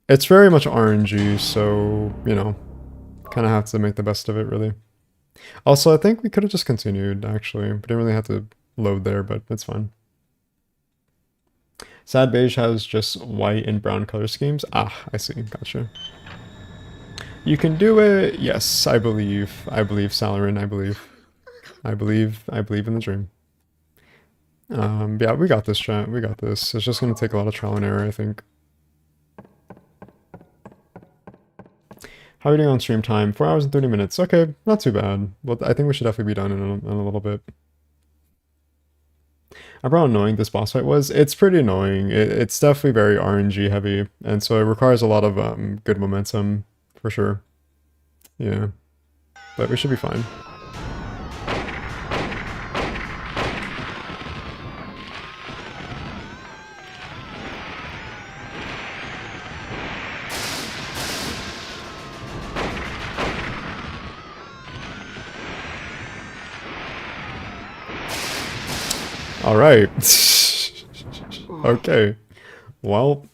It's very much RNG, so, you know, kind of have to make the best of it, really. Also, I think we could have just continued, actually. We didn't really have to load there, but it's fine. Sad Beige has just white and brown color schemes. Ah, I see. Gotcha. You can do it. Yes, I believe. I believe, Salarin. I believe. I believe in the dream. Yeah, we got this, chat. We got this. It's just going to take a lot of trial and error, I think. How are you doing on stream time? 4 hours and 30 minutes. Okay, not too bad. Well, I think we should definitely be done in a little bit. How annoying this boss fight was? It's pretty annoying. It's definitely very RNG heavy, and so it requires a lot of good momentum, for sure. Yeah. But we should be fine. Alright. Okay. Well,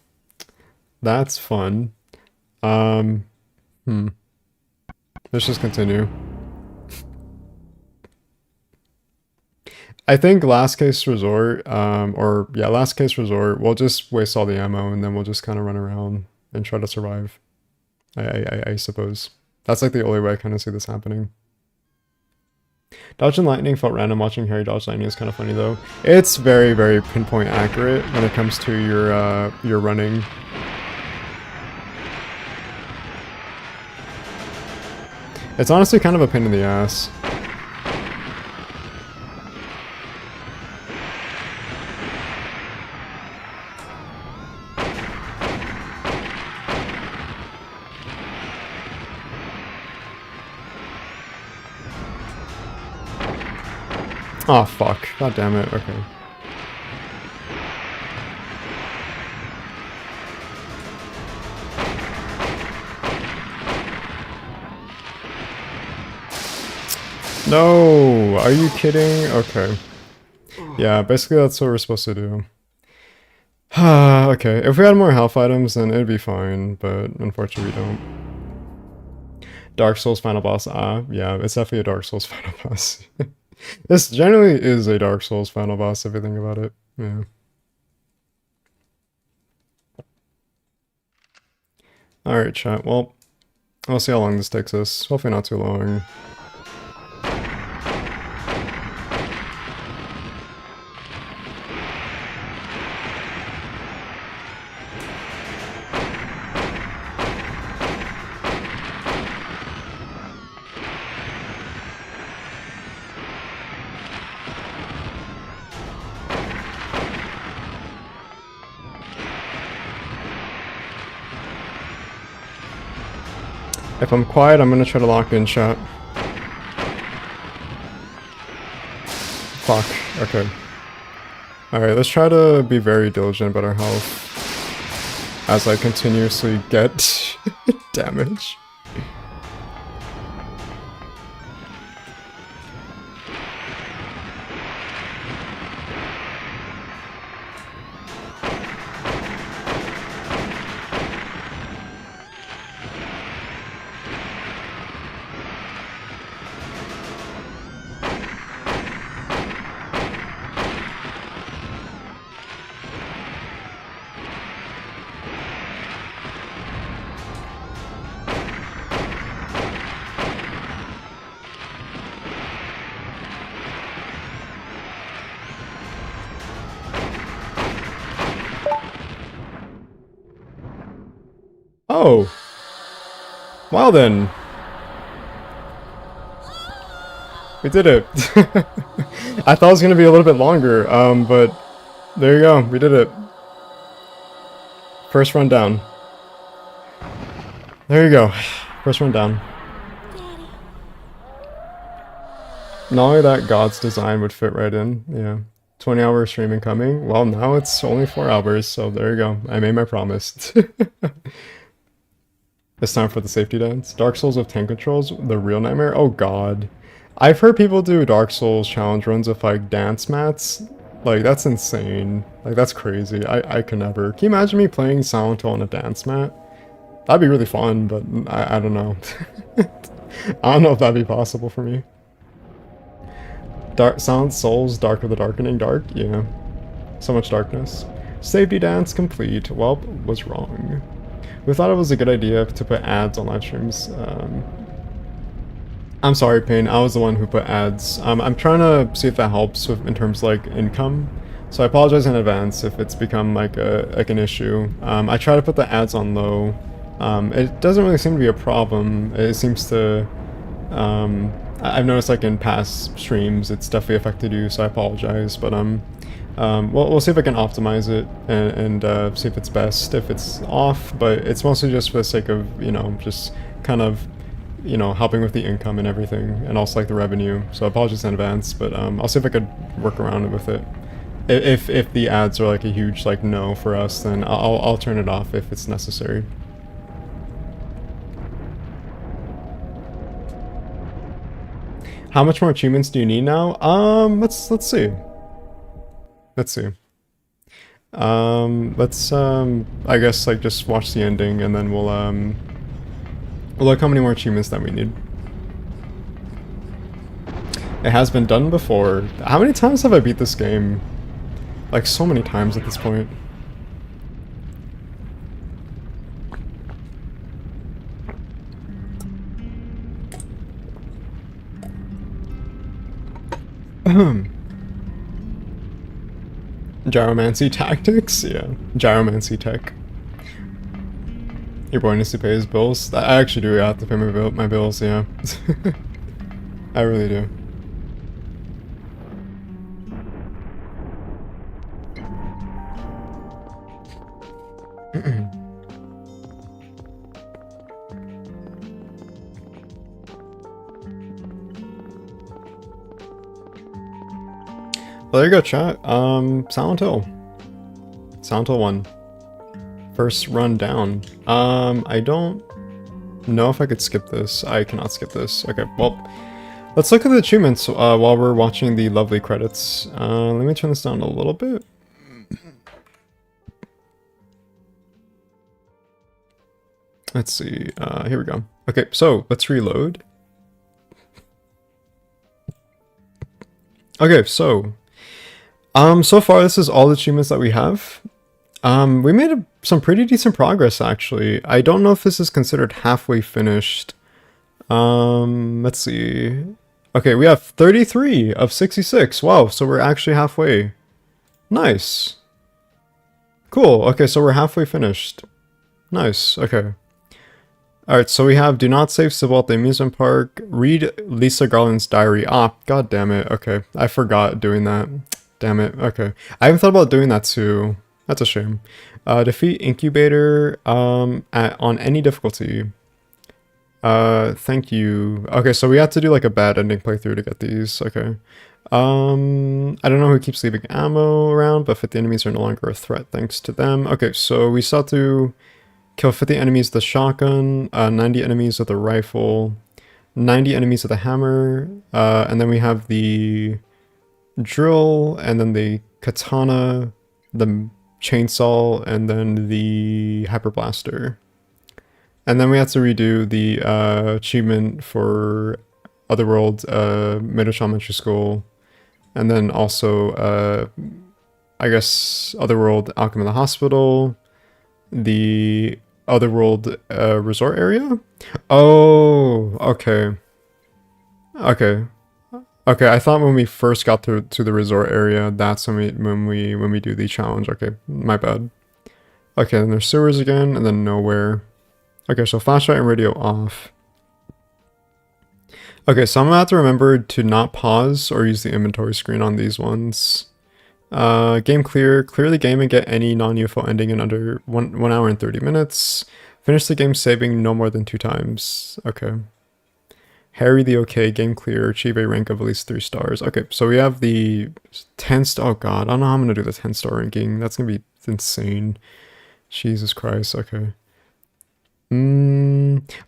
that's fun. Let's just continue. I think last case resort, last case resort, we'll just waste all the ammo and then we'll just kind of run around and try to survive. I suppose. That's like the only way I kind of see this happening. Dodge and lightning felt random. Watching Harry dodge lightning is kind of funny though. It's very, very pinpoint accurate when it comes to your running. It's honestly kind of a pain in the ass. Oh fuck. God damn it. Okay. No! Are you kidding? Okay. Yeah, basically that's what we're supposed to do. Okay, if we had more health items, then it'd be fine, but unfortunately we don't. Dark Souls final boss, yeah, it's definitely a Dark Souls final boss. This generally is a Dark Souls final boss if you think about it, yeah. Alright, chat, well, we'll see how long this takes us. Hopefully not too long. If I'm quiet, I'm gonna try to lock in chat. Fuck, okay. Alright, let's try to be very diligent about our health as I continuously get damage. Oh! Well then. We did it. I thought it was gonna be a little bit longer, but there you go, we did it. First run down. There you go. First run down. Daddy. Not only that, God's design would fit right in, yeah. 20-hour streaming coming. Well, now it's only 4 hours, so there you go. I made my promise. It's time for the safety dance. Dark Souls with tank controls, the real nightmare? Oh god. I've heard people do Dark Souls challenge runs with like dance mats. Like, that's insane. Like, that's crazy. I could never. Can you imagine me playing Silent Hill on a dance mat? That'd be really fun, but I don't know. I don't know if that'd be possible for me. Silent Souls, Dark of the Darkening, dark? Yeah. So much darkness. Safety dance complete. Well, was wrong. We thought it was a good idea to put ads on live streams. I'm sorry, Payne. I was the one who put ads. I'm trying to see if that helps with, in terms of like income. So I apologize in advance if it's become like an issue. I try to put the ads on low. It doesn't really seem to be a problem. It seems to. I've noticed like in past streams, it's definitely affected you. So I apologize, but we'll see if I can optimize it and see if it's best, if it's off, but it's mostly just for the sake of, you know, just kind of, you know, helping with the income and everything, and also like the revenue. So apologies in advance, but I'll see if I could work around it with it. If the ads are like a huge like no for us, then I'll turn it off if it's necessary. How much more achievements do you need now? Let's see. Let's see. I guess like just watch the ending and then we'll look how many more achievements that we need. It has been done before. How many times have I beat this game? Like so many times at this point. Gyromancy tactics? Yeah. Gyromancy tech. Your boy needs to pay his bills? I actually do have to pay my bills, yeah. I really do. Well, there you go, chat. Silent Hill. Silent Hill 1. First run down. I don't know if I could skip this. I cannot skip this. Okay, well, Let's look at the achievements while we're watching the lovely credits. Let me turn this down a little bit. Let's see. Here we go. Okay, so let's reload. Okay, so so far this is all the achievements that we have. We made some pretty decent progress actually. I don't know if this is considered halfway finished. Let's see. Okay, we have 33 of 66. Wow, so we're actually halfway. Nice. Cool. Okay, so we're halfway finished. Nice. Okay. Alright, so we have do not save Sybil at the amusement park. Read Lisa Garland's diary. Ah, god damn it. Okay, I forgot doing that. Damn it. Okay. I haven't thought about doing that too. That's a shame. Defeat Incubator on any difficulty. Thank you. Okay, so we have to do like a bad ending playthrough to get these. Okay. I don't know who keeps leaving ammo around, but 50 enemies are no longer a threat thanks to them. Okay, so we still have to kill 50 enemies with the shotgun, 90 enemies with a rifle, 90 enemies with a hammer, and then we have the drill, and then the katana, the chainsaw, and then the hyper blaster. And then we have to redo the achievement for Otherworld, Middle Elementary School, and then also, I guess, Otherworld, Alchemy in the Hospital, the Otherworld resort area. Oh, okay. Okay. Okay, I thought when we first got to the resort area, that's when we do the challenge. Okay, my bad. Okay, then there's sewers again, and then nowhere. Okay, so flashlight and radio off. Okay, so I'm gonna have to remember to not pause or use the inventory screen on these ones. Game clear. Clear the game and get any non-UFO ending in under 1 hour and 30 minutes. Finish the game saving no more than 2 times. Okay. Harry the OK. Game clear. Achieve a rank of at least 3 stars. Okay, so we have the 10 star. Oh god, I don't know how I'm gonna do the 10 star ranking. That's gonna be insane. Jesus Christ. Okay.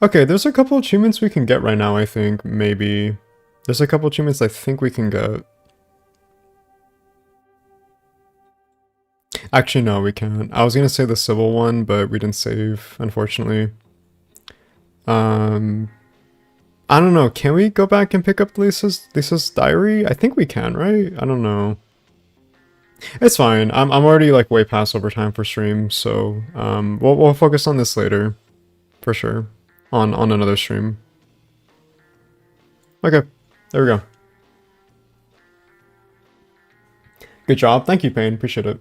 Okay, there's a couple achievements we can get right now, I think. Maybe. There's a couple achievements I think we can get. Actually, no, we can't. I was gonna say the civil one, but we didn't save, unfortunately. I don't know. Can we go back and pick up Lisa's diary? I think we can, right? I don't know. It's fine. I'm already like way past overtime for stream, so we'll focus on this later, for sure, on another stream. Okay, there we go. Good job. Thank you, Payne. Appreciate it.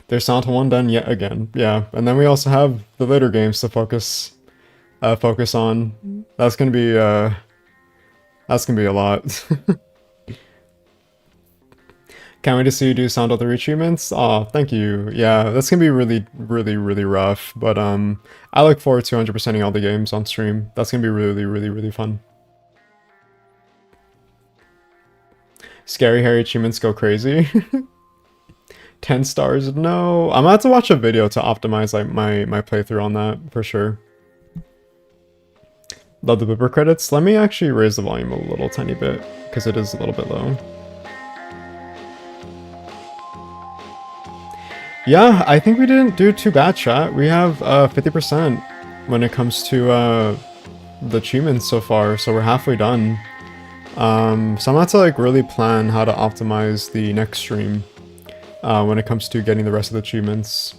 There's Santa 1 done yet again. Yeah, and then we also have the later games to focus on. That's gonna be a lot. Can't wait to see you do Sound of the achievements. Aw, thank you. Yeah, that's gonna be really, really, really rough. But I look forward to 100%ing all the games on stream. That's gonna be really, really, really fun. Scary Harry achievements go crazy. 10 stars? No. I'm gonna have to watch a video to optimize like my playthrough on that for sure. Love the blooper credits. Let me actually raise the volume a little tiny bit because it is a little bit low. Yeah, I think we didn't do too bad, chat. We have 50% when it comes to the achievements so far, so we're halfway done. So I'm gonna have to like really plan how to optimize the next stream when it comes to getting the rest of the achievements.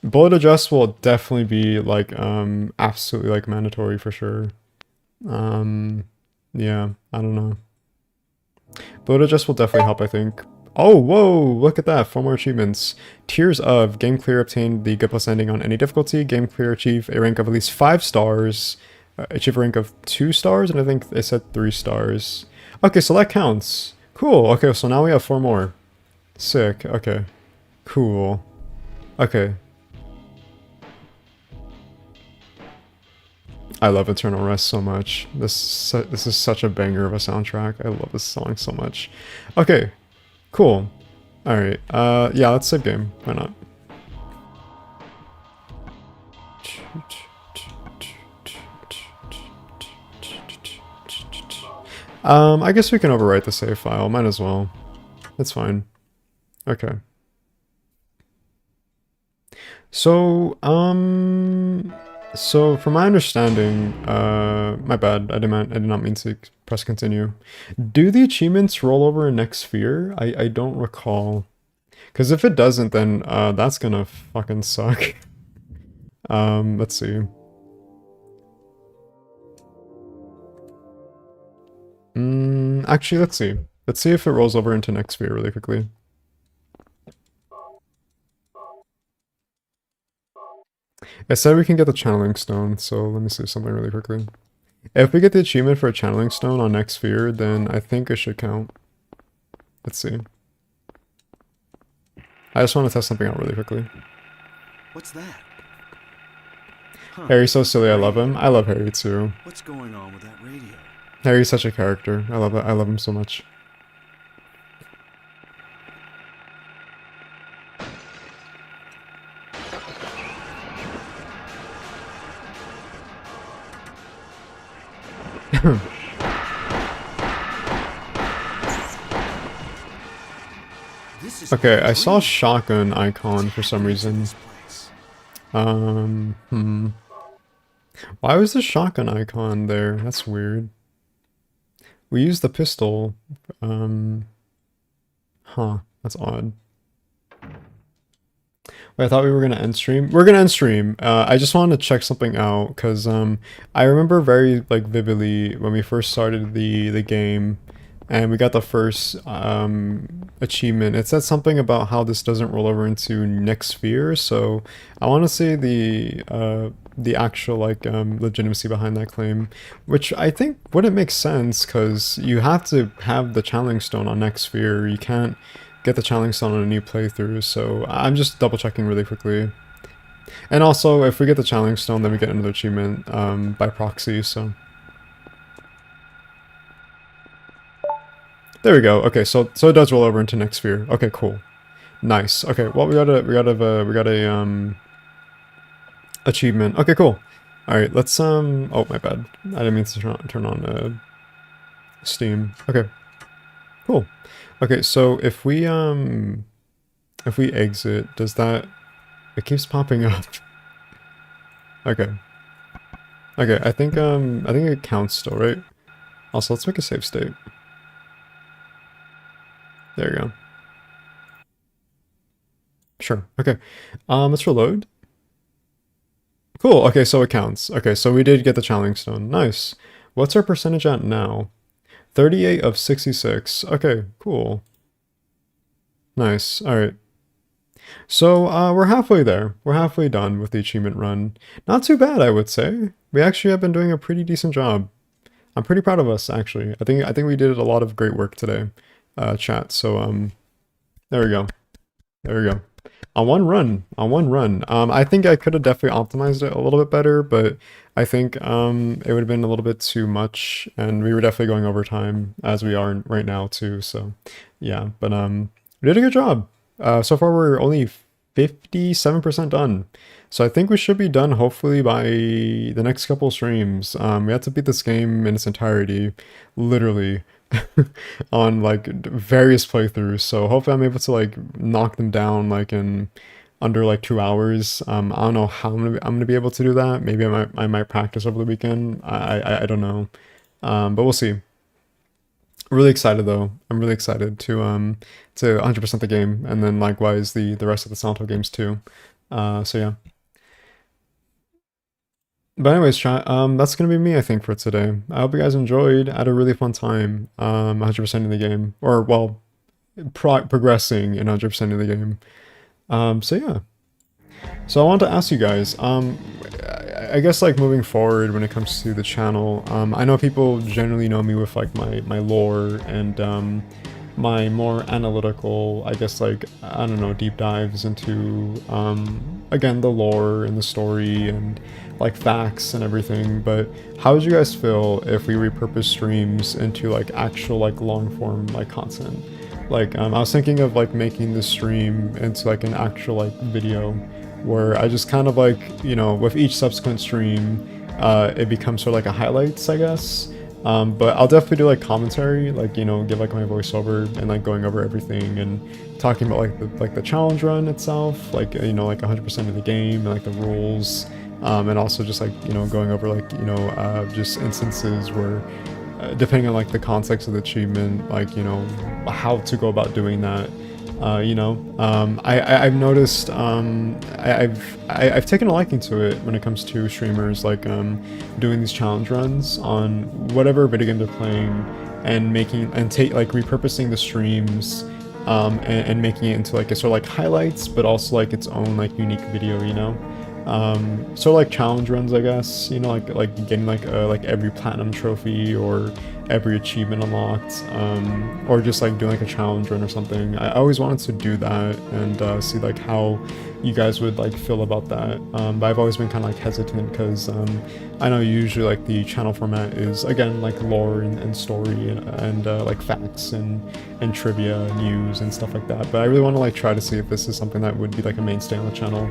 Bullet adjust will definitely be like absolutely like mandatory for sure. Yeah, I don't know. Bullet adjust will definitely help, I think. Oh, whoa, look at that. 4 more achievements. Tears of. Game clear, obtain the good plus ending on any difficulty. Game clear, achieve a rank of at least 5 stars. Achieve a rank of 2 stars, and I think they said 3 stars. Okay, so that counts. Cool. Okay, so now we have 4 more. Sick. Okay. Cool. Okay. I love Eternal Rest so much. This is such a banger of a soundtrack. I love this song so much. Okay. Cool. Alright, yeah, let's save game. Why not? I guess we can overwrite the save file. Might as well. That's fine. Okay. So, so from my understanding, my bad, I did not mean to press continue. Do the achievements roll over in next sphere? I don't recall. Because if it doesn't, then, that's gonna fucking suck. Let's see. Actually, let's see. Let's see if it rolls over into next sphere really quickly. It said we can get the channeling stone, so let me see something really quickly. If we get the achievement for a channeling stone on next sphere, then I think it should count. Let's see. I just want to test something out really quickly. What's that? Huh. Harry's so silly, I love him. I love Harry too. What's going on with that radio? Harry's such a character. I love it. I love him so much. Okay, I saw shotgun icon for some reason. Why was the shotgun icon there? That's weird. We used the pistol. Huh, that's odd. Wait, I thought we were gonna end stream. We're gonna end stream. I just wanted to check something out because I remember very like vividly when we first started the game, and we got the first achievement. It said something about how this doesn't roll over into next sphere. So I want to say the actual like legitimacy behind that claim, which I think wouldn't make sense because you have to have the channeling stone on next sphere. You can't get the channeling stone on a new playthrough, so I'm just double checking really quickly. And also, if we get the channeling stone, then we get another achievement by proxy, so. There we go. Okay, so it does roll over into next sphere. Okay, cool. Nice. Okay, well we got a achievement. Okay, cool. Alright, let's oh my bad. I didn't mean to turn on Steam. Okay. Cool. Okay, so if we exit, does that... It keeps popping up. Okay. Okay, I think it counts still, right? Also, let's make a save state. There you go. Sure, okay. Let's reload. Cool, okay, so it counts. Okay, so we did get the channeling stone. Nice. What's our percentage at now? 38 of 66. Okay, cool. Nice. Alright. So, we're halfway there. We're halfway done with the achievement run. Not too bad, I would say. We actually have been doing a pretty decent job. I'm pretty proud of us, actually. I think we did a lot of great work today, chat. So, there we go. There we go. On one run. I think I could have definitely optimized it a little bit better, but I think it would have been a little bit too much, and we were definitely going over time as we are right now too. So yeah, but we did a good job. So far we're only 57% done. So I think we should be done hopefully by the next couple streams. We had to beat this game in its entirety, literally. On like various playthroughs, so hopefully I'm able to like knock them down like in under like 2 hours. I don't know how I'm gonna be able to do that. Maybe I might practice over the weekend. I don't know, but we'll see. Really excited though. I'm really excited to 100% the game, and then likewise the rest of the Silent Hill games too. So yeah. But anyways, chat, that's gonna be me, I think, for today. I hope you guys enjoyed. I had a really fun time, 100% in the game. Or, well, progressing in 100% of the game. So yeah. So I wanted to ask you guys, I guess, like, moving forward when it comes to the channel, I know people generally know me with, like, my lore and, my more analytical, I guess, like, I don't know, deep dives into, again, the lore and the story and like facts and everything. But how would you guys feel if we repurpose streams into like actual like long form like content? Like I was thinking of like making this stream into like an actual like video where I just kind of like, you know, with each subsequent stream it becomes sort of like a highlights, I guess, But I'll definitely do like commentary, like, you know, give like my voiceover and like going over everything and talking about like the challenge run itself, like, you know, like 100% of the game and like the rules, and also just like, you know, going over like, you know, just instances where depending on like the context of the achievement, like, you know, how to go about doing that. You know, I've noticed, I've taken a liking to it when it comes to streamers, like, doing these challenge runs on whatever video game they're playing and like repurposing the streams, and making it into like a sort of like highlights, but also like its own like unique video, you know? Sort of like challenge runs, I guess, you know, like getting like every platinum trophy or every achievement unlocked, or just like doing like a challenge run or something. I always wanted to do that and see like how you guys would like feel about that, but I've always been kind of like hesitant because I know usually like the channel format is again like lore and story and like facts and trivia, news and stuff like that, but I really want to like try to see if this is something that would be like a mainstay on the channel,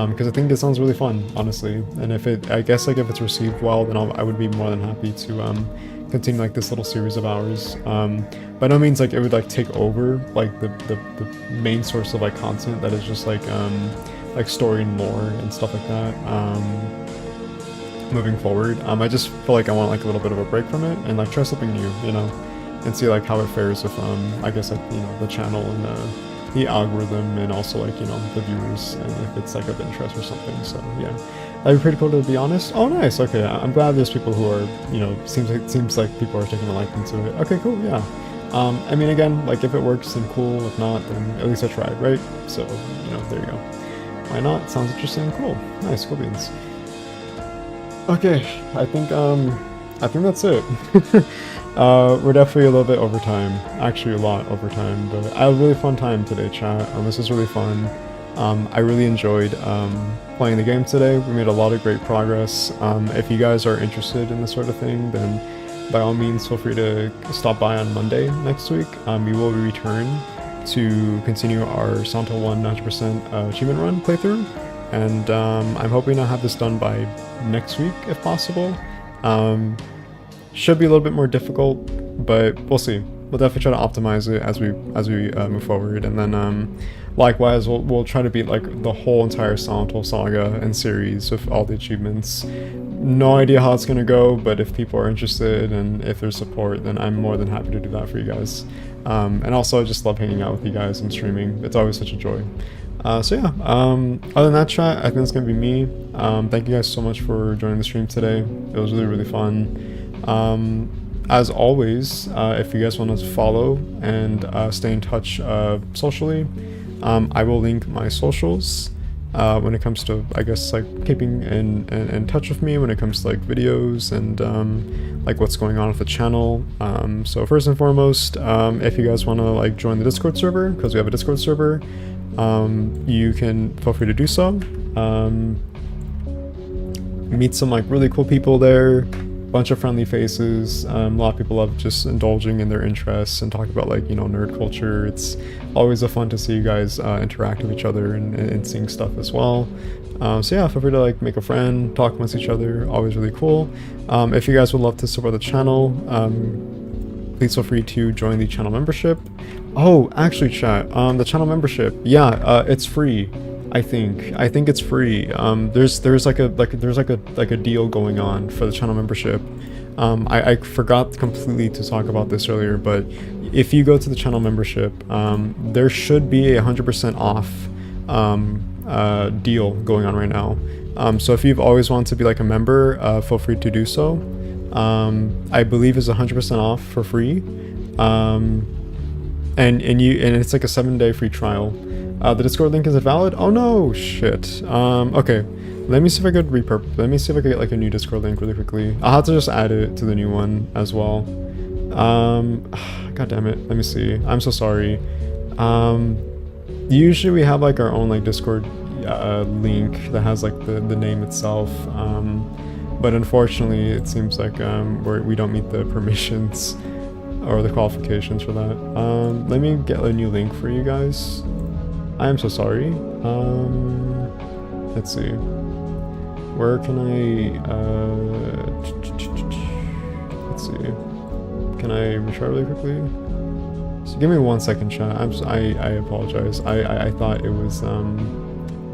because I think it sounds really fun, honestly, and I guess like if it's received well, then I would be more than happy to continue like this little series of ours. By no means like it would like take over like the main source of like content that is just like story and lore and stuff like that, moving forward. I just feel like I want like a little bit of a break from it and like try something new, you know, and see like how it fares with I guess like, you know, the channel and the algorithm and also like, you know, the viewers and if it's like of interest or something. So yeah, that'd be pretty cool, to be honest. Oh nice, okay, I'm glad there's people who are, you know, seems like people are taking a liking to it. Okay, cool, yeah. I mean, again, like if it works then cool, if not then at least I tried, right? So, you know, there you go. Why not? Sounds interesting. Cool. Nice, cool beans. Okay, I think that's it. We're definitely a little bit over time, actually a lot over time, but I had a really fun time today, chat. This was really fun. I really enjoyed playing the game today. We made a lot of great progress. If you guys are interested in this sort of thing, then by all means feel free to stop by on Monday next week. We will return to continue our Santa 1 90% achievement run playthrough, and I'm hoping to have this done by next week if possible. Should be a little bit more difficult, but we'll see. We'll definitely try to optimize it as we move forward, and then likewise we'll try to beat like the whole entire Silent Hill saga and series with all the achievements. No idea how it's gonna go, but if people are interested and if there's support, then I'm more than happy to do that for you guys. And also I just love hanging out with you guys and streaming. It's always such a joy. So yeah, other than that, chat, I think it's gonna be me. Thank you guys so much for joining the stream today. It was really, really fun. As always, if you guys want to follow and stay in touch socially, I will link my socials when it comes to, I guess, like keeping in touch with me when it comes to like videos and like what's going on with the channel. So first and foremost, if you guys want to like join the Discord server, because we have a Discord server, you can feel free to do so. Meet some like really cool people there. Bunch of friendly faces. A lot of people love just indulging in their interests and talking about like, you know, nerd culture. It's always a fun to see you guys interact with each other and seeing stuff as well. So yeah, feel free to like make a friend, talk amongst each other. Always really cool. If you guys would love to support the channel, please feel free to join the channel membership. Oh, actually, chat. The channel membership. Yeah, it's free. I think it's free. There's like a deal going on for the channel membership. I forgot completely to talk about this earlier, but if you go to the channel membership, there should be a 100% off deal going on right now. So if you've always wanted to be like a member, feel free to do so. I believe it's 100% off for free, and it's like a 7-day free trial. The Discord link is invalid? Oh no, shit. Okay, let me see if I could let me see if I could get like a new Discord link really quickly. I'll have to just add it to the new one as well. God damn it, let me see. I'm so sorry. Usually we have like our own like Discord link that has like the name itself. But unfortunately it seems like we don't meet the permissions or the qualifications for that. Let me get a new link for you guys. I am so sorry. Let's see. Where can I... let's see. Can I retry really quickly? So give me 1 second, chat. I apologize. I thought it was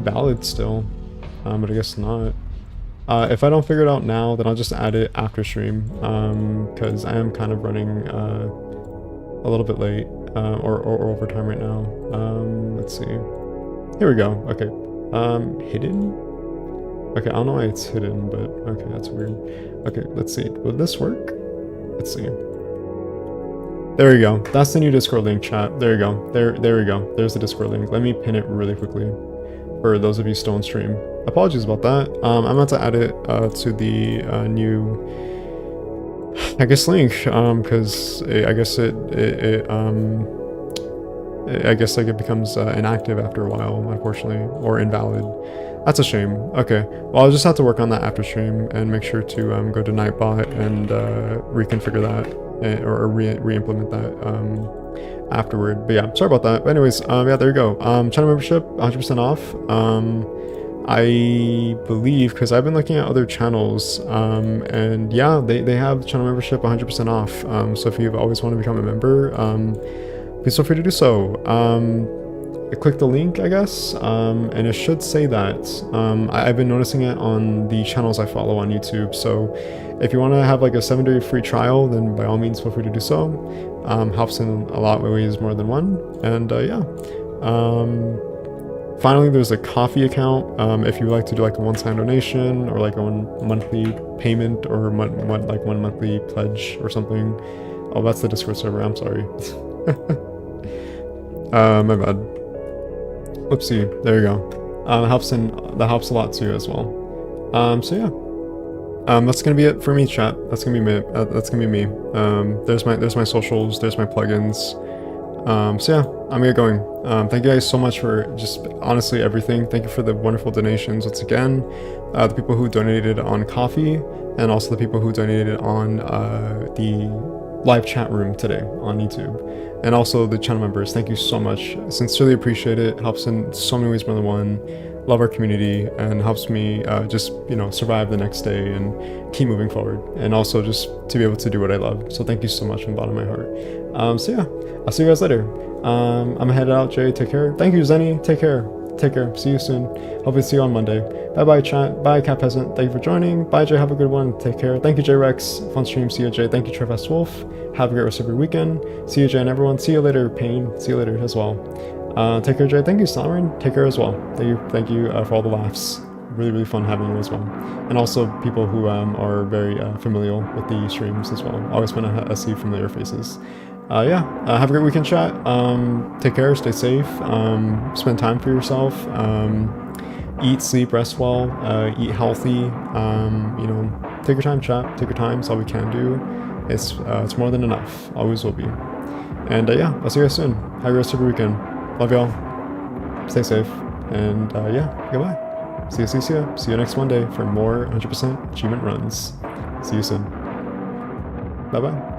valid still, but I guess not. If I don't figure it out now, then I'll just add it after stream, because I am kind of running a little bit late, or overtime right now. Let's see. Here we go. Okay. Hidden? Okay, I don't know why it's hidden, but okay, that's weird. Okay, let's see. Will this work? Let's see. There we go. That's the new Discord link, chat. There you go. There we go. There's the Discord link. Let me pin it really quickly for those of you still on stream. Apologies about that. I'm about to add it to the new, I guess, link, because I guess it becomes inactive after a while, unfortunately, or invalid. That's a shame. Okay, well, I'll just have to work on that after stream and make sure to go to Nightbot and reconfigure that or re-implement that afterward. But yeah, sorry about that. But anyways, yeah, there you go. Channel membership, 100% off. I believe, because I've been looking at other channels, and yeah, they have channel membership 100% off. So if you've always wanted to become a member, please feel free to do so. Click the link, I guess, and it should say that. I've been noticing it on the channels I follow on YouTube, so if you want to have like a 7-day free trial, then by all means feel free to do so. Helps in a lot of ways more than one, and yeah. Finally, there's a coffee account, if you would like to do like a one-time donation, or like a monthly payment, or like one monthly pledge or something. Oh, that's the Discord server, I'm sorry. My bad. Oopsie, there you go. That helps a lot too as well. So yeah. That's gonna be it for me, chat. That's gonna be me. There's my socials, there's my plugins. So yeah, I'm gonna get going. Thank you guys so much for just honestly everything. Thank you for the wonderful donations once again. The people who donated on Coffee, and also the people who donated on the live chat room today on YouTube, and also the channel members. Thank you so much. Sincerely appreciate it. Helps in so many ways more than one. Love our community, and helps me just, you know, survive the next day and keep moving forward, and also just to be able to do what I love. So thank you so much from the bottom of my heart. So yeah, I'll see you guys later. I'm headed out. Jay, take care. Thank you, Zenny. Take care. See you soon. Hopefully see you on Monday. Bye chat. Bye Cat Peasant. Thank you for joining. Bye Jay. Have a good one. Take care. Thank you J Rex. Fun stream. See you Jay. Thank you Trevest Wolf. Have a great rest of your weekend. See you Jay and everyone. See you later Payne. See you later as well. Take care Jay. Thank you Sovereign. Take care as well. Thank you for all the laughs. Really fun having you as well. And also people who are very familial with the streams as well. Always fun to see familiar faces. Yeah, have a great weekend, chat. Take care, stay safe, spend time for yourself, eat, sleep, rest well, eat healthy, you know, take your time, chat, take your time, it's all we can do. It's more than enough, always will be. And yeah, I'll see you guys soon. Have a great rest of your weekend. Love y'all, stay safe, and yeah, goodbye. See you next Monday for more 100% achievement runs. See you soon. Bye-bye.